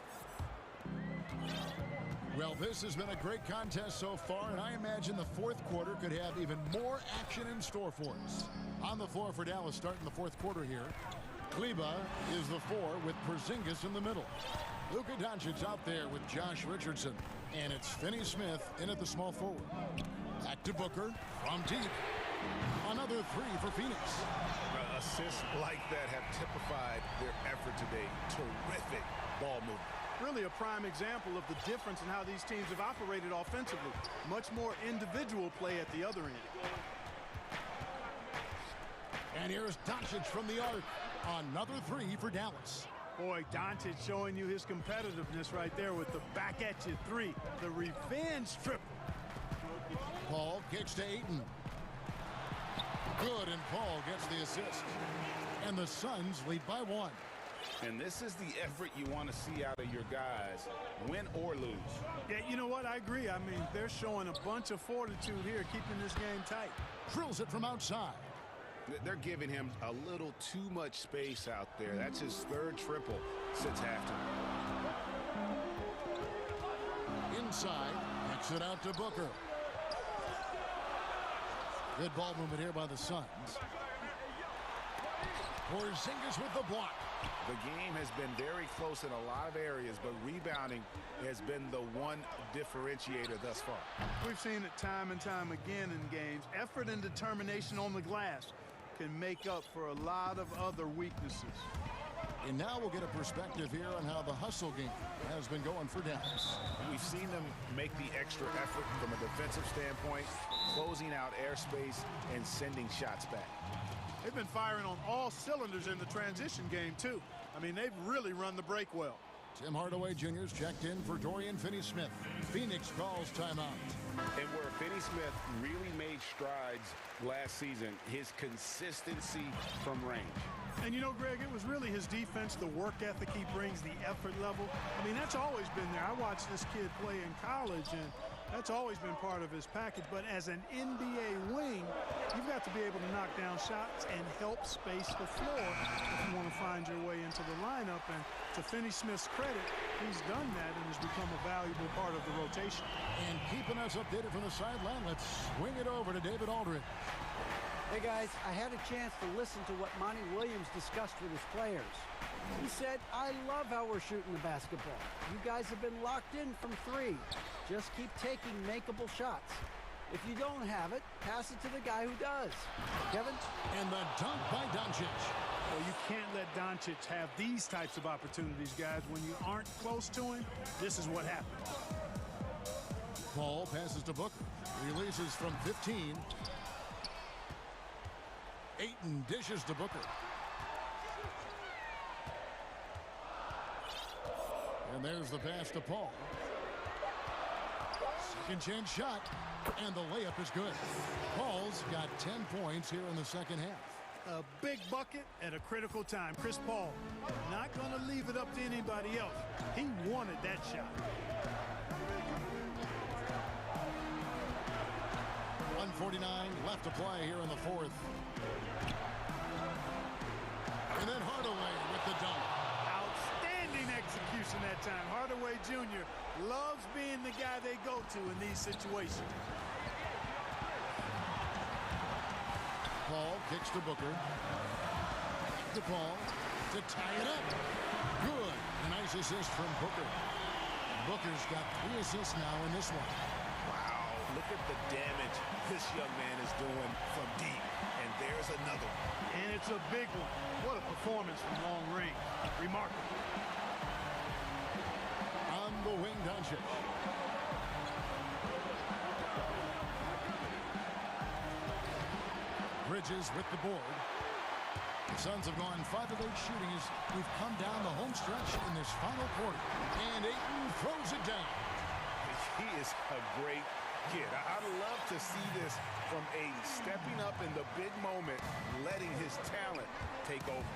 Speaker 1: Well, this has been a great contest so far, and I imagine the fourth quarter could have even more action in store for us. On the floor for Dallas starting the fourth quarter here. Kleba is the 4 with Porzingis in the middle. Luka Doncic out there with Josh Richardson. And it's Finney Smith in at the small forward. Back to Booker from deep. Another 3 for Phoenix.
Speaker 8: Assists like that have typified their effort today. Terrific ball movement.
Speaker 2: Really a prime example of the difference in how these teams have operated offensively. Much more individual play at the other end.
Speaker 1: And here's Doncic from the arc. Another 3 for Dallas.
Speaker 2: Boy, Doncic showing you his competitiveness right there with the back at you 3. The revenge triple.
Speaker 1: Paul kicks to Ayton. Good, and Paul gets the assist. And the Suns lead by 1.
Speaker 8: And this is the effort you want to see out of your guys, win or lose.
Speaker 2: Yeah, you know what? I agree. I mean, they're showing a bunch of fortitude here, keeping this game tight.
Speaker 1: Drills it from outside.
Speaker 8: They're giving him a little too much space out there. That's his 3rd triple since halftime.
Speaker 1: Inside, kicks it out to Booker. Good ball movement here by the Suns. Porzingis with the block.
Speaker 8: The game has been very close in a lot of areas, but rebounding has been the one differentiator thus far.
Speaker 2: We've seen it time and time again in games. Effort and determination on the glass can make up for a lot of other weaknesses.
Speaker 1: And now we'll get a perspective here on how the hustle game has been going for Dallas.
Speaker 8: We've seen them make the extra effort from a defensive standpoint, closing out airspace and sending shots back.
Speaker 2: They've been firing on all cylinders in the transition game, too. I mean, they've really run the break well.
Speaker 1: Tim Hardaway Jr.'s checked in for Dorian Finney-Smith. Phoenix calls timeout.
Speaker 8: And where Finney-Smith really made strides last season, his consistency from range.
Speaker 2: And you know, Greg, it was really his defense, the work ethic he brings, the effort level. I mean, that's always been there. I watched this kid play in college, and that's always been part of his package. But as an NBA wing, you've got to be able to knock down shots and help space the floor if you want to find your way into the lineup. And to Finney-Smith's credit, he's done that and has become a valuable part of the rotation.
Speaker 1: And keeping us updated from the sideline, let's swing it over to David Aldridge.
Speaker 4: Hey guys, I had a chance to listen to what Monty Williams discussed with his players. He said, I love how we're shooting the basketball. You guys have been locked in from 3. Just keep taking makeable shots. If you don't have it, pass it to the guy who does. Kevin?
Speaker 1: And the dunk by Doncic.
Speaker 2: Well, you can't let Doncic have these types of opportunities, guys. When you aren't close to him, this is what happens.
Speaker 1: Paul passes to Booker. Releases from 15. Ayton dishes to Booker. And there's the pass to Paul. Second chance shot. And the layup is good. Paul's got 10 points here in the second half.
Speaker 2: A big bucket at a critical time. Chris Paul not going to leave it up to anybody else. He wanted that shot.
Speaker 1: 1:49 left to play here in the fourth. And then Hardaway with the dunk.
Speaker 2: Outstanding execution that time. Hardaway Jr. loves being the guy they go to in these situations.
Speaker 1: Paul kicks to Booker. To Paul to tie it up. Good. A nice assist from Booker. Booker's got 3 assists now in this one.
Speaker 8: Wow, look at the damage this young man is doing from deep. And there's another one.
Speaker 2: And it's a big one. What a performance from long range. Remarkable.
Speaker 1: On the wing, Doncic. Bridges with the board. The Suns have gone 5 of 8 shooting as we've come down the home stretch in this final quarter. And Ayton throws it down.
Speaker 8: He is a great kid. I love to see this from Ayton, stepping up in the big moment, letting his talent take over.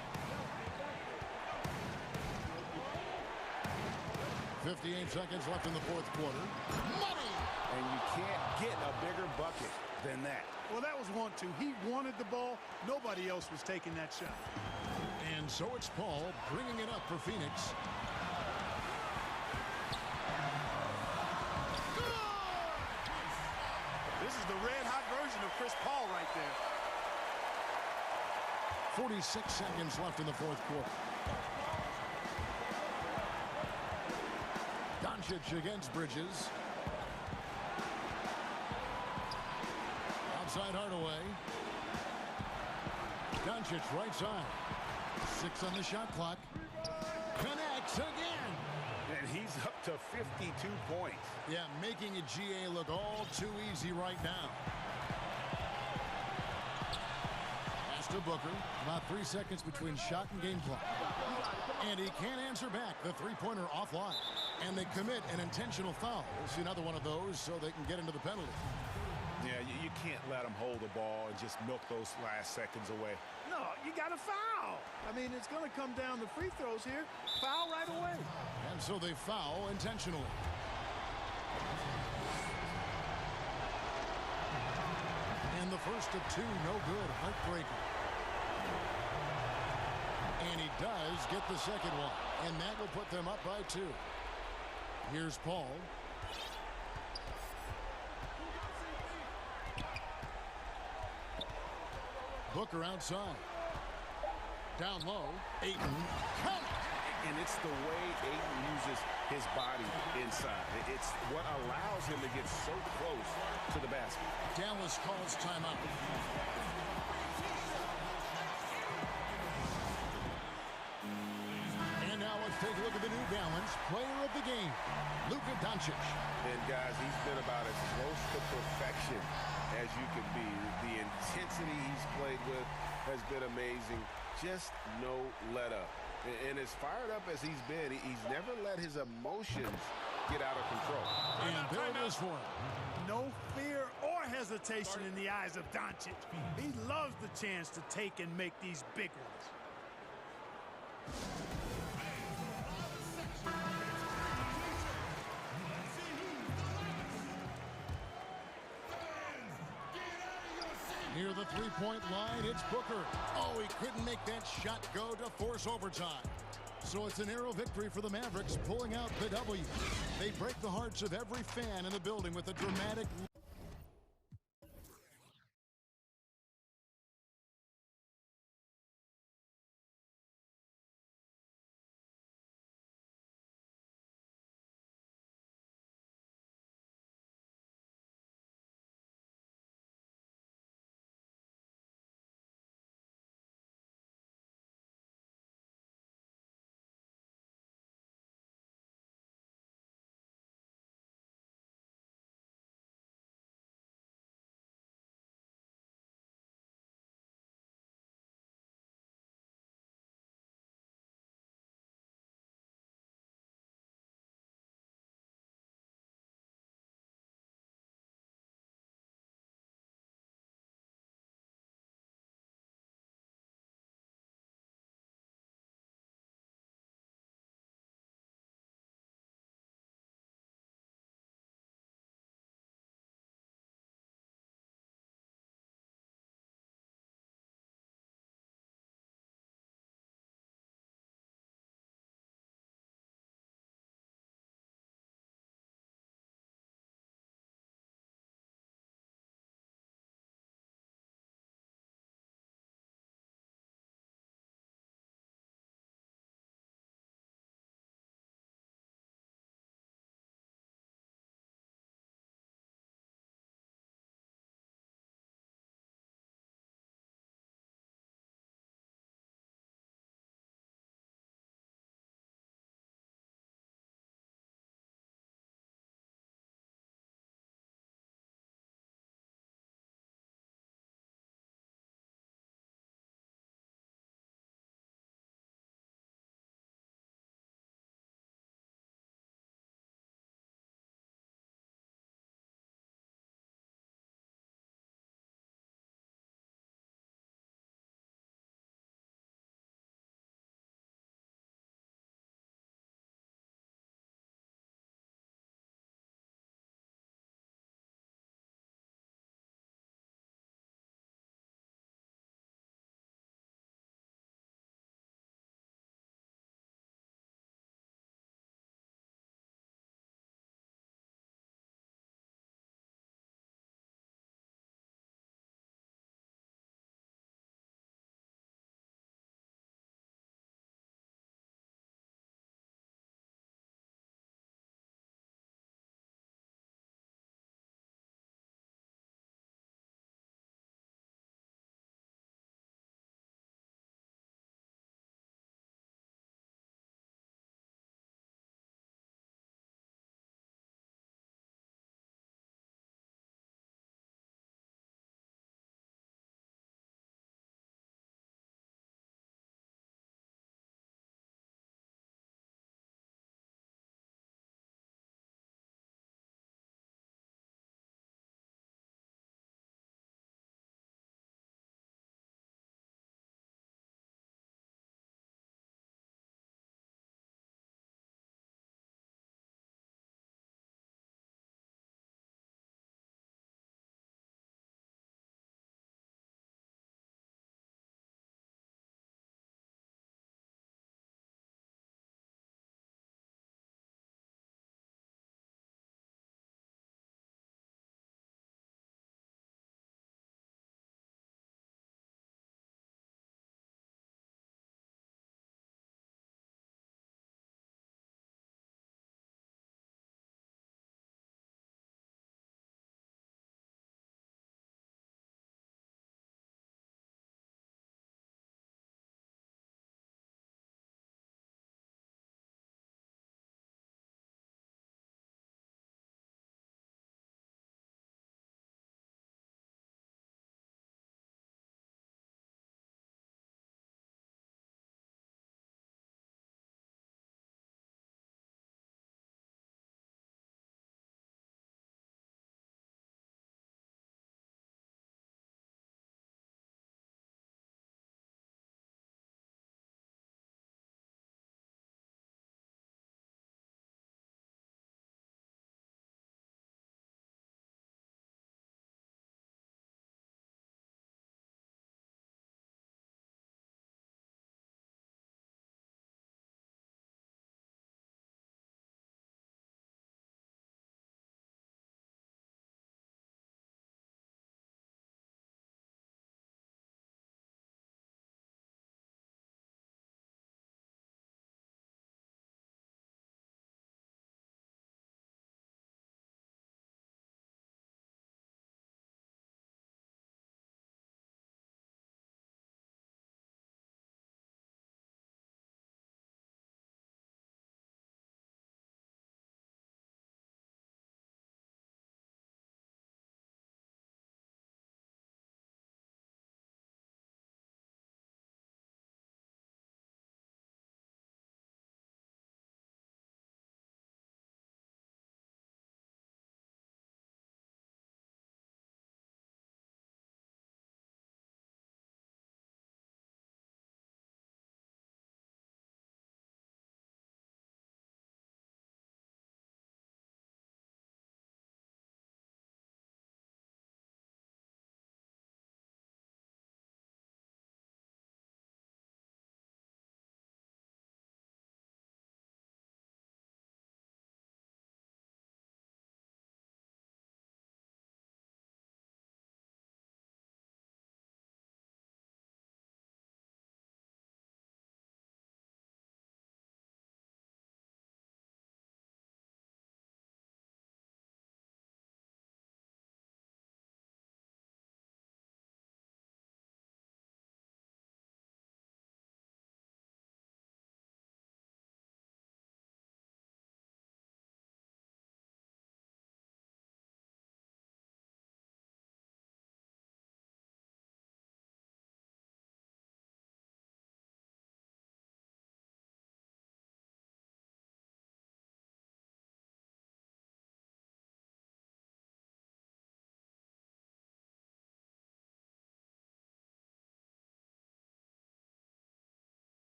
Speaker 1: 58 seconds left in the fourth quarter. Money!
Speaker 8: And you can't get a bigger bucket than that.
Speaker 2: Well, that was 1-2. He wanted the ball. Nobody else was taking that shot.
Speaker 1: And so it's Paul bringing it up for Phoenix.
Speaker 2: This is the red-hot version of Chris Paul right there.
Speaker 1: 46 seconds left in the fourth quarter. Doncic against Bridges. Outside Hardaway. Doncic right side. 6 on the shot clock. Connects again.
Speaker 8: And he's up to 52 points.
Speaker 1: Yeah, making a GA look all too easy right now. Pass to Booker. About 3 seconds between shot and game clock. And he can't answer back. The three-pointer offline. And they commit an intentional foul. We'll see another one of those so they can get into the penalty.
Speaker 8: Yeah, you can't let them hold the ball and just milk those last seconds away.
Speaker 2: No, you got to foul. I mean, it's going to come down to free throws here. Foul right away.
Speaker 1: And so they foul intentionally. And the first of 2, no good. Heartbreaker. And he does get the second one. And that will put them up by 2. Here's Paul. Booker outside. Down low. Ayton. Count.
Speaker 8: And it's the way Ayton uses his body inside. It's what allows him to get so close to the basket.
Speaker 1: Dallas calls timeout. And now let's take a look at the New Balance player of the game, Luka Doncic.
Speaker 8: And guys, he's been about as close to perfection as you can be. The intensity he's played with has been amazing. Just no let up. And as fired up as he's been, he's never let his emotions get out of control.
Speaker 1: And there it is for him.
Speaker 2: No fear or hesitation in the eyes of Doncic. He loves the chance to take and make these big ones.
Speaker 1: Near the three-point line, it's Booker. Oh, he couldn't make that shot go to force overtime. So it's a narrow victory for the Mavericks, pulling out the W. They break the hearts of every fan in the building with a dramatic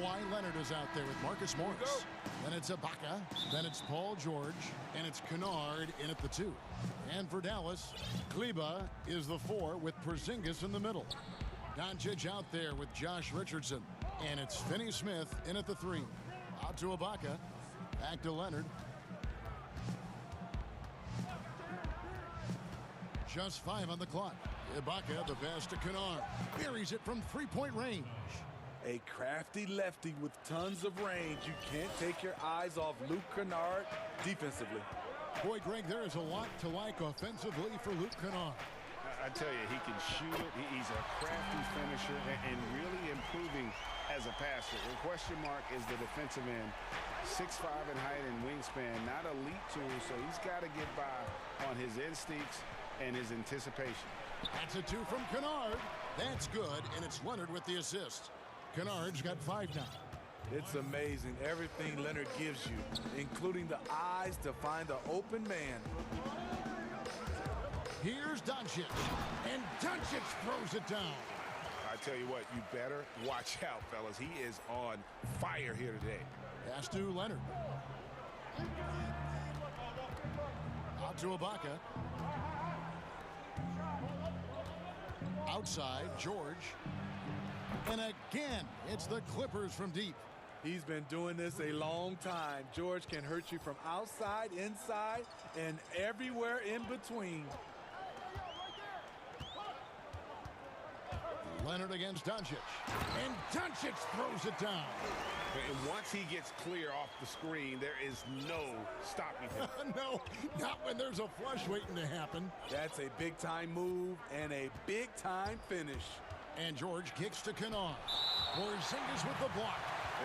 Speaker 1: Kawhi Leonard is out there with Marcus Morris. Then it's Ibaka. Then it's Paul George. And it's Kennard in at the 2. And for Dallas, Kleba is the 4 with Porzingis in the middle. Doncic out there with Josh Richardson. And it's Finney-Smith in at the 3. Out to Ibaka. Back to Leonard. Just 5 on the clock. Ibaka, the pass to Kennard. Buries it from three-point range.
Speaker 10: A crafty lefty with tons of range. You can't take your eyes off Luke Kennard defensively.
Speaker 1: Boy, Greg, there is a lot to like offensively for Luke Kennard.
Speaker 3: I tell you, he can shoot it. He's a crafty finisher and really improving as a passer. The question mark is the defensive end. 6'5" in height and wingspan, not elite tool, so he's got to get by on his instincts and his anticipation.
Speaker 1: That's a 2 from Kennard. That's good, and it's Leonard with the assist. Kennard's got 5 now.
Speaker 10: It's amazing everything Leonard gives you, including the eyes to find the open man.
Speaker 1: Here's Doncic, and Doncic throws it down.
Speaker 3: I tell you what, you better watch out, fellas. He is on fire here today.
Speaker 1: Pass to Leonard. Out to Ibaka. Outside, George. And again, it's the Clippers from deep.
Speaker 10: He's been doing this a long time. George can hurt you from outside, inside, and everywhere in between.
Speaker 1: Leonard against Doncic. And Doncic throws it down.
Speaker 3: And once he gets clear off the screen, there is no stopping him.
Speaker 1: No, not when there's a flush waiting to happen.
Speaker 10: That's a big-time move and a big-time finish.
Speaker 1: And George kicks to Kennard. Porzingis with the block.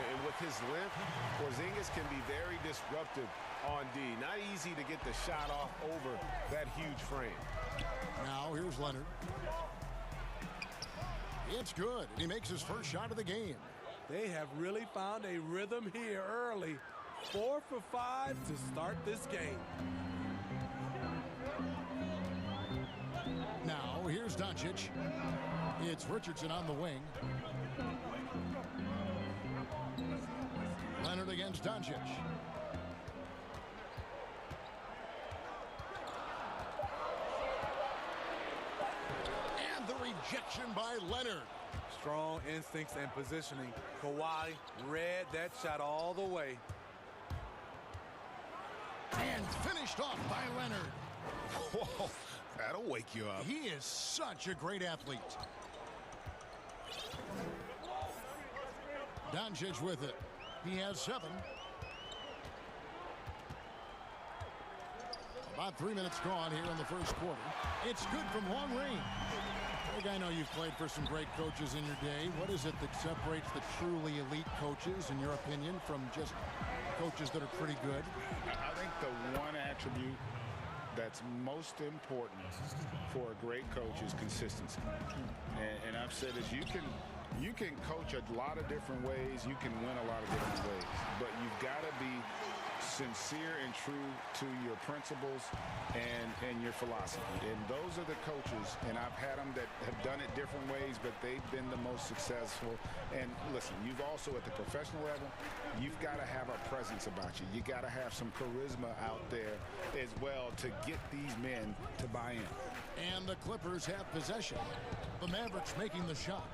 Speaker 3: And with his length, Porzingis can be very disruptive on D. Not easy to get the shot off over that huge frame.
Speaker 1: Now here's Leonard. It's good. He makes his first shot of the game.
Speaker 10: They have really found a rhythm here early. 4 for 5 to start this game.
Speaker 1: Now here's Doncic. It's Richardson on the wing. Leonard against Doncic. And the rejection by Leonard.
Speaker 10: Strong instincts and positioning. Kawhi read that shot all the way.
Speaker 1: And finished off by Leonard.
Speaker 3: Whoa, that'll wake you up.
Speaker 1: He is such a great athlete. Doncic with it. He has 7. About 3 minutes gone here in the first quarter. It's good from long range. Greg, I know you've played for some great coaches in your day. What is it that separates the truly elite coaches, in your opinion, from just coaches that are pretty good?
Speaker 3: I think the one attribute that's most important for a great coach is consistency. And I've said this, you can coach a lot of different ways, you can win a lot of different ways, but you've got to be sincere and true to your principles and your philosophy. And those are the coaches, and I've had them that have done it different ways, but they've been the most successful. And listen, you've also at the professional level, you've got to have a presence about you. You got to have some charisma out there as well to get these men to buy in.
Speaker 1: And the Clippers have possession. The Mavericks making the shot.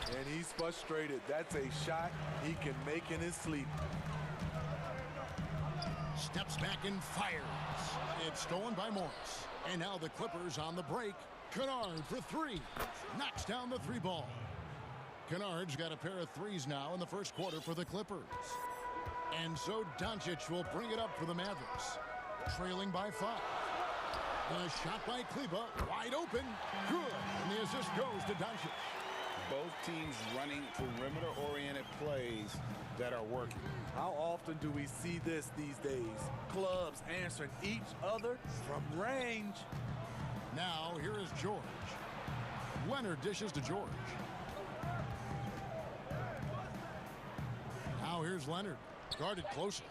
Speaker 10: And he's frustrated. That's a shot he can make in his sleep.
Speaker 1: Steps back and fires. It's stolen by Morris. And now the Clippers on the break. Kennard for 3. Knocks down the 3 ball. Kennard's got a pair of 3s now in the first quarter for the Clippers. And so Doncic will bring it up for the Mavericks. Trailing by 5. The shot by Kleba, wide open. Good. And the assist goes to Doncic.
Speaker 3: Both teams running perimeter-oriented plays that are working.
Speaker 10: How often do we see this these days? Clubs answering each other from range.
Speaker 1: Now here is George. Leonard dishes to George. Now here's Leonard. Guarded closely.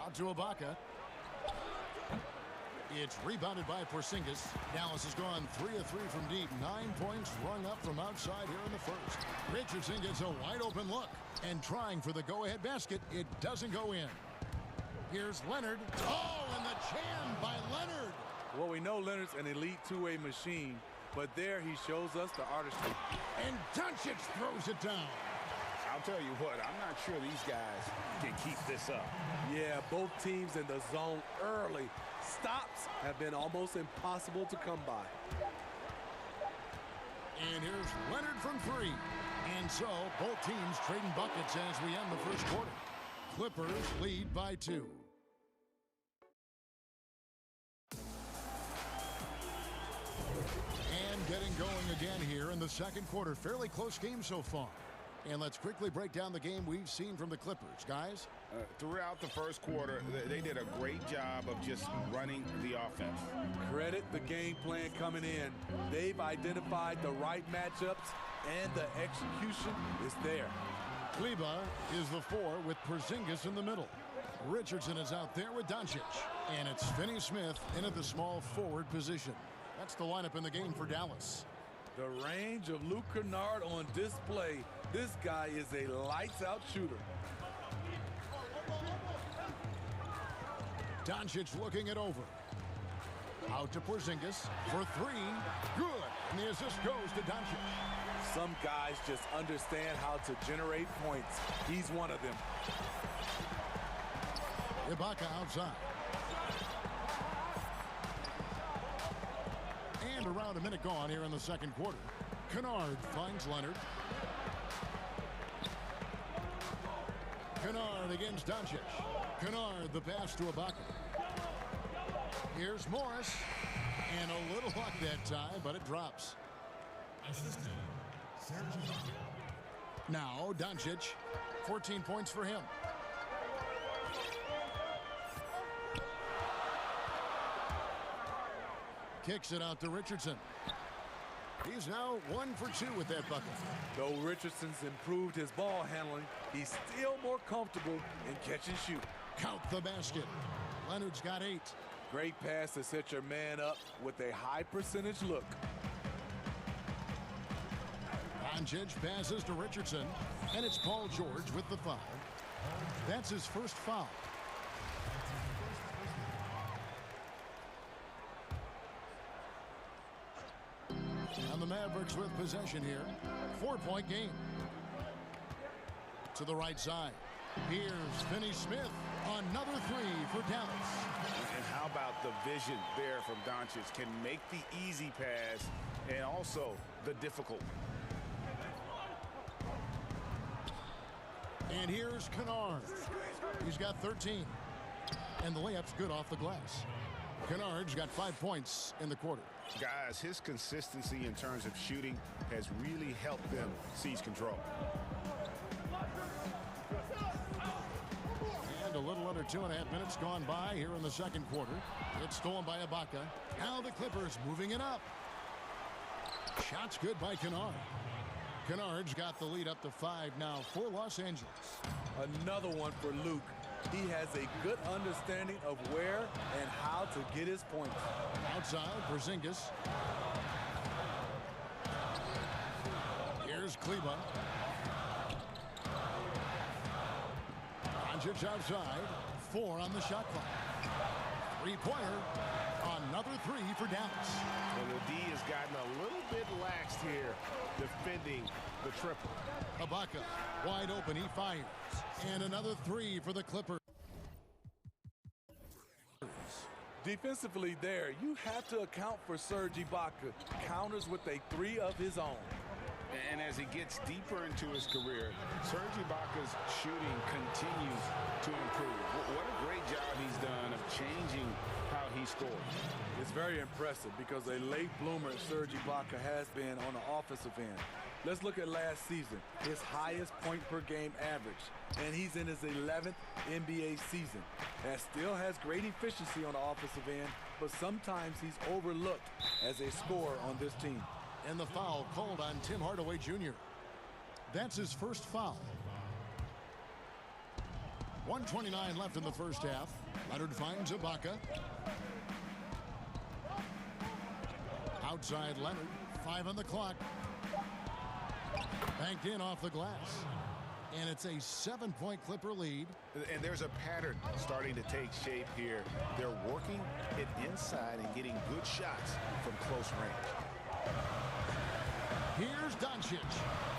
Speaker 1: Out to Ibaka. It's rebounded by Porzingis. Dallas has gone 3 of 3 from deep. 9 points rung up from outside here in the first. Richardson gets a wide open look. And trying for the go-ahead basket, it doesn't go in. Here's Leonard. Oh, and the jam by Leonard.
Speaker 10: Well, we know Leonard's an elite two-way machine, but there he shows us the artistry.
Speaker 1: And Doncic throws it down.
Speaker 8: I'll tell you what, I'm not sure these guys can keep this up.
Speaker 10: Yeah, both teams in the zone early. Stops have been almost impossible to come by.
Speaker 1: And here's Leonard from 3. And so, both teams trading buckets as we end the first quarter. Clippers lead by 2. And getting going again here in the second quarter. Fairly close game so far. And let's quickly break down the game we've seen from the Clippers. Guys?
Speaker 8: Throughout the first quarter, they did a great job of just running the offense.
Speaker 10: Credit the game plan coming in. They've identified the right matchups, and the execution is there.
Speaker 1: Kleba is the 4 with Porzingis in the middle. Richardson is out there with Doncic. And it's Finney-Smith in at the small forward position. That's the lineup in the game for Dallas.
Speaker 10: The range of Luke Kennard on display. This guy is a lights-out shooter.
Speaker 1: Doncic looking it over. Out to Porzingis for 3. Good. And the assist goes to Doncic.
Speaker 10: Some guys just understand how to generate points. He's one of them.
Speaker 1: Ibaka outside. And around a minute gone here in the second quarter. Kennard finds Leonard. Kennard against Doncic. Kennard the pass to Ibaka. Here's Morris. And a little luck that time, but it drops. Now Doncic. 14 points for him. Kicks it out to Richardson. He's now 1 for 2 with that bucket.
Speaker 10: Though Richardson's improved his ball handling, he's still more comfortable in catch and shoot.
Speaker 1: Count the basket. Leonard's got 8.
Speaker 10: Great pass to set your man up with a high percentage look.
Speaker 1: Doncic passes to Richardson, and it's Paul George with the foul. That's his first foul. And the Mavericks with possession here. 4-point game. To the right side. Here's Finney-Smith. Another 3 for Dallas.
Speaker 8: And how about the vision there from Doncic? Can make the easy pass and also the difficult.
Speaker 1: And here's Kennard. He's got 13. And the layup's good off the glass. Kennard's got 5 points in the quarter.
Speaker 8: Guys, his consistency in terms of shooting has really helped them seize control.
Speaker 1: And a little under 2.5 minutes gone by here in the second quarter. It's stolen by Ibaka. Now the Clippers moving it up. Shot's good by Kennard. Kennard's got the lead up to 5 now for Los Angeles.
Speaker 10: Another one for Luke. He has a good understanding of where and how to get his points.
Speaker 1: Outside, Porzingis. Here's Kleba. Doncic outside. 4 on the shot clock. 3-pointer. Another 3 for Dallas.
Speaker 8: And the D has gotten a little bit laxed here defending the triple.
Speaker 1: Ibaka wide open. He fires. And another 3 for the Clippers.
Speaker 10: Defensively there, you have to account for Serge Ibaka. Counters with a 3 of his own.
Speaker 8: And as he gets deeper into his career, Serge Ibaka's shooting continues to improve. What a great job he's done of changing how he scores.
Speaker 10: It's very impressive because a late bloomer Serge Ibaka has been on the offensive end. Let's look at last season, his highest point per game average, and he's in his 11th NBA season. That still has great efficiency on the offensive end, but sometimes he's overlooked as a scorer on this team.
Speaker 1: And the foul called on Tim Hardaway Jr. That's his first foul. 1:29 left in the first half. Leonard finds Ibaka. Outside Leonard, 5 on the clock. Banked in off the glass. And it's a 7-point Clipper lead.
Speaker 8: And there's a pattern starting to take shape here. They're working it inside and getting good shots from close range.
Speaker 1: Here's Doncic.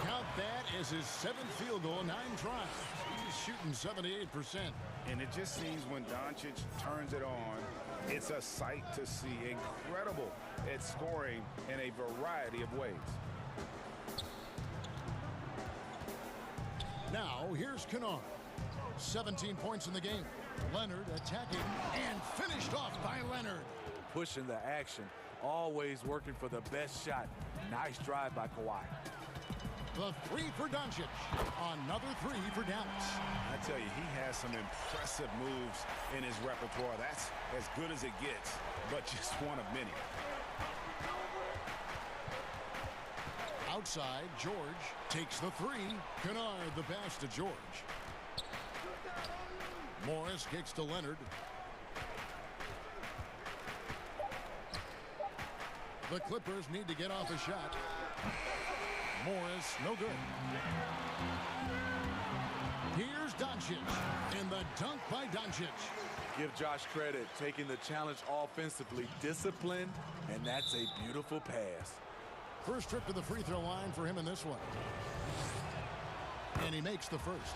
Speaker 1: Count that as his 7th field goal, 9 tries. He's shooting 78%.
Speaker 8: And it just seems when Doncic turns it on, it's a sight to see. Incredible at scoring in a variety of ways.
Speaker 1: Now, here's Kennard. 17 points in the game. Leonard attacking and finished off by Leonard.
Speaker 10: Pushing the action, always working for the best shot. Nice drive by Kawhi.
Speaker 1: The 3 for Doncic. Another 3 for Dallas.
Speaker 8: I tell you, he has some impressive moves in his repertoire. That's as good as it gets, but just one of many.
Speaker 1: Outside, George takes the 3. Kennard the pass to George. Morris kicks to Leonard. The Clippers need to get off a shot. Morris, no good. Here's Doncic, and the dunk by Doncic.
Speaker 10: Give Josh credit, taking the challenge offensively, disciplined, and that's a beautiful pass.
Speaker 1: First trip to the free throw line for him in this one. And he makes the first.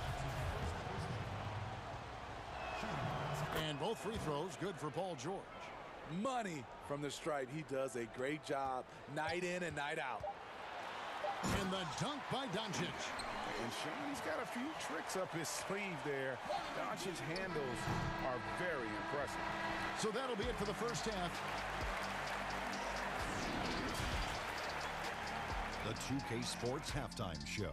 Speaker 1: And both free throws good for Paul George.
Speaker 10: Money from the stripe. He does a great job night in and night out.
Speaker 1: And the dunk by Doncic.
Speaker 8: And Sean, he's got a few tricks up his sleeve there. Doncic's handles are very impressive.
Speaker 1: So that'll be it for the first half.
Speaker 5: The 2K Sports Halftime Show.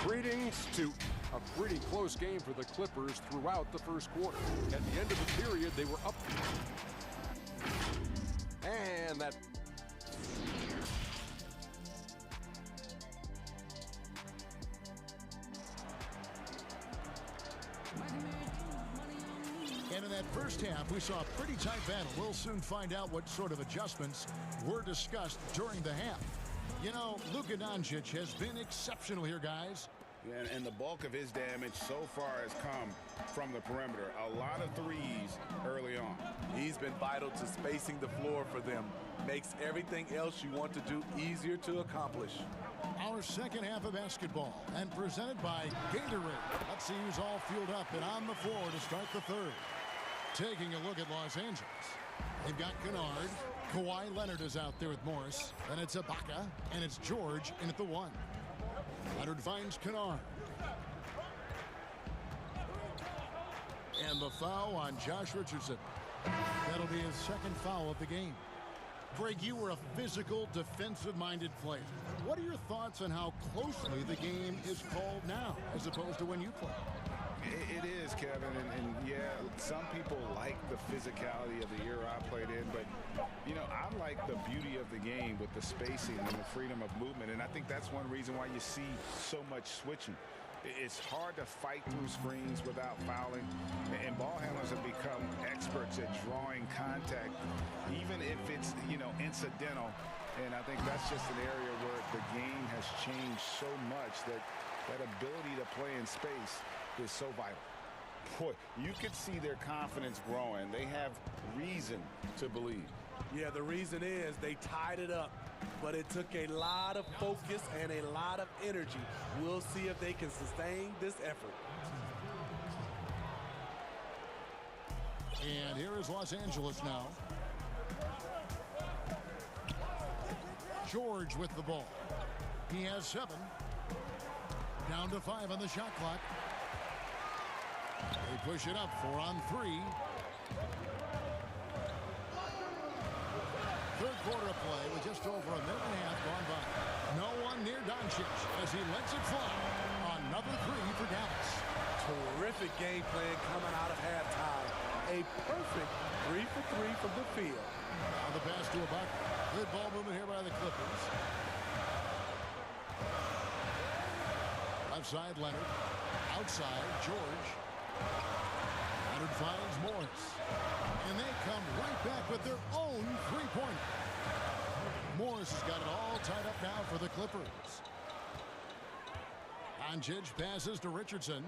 Speaker 6: Greetings to a pretty close game for the Clippers throughout the first quarter. At the end of the period, they were up. And that...
Speaker 1: And in that first half, we saw a pretty tight battle. We'll soon find out what sort of adjustments were discussed during the half. You know, Luka Doncic has been exceptional here, guys.
Speaker 8: And the bulk of his damage so far has come from the perimeter. A lot of threes early on.
Speaker 10: He's been vital to spacing the floor for them. Makes everything else you want to do easier to accomplish.
Speaker 1: Our second half of basketball, and presented by Gatorade. Let's see who's all fueled up and on the floor to start the third. Taking a look at Los Angeles. They've got Kennard. Kawhi Leonard is out there with Morris. Then it's Ibaka, and it's George in at the 1. Leonard finds Kennard. And the foul on Josh Richardson. That'll be his second foul of the game. Greg, you were a physical, defensive-minded player. What are your thoughts on how closely the game is called now, as opposed to when you played?
Speaker 8: It is, Kevin, and yeah, some people like the physicality of the era I played in, but, you know, I like the beauty of the game with the spacing and the freedom of movement, and I think that's one reason why you see so much switching. It's hard to fight through screens without fouling, and ball handlers have become experts at drawing contact, even if it's, you know, incidental, and I think that's just an area where the game has changed so much that that ability to play in space is so vital. Boy, you could see their confidence growing. They have reason to believe.
Speaker 10: Yeah, the reason is they tied it up, but it took a lot of focus and a lot of energy. We'll see if they can sustain this effort.
Speaker 1: And here is Los Angeles now. George with the ball. He has 7. Down to 5 on the shot clock. They push it up 4 on 3. Third quarter of play with just over a minute and a half gone by. No one near Doncic as he lets it fly. Another 3 for Dallas.
Speaker 10: Terrific game plan coming out of halftime. A perfect 3 for 3 from the field.
Speaker 1: Now the pass to Ibaka. Good ball movement here by the Clippers. Left side, Leonard. Outside, George. Leonard finds Morris. And they come right back with their own 3-pointer. Morris has got it all tied up now for the Clippers. Doncic passes to Richardson.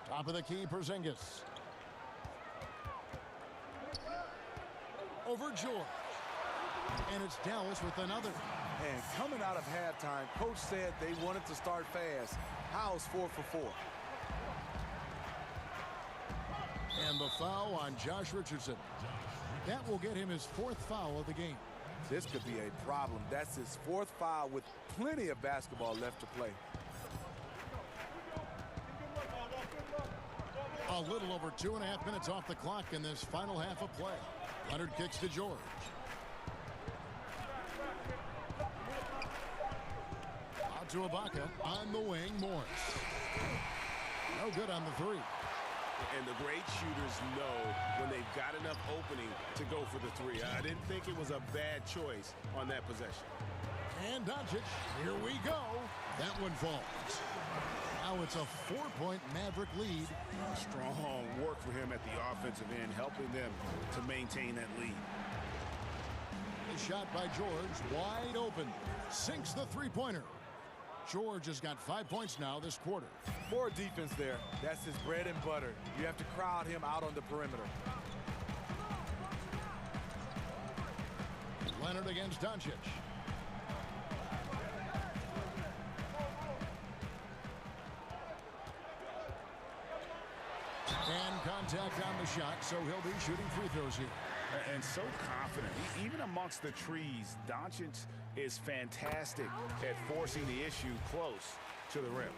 Speaker 1: Top of the key, Porzingis. Over George. And it's Dallas with another.
Speaker 10: And coming out of halftime, coach said they wanted to start fast. How's 4 for 4?
Speaker 1: And the foul on Josh Richardson. That will get him his 4th foul of the game.
Speaker 10: This could be a problem. That's his 4th foul with plenty of basketball left to play.
Speaker 1: A little over 2.5 minutes off the clock in this final half of play. Leonard kicks to George. Out to Ibaka. On the wing, Morris. No good on the 3.
Speaker 12: And the great shooters know when they've got enough opening to go for the 3. I didn't think it was a bad choice on that possession.
Speaker 1: And Doncic, here we go. That one falls. Now it's a 4-point Maverick lead.
Speaker 12: Strong work for him at the offensive end, helping them to maintain that lead.
Speaker 1: A shot by George, wide open. Sinks the 3-pointer. George has got 5 points now this quarter.
Speaker 10: More defense there. That's his bread and butter. You have to crowd him out on the perimeter.
Speaker 1: Leonard against Doncic. And contact on the shot, so he'll be shooting free throws here.
Speaker 3: And so confident. Even amongst the trees, Doncic is fantastic at forcing the issue close to the rim.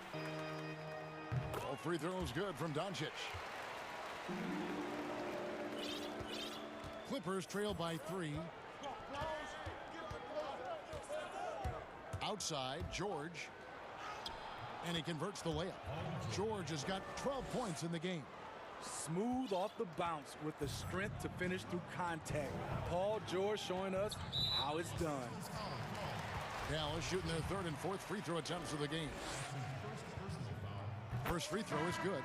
Speaker 1: All free throws good from Doncic. Clippers trail by 3. Outside, George. And he converts the layup. George has got 12 points in the game.
Speaker 10: Smooth off the bounce with the strength to finish through contact. Paul George showing us how it's done.
Speaker 1: Dallas shooting their 3rd and 4th free throw attempts of the game. First free throw is good.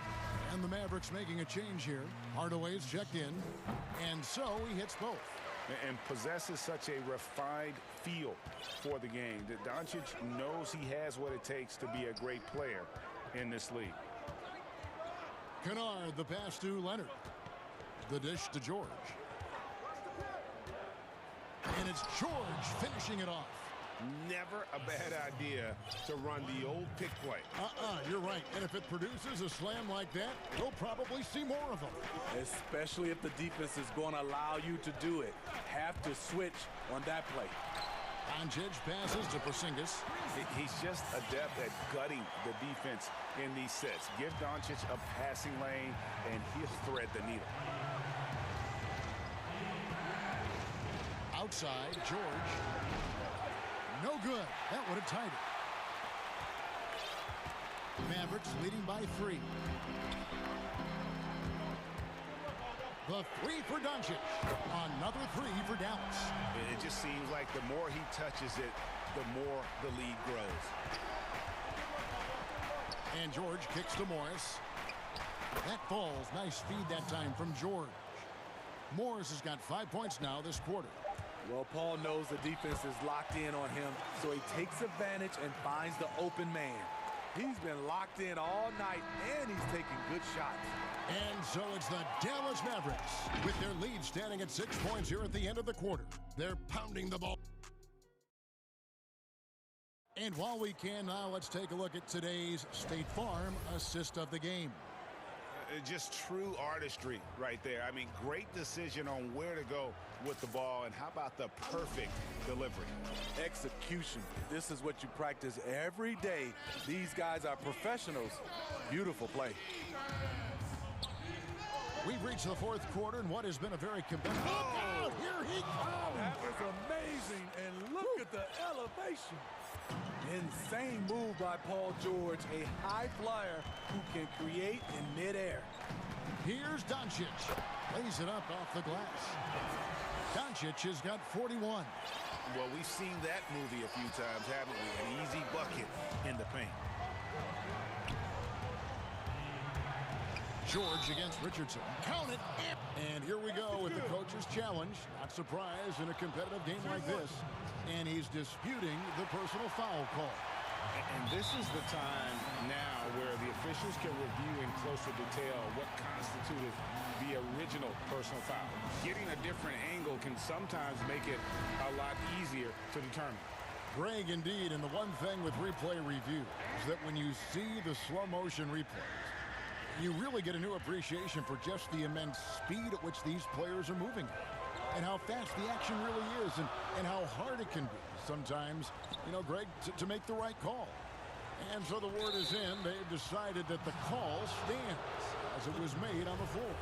Speaker 1: And the Mavericks making a change here. Hardaway's checked in. And so he hits both.
Speaker 3: And possesses such a refined feel for the game that Doncic knows he has what it takes to be a great player in this league.
Speaker 1: Kennard, the pass to Leonard. The dish to George. And it's George finishing it off.
Speaker 12: Never a bad idea to run the old pick play.
Speaker 1: You're right. And if it produces a slam like that, we'll probably see more of them.
Speaker 10: Especially if the defense is going to allow you to do it. Have to switch on that play.
Speaker 1: Doncic passes to Porzingis.
Speaker 3: He's just adept at gutting the defense in these sets. Give Doncic a passing lane, and he'll thread the needle.
Speaker 1: Outside, George. No good. That would have tied it. Mavericks leading by 3. The 3 for Doncic. Another 3 for Dallas.
Speaker 12: It just seems like the more he touches it, the more the lead grows.
Speaker 1: And George kicks to Morris. That falls. Nice feed that time from George. Morris has got 5 points now this quarter.
Speaker 10: Well, Paul knows the defense is locked in on him, so he takes advantage and finds the open man. He's been locked in all night, and he's taking good shots.
Speaker 1: And so it's the Dallas Mavericks with their lead standing at 6 points here at the end of the quarter. They're pounding the ball. And while we can now, let's take a look at today's State Farm assist of the game.
Speaker 3: Just true artistry right there. I mean, great decision on where to go with the ball, and how about the perfect delivery?
Speaker 10: Execution. This is what you practice every day. These guys are professionals. Beautiful play.
Speaker 1: We've reached the 4th quarter in what has been a very competitive. Look out! Here he comes!
Speaker 10: That was amazing, and look at the elevation. Insane move by Paul George, a high flyer who can create in midair.
Speaker 1: Here's Doncic. Lays it up off the glass. Doncic has got 41.
Speaker 12: Well, we've seen that movie a few times, haven't we? An easy bucket in the paint.
Speaker 1: George against Richardson. Count it. And here we go with the coach's challenge. Not surprised in a competitive game like this. And he's disputing the personal foul call.
Speaker 3: And this is the time now where the officials can review in closer detail what constituted the original personal foul. Getting a different angle can sometimes make it a lot easier to determine.
Speaker 1: Greg, indeed, and the one thing with replay review is that when you see the slow motion replays, you really get a new appreciation for just the immense speed at which these players are moving and how fast the action really is and how hard it can be sometimes, you know, Greg, to make the right call. And so the word is in. They've decided that the call stands as it was made on the floor.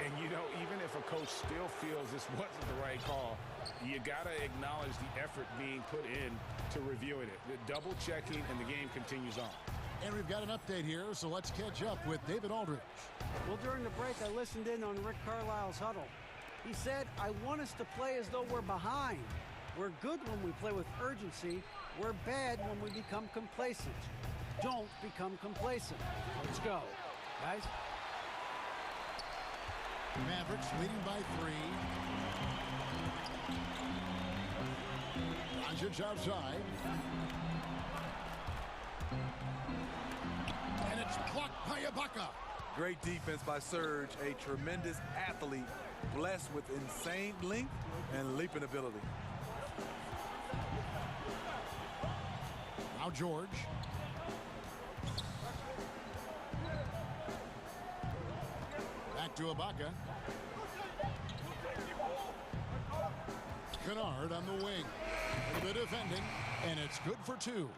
Speaker 3: And, you know, even if a coach still feels this wasn't the right call, you got to acknowledge the effort being put in to reviewing it. The double checking, and the game continues on.
Speaker 1: And we've got an update here, so let's catch up with David Aldridge.
Speaker 4: Well, during the break, I listened in on Rick Carlisle's huddle. He said, I want us to play as though we're behind. We're good when we play with urgency. We're bad when we become complacent. Don't become complacent. Let's go, guys.
Speaker 1: Mavericks leading by 3. Doncic outside. And it's blocked by Ibaka.
Speaker 10: Great defense by Serge, a tremendous athlete, blessed with insane length and leaping ability.
Speaker 1: Now George. Back to Ibaka. Kennard on the wing. A little bit defending, and it's good for 2.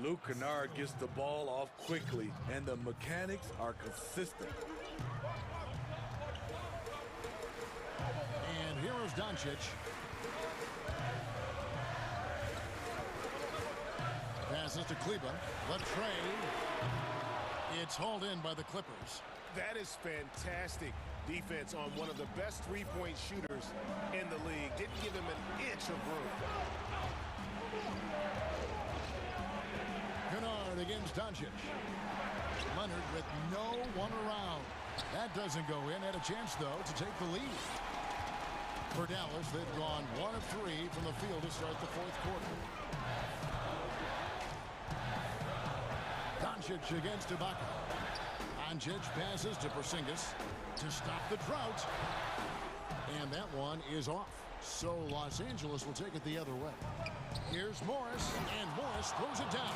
Speaker 10: Luke Kennard gets the ball off quickly, and the mechanics are consistent.
Speaker 1: And here is Doncic. Passes to Kleba. Latray. It's hauled in by the Clippers.
Speaker 12: That is fantastic defense on one of the best three-point shooters in the league. Didn't give him an inch of room.
Speaker 1: Kennard against Doncic. Leonard with no one around. That doesn't go in. Had a chance, though, to take the lead. For Dallas, they've gone 1 of 3 from the field to start the 4th quarter. Doncic against Ibaka. Doncic passes to Porzingis to stop the drought. And that one is off. So Los Angeles will take it the other way. Here's Morris, and Morris throws it down.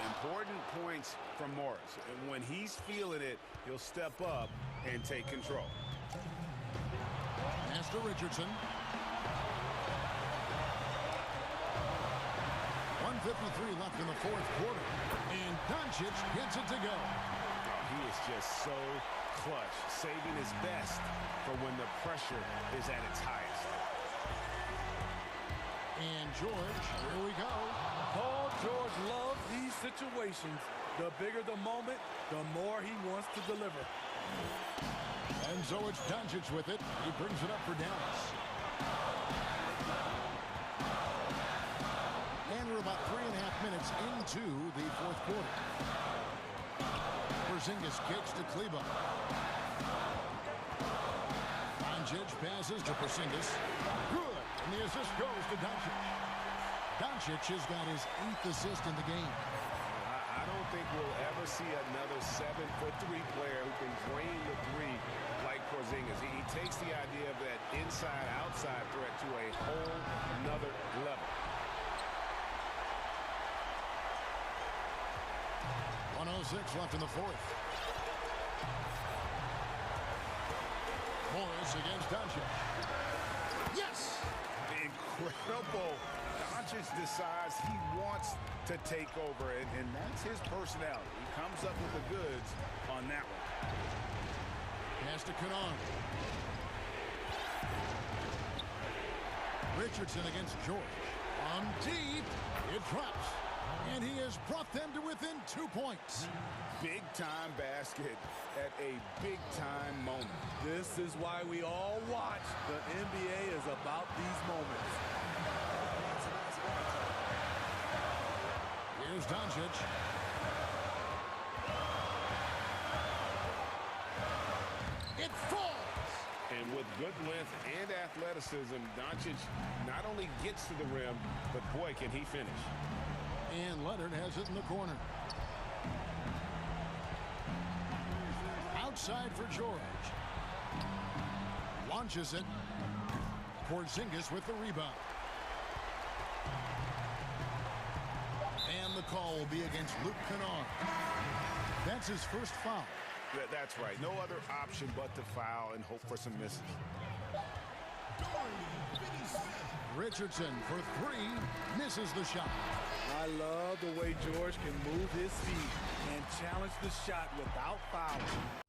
Speaker 3: Important points from Morris. And when he's feeling it, he'll step up and take control.
Speaker 1: Pass to Richardson. 1:53 left in the 4th quarter. And Doncic gets it to go.
Speaker 3: He is just so clutch, saving his best for when the pressure is at its highest.
Speaker 1: And George, here we go.
Speaker 10: Paul George loves these situations. The bigger the moment, the more he wants to deliver.
Speaker 1: And so it's Doncic with it. He brings it up for Dallas. And we're about 3.5 minutes into the 4th quarter. Porzingis kicks to Kleba. Doncic passes to Porzingis. Good. And the assist goes to Doncic. Doncic has got his 8th assist in the game.
Speaker 3: I don't think we'll ever see another 7'3" player who can drain the 3 like Porzingis. He takes the idea of that inside-outside threat to a whole nother level.
Speaker 1: 1:06 left in the 4th. Morris against Doncic. Yes!
Speaker 3: Incredible. Doncic decides he wants to take over, and that's his personality. He comes up with the goods on that one.
Speaker 1: Pass to Kennard. Richardson against George. On deep, it drops. And he has brought them to within 2 points.
Speaker 3: Big-time basket at a big-time moment.
Speaker 10: This is why we all watch. The NBA is about these moments.
Speaker 1: Here's Doncic. It falls.
Speaker 12: And with good length and athleticism, Doncic not only gets to the rim, but boy, can he finish.
Speaker 1: And Leonard has it in the corner. Outside for George. Launches it. Porzingis with the rebound. And the call will be against Luke Kennard. That's his first foul.
Speaker 12: That's right. No other option but to foul and hope for some misses.
Speaker 1: Richardson for three. Misses the shot.
Speaker 10: I love the way George can move his feet and challenge the shot without fouling.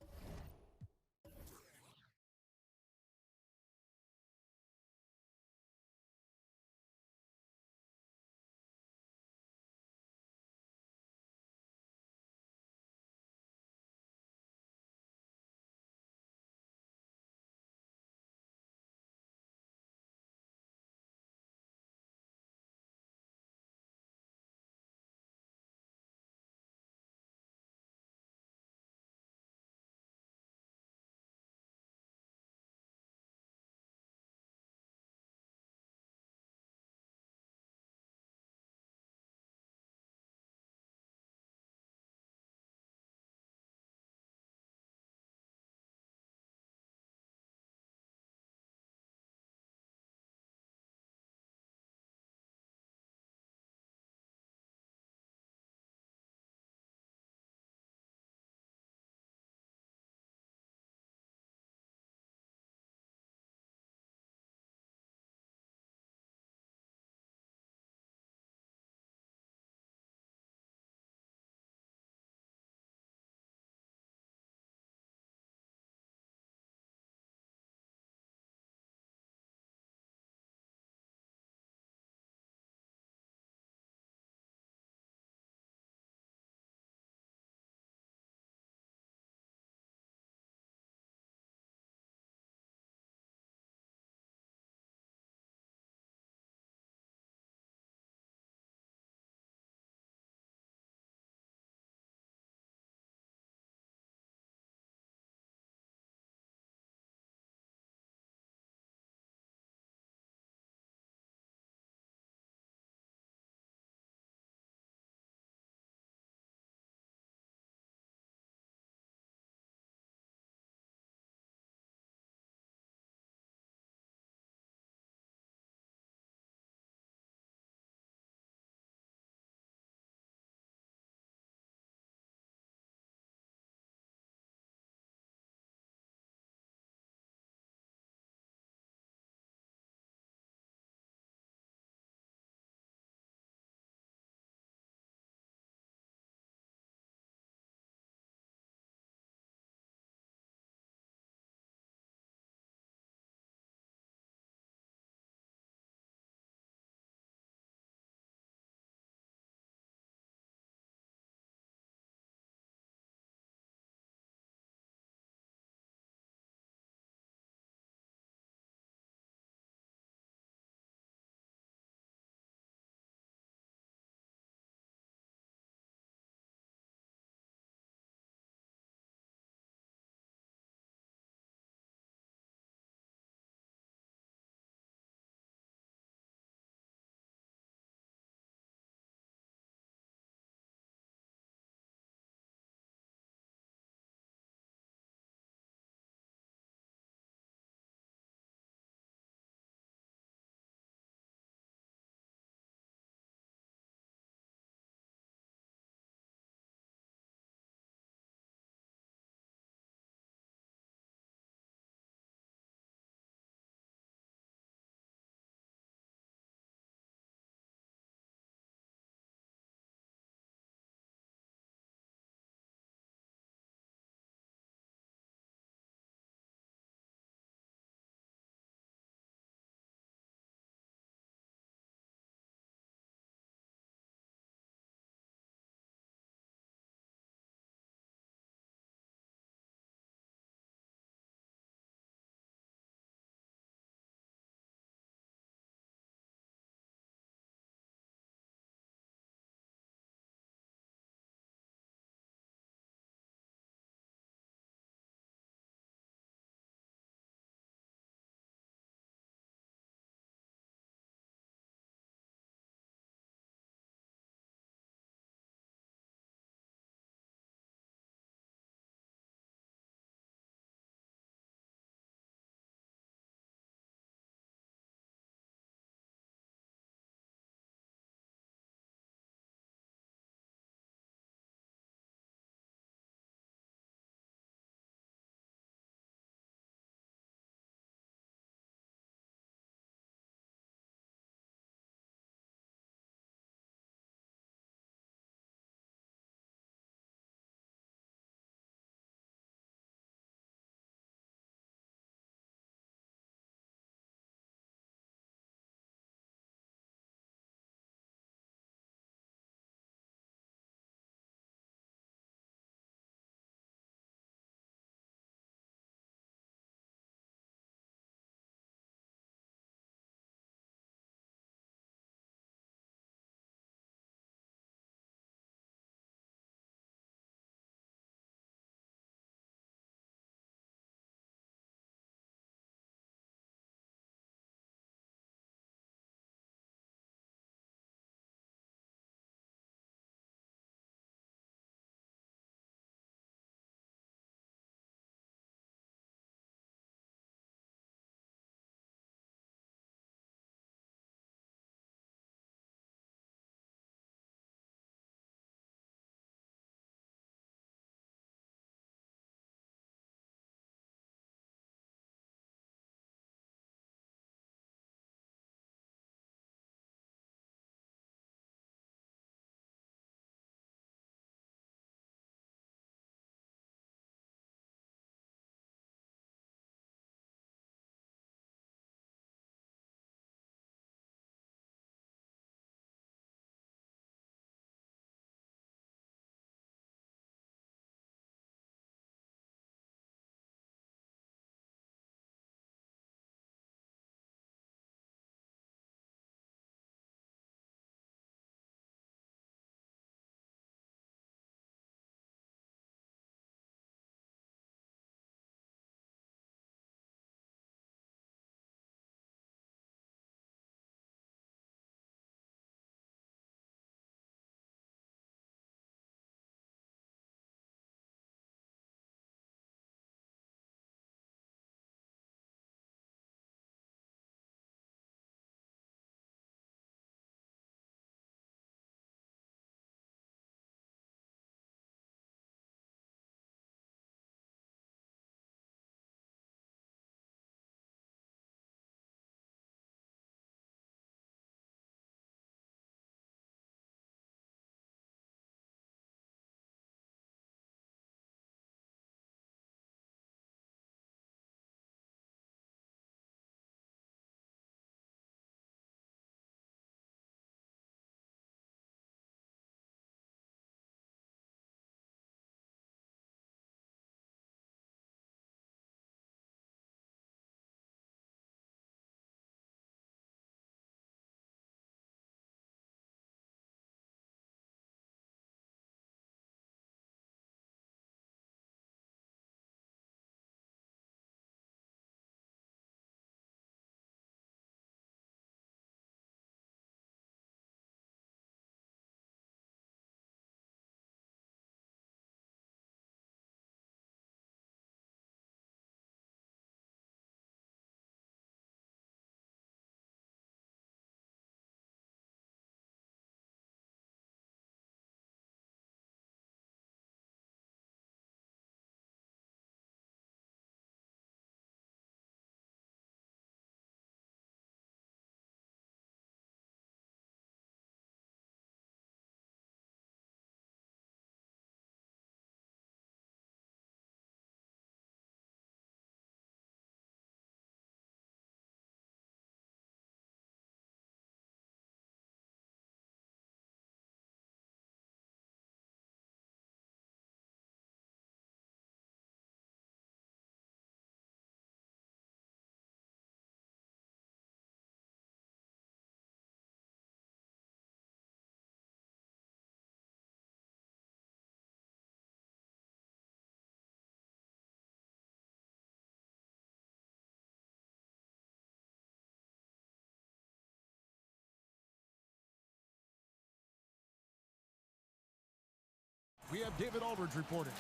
Speaker 1: we have David Aldridge reporting.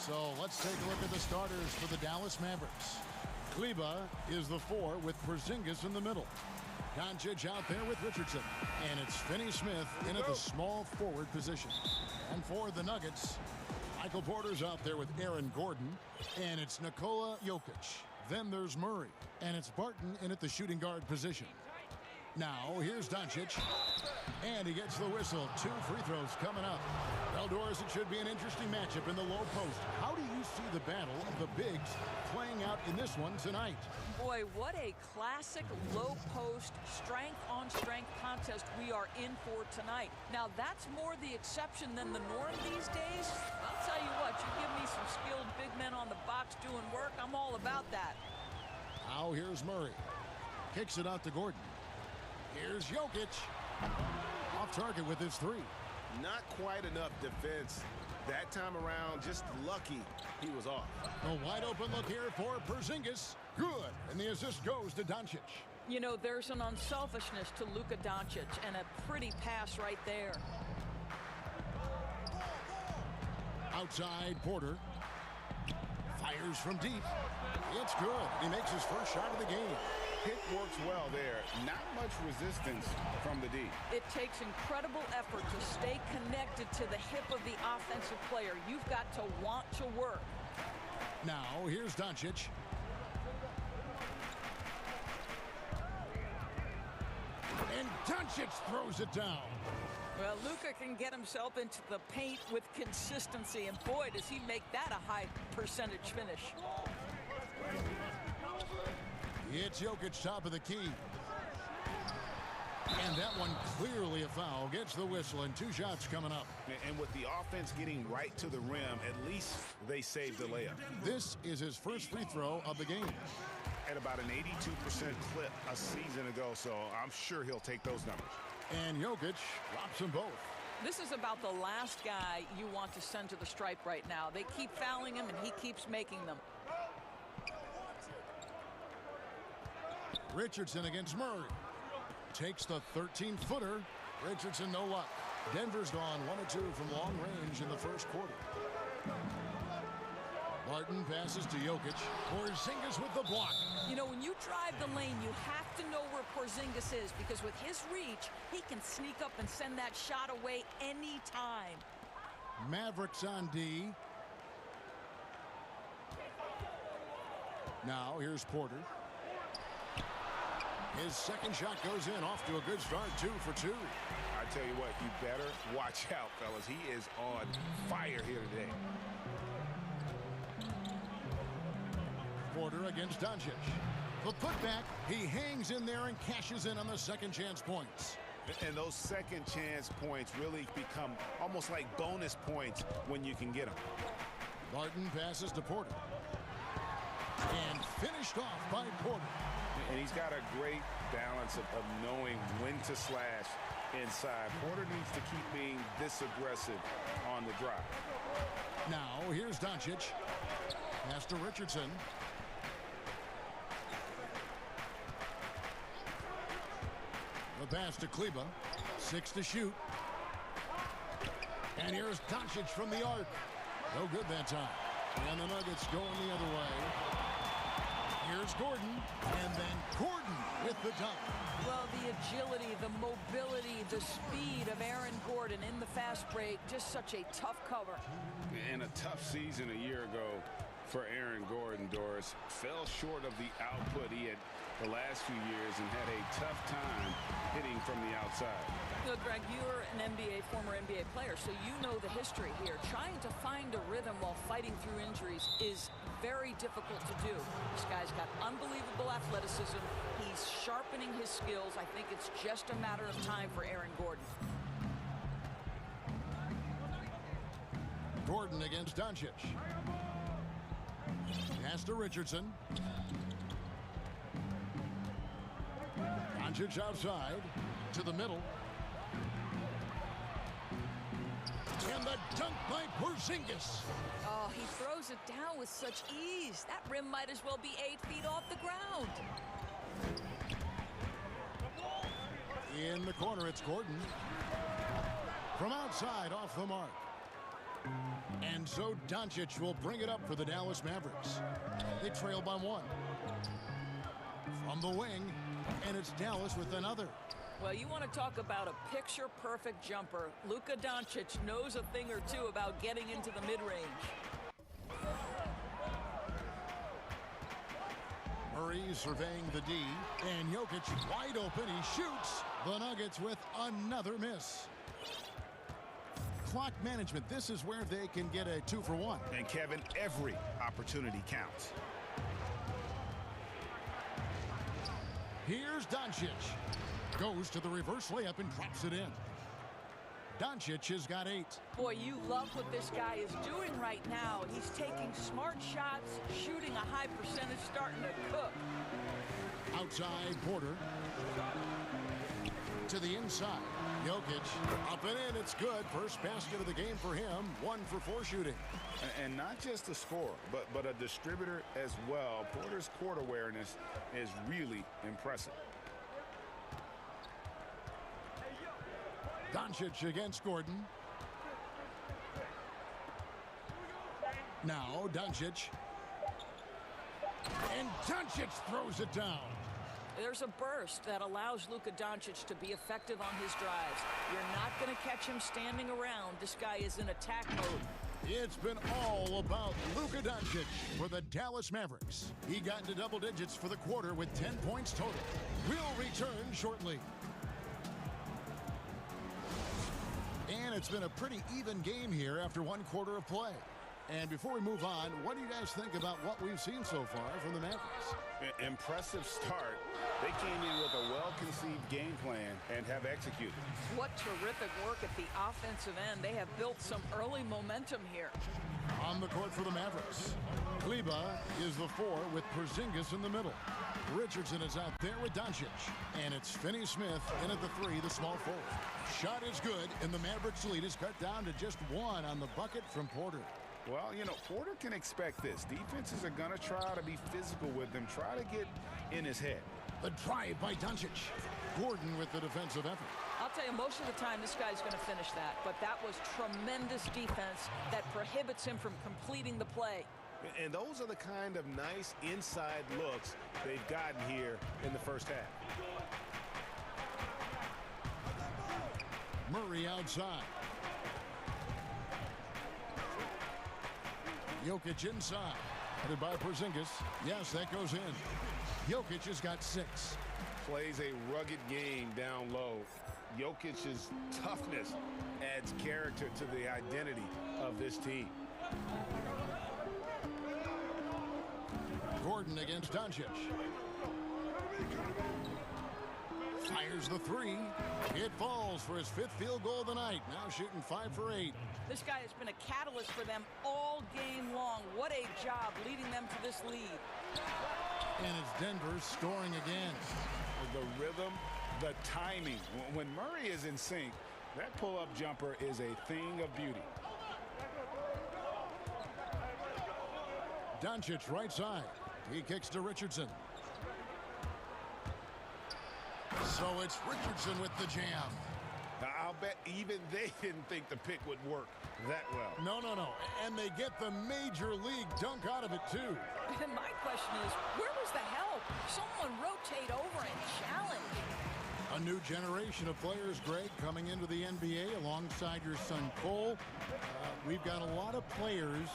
Speaker 1: So let's take a look at the starters for the Dallas Mavericks. Kleba is the 4 with Porzingis in the middle. Doncic out there with Richardson. And it's Finney Smith in at the small forward position. And for the Nuggets, Michael Porter's out there with Aaron Gordon. And it's Nikola Jokic. Then there's Murray. And it's Barton in at the shooting guard position. Now, here's Doncic. And he gets the whistle. 2 free throws coming up. Well, Doris, it should be an interesting matchup in the low post. How do you see the battle of the bigs playing out in this one tonight?
Speaker 7: Boy, what a classic low post, strength-on-strength contest we are in for tonight. Now, that's more the exception than the norm these days. I'll tell you what, you give me some skilled big men on the box doing work, I'm all about that.
Speaker 1: Now, here's Murray. Kicks it out to Gordon. Here's Jokic. Off target with his 3.
Speaker 12: Not quite enough defense that time around. Just lucky he was off.
Speaker 1: A wide open look here for Porzingis. Good. And the assist goes to Doncic.
Speaker 7: You know, there's an unselfishness to Luka Doncic and a pretty pass right there.
Speaker 1: Outside Porter. Fires from deep. It's good. He makes his first shot of the game.
Speaker 3: Pick works well there. Not much resistance from the D.
Speaker 7: It takes incredible effort to stay connected to the hip of the offensive player. You've got to want to work.
Speaker 1: Now, here's Doncic. And Doncic throws it down.
Speaker 7: Well, Luka can get himself into the paint with consistency, and boy, does he make that a high percentage finish.
Speaker 1: It's Jokic top of the key. And that one clearly a foul. Gets the whistle and 2 shots coming up.
Speaker 3: And with the offense getting right to the rim, at least they saved the layup.
Speaker 1: This is his first free throw of the game.
Speaker 3: At about an 82% clip a season ago, so I'm sure he'll take those numbers.
Speaker 1: And Jokic drops them both.
Speaker 7: This is about the last guy you want to send to the stripe right now. They keep fouling him, and he keeps making them.
Speaker 1: Richardson against Murray. Takes the 13-footer. Richardson, no luck. Denver's gone 1 of 2 from long range in the first quarter. Barton passes to Jokic. Porzingis with the block.
Speaker 7: You know, when you drive the lane, you have to know where Porzingis is, because with his reach, he can sneak up and send that shot away anytime.
Speaker 1: Mavericks on D. Now, here's Porter. His second shot goes in, off to a good start, 2 for 2.
Speaker 3: I tell you what, you better watch out, fellas. He is on fire here today.
Speaker 1: Porter against Doncic. The putback, he hangs in there and cashes in on the second chance points.
Speaker 3: And those second chance points really become almost like bonus points when you can get them.
Speaker 1: Barton passes to Porter. And finished off by Porter.
Speaker 3: And he's got a great balance of knowing when to slash inside. Porter needs to keep being this aggressive on the drive.
Speaker 1: Now, here's Doncic. Pass to Richardson. The pass to Kleba. 6 to shoot. And here's Doncic from the arc. No good that time. And the Nuggets going the other way. Here's Gordon, and then Gordon with the dunk.
Speaker 7: Well, the agility, the mobility, the speed of Aaron Gordon in the fast break, just such a tough cover.
Speaker 3: And a tough season a year ago for Aaron Gordon, Doris. Fell short of the output he had the last few years and had a tough time hitting from the outside.
Speaker 7: Look, Greg, you're an former NBA player, so you know the history here. Trying to find a rhythm while fighting through injuries is very difficult to do. This guy's got unbelievable athleticism. He's sharpening his skills. I think it's just a matter of time for Aaron Gordon.
Speaker 1: Gordon against Doncic. Pass to Richardson. Doncic outside to the middle. And the dunk by Porzingis.
Speaker 7: Oh, he throws it down with such ease. That rim might as well be 8 feet off the ground.
Speaker 1: In the corner, it's Gordon. From outside, off the mark. And so Doncic will bring it up for the Dallas Mavericks. They trail by 1. From the wing, and it's Dallas with another.
Speaker 7: Well, you want to talk about a picture-perfect jumper. Luka Doncic knows a thing or two about getting into the mid-range.
Speaker 1: Murray surveying the D, and Jokic wide open. He shoots. The Nuggets with another miss. Clock management. This is where they can get a 2-for-1.
Speaker 8: And Kevin, every opportunity counts.
Speaker 1: Here's Doncic. Goes to the reverse layup and drops it in. Doncic has got 8.
Speaker 7: Boy, you love what this guy is doing right now. He's taking smart shots, shooting a high percentage, starting to cook.
Speaker 1: Outside Porter. To the inside. Jokic up and in. It's good. First basket of the game for him. 1 for 4 shooting.
Speaker 8: And not just a scorer, but a distributor as well. Porter's court awareness is really impressive.
Speaker 1: Doncic against Gordon. Now Doncic. And Doncic throws it down.
Speaker 7: There's a burst that allows Luka Doncic to be effective on his drives. You're not going to catch him standing around. This guy is in attack mode.
Speaker 1: It's been all about Luka Doncic for the Dallas Mavericks. He got into double digits for the quarter with 10 points total. We'll return shortly. And it's been a pretty even game here after 1 quarter of play. And before we move on, what do you guys think about what we've seen so far from the Mavericks?
Speaker 8: Impressive start. They came in with a well-conceived game plan and have executed.
Speaker 7: What terrific work at the offensive end. They have built some early momentum here.
Speaker 1: On the court for the Mavericks, Kleber is the 4 with Porzingis in the middle. Richardson is out there with Doncic. And it's Finney-Smith in at the 3, the small forward. Shot is good, and the Mavericks lead is cut down to just 1 on the bucket from Porter.
Speaker 8: Well, you know, Porter can expect this. Defenses are going to try to be physical with him, try to get in his head.
Speaker 1: The drive by Doncic. Gordon with the defensive effort.
Speaker 7: I'll tell you, most of the time this guy's going to finish that, but that was tremendous defense that prohibits him from completing the play.
Speaker 8: And those are the kind of nice inside looks they've gotten here in the first half.
Speaker 1: Murray outside. Jokic inside. Headed by Porzingis. Yes, that goes in. Jokic has got 6.
Speaker 8: Plays a rugged game down low. Jokic's toughness adds character to the identity of this team.
Speaker 1: Gordon against Doncic. Fires the 3. It falls for his 5th field goal of the night. Now shooting 5 for 8.
Speaker 7: This guy has been a catalyst for them all game long. What a job leading them to this lead.
Speaker 1: And it's Denver scoring again.
Speaker 8: The rhythm, the timing. When Murray is in sync, that pull-up jumper is a thing of beauty.
Speaker 1: Doncic right side. He kicks to Richardson. So it's Richardson with the jam.
Speaker 8: I'll bet even they didn't think the pick would work that well.
Speaker 1: No. And they get the major league dunk out of it, too.
Speaker 7: My question is, where was the help? Someone rotate over and challenge.
Speaker 1: A new generation of players, Greg, coming into the NBA alongside your son, Cole. We've got a lot of players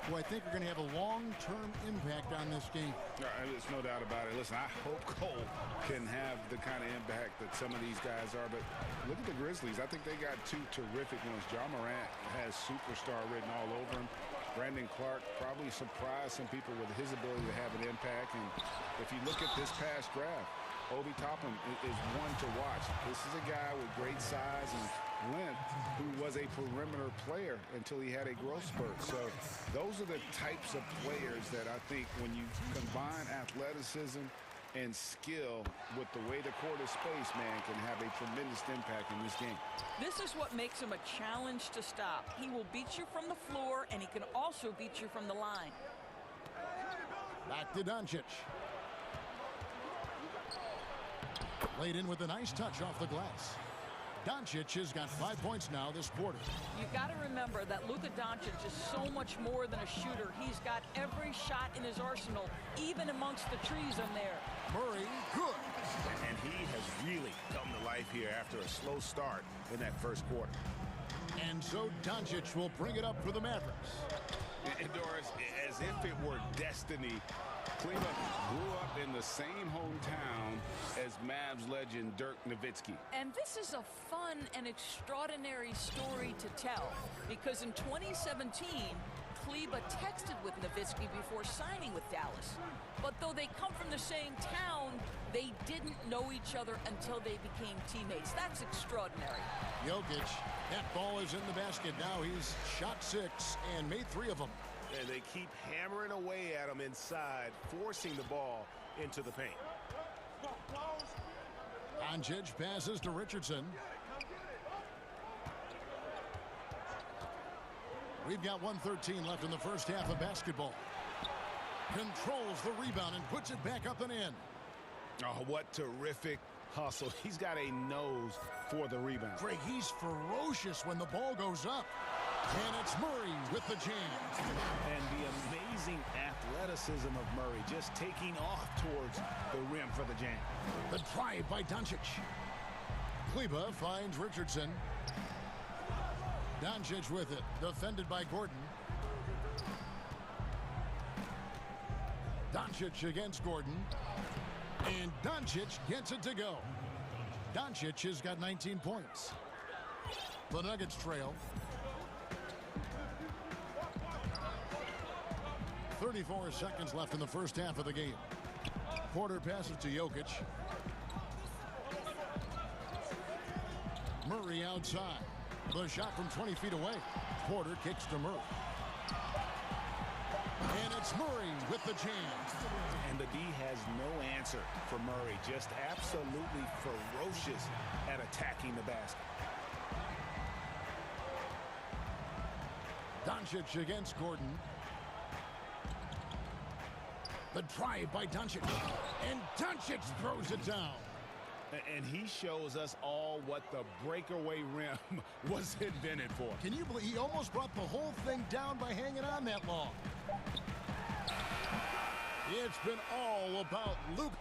Speaker 1: who I think are going to have a long-term impact on this game.
Speaker 8: There's no doubt about it. Listen, I hope Cole can have the kind of impact that some of these guys are. But look at the Grizzlies. I think they got 2 terrific ones. Ja Morant has superstar written all over him. Brandon Clark probably surprised some people with his ability to have an impact. And if you look at this past draft, Obi Toppin is one to watch. This is a guy with great size and length who was a perimeter player until he had a growth spurt. So those are the types of players that I think when you combine athleticism and skill with the way the court is spaced, man, can have a tremendous impact in this game.
Speaker 7: This is what makes him a challenge to stop. He will beat you from the floor, and he can also beat you from the line.
Speaker 1: Back to Doncic. Laid in with a nice touch off the glass. Doncic has got 5 points now this quarter.
Speaker 7: You've got to remember that Luka Doncic is so much more than a shooter. He's got every shot in his arsenal, even amongst the trees in there.
Speaker 1: Murray, good.
Speaker 8: And he has really come to life here after a slow start in that first quarter.
Speaker 1: And so Doncic will bring it up for the Mavericks.
Speaker 8: And Doris, as if it were destiny, Cleveland grew up in the same hometown as Mavs legend Dirk Nowitzki.
Speaker 7: And this is a fun and extraordinary story to tell, because in 2017, Kleba texted with Nowitzki before signing with Dallas. But though they come from the same town, they didn't know each other until they became teammates. That's extraordinary.
Speaker 1: Jokic, that ball is in the basket now. He's shot 6 and made 3 of them.
Speaker 12: And they keep hammering away at him inside, forcing the ball into the paint.
Speaker 1: Doncic passes to Richardson. We've got 1:13 left in the first half of basketball. Controls the rebound and puts it back up and in.
Speaker 8: Oh, what terrific hustle. He's got a nose for the rebound.
Speaker 1: Greg, he's ferocious when the ball goes up. And it's Murray with the jam.
Speaker 8: And the amazing athleticism of Murray just taking off towards the rim for the jam.
Speaker 1: The drive by Doncic. Kleba finds Richardson. Doncic with it, defended by Gordon. Doncic against Gordon. And Doncic gets it to go. Doncic has got 19 points. The Nuggets trail. 34 seconds left in the first half of the game. Porter passes to Jokic. Murray outside. The shot from 20 feet away. Porter kicks to Murray. And it's Murray with the jam.
Speaker 8: And the D has no answer for Murray. Just absolutely ferocious at attacking the basket.
Speaker 1: Doncic against Gordon. The drive by Doncic. And Doncic throws it down.
Speaker 8: And he shows us all what the breakaway rim was invented for.
Speaker 1: Can you believe he almost brought the whole thing down by hanging on that long? It's been all about Luke.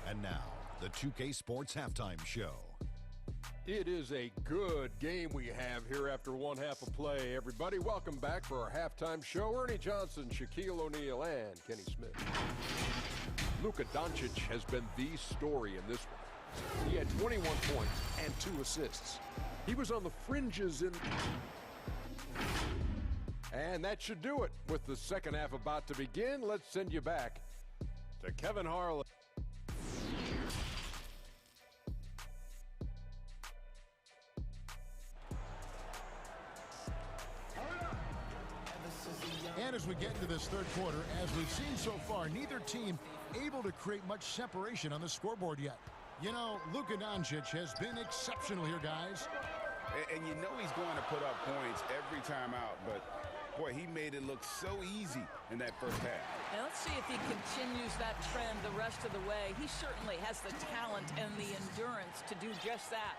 Speaker 5: And now, the 2K Sports Halftime Show.
Speaker 6: It is a good game we have here after one half of play. Everybody, welcome back for our halftime show. Ernie Johnson, Shaquille O'Neal, and Kenny Smith. Luka Doncic has been the story in this one. He had 21 points and 2 assists. He was on the fringes in... And that should do it. With the second half about to begin, let's send you back to Kevin Harlan.
Speaker 1: And as we get into this third quarter, as we've seen so far, neither team able to create much separation on the scoreboard yet. You know, Luka Doncic has been exceptional here, guys.
Speaker 8: And you know he's going to put up points every time out, but boy, he made it look so easy in that first half.
Speaker 7: Now let's see if he continues that trend the rest of the way. He certainly has the talent and the endurance to do just that.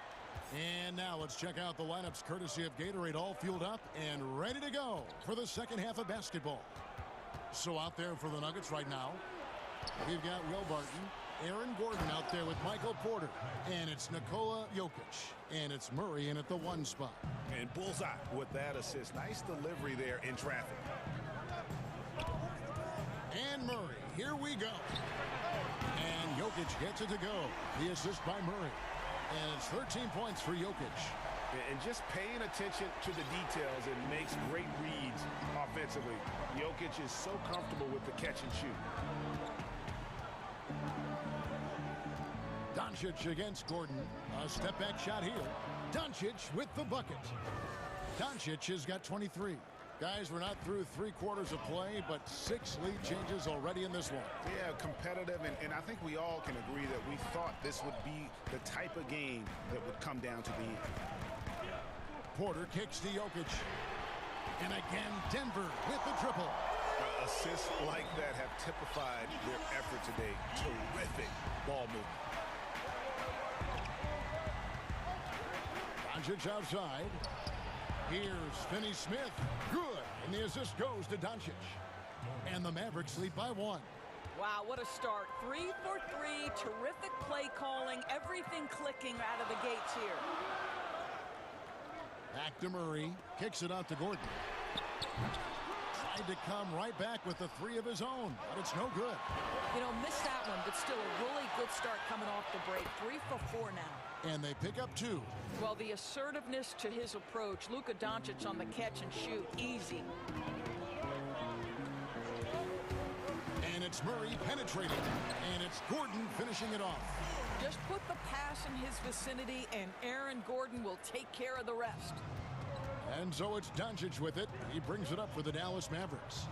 Speaker 1: And now let's check out the lineups courtesy of Gatorade, all fueled up and ready to go for the second half of basketball. So out there for the Nuggets right now, we've got Will Barton, Aaron Gordon out there with Michael Porter, and it's Nikola Jokic, and it's Murray in at the 1 spot.
Speaker 8: And bullseye with that assist. Nice delivery there in traffic.
Speaker 1: And Murray, here we go. And Jokic gets it to go. The assist by Murray. And it's 13 points for Jokic.
Speaker 8: And just paying attention to the details and makes great reads offensively. Jokic is so comfortable with the catch and shoot.
Speaker 1: Doncic against Gordon. A step back shot here. Doncic with the bucket. Doncic has got 23. Guys, we're not through 3 quarters of play, but 6 lead changes already in this one.
Speaker 8: Yeah, competitive, and I think we all can agree that we thought this would be the type of game that would come down to the end.
Speaker 1: Porter kicks to Jokic. And again, Denver with the triple.
Speaker 8: Assists like that have typified their effort today. Terrific ball movement.
Speaker 1: Doncic outside. Here's Finney Smith. Good. And the assist goes to Doncic. And the Mavericks lead by 1.
Speaker 7: Wow, what a start. 3 for 3. Terrific play calling. Everything clicking out of the gates here.
Speaker 1: Back to Murray. Kicks it out to Gordon. Tried to come right back with the 3 of his own, but it's no good.
Speaker 7: You know, missed that one, but still a really good start coming off the break. 3 for 4 now.
Speaker 1: And they pick up 2.
Speaker 7: Well, the assertiveness to his approach. Luka Doncic on the catch and shoot. Easy.
Speaker 1: And it's Murray penetrating. And it's Gordon finishing it off.
Speaker 7: Just put the pass in his vicinity, and Aaron Gordon will take care of the rest.
Speaker 1: And so it's Doncic with it. He brings it up for the Dallas Mavericks.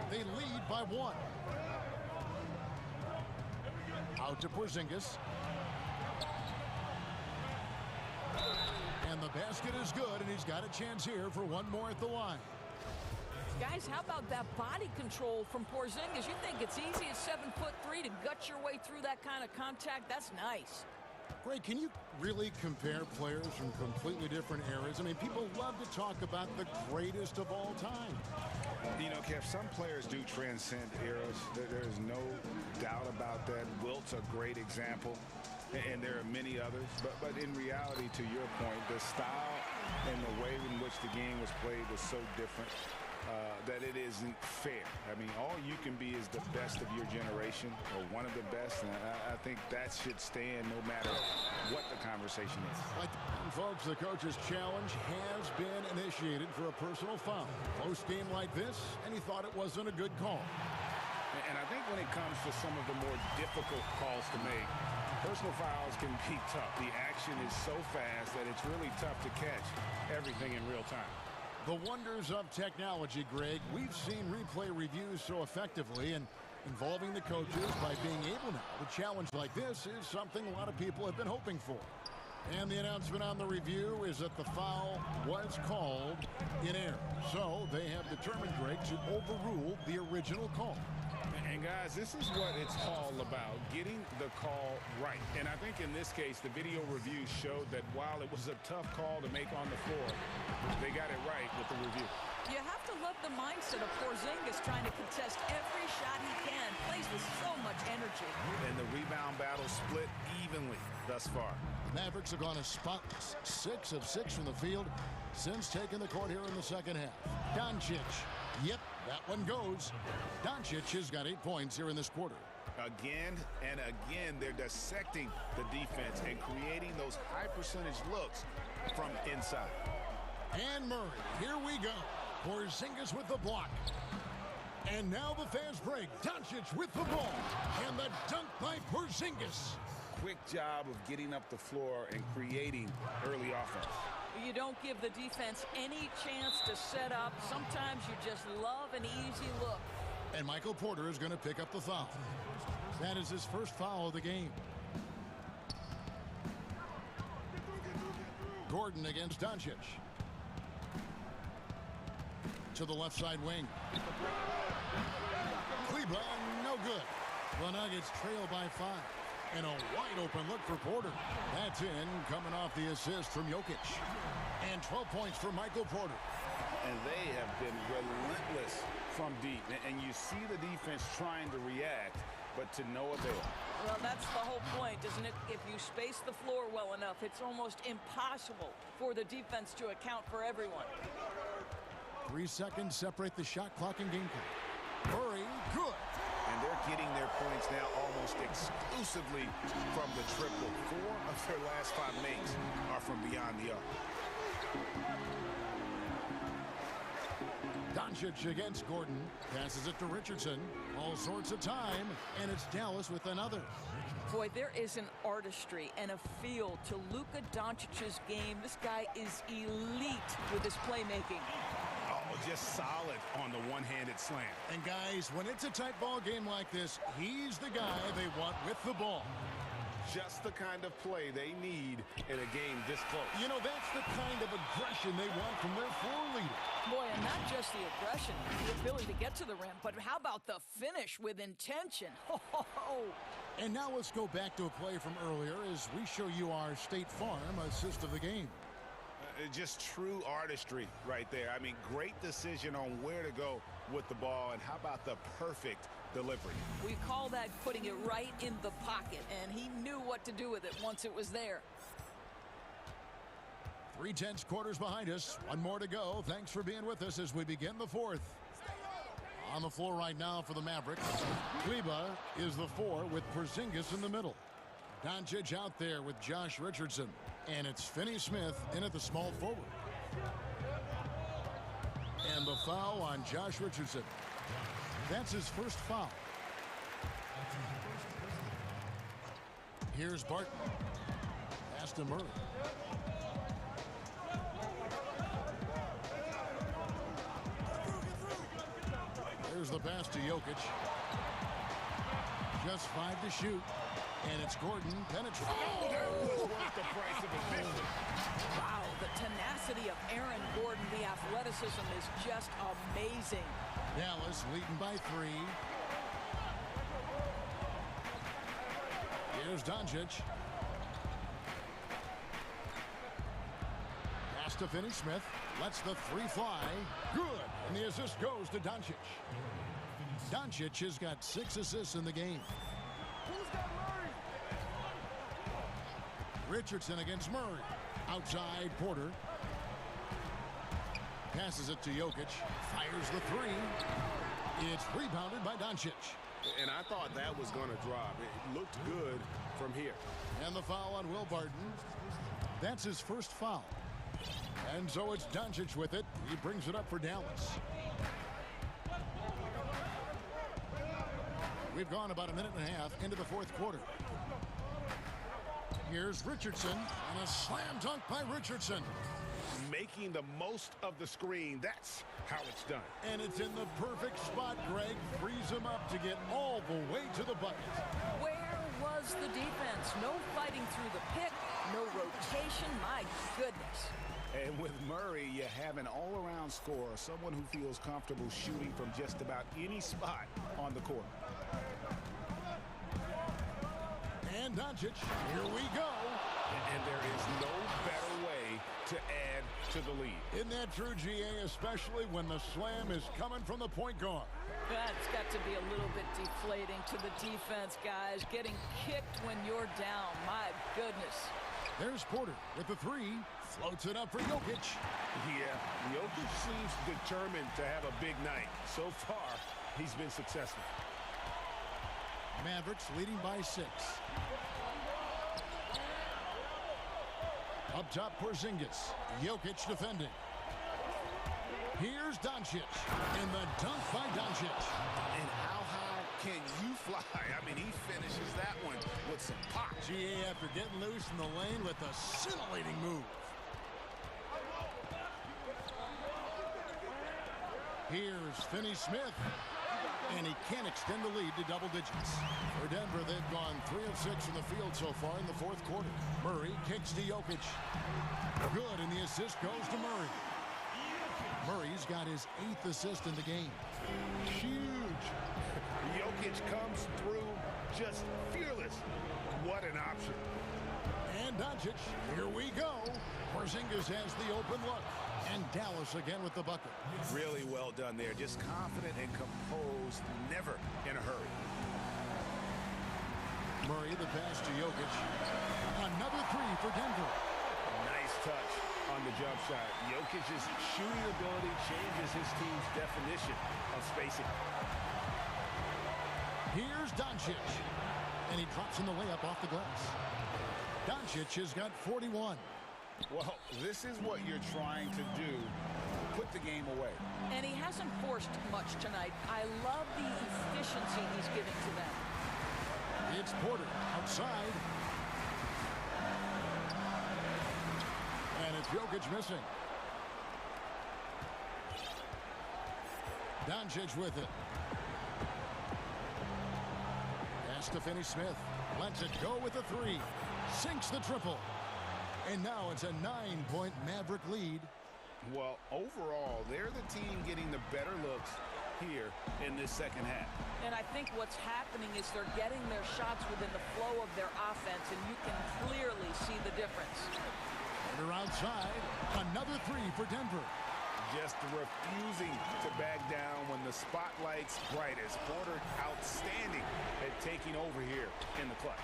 Speaker 1: They lead by 1. Out to Porzingis. And the basket is good, and he's got a chance here for one more at the line.
Speaker 7: Guys, how about that body control from Porzingis? You think it's easy at 7'3" to gut your way through that kind of contact? That's nice.
Speaker 1: Greg, can you really compare players from completely different eras? I mean, people love to talk about the greatest of all time.
Speaker 3: You know, Kev, some players do transcend eras. There's no doubt about that. Wilt's a great example, and there are many others. But in reality, to your point, the style and the way in which the game was played was so different that it isn't fair. I mean, all you can be is the best of your generation, or one of the best, and I think that should stand no matter what the conversation is.
Speaker 1: And folks, the coach's challenge has been initiated for a personal foul. Close game like this, and he thought it wasn't a good call.
Speaker 3: And I think when it comes to some of the more difficult calls to make, personal fouls can be tough. The action is so fast that it's really tough to catch everything in real time.
Speaker 1: The wonders of technology, Greg. We've seen replay reviews so effectively, and involving the coaches by being able now to challenge like this is something a lot of people have been hoping for. And the announcement on the review is that the foul was called in error. So they have determined, Greg, to overrule the original call.
Speaker 3: And guys, this is what it's all about, getting the call right. And I think in this case, the video review showed that while it was a tough call to make on the floor, they got it right with the review.
Speaker 7: You have to love the mindset of Porzingis trying to contest every shot he can. Plays with so much energy.
Speaker 3: And the rebound battle split evenly thus far.
Speaker 1: The Mavericks have gone a spotless 6 of 6 from the field since taking the court here in the second half. Doncic. Yep, that one goes. Doncic has got 8 points here in this quarter.
Speaker 3: Again and again, they're dissecting the defense and creating those high percentage looks from inside.
Speaker 1: And Murray, here we go. Porzingis with the block. And now the fast break. Doncic with the ball. And the dunk by Porzingis.
Speaker 3: Quick job of getting up the floor and creating early offense.
Speaker 7: You don't give the defense any chance to set up. Sometimes you just love an easy look.
Speaker 1: And Michael Porter is going to pick up the foul. That is his first foul of the game. Gordon against Doncic. To the left side wing. Kleber, no good. The Nuggets trail by 5. And a wide open look for Porter. That's in, coming off the assist from Jokic. And 12 points for Michael Porter.
Speaker 3: And they have been relentless from deep. And you see the defense trying to react, but to no avail.
Speaker 7: Well, that's the whole point, isn't it? If you space the floor well enough, it's almost impossible for the defense to account for everyone.
Speaker 1: 3 seconds separate the shot clock and game clock. Murray, good.
Speaker 3: And they're getting their points now almost exclusively from the triple. 4 of their last 5 makes are from beyond the arc.
Speaker 1: Doncic against Gordon. Passes it to Richardson. All sorts of time. And it's Dallas with another.
Speaker 7: Boy, there is an artistry and a feel to Luka Doncic's game. This guy is elite with his playmaking.
Speaker 3: Oh, just solid on the one-handed slam.
Speaker 1: And guys, when it's a tight ball game like this, he's the guy they want with the ball.
Speaker 3: Just the kind of play they need in a game this close.
Speaker 1: You know, that's the kind of aggression they want from their floor leader.
Speaker 7: Boy, and not just the aggression, the ability to get to the rim, but how about the finish with intention?
Speaker 1: And now let's go back to a play from earlier as we show you our State Farm assist of the game.
Speaker 8: Just true artistry right there. I mean, great decision on where to go with the ball, and how about the perfect delivery?
Speaker 7: We call that putting it right in the pocket, and he knew what to do with it once it was there.
Speaker 1: 3/10 quarters behind us. One more to go. Thanks for being with us as we begin the fourth. On the floor right now for the Mavericks, Kleber is the 4 with Porzingis in the middle. Doncic out there with Josh Richardson. And it's Finney-Smith in at the small forward. And the foul on Josh Richardson. That's his first foul. Here's Barton. Pass to Murray. There's the pass to Jokic. Just 5 to shoot. And it's Gordon penetrating.
Speaker 8: Oh, that was worth the price of admission.
Speaker 7: Wow, the tenacity of Aaron Gordon, the athleticism is just amazing.
Speaker 1: Dallas leading by 3. Here's Doncic. Pass to Finney-Smith. Lets the 3 fly. Good. And the assist goes to Doncic. Doncic has got 6 assists in the game. Richardson against Murray. Outside Porter. Passes it to Jokic. Fires the 3. It's rebounded by Doncic.
Speaker 12: And I thought that was going to drop. It looked good from here.
Speaker 1: And the foul on Will Barton. That's his first foul. And so it's Doncic with it. He brings it up for Dallas. We've gone about a minute and a half into the fourth quarter. Here's Richardson, and a slam dunk by Richardson.
Speaker 8: Making the most of the screen. That's how it's done.
Speaker 1: And it's in the perfect spot, Greg. Frees him up to get all the way to the bucket.
Speaker 7: Where was the defense? No fighting through the pick, no rotation. My goodness.
Speaker 8: And with Murray, you have an all-around scorer, someone who feels comfortable shooting from just about any spot on the court.
Speaker 1: And Doncic, here we go.
Speaker 8: And there is no better way to add to the lead.
Speaker 1: Isn't that true, GA, especially when the slam is coming from the point guard?
Speaker 7: That's got to be a little bit deflating to the defense, guys. Getting kicked when you're down. My goodness.
Speaker 1: There's Porter with the 3. Floats it up for Jokic.
Speaker 8: Yeah, Jokic seems determined to have a big night. So far, he's been successful.
Speaker 1: Mavericks leading by 6. Up top, Porzingis. Jokic defending. Here's Doncic. And the dunk by Doncic.
Speaker 8: And how high can you fly? I mean, he finishes that one with some pop.
Speaker 1: GA after getting loose in the lane with a scintillating move. Here's Finney-Smith. And he can't extend the lead to double digits. For Denver, they've gone 3 of 6 from the field so far in the fourth quarter. Murray kicks to Jokic. Good, and the assist goes to Murray. Murray's got his 8th assist in the game.
Speaker 8: Huge. Jokic comes through just fearless. What an option.
Speaker 1: And Doncic, here we go. Porzingis has the open look. And Dallas again with the bucket.
Speaker 8: Really well done there. Just confident and composed, never in a hurry.
Speaker 1: Murray, the pass to Jokic. Another 3 for Denver.
Speaker 8: Nice touch on the jump shot. Jokic's shooting ability changes his team's definition of spacing.
Speaker 1: Here's Doncic. And he drops in the layup off the glass. Doncic has got 41.
Speaker 8: Well, this is what you're trying to do. Put the game away.
Speaker 7: And he hasn't forced much tonight. I love the efficiency he's giving to them.
Speaker 1: It's Porter outside. And it's Jokic missing. Doncic with it. Pass to Finney-Smith. Lets it go with the 3. Sinks the triple. And now it's a 9-point Maverick lead.
Speaker 8: Well, overall, they're the team getting the better looks here in this second half.
Speaker 7: And I think what's happening is they're getting their shots within the flow of their offense, and you can clearly see the difference.
Speaker 1: They're outside. Another three for Denver.
Speaker 3: Just refusing to back down when the spotlight's brightest. Porter outstanding at taking over here in the clutch.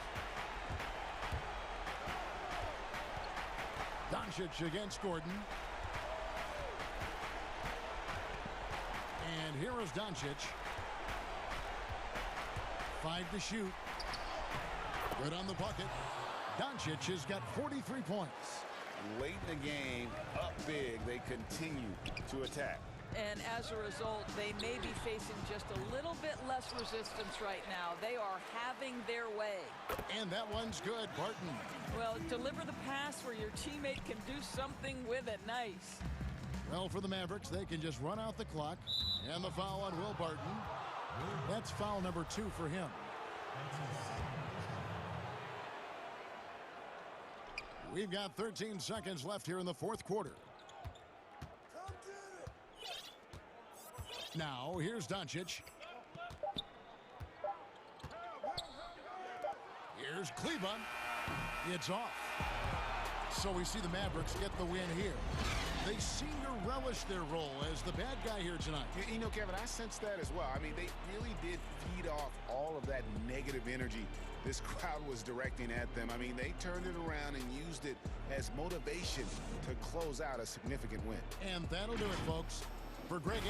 Speaker 1: Doncic against Gordon. And here is Doncic. 5 to shoot. Good on the bucket. Doncic has got 43 points.
Speaker 3: Late in the game, up big, they continue to attack.
Speaker 7: And as a result, they may be facing just a little bit less resistance right now. They are having their way.
Speaker 1: And that one's good, Barton.
Speaker 7: Well, deliver the pass where your teammate can do something with it. Nice.
Speaker 1: Well, for the Mavericks, they can just run out the clock. And the foul on Will Barton. That's foul number 2 for him. We've got 13 seconds left here in the fourth quarter. Now, here's Doncic. Here's Kleba. It's off. So we see the Mavericks get the win here. They seem to relish their role as the bad guy here tonight.
Speaker 3: You know, Kevin, I sense that as well. I mean, they really did feed off all of that negative energy this crowd was directing at them. I mean, they turned it around and used it as motivation to close out a significant win.
Speaker 1: And that'll do it, folks. For Greg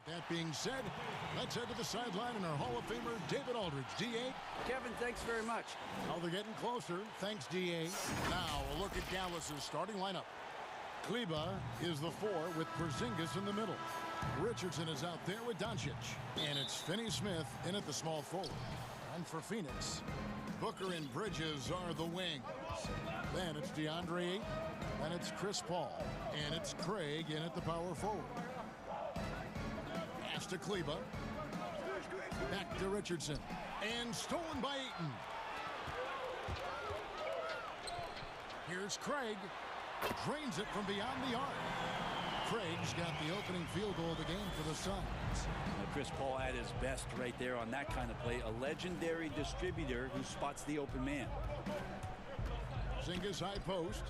Speaker 1: That being said, let's head to the sideline and our Hall of Famer, David Aldridge. D.A.
Speaker 4: Kevin, thanks very much.
Speaker 1: Oh, they're getting closer. Thanks, D.A. Now, a look at Dallas's starting lineup. Kleba is the 4 with Porzingis in the middle. Richardson is out there with Doncic. And it's Finney-Smith in at the small forward. And for Phoenix, Booker and Bridges are the wings. Then it's DeAndre Ayton. Then it's Chris Paul. And it's Craig in at the power forward. Pass to Kleba. Back to Richardson. And stolen by Ayton. Here's Craig. Drains it from beyond the arc. Craig's got the opening field goal of the game for the Suns.
Speaker 13: Now, Chris Paul at his best right there on that kind of play. A legendary distributor who spots the open man.
Speaker 1: Porzingis high post.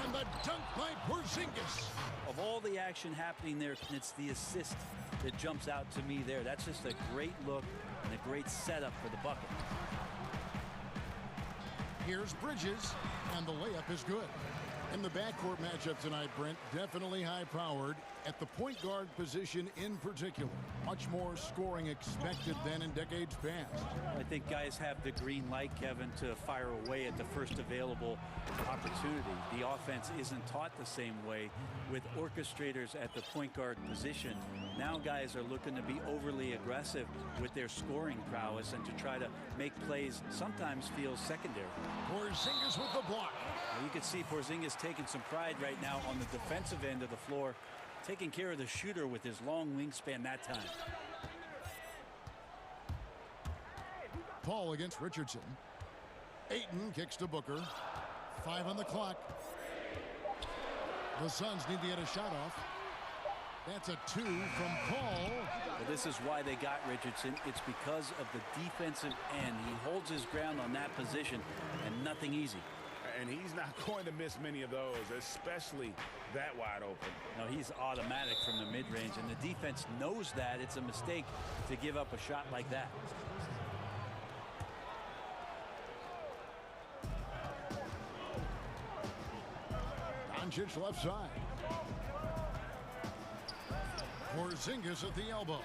Speaker 1: And the dunk by Porzingis.
Speaker 13: Of all the action happening there, it's the assist that jumps out to me there. That's just a great look and a great setup for the bucket.
Speaker 1: Here's Bridges, and the layup is good. In the backcourt matchup tonight, Brent, definitely high-powered. At the point guard position in particular, much more scoring expected than in decades past.
Speaker 13: I think guys have the green light, Kevin, to fire away at the first available opportunity. The offense isn't taught the same way with orchestrators at the point guard position. Now guys are looking to be overly aggressive with their scoring prowess and to try to make plays sometimes feel secondary.
Speaker 1: Porzingis with the block.
Speaker 13: Now you can see Porzingis taking some pride right now on the defensive end of the floor, taking care of the shooter with his long wingspan that time.
Speaker 1: Paul against Richardson. Ayton kicks to Booker. 5 on the clock. The Suns need to get a shot off. That's a 2 from Paul.
Speaker 13: Well, this is why they got Richardson. It's because of the defensive end. He holds his ground on that position, and nothing easy.
Speaker 3: And he's not going to miss many of those, especially that wide open.
Speaker 13: No, he's automatic from the mid-range, and the defense knows that. It's a mistake to give up a shot like that.
Speaker 1: Doncic left side. Porzingis at the elbow.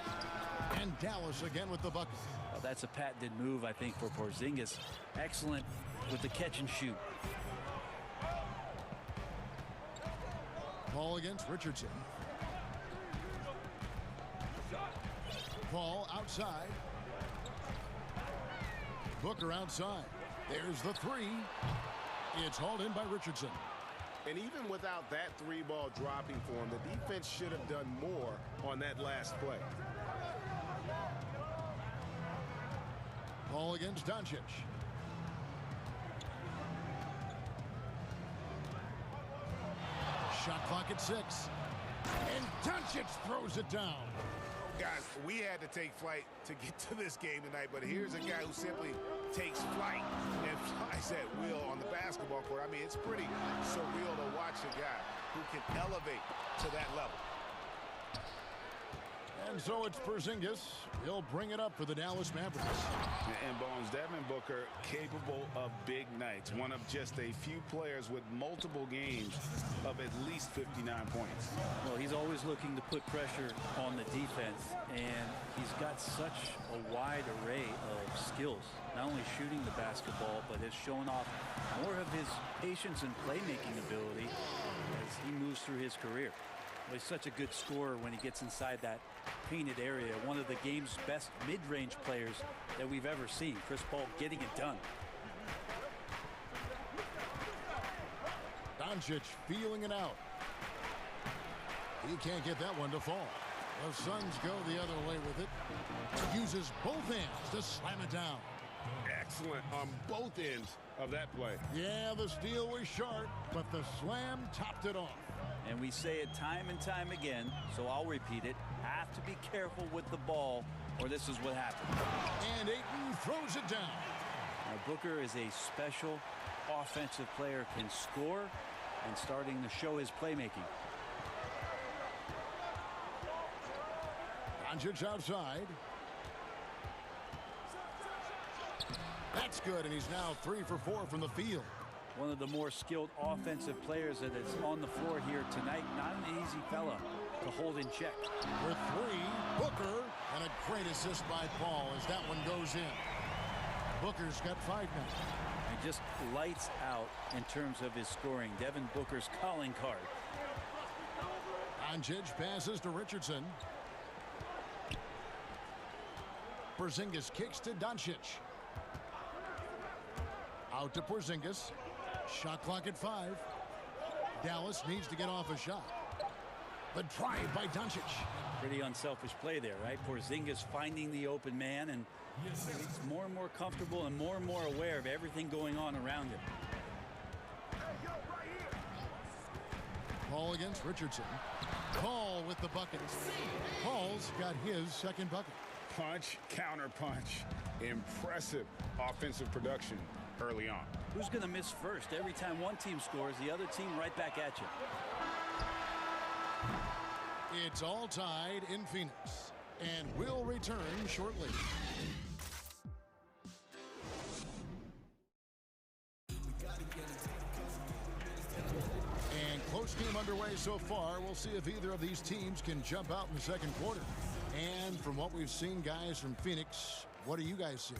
Speaker 1: And Dallas again with the bucket.
Speaker 13: Well, that's a patented move, I think, for Porzingis. Excellent with the catch and shoot.
Speaker 1: Paul against Richardson. Paul outside. Booker outside. There's the 3. It's hauled in by Richardson.
Speaker 12: And even without that 3 ball dropping for him, the defense should have done more on that last play.
Speaker 1: Paul against Doncic. Shot clock at 6. And Doncic throws it down.
Speaker 12: Guys, we had to take flight to get to this game tonight, but here's a guy who simply takes flight and flies at will on the basketball court. I mean, it's pretty surreal to watch a guy who can elevate to that level.
Speaker 1: And so it's Porzingis. He'll bring it up for the Dallas Mavericks.
Speaker 3: And Bones, Devin Booker capable of big nights. One of just a few players with multiple games of at least 59 points.
Speaker 13: Well, he's always looking to put pressure on the defense, and he's got such a wide array of skills. Not only shooting the basketball, but has shown off more of his patience and playmaking ability as he moves through his career. He's such a good scorer when he gets inside that painted area. One of the game's best mid-range players that we've ever seen. Chris Paul getting it done.
Speaker 1: Doncic feeling it out. He can't get that one to fall. The Suns go the other way with it. Uses both hands to slam it down.
Speaker 12: Excellent on both ends of that play.
Speaker 1: Yeah, the steal was sharp, but the slam topped it off.
Speaker 13: And we say it time and time again, so I'll repeat it. Have to be careful with the ball, or this is what happens.
Speaker 1: And Ayton throws it down.
Speaker 13: Now, Booker is a special offensive player, can score, and starting to show his playmaking.
Speaker 1: Doncic outside. That's good, and he's now 3 for 4 from the field.
Speaker 13: One of the more skilled offensive players that is on the floor here tonight. Not an easy fella to hold in check.
Speaker 1: With three, Booker, and a great assist by Paul as that one goes in. Booker's got 5 now.
Speaker 13: And just lights out in terms of his scoring. Devin Booker's calling card.
Speaker 1: Doncic passes to Richardson. Porzingis kicks to Doncic. Out to Porzingis. Shot clock at 5. Dallas needs to get off a shot. The drive by Doncic.
Speaker 13: Pretty unselfish play there, right? Porzingis finding the open man, and he's more and more comfortable and more aware of everything going on around him.
Speaker 1: Paul against Richardson. Paul with the bucket. Paul's got his second bucket.
Speaker 3: Punch, counter punch. Impressive offensive production early on.
Speaker 13: Who's going to miss first? Every time one team scores, the other team right back at you.
Speaker 1: It's all tied in Phoenix, and we'll return shortly. And close game underway so far. We'll see if either of these teams can jump out in the second quarter. And from what we've seen, guys, from Phoenix, what do you guys see?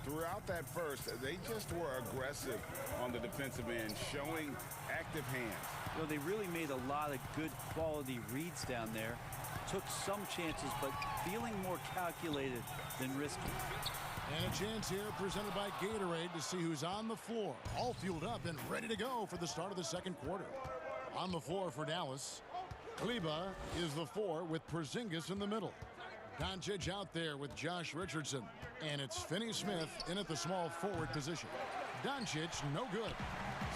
Speaker 3: Throughout that first, they just were aggressive on the defensive end, showing active hands.
Speaker 13: Well, they really made a lot of good quality reads down there. Took some chances, but feeling more calculated than risky.
Speaker 1: And a chance here presented by Gatorade to see who's on the floor. All fueled up and ready to go for the start of the second quarter. On the floor for Dallas, Kleber is the 4 with Porzingis in the middle. Doncic out there with Josh Richardson. And it's Finney-Smith in at the small forward position. Doncic, no good.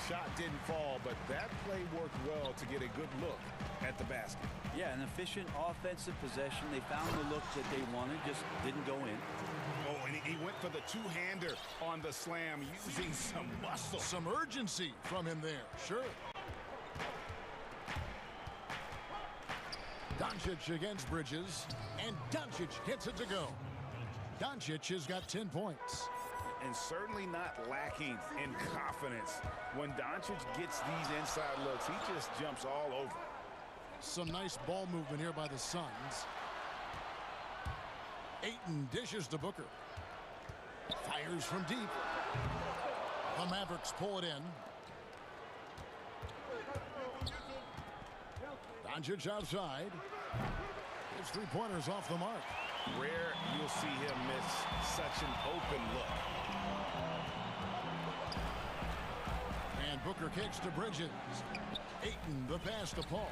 Speaker 3: Shot didn't fall, but that play worked well to get a good look at the basket.
Speaker 13: Yeah, an efficient offensive possession. They found the look that they wanted, just didn't go in.
Speaker 3: Oh, and he went for the two-hander on the slam, using some muscle.
Speaker 1: Some urgency from him there, sure. Doncic against Bridges, and Doncic hits it to go. Doncic has got 10 points.
Speaker 3: And certainly not lacking in confidence. When Doncic gets these inside looks, he just jumps all over.
Speaker 1: Some nice ball movement here by the Suns. Ayton dishes to Booker. Fires from deep. The Mavericks pull it in. Doncic outside. His three-pointers off the mark.
Speaker 3: Rare you'll see him miss such an open look.
Speaker 1: And Booker kicks to Bridges. Ayton the pass to Paul.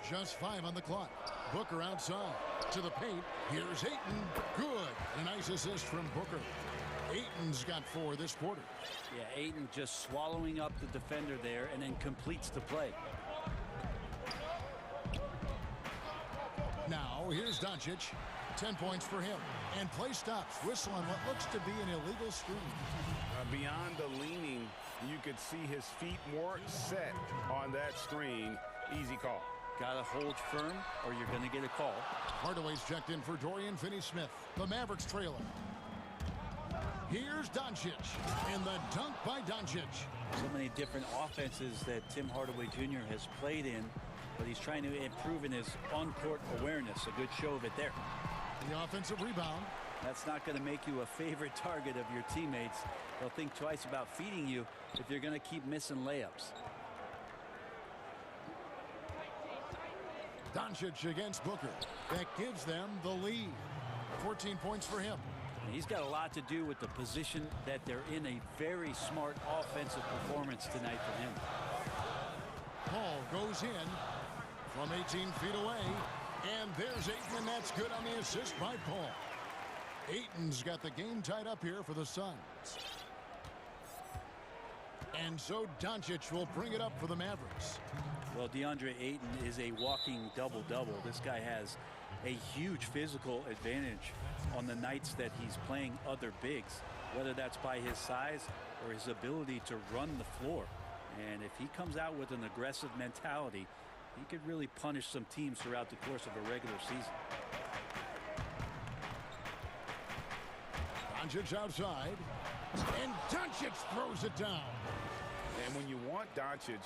Speaker 1: Just 5 on the clock. Booker outside to the paint. Here's Ayton. Good. A nice assist from Booker. Ayton's got 4 this quarter.
Speaker 13: Yeah, Ayton just swallowing up the defender there and then completes the play.
Speaker 1: Now, here's Doncic. 10 points for him. And play stops. Whistle on what looks to be an illegal screen.
Speaker 3: Beyond the leaning, you could see his feet more set on that screen. Easy call.
Speaker 13: Got to hold firm or you're going to get a call.
Speaker 1: Hardaway's checked in for Dorian Finney-Smith. The Mavericks trailer. Here's Doncic. And the dunk by Doncic.
Speaker 13: So many different offenses that Tim Hardaway Jr. has played in, but he's trying to improve in his on-court awareness. A good show of it there.
Speaker 1: The offensive rebound.
Speaker 13: That's not going to make you a favorite target of your teammates. They'll think twice about feeding you if you're going to keep missing layups.
Speaker 1: Doncic against Booker. That gives them the lead. 14 points for him.
Speaker 13: And he's got a lot to do with the position that they're in. A very smart offensive performance tonight for him.
Speaker 1: Paul goes in from 18 feet away. And there's Ayton, and that's good on the assist by Paul. Ayton's got the game tied up here for the Suns. And so Doncic will bring it up for the Mavericks.
Speaker 13: Well, DeAndre Ayton is a walking double-double. This guy has a huge physical advantage on the nights that he's playing other bigs, whether that's by his size or his ability to run the floor. And if he comes out with an aggressive mentality, he could really punish some teams throughout the course of a regular season.
Speaker 1: Doncic outside, and Doncic throws it down.
Speaker 3: And
Speaker 8: And when you want Doncic,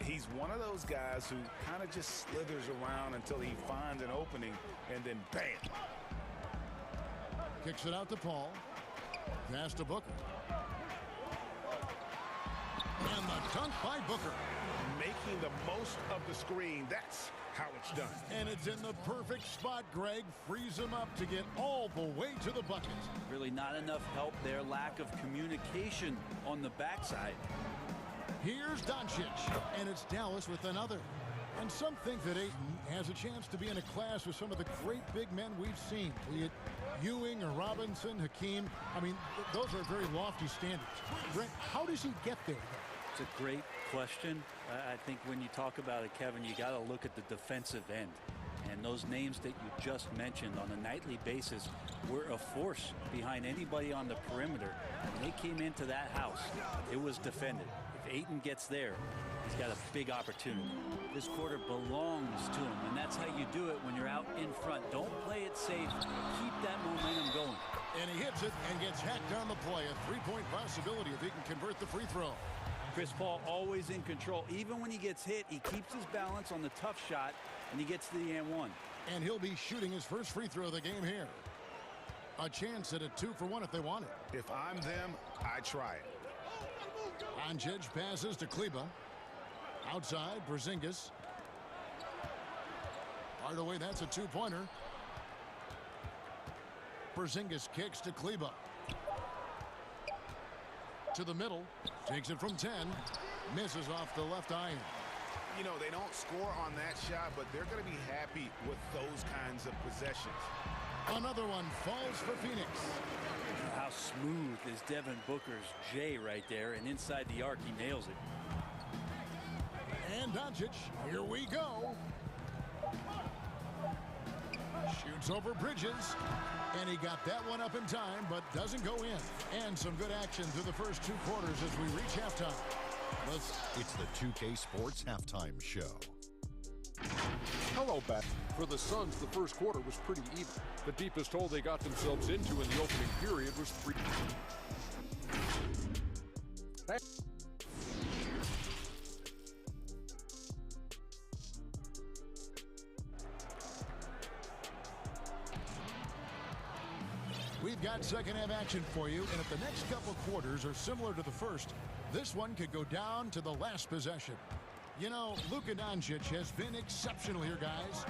Speaker 8: he's one of those guys who kind of just slithers around until he finds an opening, and then bam.
Speaker 1: Kicks it out to Paul. Pass to Booker. And the dunk by Booker.
Speaker 8: Making the most of the screen. That's how it's done.
Speaker 1: And it's in the perfect spot, Greg. Frees him up to get all the way to the bucket.
Speaker 13: Really not enough help there. Lack of communication on the backside.
Speaker 1: Here's Doncic, and it's Dallas with another. And some think that Ayton has a chance to be in a class with some of the great big men we've seen, be it Ewing or Robinson, Hakeem. I mean, those are very lofty standards. Brent, how does he get there?
Speaker 13: It's a great question. I think when you talk about it, Kevin, you got to look at the defensive end. And those names that you just mentioned on a nightly basis were a force behind anybody on the perimeter. When they came into that house, it was defended. If Ayton gets there, he's got a big opportunity. This quarter belongs to him, and that's how you do it when you're out in front. Don't play it safe. Keep that momentum going.
Speaker 1: And he hits it and gets hacked on the play. A three-point possibility if he can convert the free throw.
Speaker 13: Chris Paul always in control. Even when he gets hit, he keeps his balance on the tough shot, and he gets to the and one.
Speaker 1: And he'll be shooting his first free throw of the game here. A chance at a 2-for-1 if they want it.
Speaker 8: If I'm them, I try it.
Speaker 1: Doncic passes to Kleba. Outside, Porzingis. Hardaway, that's a two-pointer. Porzingis kicks to Kleba. To the middle. Takes it from 10. Misses off the left iron.
Speaker 8: You know, they don't score on that shot, but they're going to be happy with those kinds of possessions.
Speaker 1: Another one falls for Phoenix.
Speaker 13: How smooth is Devin Booker's J right there, and inside the arc, he nails it.
Speaker 1: And Doncic, here we go. Shoots over Bridges, and he got that one up in time, but doesn't go in. And some good action through the first two quarters as we reach halftime.
Speaker 5: It's the 2K Sports Halftime Show.
Speaker 6: Hello, back. For the Suns, the first quarter was pretty even. The deepest hole they got themselves into in the opening period was 3.
Speaker 1: We've got second half action for you, and if the next couple quarters are similar to the first, this one could go down to the last possession. You know, Luka Doncic has been exceptional here, guys.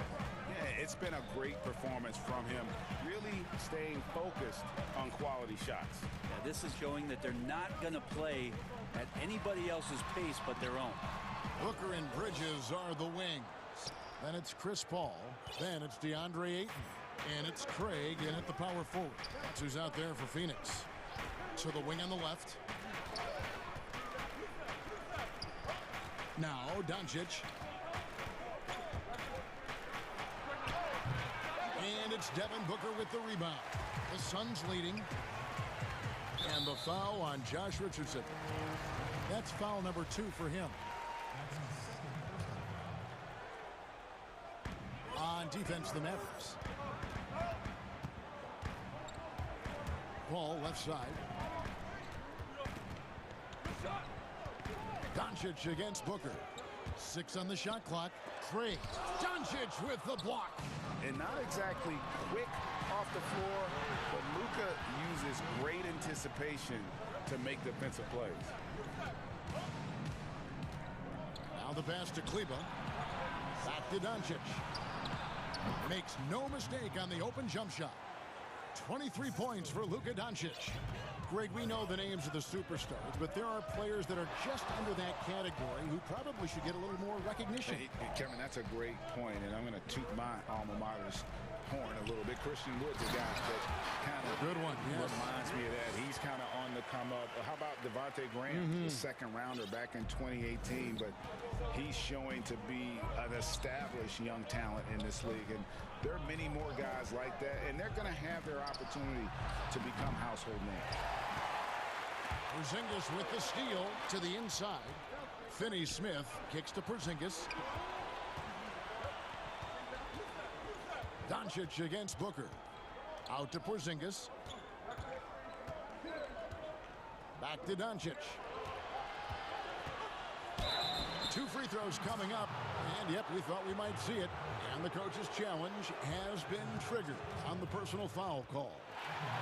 Speaker 8: Yeah, it's been a great performance from him, really staying focused on quality shots.
Speaker 13: Yeah, this is showing that they're not going to play at anybody else's pace but their own.
Speaker 1: Booker and Bridges are the wings. Then it's Chris Paul. Then it's DeAndre Ayton. And it's Craig in at the power forward. That's who's out there for Phoenix. To the wing on the left. Now, Doncic. And it's Devin Booker with the rebound. The Suns leading. And the foul on Josh Richardson. That's foul number 2 for him. On defense, the Mavericks. Paul left side. Doncic against Booker. 6 on the shot clock. Craig. Doncic with the block.
Speaker 8: And not exactly quick off the floor, but Luka uses great anticipation to make defensive plays.
Speaker 1: Now the pass to Kleba. Back to Doncic. Makes no mistake on the open jump shot. 23 points for Luka Doncic. Greg, we know the names of the superstars, but there are players that are just under that category who probably should get a little more recognition.
Speaker 8: Hey, Kevin, that's a great point, and I'm going to toot my alma mater's horn a little bit. Christian Wood's a guy that kind of reminds me of that. He's kind of on the come up. How about Devontae Graham, the second rounder back in 2018, but he's showing to be an established young talent in this league, and there are many more guys like that, and they're going to have their opportunity to become household names.
Speaker 1: Porzingis with the steal to the inside. Finney-Smith kicks to Porzingis. Doncic against Booker. Out to Porzingis. Back to Doncic. 2 free throws coming up. And, yep, we thought we might see it. And the coach's challenge has been triggered on the personal foul call.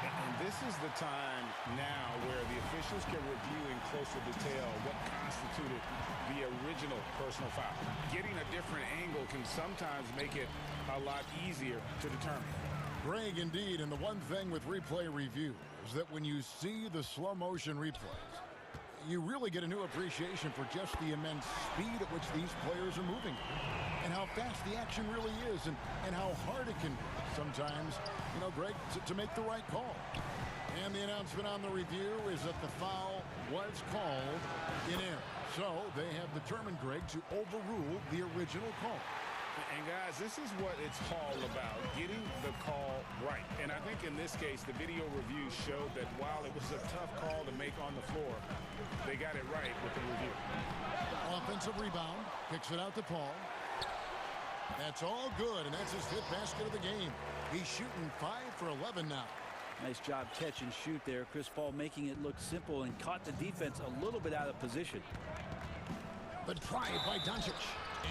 Speaker 3: And this is the time now where the officials can review in closer detail what constituted the original personal foul. Getting a different angle can sometimes make it a lot easier to determine.
Speaker 1: Greg, indeed, and the one thing with replay review is that when you see the slow motion replays, you really get a new appreciation for just the immense speed at which these players are moving and how fast the action really is and how hard it can be sometimes, you know, Greg, to make the right call. And the announcement on the review is that the foul was called in error. So they have determined, Greg, to overrule the original call.
Speaker 3: And, guys, this is what it's all about, getting the call right. And I think in this case, the video review showed that while it was a tough call to make on the floor, they got it right with the review.
Speaker 1: Offensive rebound, kicks it out to Paul. That's all good, and that's his 5th basket of the game. He's shooting 5 for 11 now.
Speaker 13: Nice job catch and shoot there. Chris Paul making it look simple and caught the defense a little bit out of position.
Speaker 1: The drive by Doncic.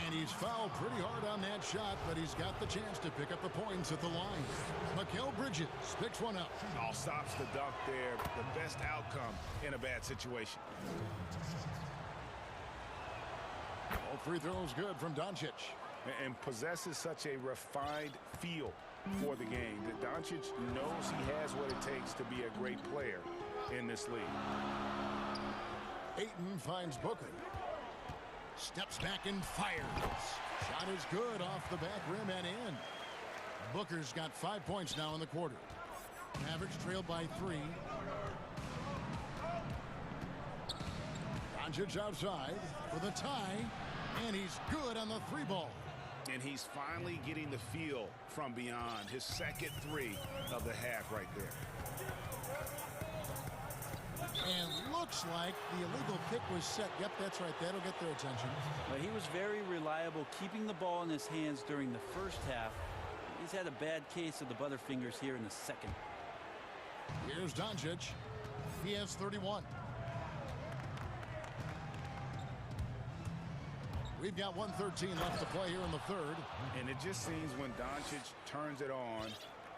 Speaker 1: And he's fouled pretty hard on that shot, but he's got the chance to pick up the points at the line. Mikal Bridges picks one up.
Speaker 3: All stops the dunk there. The best outcome in a bad situation.
Speaker 1: All free throws good from Doncic.
Speaker 3: And possesses such a refined feel for the game that Doncic knows he has what it takes to be a great player in this league.
Speaker 1: Ayton finds Booker. Steps back and fires. Shot is good off the back rim and in. Booker's got 5 points now in the quarter. Mavericks trailed by 3. Doncic outside for the tie, and he's good on the 3-ball.
Speaker 3: And he's finally getting the feel from beyond. His second 3 of the half right there.
Speaker 1: And looks like the illegal kick was set. Yep, that's right. That'll get their attention.
Speaker 13: Well, he was very reliable, keeping the ball in his hands during the first half. He's had a bad case of the butterfingers here in the second.
Speaker 1: Here's Doncic. He has 31. We've got 1:13 left to play here in the third.
Speaker 3: And it just seems when Doncic turns it on,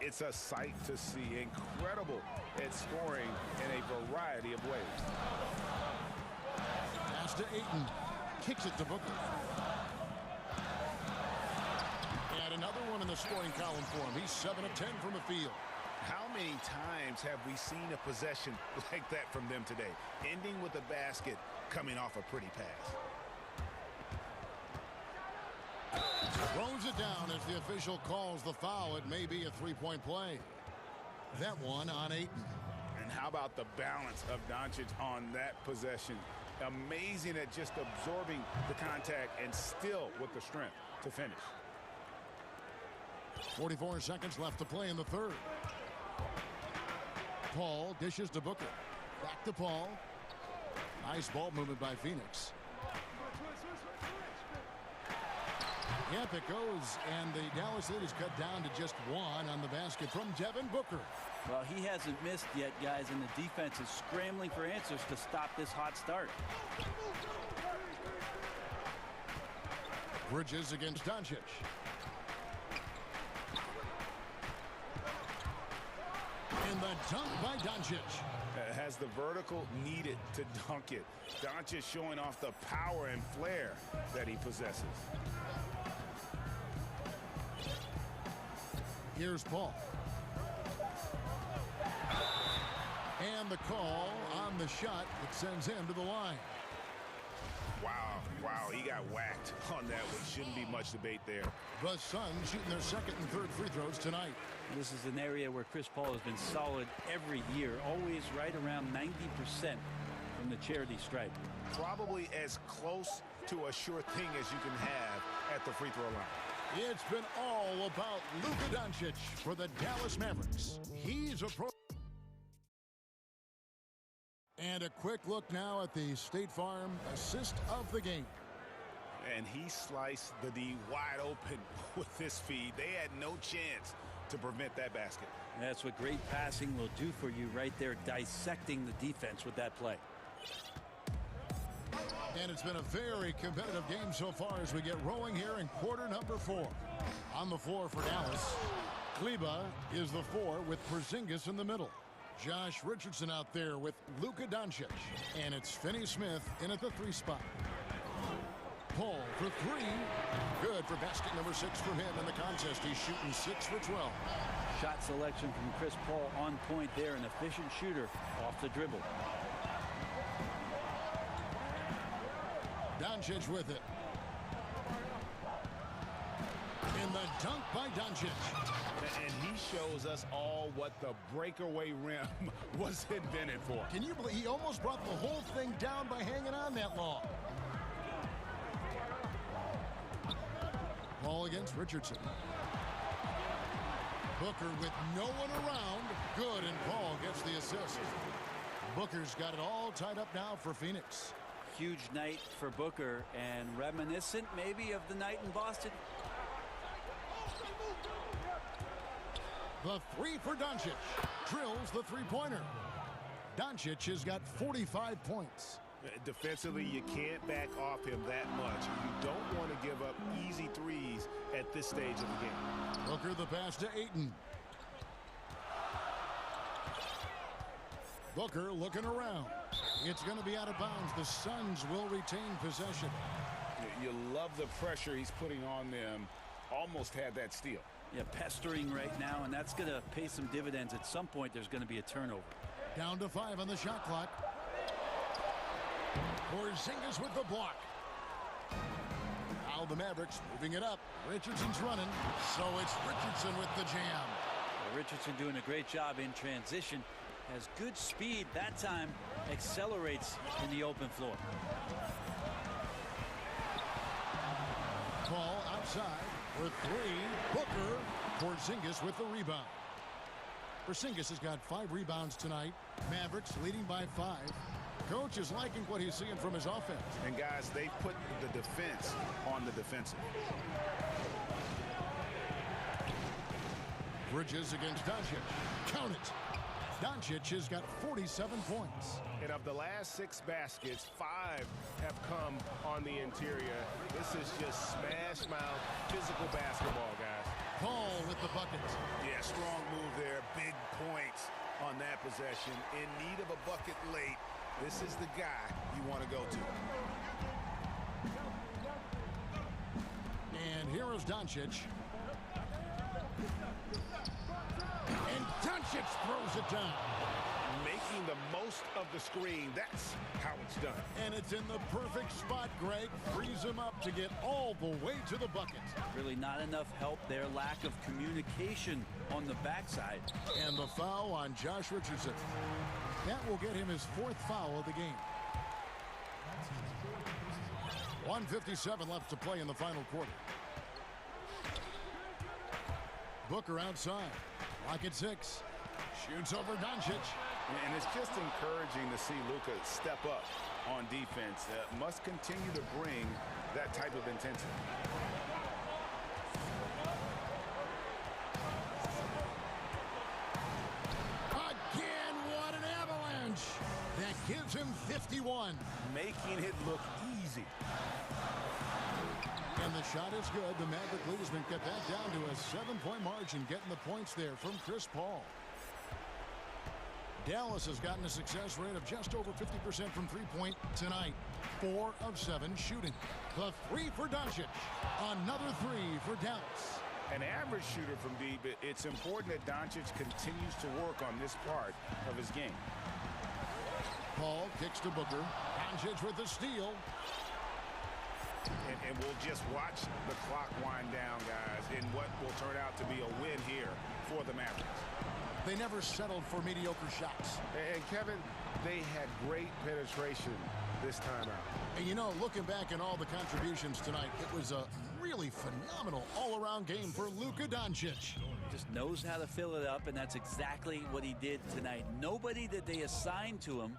Speaker 3: it's a sight to see. Incredible at scoring in a variety of ways.
Speaker 1: Pass to Ayton. Kicks it to Booker. And another one in the scoring column for him. He's 7 of 10 from the field.
Speaker 3: How many times have we seen a possession like that from them today? Ending with a basket, coming off a pretty pass.
Speaker 1: Throws it down as the official calls the foul. It may be a 3-point play. That one on Ayton.
Speaker 3: And how about the balance of Doncic on that possession? Amazing at just absorbing the contact and still with the strength to finish.
Speaker 1: 44 seconds left to play in the third. Paul dishes to Booker. Back to Paul. Nice ball movement by Phoenix. Yep, it goes, and the Dallas lead is cut down to just 1 on the basket from Devin Booker.
Speaker 13: Well, he hasn't missed yet, guys, and the defense is scrambling for answers to stop this hot start.
Speaker 1: Bridges against Doncic. And the dunk by Doncic.
Speaker 3: Has the vertical needed to dunk it. Doncic showing off the power and flair that he possesses.
Speaker 1: Here's Paul. And the call on the shot that sends him to the line.
Speaker 3: Wow, he got whacked on that one. Shouldn't be much debate there.
Speaker 1: The Suns shooting their second and third free throws tonight.
Speaker 13: This is an area where Chris Paul has been solid every year, always right around 90% from the charity stripe.
Speaker 3: Probably as close to a sure thing as you can have at the free throw line.
Speaker 1: It's been all about Luka Doncic for the Dallas Mavericks. He's a pro. And a quick look now at the State Farm assist of the game.
Speaker 3: And he sliced the D wide open with this feed. They had no chance to prevent that basket.
Speaker 13: That's what great passing will do for you right there, dissecting the defense with that play.
Speaker 1: And it's been a very competitive game so far as we get rolling here in quarter number 4. On the floor for Dallas, Kleba is the 4 with Porzingis in the middle. Josh Richardson out there with Luka Doncic. And it's Finney Smith in at the 3 spot. Paul for 3. Good for basket number 6 from him in the contest. He's shooting 6 for 12.
Speaker 13: Shot selection from Chris Paul on point there. An efficient shooter off the dribble.
Speaker 1: Doncic with it. In the dunk by Doncic.
Speaker 8: And he shows us all what the breakaway rim was invented for.
Speaker 1: Can you believe he almost brought the whole thing down by hanging on that long? Ball against Richardson. Booker with no one around. Good, and Paul gets the assist. Booker's got it all tied up now for Phoenix.
Speaker 13: Huge night for Booker, and reminiscent maybe of the night in Boston.
Speaker 1: The 3 for Doncic. Drills the three-pointer. Doncic has got 45 points.
Speaker 8: Defensively, you can't back off him that much. You don't want to give up easy threes at this stage of the game.
Speaker 1: Booker the pass to Ayton. Booker looking around. It's going to be out of bounds. The Suns will retain possession.
Speaker 8: You love the pressure he's putting on them. Almost had that steal.
Speaker 13: Yeah, pestering right now, and that's going to pay some dividends. At some point, there's going to be a turnover.
Speaker 1: Down to 5 on the shot clock. Porzingis with the block. Now the Mavericks moving it up. Richardson's running, so it's Richardson with the jam.
Speaker 13: Well, Richardson doing a great job in transition. Has good speed that time. Accelerates in the open floor.
Speaker 1: Ball outside for 3. Booker. Porzingis with the rebound. Porzingis has got 5 rebounds tonight. Mavericks leading by 5. Coach is liking what he's seeing from his offense.
Speaker 8: And guys, they put the defense on the defensive.
Speaker 1: Bridges against Doncic. Count it. Doncic has got 47 points.
Speaker 8: And of the last 6 baskets, 5 have come on the interior. This is just smash mouth physical basketball, guys.
Speaker 1: Paul with the bucket.
Speaker 8: Yeah, strong move there. Big points on that possession. In need of a bucket late. This is the guy you want to go to.
Speaker 1: And here is Doncic. And Doncic throws it down.
Speaker 8: Making the most of the screen. That's how it's done.
Speaker 1: And it's in the perfect spot, Greg. Frees him up to get all the way to the bucket.
Speaker 13: Really not enough help there. Lack of communication on the backside.
Speaker 1: And the foul on Josh Richardson. That will get him his 4th foul of the game. 1:57 left to play in the final quarter. Booker outside. Lock at 6. Shoots over Doncic.
Speaker 8: And it's just encouraging to see Luka step up on defense. Must continue to bring that type of intensity.
Speaker 1: Again, what an avalanche. That gives him 51.
Speaker 8: Making it look easy.
Speaker 1: And the shot is good. The Maverick lead has been kept back down to a 7-point margin, getting the points there from Chris Paul. Dallas has gotten a success rate of just over 50% from three-point tonight. 4 of 7 shooting. The 3 for Doncic. Another 3 for Dallas.
Speaker 8: An average shooter from deep. It's important that Doncic continues to work on this part of his game.
Speaker 1: Paul kicks to Booker. Doncic with the steal.
Speaker 8: And we'll just watch the clock wind down, guys, in what will turn out to be a win here for the Mavericks.
Speaker 1: They never settled for mediocre shots.
Speaker 8: And Kevin, they had great penetration this time out.
Speaker 1: And you know, looking back at all the contributions tonight, it was a really phenomenal all-around game for Luka Doncic.
Speaker 13: Just knows how to fill it up, and that's exactly what he did tonight. Nobody that they assigned to him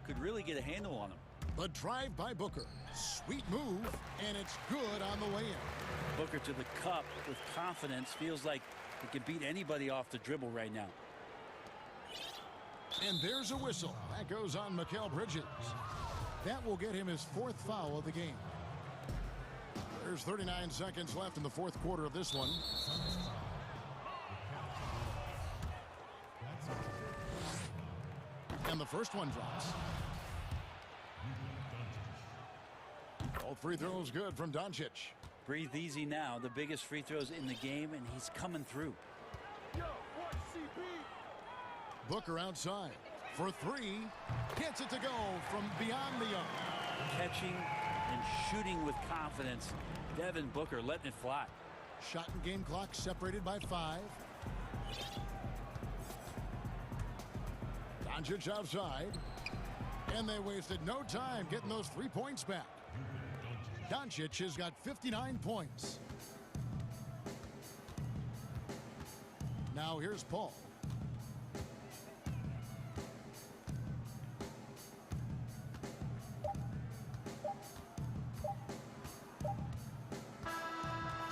Speaker 13: could really get a handle on him.
Speaker 1: The drive by Booker. Sweet move, and it's good on the way in.
Speaker 13: Booker to the cup with confidence. Feels like he can beat anybody off the dribble right now.
Speaker 1: And there's a whistle. That goes on Mikal Bridges. That will get him his 4th foul of the game. There's 39 seconds left in the 4th quarter of this one. And the first one drops. All free throws good from Doncic.
Speaker 13: Breathe easy now. The biggest free throws in the game, and he's coming through.
Speaker 1: Booker outside for 3. Gets it to go from beyond the arc.
Speaker 13: Catching and shooting with confidence. Devin Booker letting it fly.
Speaker 1: Shot and game clock separated by 5. Doncic outside. And they wasted no time getting those 3 points back. Doncic has got 59 points. Now here's Paul.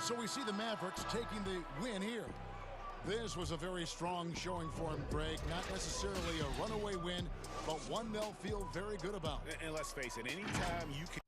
Speaker 1: So we see the Mavericks taking the win here. This was a very strong showing for him, Greg. Not necessarily a runaway win, but one they'll feel very good about.
Speaker 8: And let's face it, anytime you can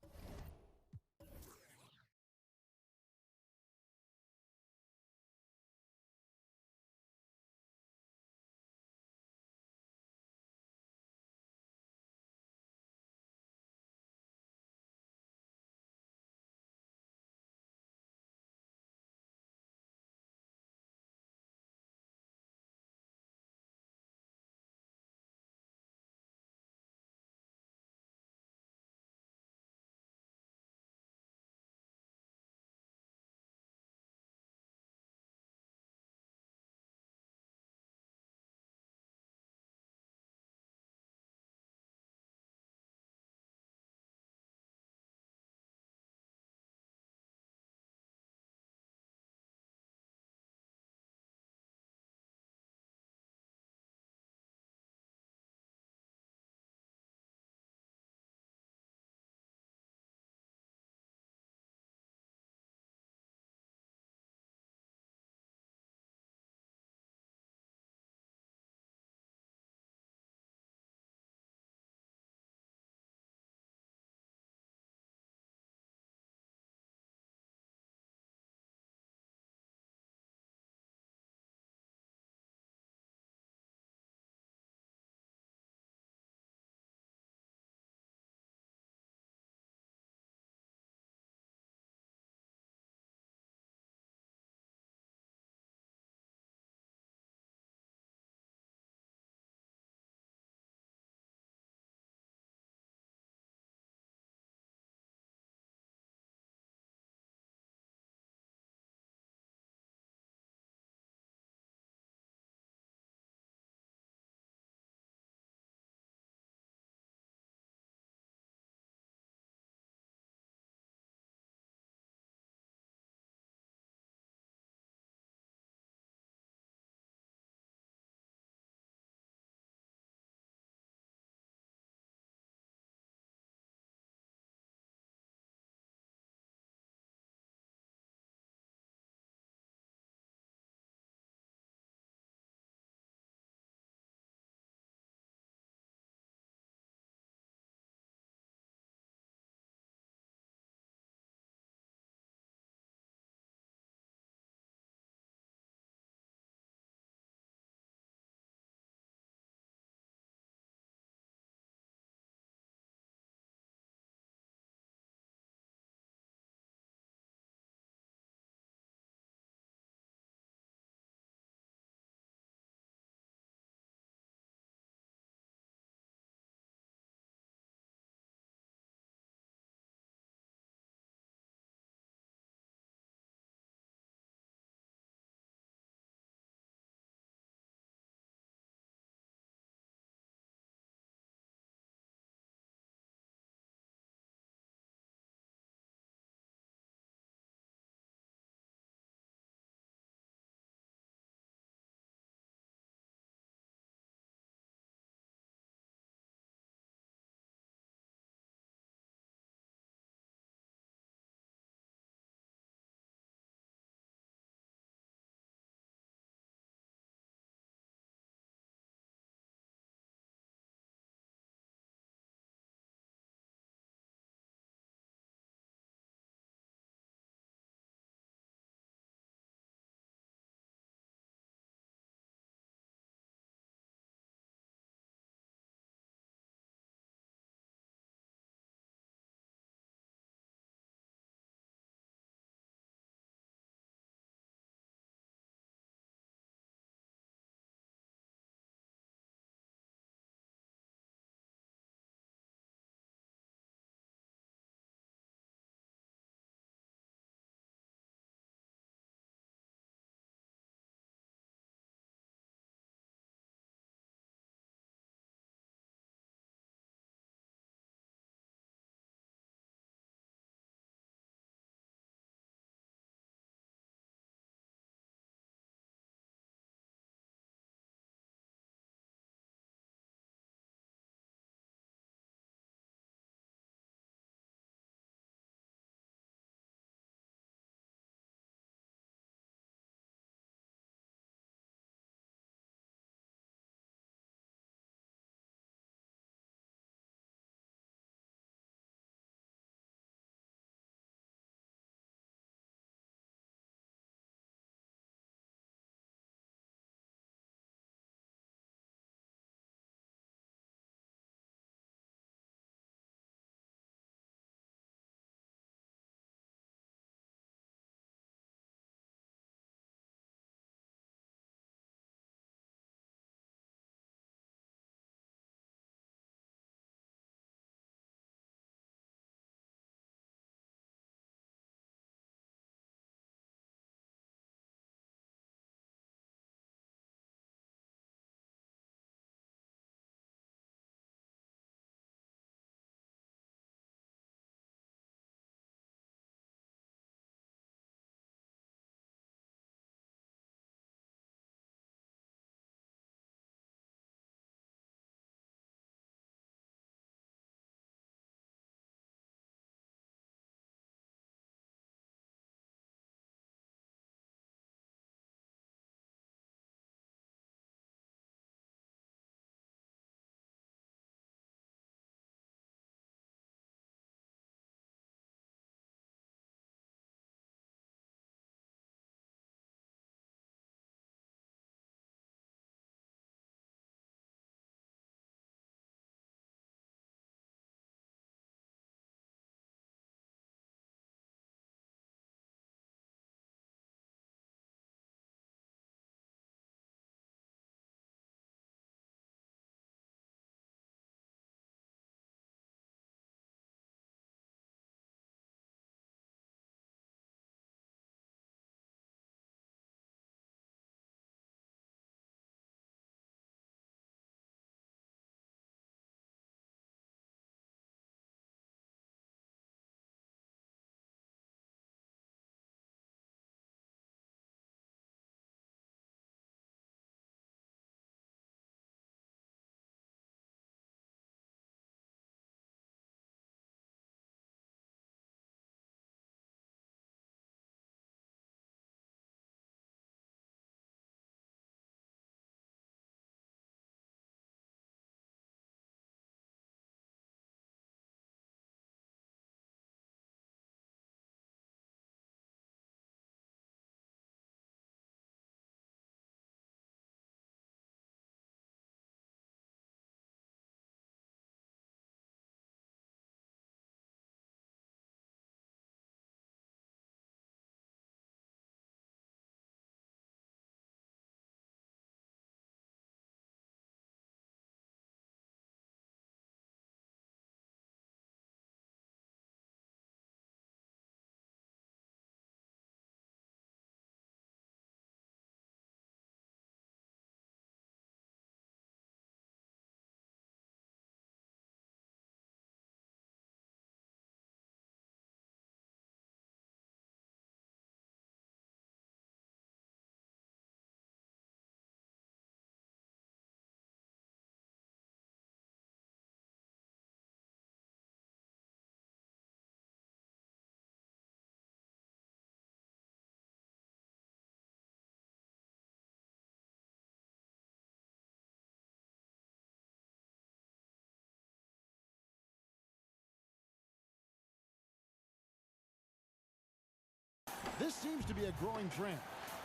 Speaker 1: This seems to be a growing trend.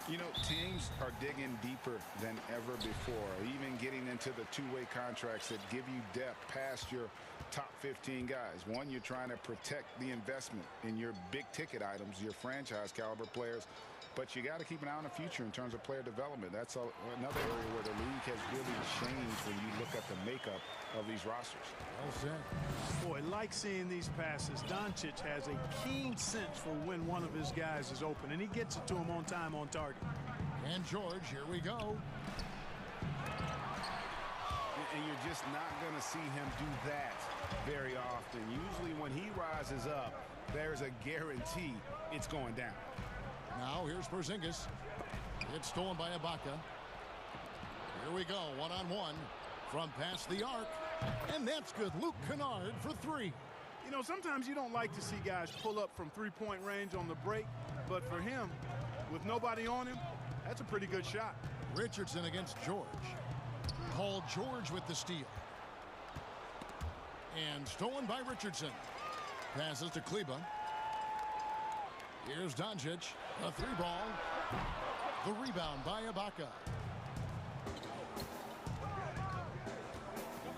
Speaker 3: You know, teams are digging deeper than ever before, even getting into the two-way contracts that give you depth past your top 15 guys. One, you're trying to protect the investment in your big-ticket items, your franchise-caliber players, but you got to keep an eye on the future in terms of player development. That's another area where the league has really changed when you look at the makeup of these rosters.
Speaker 1: Well said.
Speaker 2: Boy, like seeing these passes. Doncic has a keen sense for when one of his guys is open, and he gets it to him on time, on target.
Speaker 1: And George, here we go.
Speaker 8: And you're just not going to see him do that very often. Usually when he rises up, there's a guarantee it's going down.
Speaker 1: Now here's Porzingis. It's stolen by Ibaka. Here we go, one-on-one from past the arc. And that's good. Luke Kennard for three.
Speaker 2: You know, sometimes you don't like to see guys pull up from three-point range on the break, but for him, with nobody on him, that's a pretty good shot.
Speaker 1: Richardson against George. Paul George with the steal. And stolen by Richardson. Passes to Kleba. Here's Doncic. A three ball. The rebound by Ibaka.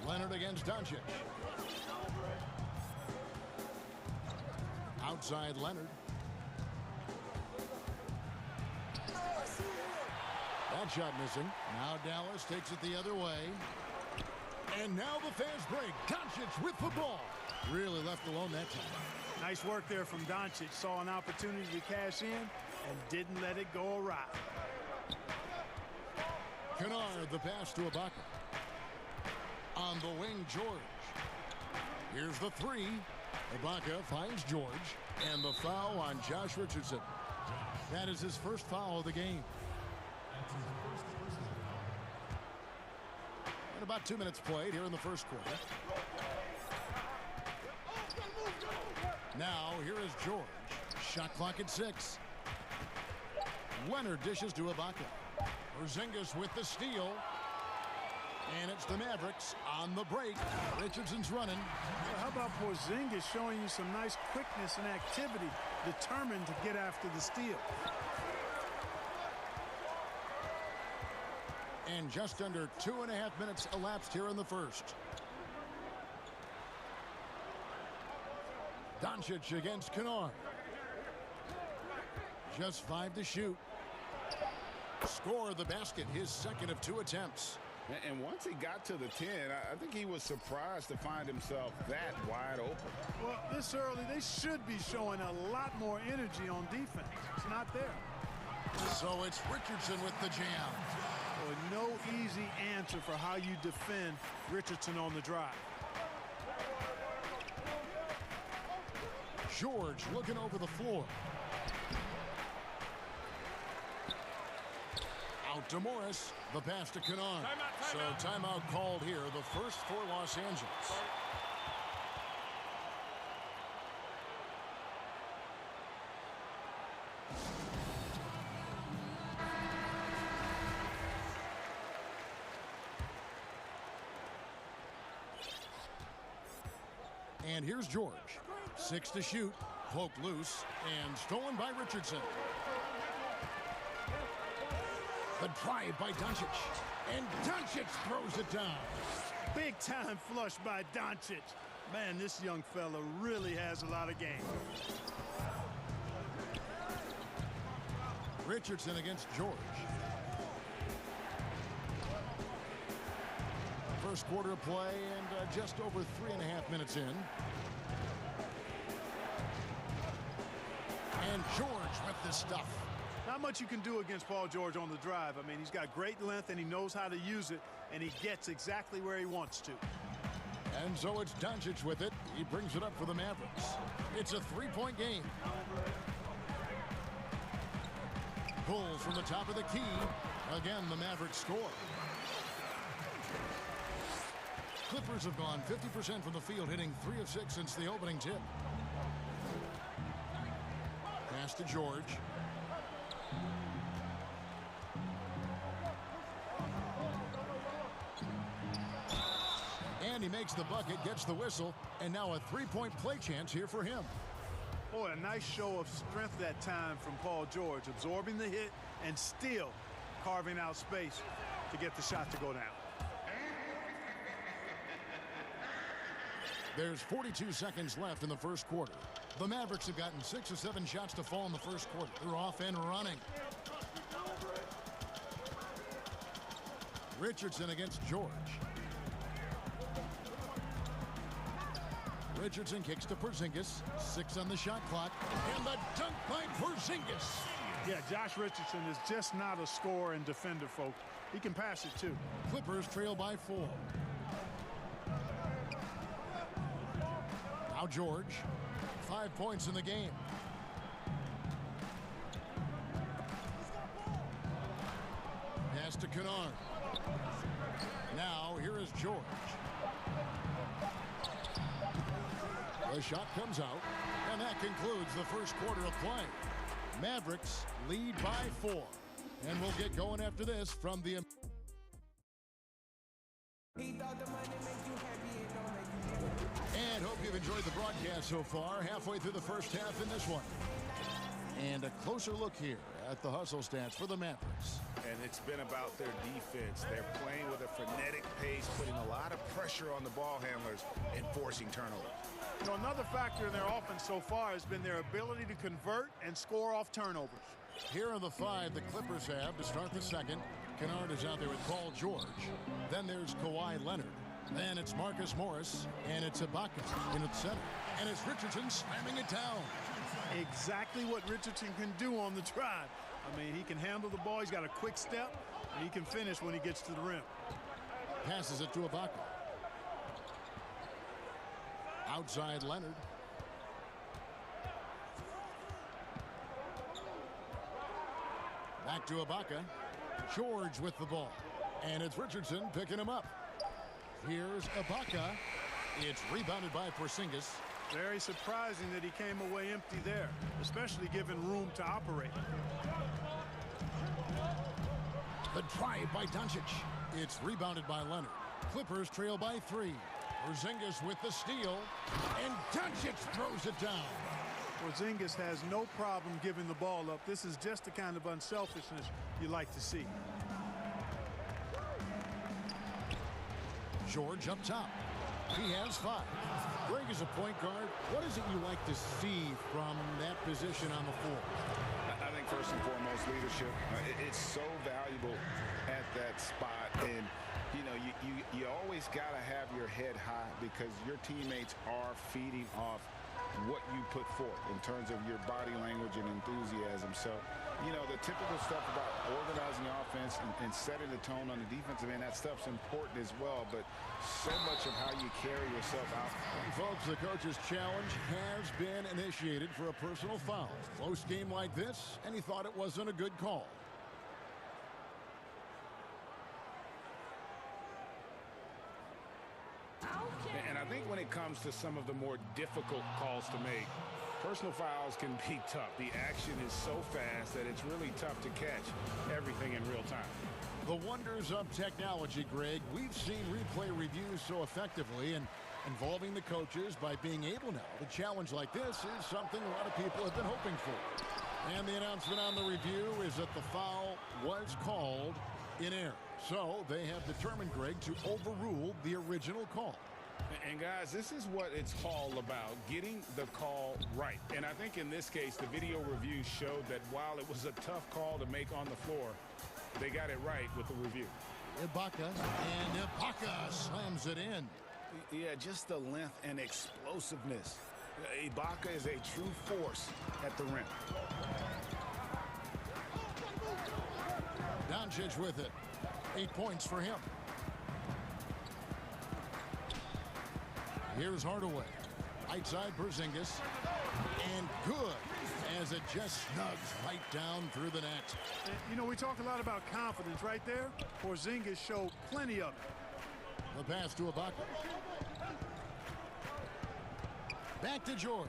Speaker 1: Leonard against Doncic. Outside Leonard. That shot missing. Now Dallas takes it the other way. And now the fast break. Doncic with the ball. Really left alone that time.
Speaker 2: Nice work there from Doncic. Saw an opportunity to cash in and didn't let it go awry.
Speaker 1: Kennard, the pass to Ibaka. On the wing, George. Here's the three. Ibaka finds George. And the foul on Josh Richardson. That is his first foul of the game. And about 2 minutes played here in the first quarter. Now, here is George. Shot clock at 6. Leonard dishes to Ibaka. Porzingis with the steal. And it's the Mavericks on the break. Richardson's running.
Speaker 2: Well, how about Porzingis showing you some nice quickness and activity, determined to get after the steal.
Speaker 1: And just under 2.5 minutes elapsed here in the first. Doncic against Kennard. Just 5 to shoot. Score the basket, his second of 2 attempts.
Speaker 3: And once he got to the 10, I think he was surprised to find himself that wide open.
Speaker 2: Well, this early, they should be showing a lot more energy on defense. It's not there.
Speaker 1: So it's Richardson with the jam.
Speaker 2: Well, no easy answer for how you defend Richardson on the drive.
Speaker 1: George looking over the floor. Out to Morris. The pass to Kennard. So timeout called here. The first for Los Angeles. And here's George. 6 to shoot. Poked loose. And stolen by Richardson. The drive by Doncic. And Doncic throws it down.
Speaker 2: Big time flush by Doncic. Man, this young fella really has a lot of game.
Speaker 1: Richardson against George. First quarter of play and just over 3.5 minutes in. And George with the stuff.
Speaker 2: Not much you can do against Paul George on the drive. I mean, he's got great length and he knows how to use it, and he gets exactly where he wants to.
Speaker 1: And so it's Doncic with it. He brings it up for the Mavericks. It's a 3-point game. Bulls from the top of the key. Again, the Mavericks score. Clippers have gone 50% from the field, hitting 3 of 6 since the opening tip. Pass to George. And he makes the bucket, gets the whistle, and now a 3-point play chance here for him.
Speaker 2: Boy, a nice show of strength that time from Paul George, absorbing the hit and still carving out space to get the shot to go down.
Speaker 1: There's 42 seconds left in the first quarter. The Mavericks have gotten 6 or 7 shots to fall in the first quarter. They're off and running. Richardson against George. Richardson kicks to Porzingis. 6 on the shot clock. And the dunk by Porzingis.
Speaker 2: Yeah, Josh Richardson is just not a scorer and defender, folks. He can pass it, too.
Speaker 1: Clippers trail by 4. Now George. 5 points in the game. Pass to Kennard. Now here is George. The shot comes out, and that concludes the first quarter of play. Mavericks lead by 4. And we'll get going after this from the... And hope you've enjoyed the broadcast so far. Halfway through the first half in this one. And a closer look here at the hustle stats for the Mavericks.
Speaker 8: And it's been about their defense. They're playing with a frenetic pace, putting a lot of pressure on the ball handlers and forcing turnovers.
Speaker 2: You know, another factor in their offense so far has been their ability to convert and score off turnovers.
Speaker 1: Here are the 5 the Clippers have to start the second. Kennard is out there with Paul George. Then there's Kawhi Leonard. Then it's Marcus Morris, and it's Ibaka in its center. And it's Richardson slamming it down.
Speaker 2: Exactly what Richardson can do on the drive. I mean, he can handle the ball. He's got a quick step, and he can finish when he gets to the rim.
Speaker 1: Passes it to Ibaka. Outside Leonard. Back to Ibaka. George with the ball. And it's Richardson picking him up. Here's Ibaka. It's rebounded by Porzingis.
Speaker 2: Very surprising that he came away empty there, especially given room to operate.
Speaker 1: The drive by Doncic. It's rebounded by Leonard. Clippers trail by 3. Porzingis with the steal. And Doncic throws it down.
Speaker 2: Porzingis has no problem giving the ball up. This is just the kind of unselfishness you like to see.
Speaker 1: George up top. He has 5. Greg is a point guard. What is it you like to see from that position on the floor?
Speaker 3: I think first and foremost, leadership. It's so valuable at that spot. And, you know, you always got to have your head high because your teammates are feeding off what you put forth in terms of your body language and enthusiasm. So, you know, the typical stuff about organizing the offense and setting the tone on the defensive end, that stuff's important as well, but so much of how you carry yourself out.
Speaker 1: And folks, the coach's challenge has been initiated for a personal foul. Close game like this, and he thought it wasn't a good call.
Speaker 8: And I think when it comes to some of the more difficult calls to make, personal fouls can be tough. The action is so fast that it's really tough to catch everything in real time.
Speaker 1: The wonders of technology, Greg. We've seen replay reviews so effectively and involving the coaches by being able now to challenge like this is something a lot of people have been hoping for. And the announcement on the review is that the foul was called in error. So they have determined, Greg, to overrule the original call.
Speaker 8: And guys, this is what it's all about, getting the call right. And I think in this case, the video review showed that while it was a tough call to make on the floor, they got it right with the review.
Speaker 1: Ibaka, and Ibaka slams it in.
Speaker 8: Yeah, just the length and explosiveness. Ibaka is a true force at the rim.
Speaker 1: Doncic with it. 8 points for him. Here's Hardaway. Right side Porzingis. And good as it just snugs right down through the net.
Speaker 2: And, you know, we talk a lot about confidence right there. Porzingis showed plenty of it.
Speaker 1: The pass to Ibaka. Back to George.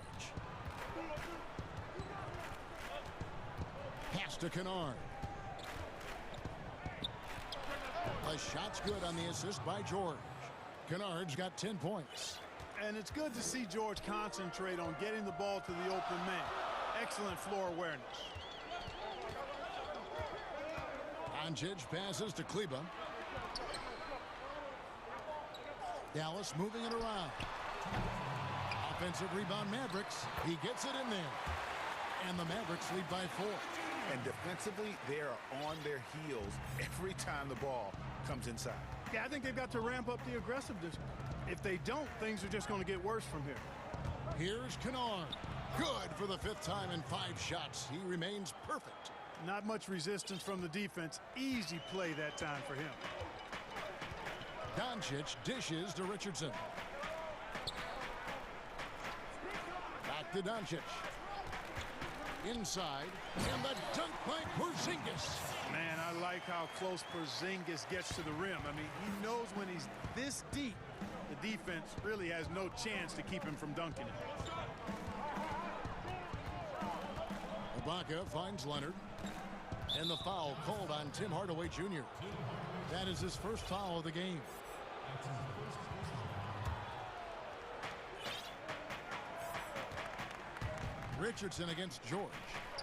Speaker 1: Pass to Kennard. The shot's good on the assist by George. Kennard's got 10 points.
Speaker 2: And it's good to see George concentrate on getting the ball to the open man. Excellent floor awareness.
Speaker 1: Doncic passes to Kleba. Dallas moving it around. Offensive rebound Mavericks. He gets it in there. And the Mavericks lead by 4.
Speaker 8: And defensively, they are on their heels every time the ball comes inside.
Speaker 2: Yeah, I think they've got to ramp up the aggressiveness. If they don't, things are just going to get worse from here.
Speaker 1: Here's Kennard. Good for the 5th time in 5 shots. He remains perfect.
Speaker 2: Not much resistance from the defense. Easy play that time for him.
Speaker 1: Doncic dishes to Richardson. Back to Doncic. Inside, and the dunk by Porzingis.
Speaker 2: Man, I like how close Porzingis gets to the rim. I mean, he knows when he's this deep, the defense really has no chance to keep him from dunking it.
Speaker 1: Ibaka finds Leonard. And the foul called on Tim Hardaway Jr. That is his first foul of the game. Richardson against George.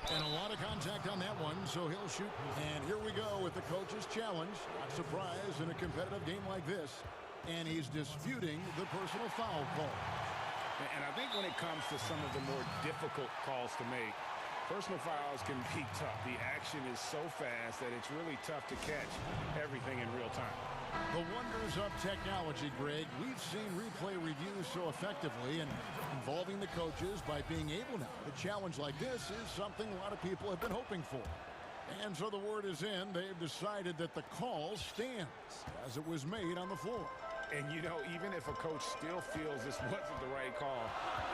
Speaker 1: And a lot of contact on that one, so he'll shoot. And here we go with the coach's challenge. Not surprised in a competitive game like this. And he's disputing the personal foul call.
Speaker 3: And I think when it comes to some of the more difficult calls to make, personal fouls can be tough. The action is so fast that it's really tough to catch everything in real time.
Speaker 1: The wonders of technology, Greg. We've seen replay reviews so effectively, and involving the coaches by being able now to challenge like this is something a lot of people have been hoping for. And so the word is in. They've decided that the call stands as it was made on the floor.
Speaker 3: And, you know, even if a coach still feels this wasn't the right call,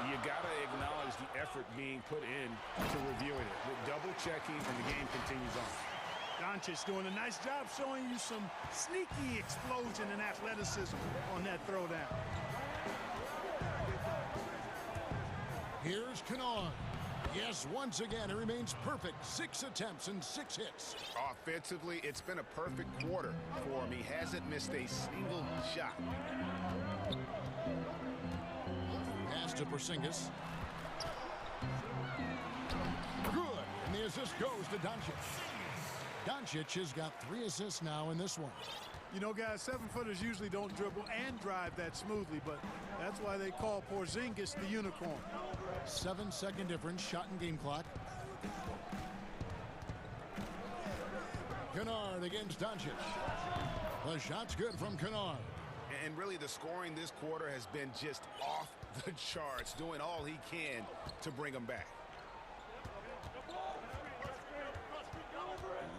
Speaker 3: you got to acknowledge the effort being put in to reviewing it. With double checking, and the game continues on.
Speaker 2: Doncic doing a nice job showing you some sneaky explosion and athleticism on that throwdown.
Speaker 1: Here's Kennard. Yes, once again, it remains perfect. 6 attempts and 6 hits.
Speaker 8: Offensively, it's been a perfect quarter for him. He hasn't missed a single shot.
Speaker 1: Pass to Porzingis. Good. And the assist goes to Doncic. Doncic has got 3 assists now in this one.
Speaker 2: You know, guys, 7-footers usually don't dribble and drive that smoothly, but that's why they call Porzingis the unicorn.
Speaker 1: 7-second difference, shot and game clock. Kennard against Doncic. The shot's good from Kennard.
Speaker 8: And really, the scoring this quarter has been just off the charts, doing all he can to bring them back.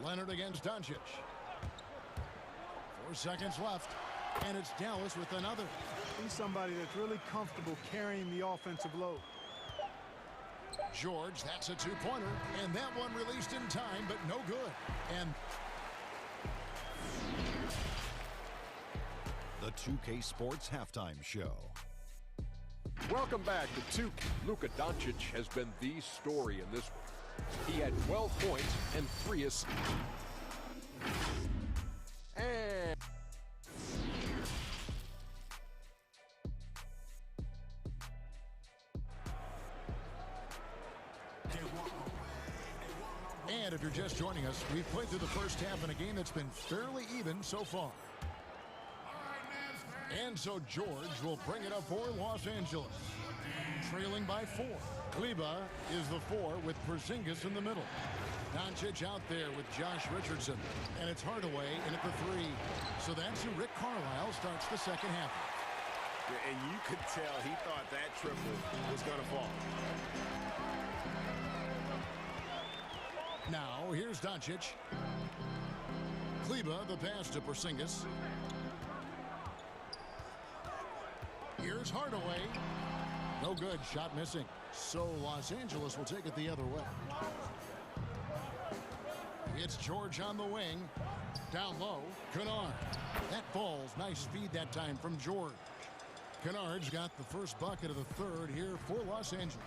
Speaker 1: Leonard against Doncic. 4 seconds left, and it's Dallas with another.
Speaker 2: He's somebody that's really comfortable carrying the offensive load.
Speaker 1: George, that's a 2-pointer, and that one released in time, but no good. And
Speaker 5: the 2K Sports Halftime Show.
Speaker 6: Welcome back to 2K. Luka Doncic has been the story in this one. He had 12 points and 3 assists. And
Speaker 1: if you're just joining us, we've played through the first half in a game that's been fairly even so far. And so George will bring it up for Los Angeles. Trailing by 4. Kleba is the 4 with Porzingis in the middle. Doncic out there with Josh Richardson. And it's Hardaway in at the 3. So that's who Rick Carlisle starts the second half.
Speaker 8: And you could tell he thought that triple was going to fall.
Speaker 1: Now, here's Doncic. Kleba, the pass to Porzingis. Here's Hardaway. No good. Shot missing. So Los Angeles will take it the other way. It's George on the wing. Down low. Kennard. That falls. Nice speed that time from George. Kennard's got the first bucket of the third here for Los Angeles.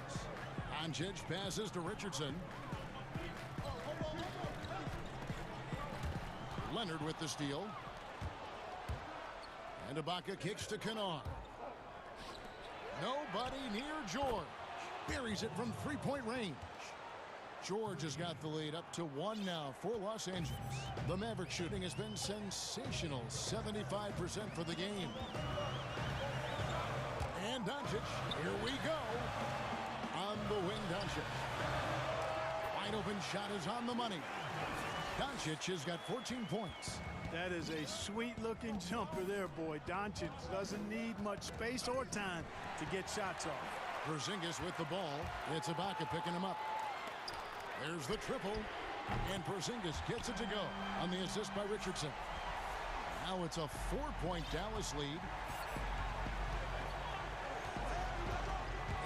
Speaker 1: Doncic passes to Richardson. Leonard with the steal. And Ibaka kicks to Kennard. Nobody near George. Buries it from three-point range. George has got the lead up to 1 now for Los Angeles. The Maverick shooting has been sensational. 75% for the game. And Doncic, here we go. On the wing, Doncic. Wide open shot is on the money. Doncic has got 14 points.
Speaker 2: That is a sweet-looking jumper there, boy. Doncic doesn't need much space or time to get shots off.
Speaker 1: Porzingis with the ball. It's Ibaka picking him up. There's the triple. And Porzingis gets it to go on the assist by Richardson. Now it's a 4-point Dallas lead.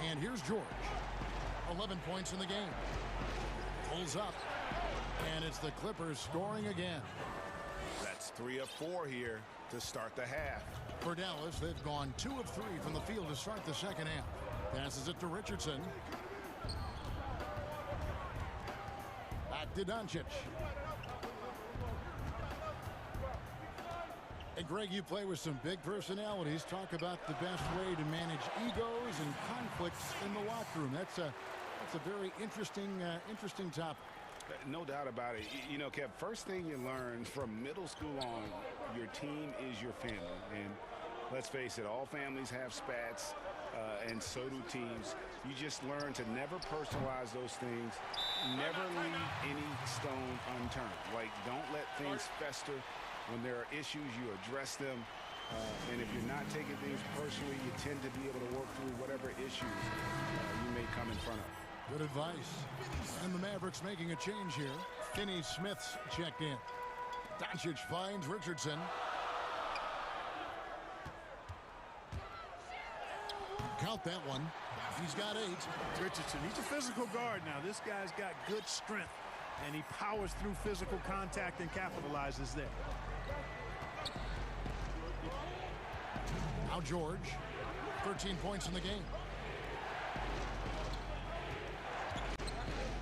Speaker 1: And here's George. 11 points in the game. Pulls up. And it's the Clippers scoring again.
Speaker 8: That's 3 of 4 here to start the half.
Speaker 1: For Dallas, they've gone 2 of 3 from the field to start the second half. Passes it to Richardson. Back to Doncic. And Greg, you play with some big personalities. Talk about the best way to manage egos and conflicts in the locker room. That's a very interesting topic.
Speaker 8: No doubt about it. You know, Kev, first thing you learn from middle school on, your team is your family. And let's face it, all families have spats, and so do teams. You just learn to never personalize those things. Never leave any stone unturned. Like, don't let things fester. When there are issues, you address them. And if you're not taking things personally, you tend to be able to work through whatever issues you may come in front of.
Speaker 1: Good advice. And the Mavericks making a change here. Finney Smith's checked in. Doncic finds Richardson. Count that one. He's got 8.
Speaker 2: Richardson, he's a physical guard now. This guy's got good strength, and he powers through physical contact and capitalizes there.
Speaker 1: Now George. 13 points in the game.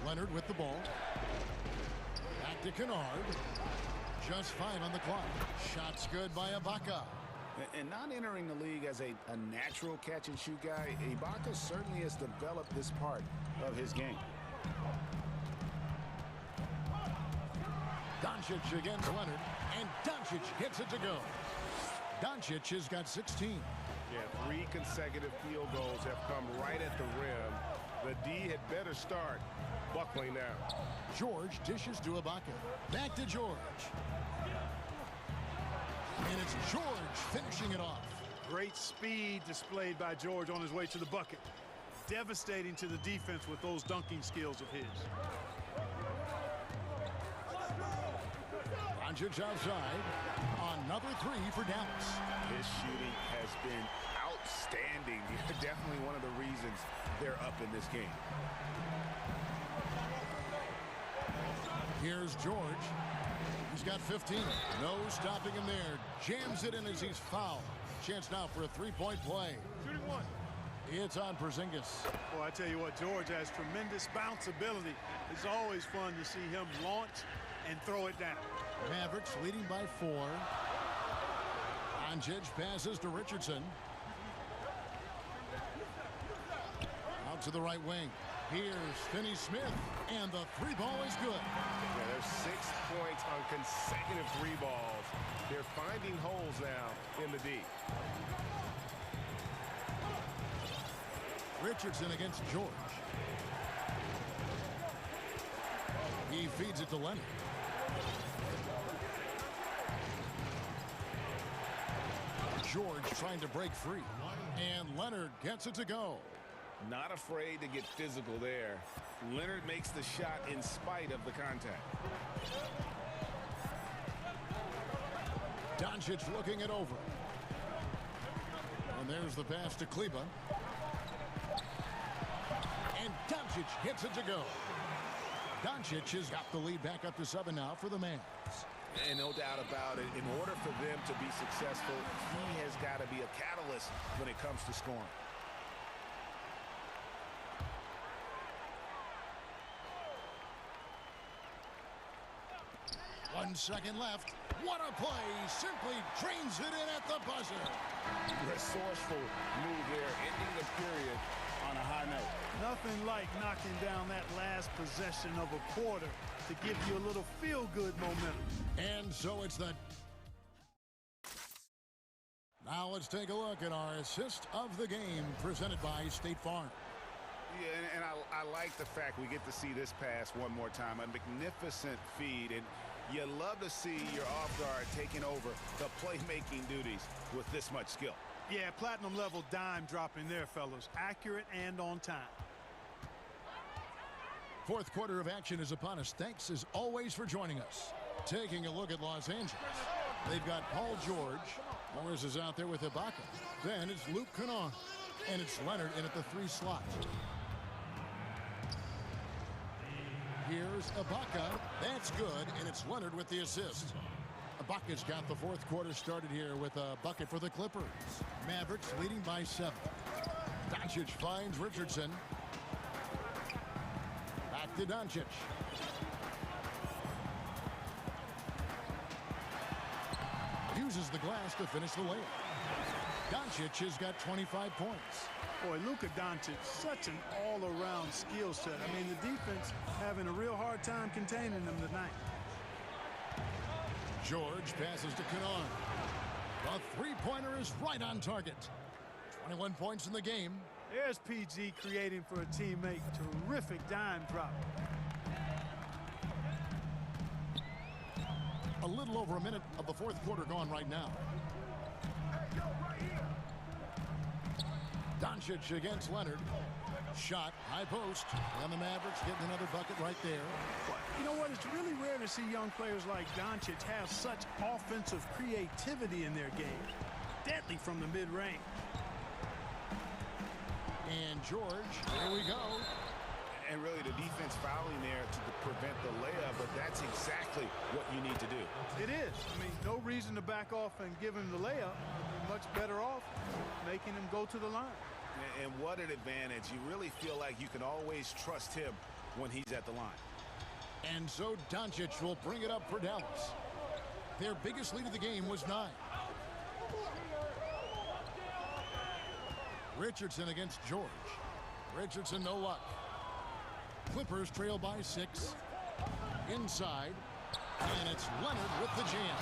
Speaker 1: Leonard with the ball. Back to Kennard. Just 5 on the clock. Shots good by Ibaka.
Speaker 8: And not entering the league as a natural catch-and-shoot guy, Ibaka certainly has developed this part of his game.
Speaker 1: Doncic against Leonard. And Doncic gets it to go. Doncic has got 16.
Speaker 12: Yeah, 3 consecutive field goals have come right at the rim. The D had better start buckling now.
Speaker 1: George dishes to Ibaka. Back to George. And it's George finishing it off.
Speaker 2: Great speed displayed by George on his way to the bucket. Devastating to the defense with those dunking skills of his.
Speaker 1: Doncic outside. Another 3 for Dallas.
Speaker 8: His shooting has been outstanding. Definitely one of the reasons they're up in this game.
Speaker 1: Here's George. He's got 15. No stopping him there. Jams it in as he's fouled. Chance now for a 3-point play.
Speaker 2: Shooting 1.
Speaker 1: It's on Porzingis.
Speaker 2: Well, I tell you what, George has tremendous bounce ability. It's always fun to see him launch and throw it down.
Speaker 1: Mavericks leading by 4. Doncic passes to Richardson. Out to the right wing. Here's Finney Smith, and the 3-ball is good.
Speaker 12: Yeah, there's 6 points on consecutive 3 balls. They're finding holes now in the D.
Speaker 1: Richardson against George. He feeds it to Leonard. George trying to break free. And Leonard gets it to go.
Speaker 8: Not afraid to get physical there. Leonard makes the shot in spite of the contact.
Speaker 1: Doncic looking it over. And there's the pass to Kleba. And Doncic gets it to go. Doncic has got the lead back up to 7 now for the Mavs.
Speaker 8: And no doubt about it, in order for them to be successful, he has got to be a catalyst when it comes to scoring.
Speaker 1: 1 second left. What a play. Simply drains it in at the buzzer.
Speaker 3: Resourceful move there, ending the period on a high note.
Speaker 2: Nothing like knocking down that last possession of a quarter to give you a little feel-good momentum.
Speaker 1: And so it's the... Now let's take a look at our assist of the game presented by State Farm.
Speaker 3: Yeah, and I like the fact we get to see this pass one more time. A magnificent feed, and you love to see your off guard taking over the playmaking duties with this much skill.
Speaker 2: Yeah, platinum level dime dropping there, fellas. Accurate and on time.
Speaker 1: Fourth quarter of action is upon us. Thanks as always for joining us. Taking a look at Los Angeles. They've got Paul George. Morris is out there with Ibaka. Then it's Luke Kennard. And it's Leonard in at the 3 slot. Here's Ibaka. That's good, and it's Leonard with the assist. Ibaka's got the fourth quarter started here with a bucket for the Clippers. Mavericks leading by 7. Doncic finds Richardson. Back to Doncic. Uses the glass to finish the layup. Doncic has got 25 points.
Speaker 2: Boy, Luka Doncic, such an all-around skill set. I mean, the defense having a real hard time containing him tonight.
Speaker 1: George passes to Kennard. The three-pointer is right on target. 21 points in the game.
Speaker 2: There's PG creating for a teammate. Terrific dime drop.
Speaker 1: A little over a minute of the fourth quarter gone right now. Doncic against Leonard. Shot, high post, and the Mavericks getting another bucket right there.
Speaker 2: You know what? It's really rare to see young players like Doncic have such offensive creativity in their game. Deadly from the mid-range.
Speaker 1: And George, here we go.
Speaker 3: And really the defense fouling there to prevent the layup, but that's exactly what you need to do.
Speaker 2: It is. I mean, no reason to back off and give him the layup. You'd be much better off making him go to the line.
Speaker 3: And what an advantage. You really feel like you can always trust him when he's at the line.
Speaker 1: And so Doncic will bring it up for Dallas. Their biggest lead of the game was 9. Richardson against George. Richardson, no luck. Clippers trail by 6. Inside. And it's Leonard with the jam.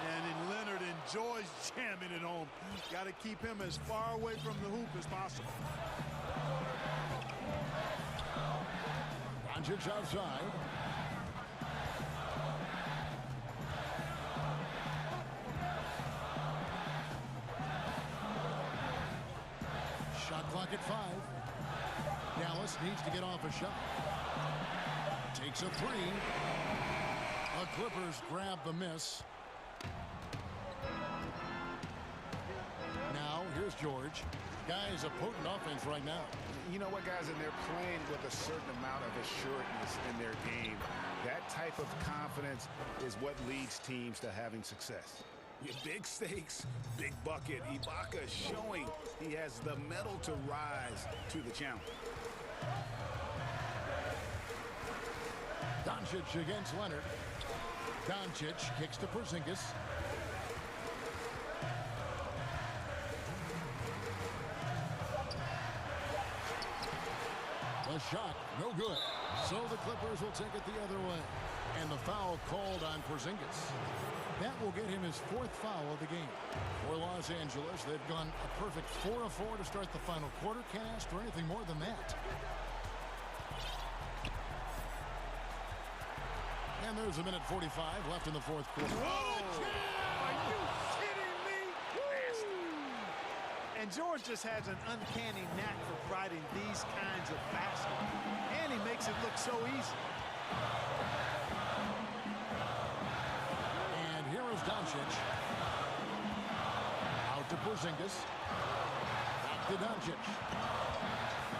Speaker 2: And Leonard enjoys jamming it home. Got to keep him as far away from the hoop as possible.
Speaker 1: Doncic outside. Shot clock at 5. Dallas needs to get off a shot. Takes a 3. The Clippers grab the miss. Now, here's George. Guys, a potent offense right now.
Speaker 3: You know what, guys? And they're playing with a certain amount of assuredness in their game. That type of confidence is what leads teams to having success. Big stakes, big bucket. Ibaka showing he has the mettle to rise to the challenge.
Speaker 1: Doncic against Leonard. Doncic kicks to Porzingis. The shot, no good. So the Clippers will take it the other way. And the foul called on Porzingis. That will get him his 4th foul of the game. For Los Angeles, they've gone a perfect 4 of 4 to start the final quarter. Can't ask for anything more than that. And there's a minute 45 left in the fourth quarter.
Speaker 2: What a jam! Are you kidding me? And George just has an uncanny knack for providing these kinds of baskets. And he makes it look so easy.
Speaker 1: And here is Doncic. Out to Porzingis. Back to Doncic.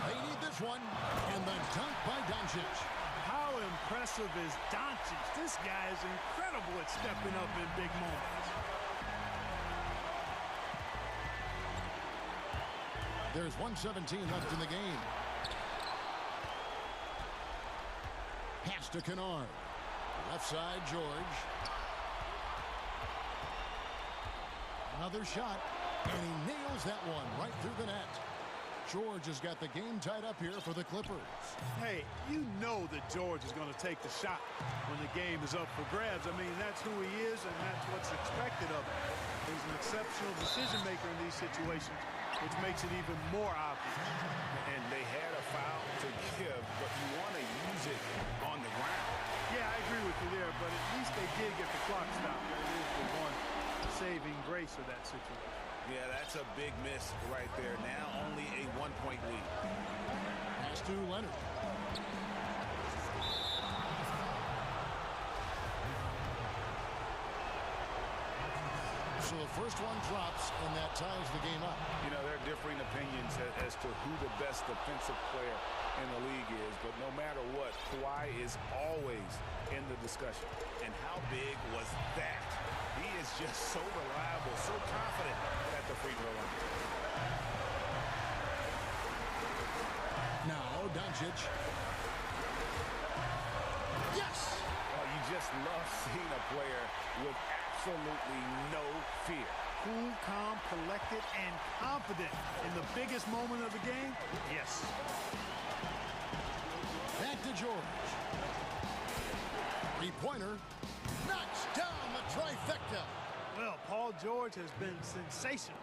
Speaker 1: They need this one. And the dunk by Doncic.
Speaker 2: How impressive is Doncic? This guy is incredible at stepping up in big moments.
Speaker 1: There's 1:17 left in the game. Pass to Kennard. Left side, George. Another shot, and he nails that one right through the net. George has got the game tied up here for the Clippers.
Speaker 2: Hey, you know that George is going to take the shot when the game is up for grabs. I mean, that's who he is, and that's what's expected of him. He's an exceptional decision maker in these situations, which makes it even more obvious.
Speaker 8: And they had a foul to give, but you want to use it on the ground.
Speaker 2: Yeah, I agree with you there, but at least they did get the clock stopped. That is the one saving grace of that situation.
Speaker 8: Yeah, that's a big miss right there. Now only a 1-point lead.
Speaker 1: Pass to Leonard. So the first one drops, and that ties the game up.
Speaker 8: You know, there are differing opinions as to who the best defensive player in the league is, but no matter what, Kawhi is always in the discussion. And how big was that? He is just so reliable, so confident at the free throw line.
Speaker 1: Now, Doncic.
Speaker 8: Yes! Oh, you just love seeing a player with absolutely no fear.
Speaker 2: Cool, calm, collected, and confident in the biggest moment of the game? Yes.
Speaker 1: Back to George. Three-pointer. Knocks down the trifecta.
Speaker 2: Well, Paul George has been sensational.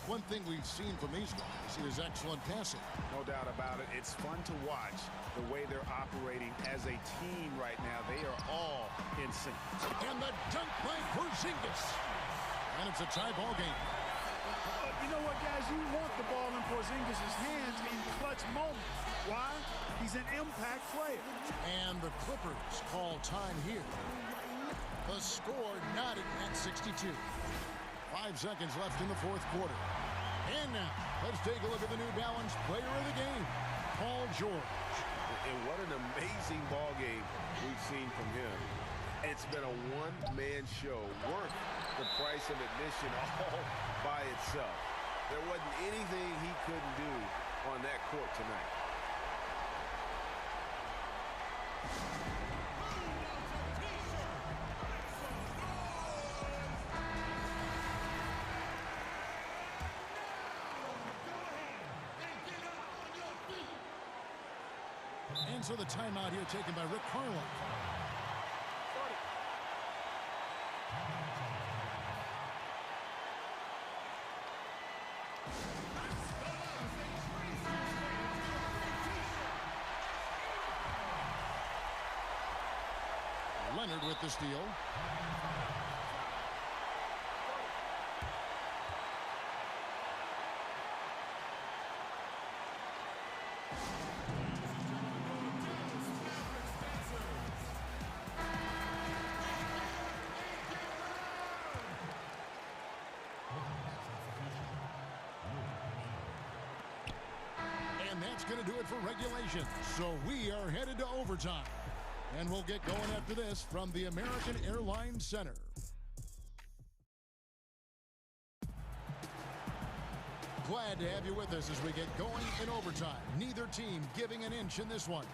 Speaker 1: One thing we've seen from these guys is excellent passing.
Speaker 8: No doubt about it. It's fun to watch the way they're operating as a team right now. They are all in sync.
Speaker 1: And the dunk by Porzingis. And it's a tie ball game.
Speaker 2: You know what, guys? You want the ball in Porzingis' hands in clutch moments. Why? He's an impact player.
Speaker 1: And the Clippers call time here. The score knotted at 62. 5 seconds left in the fourth quarter. And now, let's take a look at the New Balance player of the game, Paul George.
Speaker 12: And what an amazing ball game we've seen from him. It's been a one-man show worth the price of admission all by itself. There wasn't anything he couldn't do on that court tonight.
Speaker 1: And so the timeout here taken by Rick Carlisle. Leonard with the steal. And that's going to do it for regulation. So we are headed to overtime. And we'll get going after this from the American Airlines Center. Glad to have you with us as we get going in overtime. Neither team giving an inch in this one.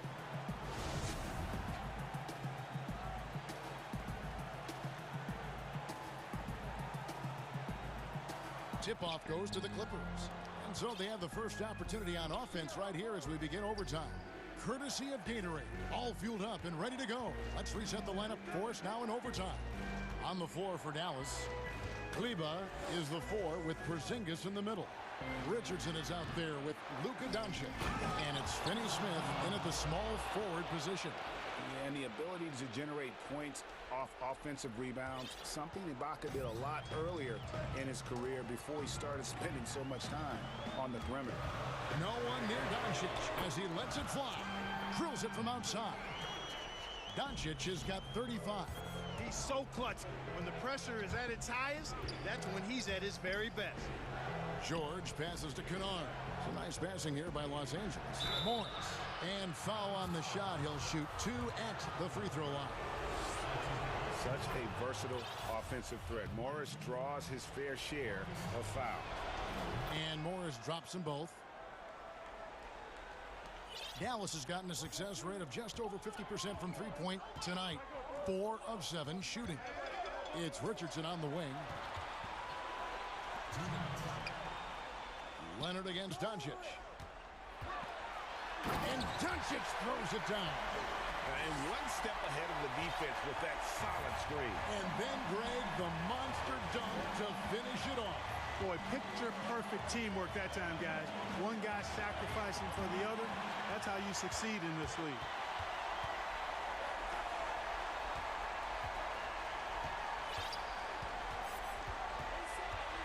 Speaker 1: Tip-off goes to the Clippers. And so they have the first opportunity on offense right here as we begin overtime. Courtesy of Gatorade, all fueled up and ready to go. Let's reset the lineup for us now in overtime. On the floor for Dallas, Kleba is the 4 with Porzingis in the middle. Richardson is out there with Luka Doncic. And it's Finney-Smith in at the small forward position.
Speaker 8: Yeah, and the ability to generate points off offensive rebounds, something Ibaka did a lot earlier in his career before he started spending so much time on the perimeter.
Speaker 1: No one near Doncic as he lets it fly. Drills it from outside. Doncic has got 35.
Speaker 2: He's so clutch. When the pressure is at its highest, that's when he's at his very best.
Speaker 1: George passes to Kennard. Some nice passing here by Los Angeles. Morris. And foul on the shot. He'll shoot 2 at the free throw line.
Speaker 8: Such a versatile offensive threat. Morris draws his fair share of fouls.
Speaker 1: And Morris drops them both. Dallas has gotten a success rate of just over 50% from three-point tonight. 4 of 7 shooting. It's Richardson on the wing. Leonard against Doncic. And Doncic throws it down.
Speaker 12: And one step ahead of the defense with that solid screen.
Speaker 1: And then Greg, the monster dunk to finish it off.
Speaker 2: Boy, picture-perfect teamwork that time, guys. One guy sacrificing for the other. That's how you succeed in this league.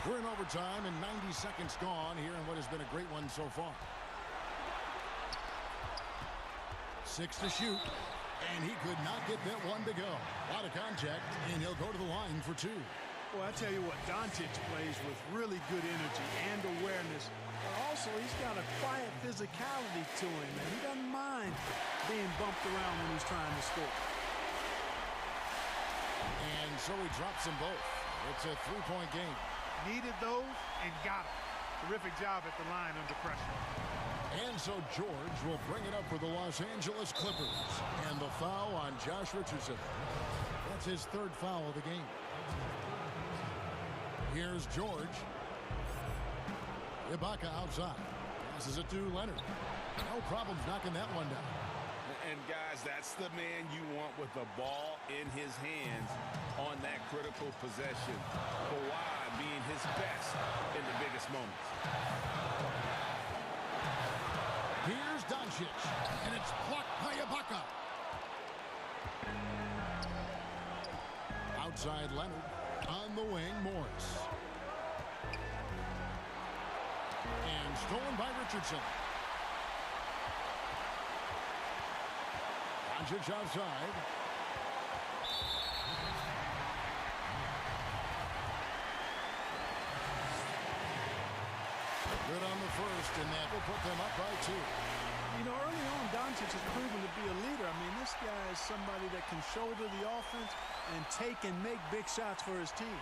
Speaker 1: We're in overtime and 90 seconds gone here in what has been a great one so far. 6 to shoot, and he could not get that one to go. A lot of contact, and he'll go to the line for 2.
Speaker 2: Well, I tell you what, Doncic plays with really good energy and awareness. But also, he's got a quiet physicality to him, and he doesn't mind being bumped around when he's trying to score.
Speaker 1: And so he drops them both. It's a 3-point game.
Speaker 2: Needed those and got them. Terrific job at the line under pressure.
Speaker 1: And so George will bring it up for the Los Angeles Clippers. And the foul on Josh Richardson. That's his 3rd foul of the game. Here's George. Ibaka outside. Passes it to Leonard. No problems knocking that one down.
Speaker 12: And guys, that's the man you want with the ball in his hands on that critical possession. Kawhi being his best in the biggest moments.
Speaker 1: Here's Doncic, and it's blocked by Ibaka. Outside Leonard, on the wing, Morris. And stolen by Richardson. Doncic outside. Good on the first, and that will put them up by 2.
Speaker 2: You know, early on, Doncic has proven to be a leader. I mean, this guy is somebody that can shoulder the offense and take and make big shots for his team.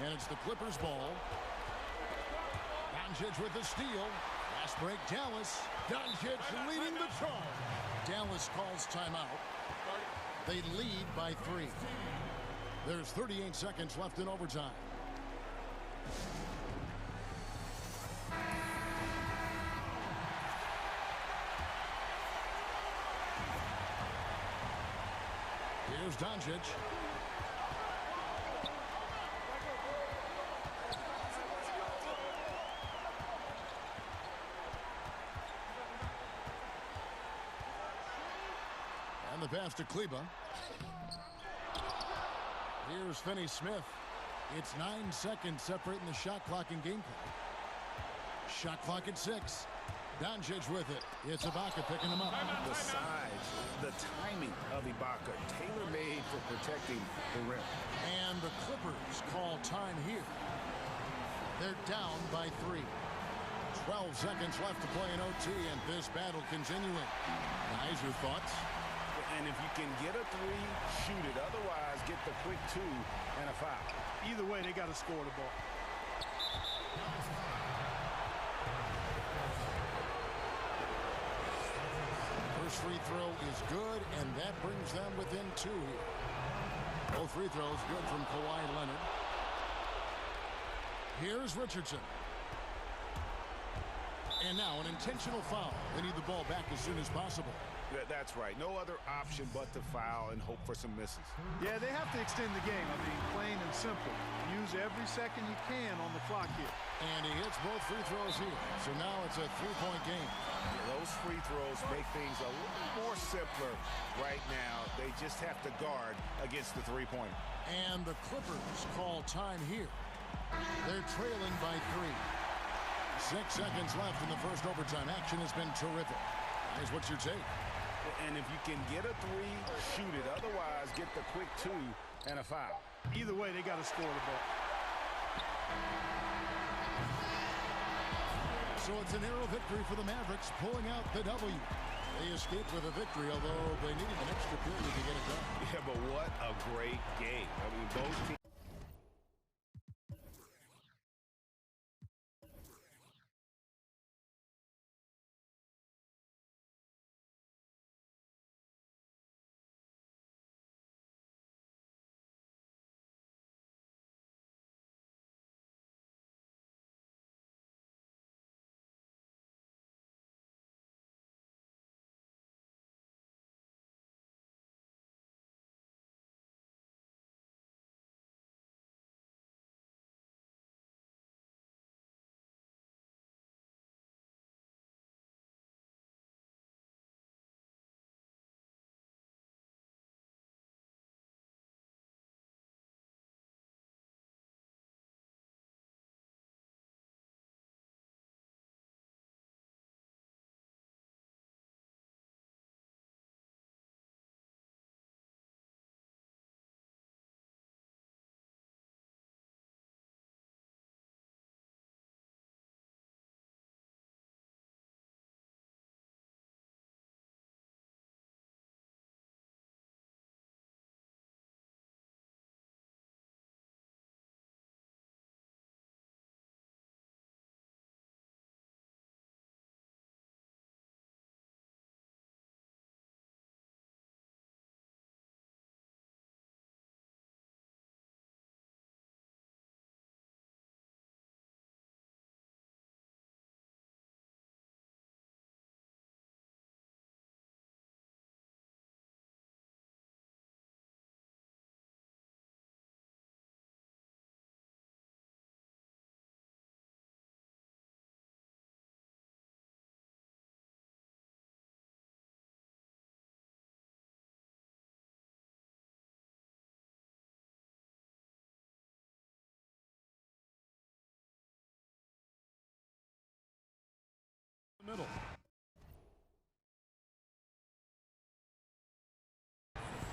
Speaker 1: And it's the Clippers' ball. Doncic with the steal. Fast break, Dallas. Doncic leading the charge. Dallas calls timeout. They lead by 3. There's 38 seconds left in overtime. Here's Doncic. And the pass to Kleba. Here's Finney-Smith. It's 9 seconds separating the shot clock and game clock. Shot clock at 6. Doncic with it. It's Ibaka picking him up.
Speaker 8: The size, the timing of Ibaka, tailor-made for protecting the rim.
Speaker 1: And the Clippers call time here. They're down by 3. 12 seconds left to play in OT, and this battle continuing. Guys, your thoughts?
Speaker 8: And if you can get a 3, shoot it. Otherwise, get the quick 2 and a foul.
Speaker 2: Either way, they got to score the ball.
Speaker 1: First free throw is good, and that brings them within 2 here. Both free throws good from Kawhi Leonard. Here's Richardson. And now an intentional foul. They need the ball back as soon as possible.
Speaker 8: That's right. No other option but to foul and hope for some misses.
Speaker 2: Yeah, they have to extend the game. I mean, plain and simple. Use every second you can on the clock here.
Speaker 1: And he hits both free throws here. So now it's a 3-point game.
Speaker 8: Yeah, those free throws make things a little more simpler right now. They just have to guard against the 3-pointer.
Speaker 1: And the Clippers call time here. They're trailing by 3. 6 seconds left in the first overtime. Action has been terrific. Guys, what's your take?
Speaker 8: And if you can get a 3, shoot it. Otherwise, get the quick 2 and a foul.
Speaker 2: Either way, they got to score the ball.
Speaker 1: So it's a narrow victory for the Mavericks, pulling out the W. They escaped with a victory, although they needed an extra period to get it done.
Speaker 8: Yeah, but what a great game. I mean, both teams.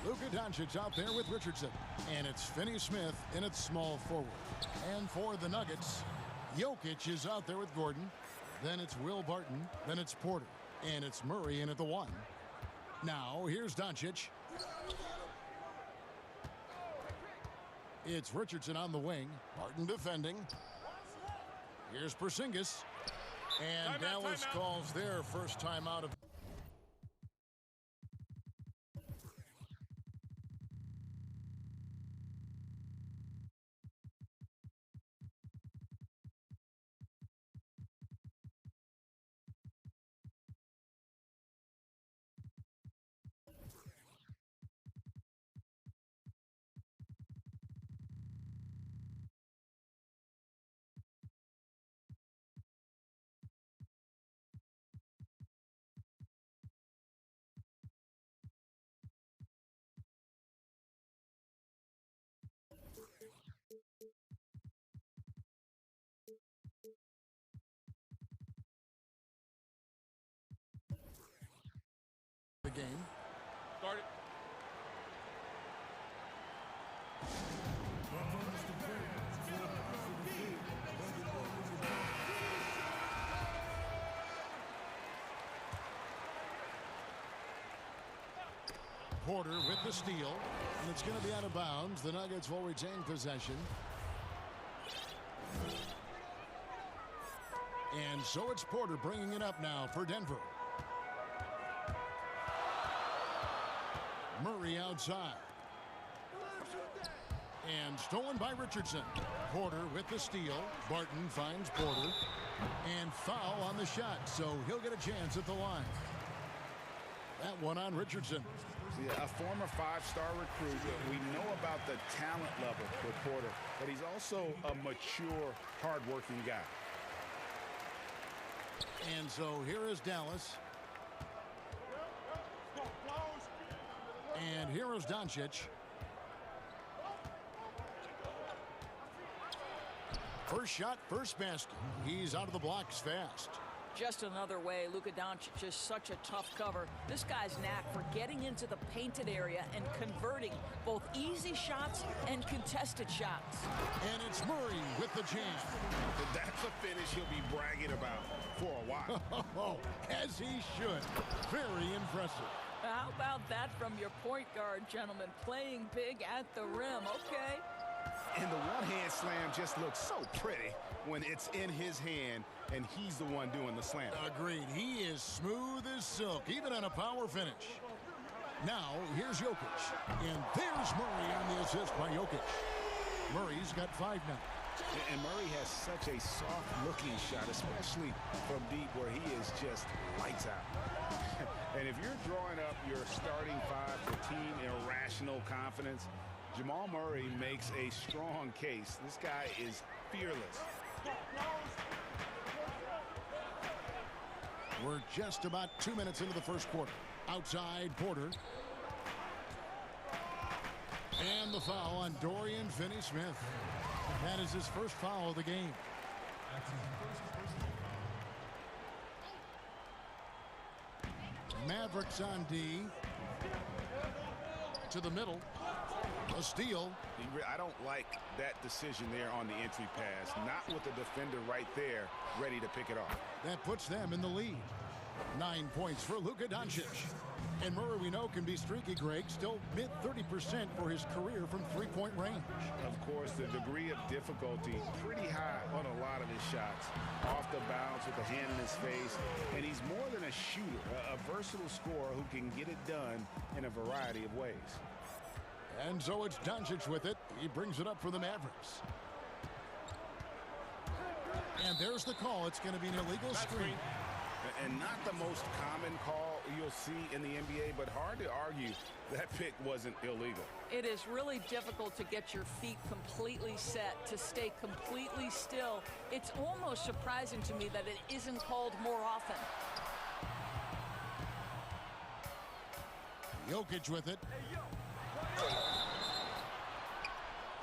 Speaker 1: Luka Doncic out there with Richardson. And it's Finney Smith in its small forward. And for the Nuggets, Jokic is out there with Gordon. Then it's Will Barton. Then it's Porter. And it's Murray in at the 1. Now, here's Doncic. It's Richardson on the wing. Barton defending. Here's Porzingis. And Dallas calls their first timeout of the game.
Speaker 14: Start it.
Speaker 1: Porter with the steal, and it's going to be out of bounds. The Nuggets will retain possession. And so it's Porter bringing it up now for Denver. Murray outside. And stolen by Richardson. Porter with the steal. Barton finds Porter. And foul on the shot, so he'll get a chance at the line. That one on Richardson.
Speaker 3: Yeah, a former 5-star recruit. We know about the talent level with Porter, but he's also a mature, hard-working guy.
Speaker 1: And so here is Dallas. And here is Doncic. First shot, first basket. He's out of the blocks fast.
Speaker 7: Just another way, Luka Doncic is such a tough cover. This guy's knack for getting into the painted area and converting both easy shots and contested shots.
Speaker 1: And it's Murray with the jam.
Speaker 3: That's a finish he'll be bragging about for a while.
Speaker 1: As he should. Very impressive.
Speaker 7: How about that from your point guard, gentlemen? Playing big at the rim, okay?
Speaker 3: And the one-hand slam just looks so pretty when it's in his hand and he's the one doing the slam.
Speaker 1: Agreed. He is smooth as silk, even on a power finish. Now, here's Jokic. And there's Murray on the assist by Jokic. Murray's got 5 now.
Speaker 3: And Murray has such a soft-looking shot, especially from deep where he is just lights out. And if you're drawing up your starting 5 for team irrational confidence, Jamal Murray makes a strong case. This guy is fearless.
Speaker 1: We're just about 2 minutes into the first quarter. Outside, Porter. And the foul on Dorian Finney-Smith. That is his first foul of the game. Mavericks on D. To the middle. A steal.
Speaker 3: I don't like that decision there on the entry pass. Not with the defender right there ready to pick it off.
Speaker 1: That puts them in the lead. 9 points for Luka Doncic. And Murray, we know, can be streaky, Greg. Still mid-30% for his career from three-point range.
Speaker 3: Of course, the degree of difficulty pretty high on a lot of his shots. Off the bounce with the hand in his face. And he's more than a shooter, a versatile scorer who can get it done in a variety of ways.
Speaker 1: And so it's Doncic with it. He brings it up for the Mavericks. And there's the call. It's going to be an illegal screen.
Speaker 3: And not the most common call you'll see in the NBA, but hard to argue that pick wasn't illegal.
Speaker 7: It is really difficult to get your feet completely set, to stay completely still. It's almost surprising to me that it isn't called more often.
Speaker 1: Jokic with it.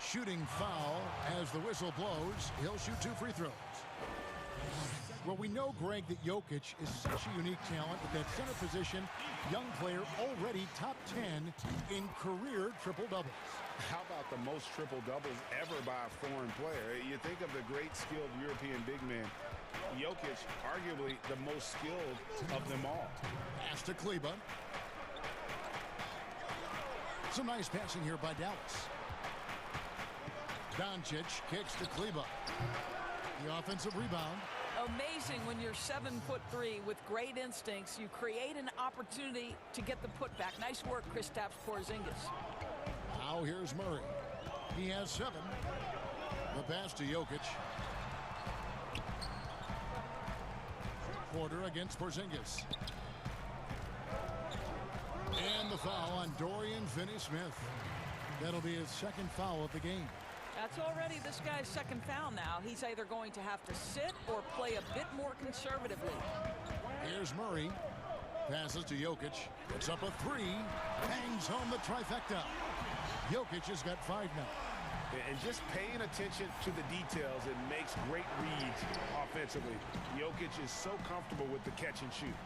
Speaker 1: Shooting foul as the whistle blows. He'll shoot 2 free throws. Well, we know, Greg, that Jokic is such a unique talent at that center position. Young player, already top 10 in career triple-doubles.
Speaker 3: How about the most triple-doubles ever by a foreign player? You think of the great skilled European big men. Jokic, arguably the most skilled of them all.
Speaker 1: Pass to Kleber. Some nice passing here by Dallas. Doncic kicks to Kleber. The offensive rebound.
Speaker 7: Amazing when you're 7'3" with great instincts. You create an opportunity to get the putback. Nice work, Kristaps Porzingis.
Speaker 1: Now here's Murray. He has 7. The pass to Jokic. Porter against Porzingis. And the foul on Dorian Finney-Smith. That'll be his second foul of the game.
Speaker 7: That's already this guy's second foul now. He's either going to have to sit or play a bit more conservatively.
Speaker 1: Here's Murray. Passes to Jokic. Puts up a 3. Hangs home the trifecta. Jokic has got 5 now.
Speaker 3: And just paying attention to the details, it makes great reads offensively. Jokic is so comfortable with the catch and shoot.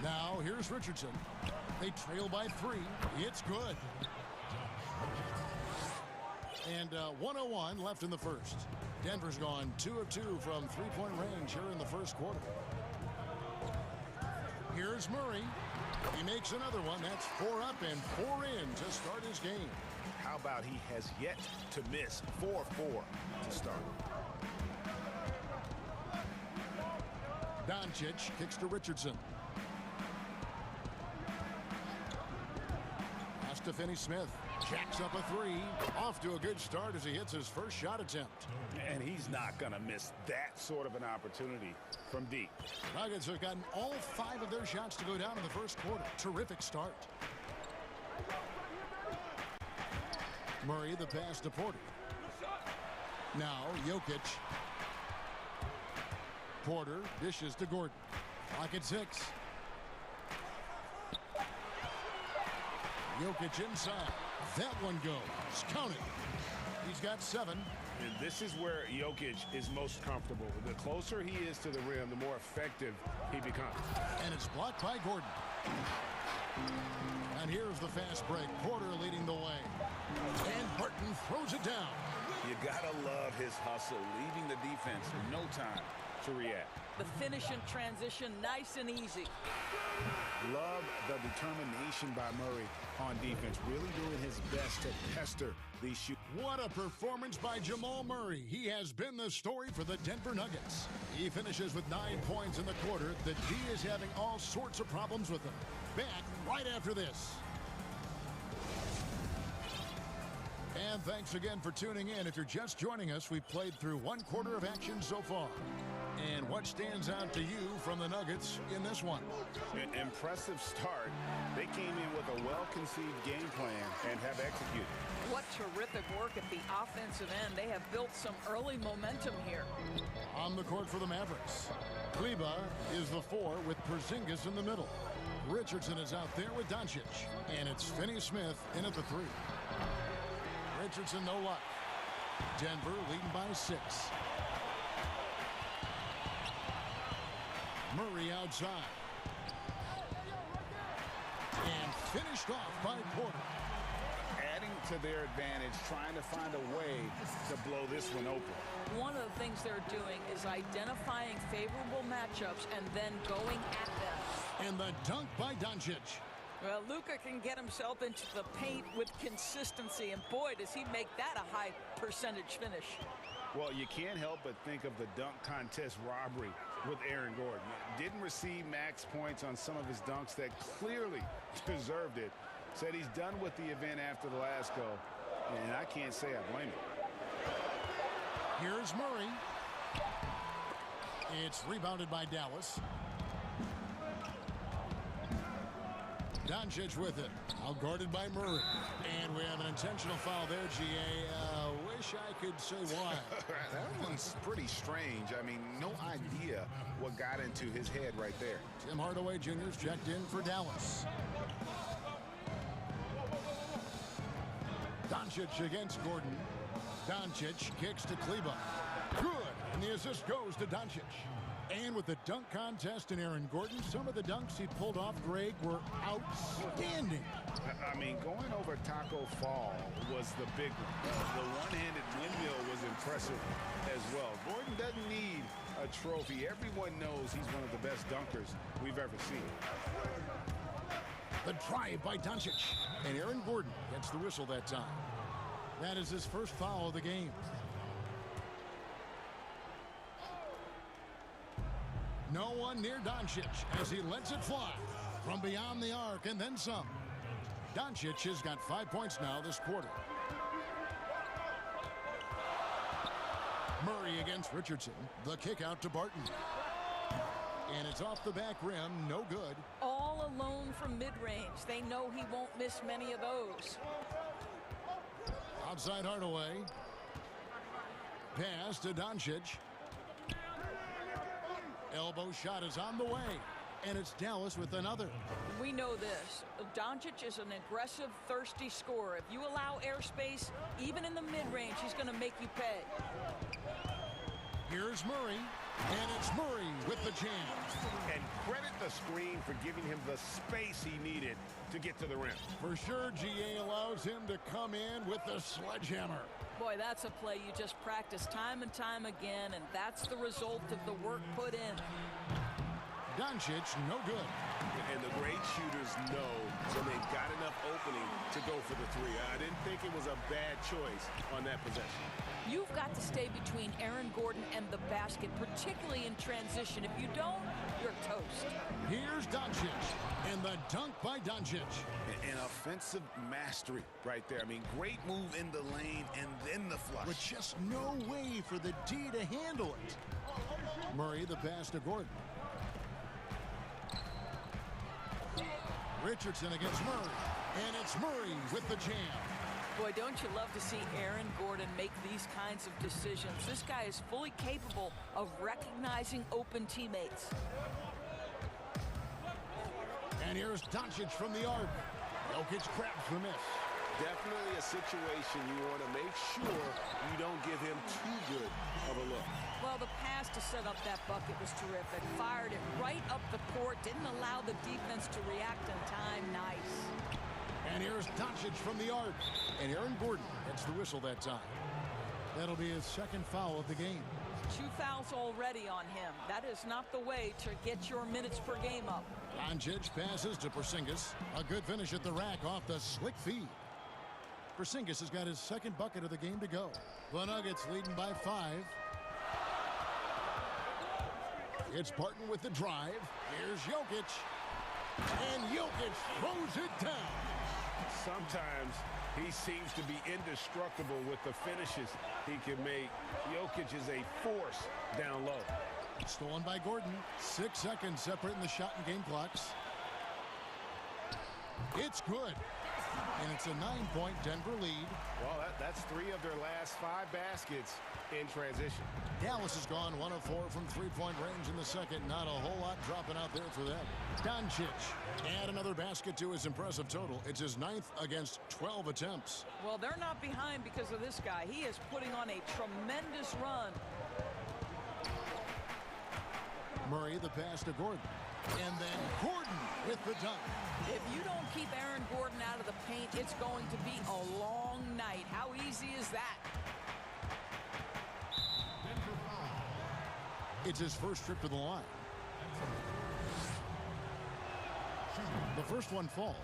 Speaker 1: Now here's Richardson. They trail by 3. It's good. And 1:01 left in the first. Denver's gone 2 of 2 from three-point range here in the first quarter. Here's Murray. He makes another one. That's 4 up and 4 in to start his game.
Speaker 3: How about he has yet to miss 4-4 to start?
Speaker 1: Doncic kicks to Richardson. Pass to Finney-Smith. Jacks up a 3. Off to a good start as he hits his first shot attempt.
Speaker 3: And he's not going to miss that sort of an opportunity from deep.
Speaker 1: Nuggets have gotten all 5 of their shots to go down in the first quarter. Terrific start. Murray, the pass to Porter. Now Jokic. Porter dishes to Gordon. Clock at 6. Jokic inside. That one goes. Count it. He's got 7.
Speaker 3: And this is where Jokic is most comfortable. The closer he is to the rim, the more effective he becomes.
Speaker 1: And it's blocked by Gordon. And here's the fast break. Porter leading the way. And Burton throws it down.
Speaker 3: You gotta love his hustle, leaving the defense no time to react.
Speaker 7: The finish in transition, nice and easy.
Speaker 3: Love the determination by Murray on defense, really doing his best to pester these shooters.
Speaker 1: What a performance by Jamal Murray. He has been the story for the Denver Nuggets. He finishes with 9 points in the quarter. The D is having all sorts of problems with him. Back right after this. And thanks again for tuning in. If you're just joining us, we've played through 1 quarter of action so far. And what stands out to you from the Nuggets in this one?
Speaker 3: An impressive start. They came in with a well-conceived game plan and have executed.
Speaker 7: What terrific work at the offensive end. They have built some early momentum here.
Speaker 1: On the court for the Mavericks, Kleber is the 4 with Porzingis in the middle. Richardson is out there with Doncic. And it's Finney-Smith in at the 3. Richardson, no luck. Denver leading by 6. Murray outside. And finished off by Porter.
Speaker 3: Adding to their advantage, trying to find a way to blow this one open.
Speaker 7: One of the things they're doing is identifying favorable matchups and then going at them.
Speaker 1: And the dunk by Doncic.
Speaker 7: Well, Luka can get himself into the paint with consistency, and boy, does he make that a high percentage finish.
Speaker 3: Well, you can't help but think of the dunk contest robbery with Aaron Gordon. Didn't receive max points on some of his dunks that clearly deserved it. Said he's done with the event after the last go, and I can't say I blame him.
Speaker 1: Here's Murray. It's rebounded by Dallas. Doncic with it. Now guarded by Murray. And we have an intentional foul there, GA. Wish I could say why.
Speaker 3: That one's pretty strange. I mean, no idea what got into his head right there.
Speaker 1: Tim Hardaway Jr.'s checked in for Dallas. Doncic against Gordon. Doncic kicks to Kleber. Good. And the assist goes to Doncic. And with the dunk contest and Aaron Gordon, some of the dunks he pulled off, Greg, were outstanding.
Speaker 3: I mean, going over Taco Fall was the big one. The one-handed windmill was impressive as well. Gordon doesn't need a trophy. Everyone knows he's one of the best dunkers we've ever seen.
Speaker 1: The drive by Doncic. And Aaron Gordon gets the whistle that time. That is his first foul of the game. No one near Doncic as he lets it fly from beyond the arc and then some. Doncic has got 5 points now this quarter. Murray against Richardson. The kick out to Barton. And it's off the back rim. No good.
Speaker 7: All alone from mid-range. They know he won't miss many of those.
Speaker 1: Outside Hardaway. Pass to Doncic. Elbow shot is on the way. And it's Dallas with another.
Speaker 7: We know this. Doncic is an aggressive, thirsty scorer. If you allow airspace, even in the mid-range, he's going to make you pay.
Speaker 1: Here's Murray. And it's Murray with the jam.
Speaker 12: And credit the screen for giving him the space he needed to get to the rim.
Speaker 1: For sure, GA allows him to come in with the sledgehammer.
Speaker 7: Boy, that's a play you just practice time and time again, and that's the result of the work put in.
Speaker 1: Doncic, no good.
Speaker 12: And the great shooters know when they've got enough opening to go for the three. I didn't think it was a bad choice on that possession.
Speaker 7: You've got to stay between Aaron Gordon and the basket, particularly in transition. If you don't, you're toast.
Speaker 1: Here's Doncic, and the dunk by Doncic.
Speaker 12: An offensive mastery right there. I mean, great move in the lane and then the flush.
Speaker 1: With just no way for the D to handle it. Murray, the pass to Gordon. Richardson against Murray, and it's Murray with the jam.
Speaker 7: Boy, don't you love to see Aaron Gordon make these kinds of decisions. This guy is fully capable of recognizing open teammates.
Speaker 1: And here's Doncic from the arc. Jokic grabs the miss.
Speaker 12: Definitely a situation you want to make sure you don't give him too good of a look.
Speaker 7: Well, the pass to set up that bucket was terrific. Fired it right up the court. Didn't allow the defense to react in time. Nice.
Speaker 1: And here's Doncic from the arc. And Aaron Gordon gets the whistle that time. That'll be his second foul of the game.
Speaker 7: 2 fouls already on him. That is not the way to get your minutes per game up.
Speaker 1: Doncic passes to Porzingis. A good finish at the rack off the slick feed. Porzingis has got his second bucket of the game to go. The Nuggets leading by 5. It's Barton with the drive. Here's Jokic. And Jokic throws it down.
Speaker 12: Sometimes he seems to be indestructible with the finishes he can make. Jokic is a force down low.
Speaker 1: Stolen by Gordon. 6 seconds separating the shot and game clocks. It's good. And it's a 9-point Denver lead.
Speaker 12: Well, that's 3 of their last 5 baskets in transition.
Speaker 1: Dallas has gone 1 of 4 from three-point range in the second. Not a whole lot dropping out there for them. Doncic add another basket to his impressive total. It's his 9th against 12 attempts.
Speaker 7: Well, they're not behind because of this guy. He is putting on a tremendous run.
Speaker 1: Murray the pass to Gordon. And then Gordon with the dunk.
Speaker 7: If you don't keep Aaron Gordon out of the paint, it's going to be a long night. How easy is that?
Speaker 1: It's his first trip to the line. The first one falls.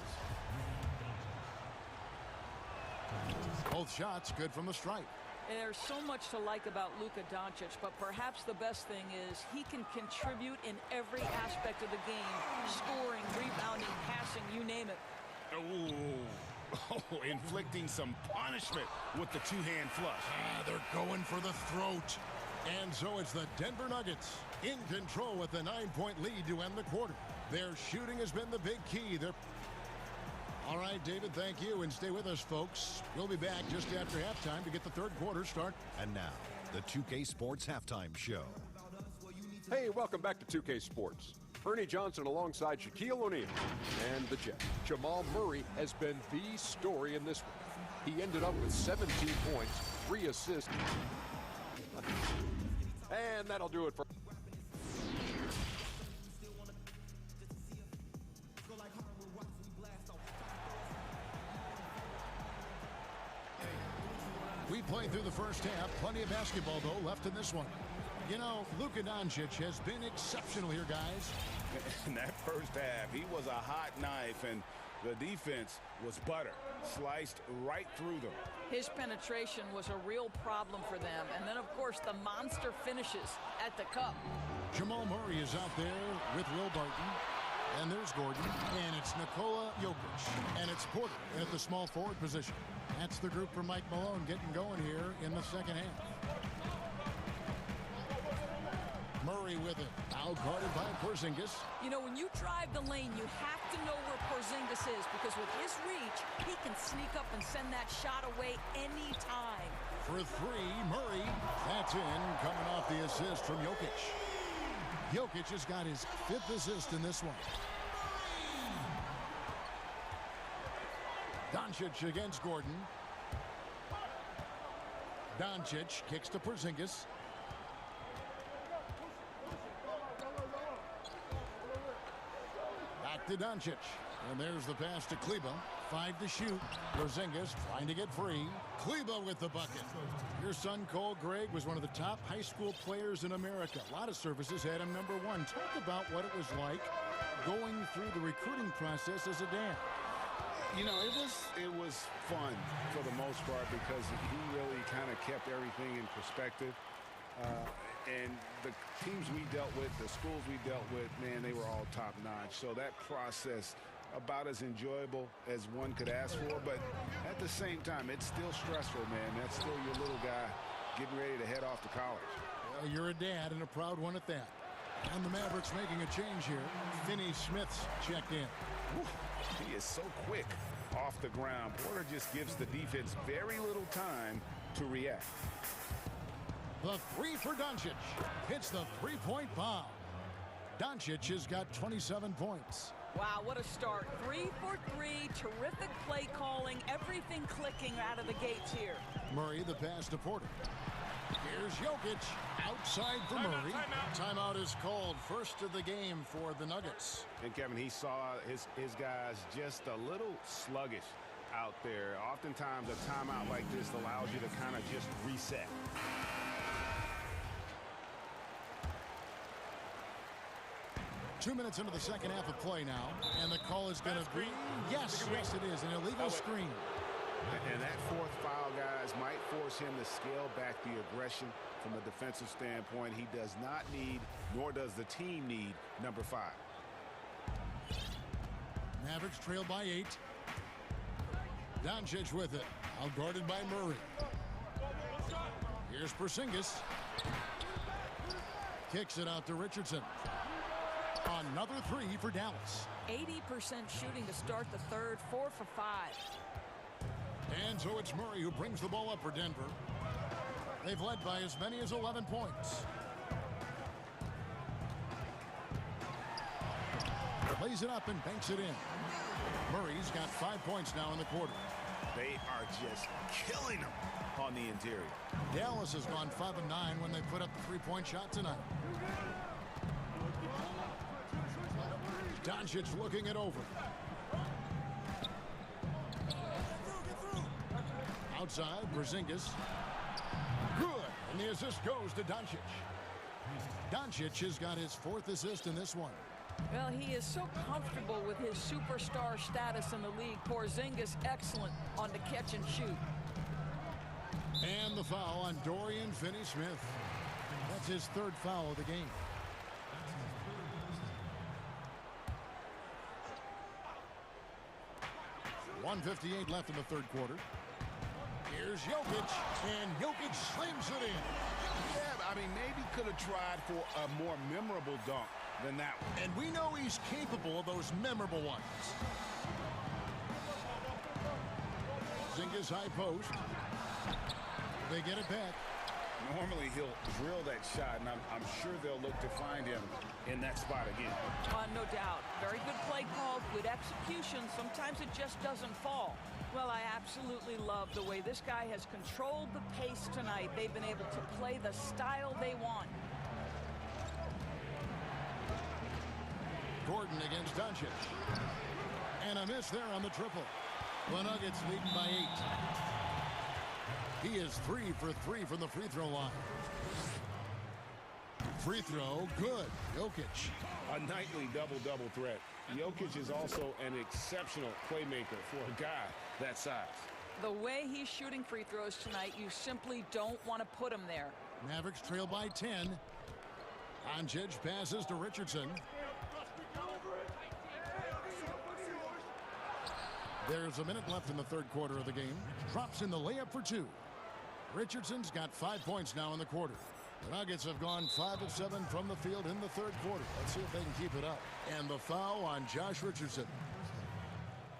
Speaker 1: Both shots good from the stripe.
Speaker 7: And there's so much to like about Luka Doncic, but perhaps the best thing is he can contribute in every aspect of the game. Scoring, rebounding, passing, you name it.
Speaker 12: Oh, inflicting some punishment with the two-hand flush.
Speaker 1: They're going for the throat. And so it's the Denver Nuggets in control with a 9-point lead to end the quarter. Their shooting has been the big key. All right, David, thank you. And stay with us, folks. We'll be back just after halftime to get the third quarter started.
Speaker 5: And now, the 2K Sports Halftime Show.
Speaker 6: Hey, welcome back to 2K Sports. Ernie Johnson alongside Shaquille O'Neal and the Jet. Jamal Murray has been the story in this one. He ended up with 17 points, 3 assists. And that'll do it for
Speaker 1: We played through the first half. Plenty of basketball, though, left in this one. You know, Luka Doncic has been exceptional here, guys.
Speaker 8: In that first half, he was a hot knife, and the defense was butter, sliced right through them.
Speaker 7: His penetration was a real problem for them. And then, of course, the monster finishes at the cup.
Speaker 1: Jamal Murray is out there with Will Barton. And there's Gordon. And it's Nikola Jokic. And it's Porter at the small forward position. That's the group for Mike Malone getting going here in the second half. Murray with it. Out guarded by Porzingis.
Speaker 7: You know, when you drive the lane, you have to know where Porzingis is, because with his reach, he can sneak up and send that shot away anytime.
Speaker 1: For three, Murray. That's in, coming off the assist from Jokic. Jokic has got his 5th assist in this one. Doncic against Gordon. Doncic kicks to Porzingis. Back to Doncic. And there's the pass to Kleba. 5 to shoot. Porzingis trying to get free. Kleba with the bucket. Your son, Cole Gregg, was one of the top high school players in America. A lot of services had him #1. Talk about what it was like going through the recruiting process as a dad.
Speaker 8: You know, it was fun for the most part, because he really kind of kept everything in perspective. And the teams we dealt with, the schools we dealt with, man, they were all top-notch. So that process, about as enjoyable as one could ask for. But at the same time, it's still stressful, man. That's still your little guy getting ready to head off to college.
Speaker 1: Well, you're a dad, and a proud one at that. And the Mavericks making a change here. Finney Smith's checked in.
Speaker 8: Whew, he is so quick off the ground. Porter just gives the defense very little time to react.
Speaker 1: The 3 for Doncic. Hits the 3-point bomb. Doncic has got 27 points.
Speaker 7: Wow, what a start. 3 for 3. Terrific play calling. Everything clicking out of the gates here.
Speaker 1: Murray, the pass to Porter. Here's Jokic. Outside for Murray. Timeout is called. First of the game for the Nuggets.
Speaker 8: And Kevin, he saw his guys just a little sluggish out there. Oftentimes a timeout like this allows you to kind of just reset.
Speaker 1: Two minutes into the second half of play now, and the call is going to be, yes, it is, an illegal screen.
Speaker 8: And that 4th foul, guys, might force him to scale back the aggression from a defensive standpoint. He does not need, nor does the team need, number 5.
Speaker 1: Mavericks trail by 8. Doncic with it, out guarded by Murray. Here's Porzingis. Kicks it out to Richardson. Another 3 for Dallas.
Speaker 7: 80% shooting to start the third. 4 for 5.
Speaker 1: And so it's Murray who brings the ball up for Denver. They've led by as many as 11 points. Plays it up and banks it in. Murray's got 5 points now in the quarter.
Speaker 8: They are just killing them on the interior.
Speaker 1: Dallas has gone 5 of 9 when they put up the 3-point shot tonight. Doncic looking it over. Outside, Porzingis. Good. And the assist goes to Doncic. Doncic has got his 4th assist in this one.
Speaker 7: Well, he is so comfortable with his superstar status in the league. Porzingis excellent on the catch and shoot.
Speaker 1: And the foul on Dorian Finney-Smith. That's his 3rd foul of the game. .158 left in the third quarter. Here's Jokic, and Jokic slams it in.
Speaker 8: Yeah, I mean, maybe could have tried for a more memorable dunk than that one.
Speaker 1: And we know he's capable of those memorable ones. Porzingis high post. They get it back.
Speaker 8: Normally he'll drill that shot, and I'm sure they'll look to find him in that spot again.
Speaker 7: No doubt. Very good play call, good execution. Sometimes it just doesn't fall. Well, I absolutely love the way this guy has controlled the pace tonight. They've been able to play the style they want.
Speaker 1: Gordon against Doncic. And a miss there on the triple. The Nuggets lead by 8. He is 3 for 3 from the free throw line. Free throw, good. Jokic.
Speaker 12: A nightly double-double threat. Jokic is also an exceptional playmaker for a guy that size.
Speaker 7: The way he's shooting free throws tonight, you simply don't want to put him there.
Speaker 1: Mavericks trail by 10. Doncic passes to Richardson. There's a minute left in the third quarter of the game. Drops in the layup for 2. Richardson's got 5 points now in the quarter. The Nuggets have gone 5 of 7 from the field in the third quarter. Let's see if they can keep it up. And the foul on Josh Richardson.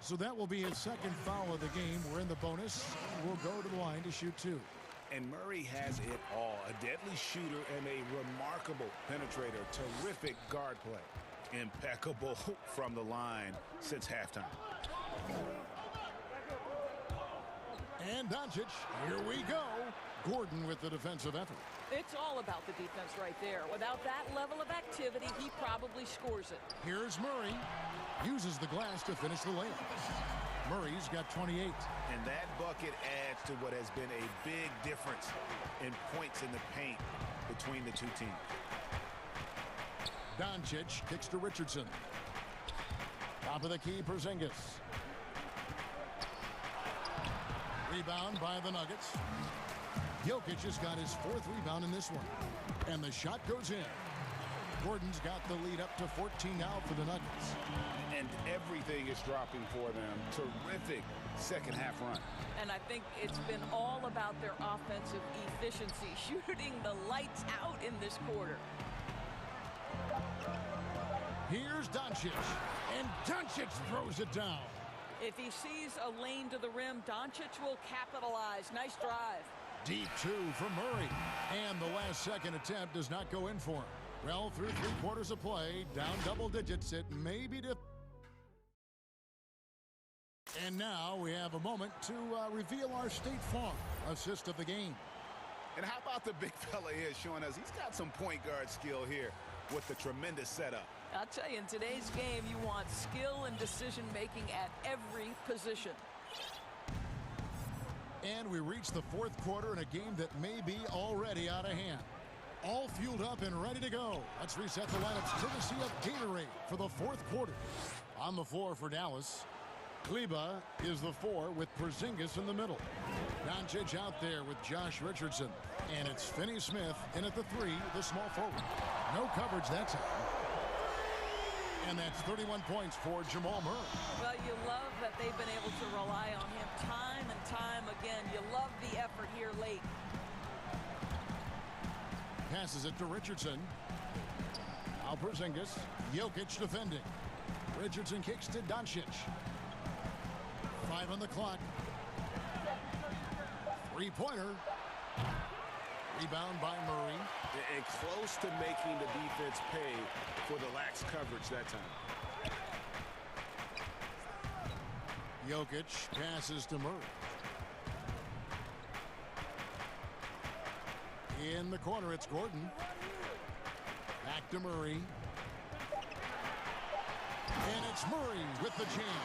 Speaker 1: So that will be his second foul of the game. We're in the bonus. We'll go to the line to shoot 2.
Speaker 8: And Murray has it all. A deadly shooter and a remarkable penetrator. Terrific guard play. Impeccable from the line since halftime.
Speaker 1: And Doncic, here we go. Gordon with the defensive effort.
Speaker 7: It's all about the defense right there. Without that level of activity, he probably scores it.
Speaker 1: Here's Murray. Uses the glass to finish the layup. Murray's got 28.
Speaker 8: And that bucket adds to what has been a big difference in points in the paint between the two teams.
Speaker 1: Doncic kicks to Richardson. Top of the key, Porzingis. Rebound by the Nuggets. Jokic has got his 4th rebound in this one. And the shot goes in. Gordon's got the lead up to 14 now for the Nuggets.
Speaker 8: And everything is dropping for them. Terrific second half run.
Speaker 7: And I think it's been all about their offensive efficiency, shooting the lights out in this quarter.
Speaker 1: Here's Doncic. And Doncic throws it down.
Speaker 7: If he sees a lane to the rim, Doncic will capitalize. Nice drive.
Speaker 1: Deep 2 from Murray. And the last second attempt does not go in for him. Well, through 3 quarters of play, down double digits, it may be And now we have a moment to reveal our State Farm assist of the game.
Speaker 8: And how about the big fella here showing us he's got some point guard skill here with the tremendous setup.
Speaker 7: I'll tell you, in today's game, you want skill and decision-making at every position.
Speaker 1: And we reach the 4th quarter in a game that may be already out of hand. All fueled up and ready to go. Let's reset the lineups courtesy of Gatorade for the 4th quarter. On the floor for Dallas, Kleba is the 4 with Porzingis in the middle. Doncic out there with Josh Richardson. And it's Finney-Smith in at the 3, the small forward. No coverage that time. And that's 31 points for Jamal Murray.
Speaker 7: Well, you love that they've been able to rely on him time and time again. You love the effort here late.
Speaker 1: Passes it to Richardson. Now Porzingis. Jokic defending. Richardson kicks to Doncic. 5 on the clock. 3-pointer. Rebound by Murray.
Speaker 8: And close to making the defense pay for the lax coverage that time.
Speaker 1: Jokic passes to Murray. In the corner, it's Gordon. Back to Murray. And it's Murray with the jam.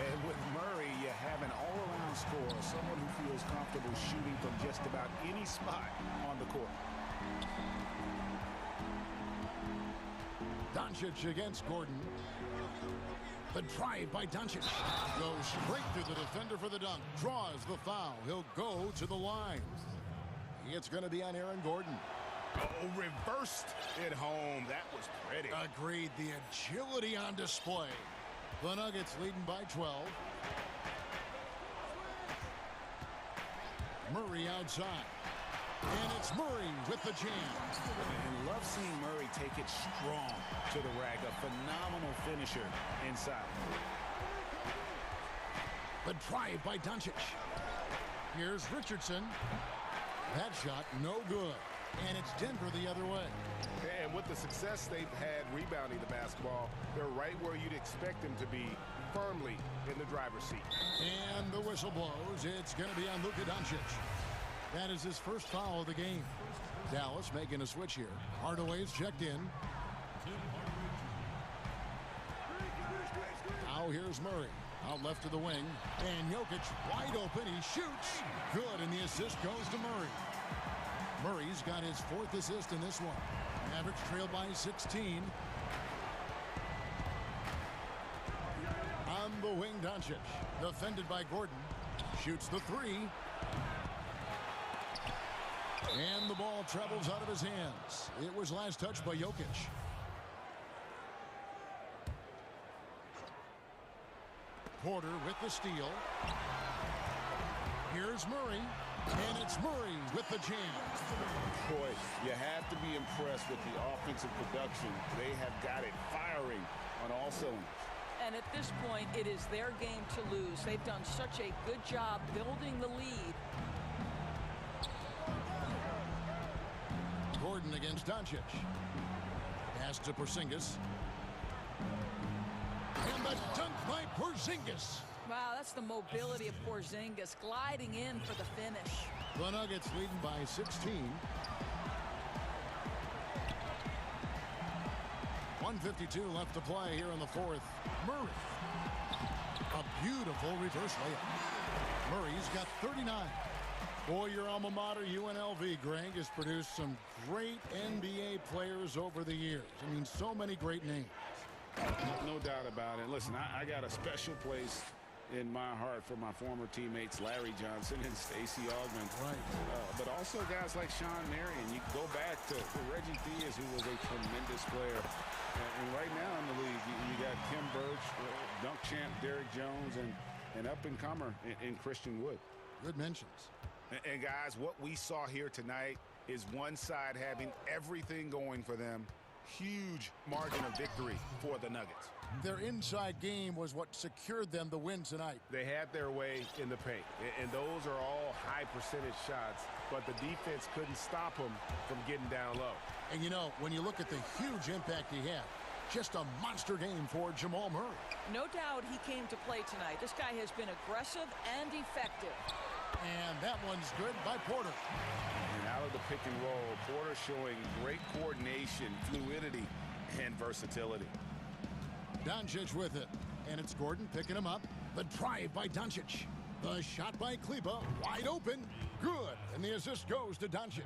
Speaker 8: And with Murray, you have an all-around scorer, someone who feels comfortable shooting from just about any spot on the court.
Speaker 1: Doncic against Gordon. The drive by Doncic. Goes straight through the defender for the dunk. Draws the foul. He'll go to the line. It's going to be on Aaron Gordon.
Speaker 8: Oh, reversed it home. That was pretty.
Speaker 1: Agreed. The agility on display. The Nuggets leading by 12. Murray outside. And it's Murray with the jam.
Speaker 8: And love seeing Murray take it strong to the rack. A phenomenal finisher inside.
Speaker 1: The drive by Doncic. Here's Richardson. That shot no good. And it's Denver the other way.
Speaker 12: And with the success they've had rebounding the basketball, they're right where you'd expect them to be, firmly in the driver's seat.
Speaker 1: And the whistle blows. It's going to be on Luka Doncic. That is his first foul of the game. Dallas making a switch here. Hardaway's checked in. Now here's Murray. Out left to the wing. And Jokic wide open. He shoots. Good, and the assist goes to Murray. Murray's got his 4th assist in this one. Mavericks trail by 16. On the wing, Doncic. Defended by Gordon. Shoots the 3. And the ball travels out of his hands. It was last touched by Jokic. Porter with the steal. Here's Murray. And it's Murray with the jam.
Speaker 3: Boy, you have to be impressed with the offensive production. They have got it firing on all cylinders.
Speaker 7: And at this point, it is their game to lose. They've done such a good job building the lead.
Speaker 1: Gordon against Doncic. Pass to Porzingis. And the dunk by Porzingis.
Speaker 7: Wow, that's the mobility of Porzingis gliding in for the finish.
Speaker 1: The Nuggets leading by 16. 1:52 left to play here in the 4th. Murray. A beautiful reverse layup. Murray's got 39. Boy, your alma mater, UNLV, Greg, has produced some great NBA players over the years. I mean, so many great names.
Speaker 3: No doubt about it. Listen, I got a special place in my heart for my former teammates Larry Johnson and Stacey Augmon.
Speaker 1: Right.
Speaker 3: But also guys like Sean Marion. You go back to Reggie Theus, who was a tremendous player. And right now in the league, you got Kim Birch, dunk champ Derrick Jones, and up-and-comer in Christian Wood.
Speaker 1: Good mentions.
Speaker 8: And guys, what we saw here tonight is one side having everything going for them. Huge margin of victory for the Nuggets.
Speaker 1: Their inside game was what secured them the win tonight.
Speaker 12: They had their way in the paint, and those are all high percentage shots, but the defense couldn't stop them from getting down low.
Speaker 1: And you know, when you look at the huge impact he had, just a monster game for Jamal Murray.
Speaker 7: No doubt he came to play tonight. This guy has been aggressive and effective.
Speaker 1: And that one's good by Porter.
Speaker 3: And out of the pick and roll, Porter showing great coordination, fluidity, and versatility.
Speaker 1: Doncic with it. And it's Gordon picking him up. The drive by Doncic. The shot by Kleber. Wide open. Good. And the assist goes to Doncic.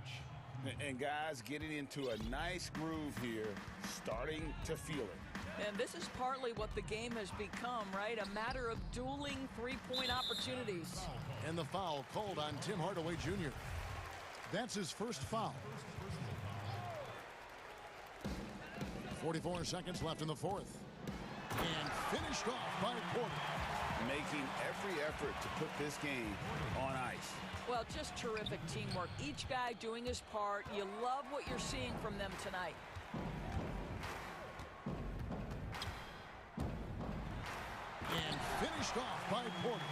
Speaker 3: And guys getting into a nice groove here, starting to feel it.
Speaker 7: And this is partly what the game has become, right? A matter of dueling three-point opportunities.
Speaker 1: And the foul called on Tim Hardaway Jr. That's his first foul. 44 seconds left in the 4th. And finished off by Porter.
Speaker 3: Making every effort to put this game on ice.
Speaker 7: Well, just terrific teamwork. Each guy doing his part. You love what you're seeing from them tonight.
Speaker 1: And finished off by Porter.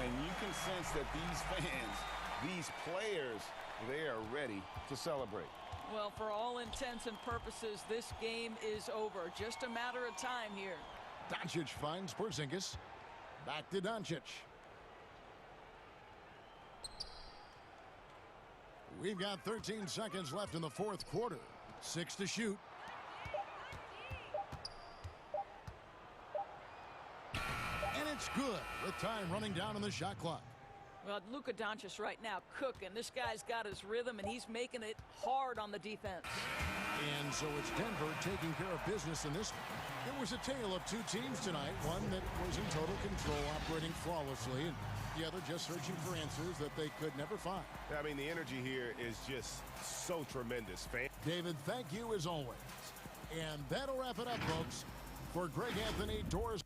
Speaker 3: And you can sense that these fans, these players, they are ready to celebrate.
Speaker 7: Well, for all intents and purposes, this game is over. Just a matter of time here.
Speaker 1: Doncic finds Porzingis. Back to Doncic. We've got 13 seconds left in the 4th quarter. 6 to shoot. And it's good with time running down on the shot clock.
Speaker 7: Well, Luka Doncic right now cooking. This guy's got his rhythm, and he's making it hard on the defense.
Speaker 1: And so it's Denver taking care of business in this one. It was a tale of two teams tonight. One that was in total control, operating flawlessly, and the other just searching for answers that they could never find.
Speaker 12: I mean, the energy here is just so tremendous.
Speaker 1: David, thank you as always. And that'll wrap it up, folks. For Greg Anthony, Doris.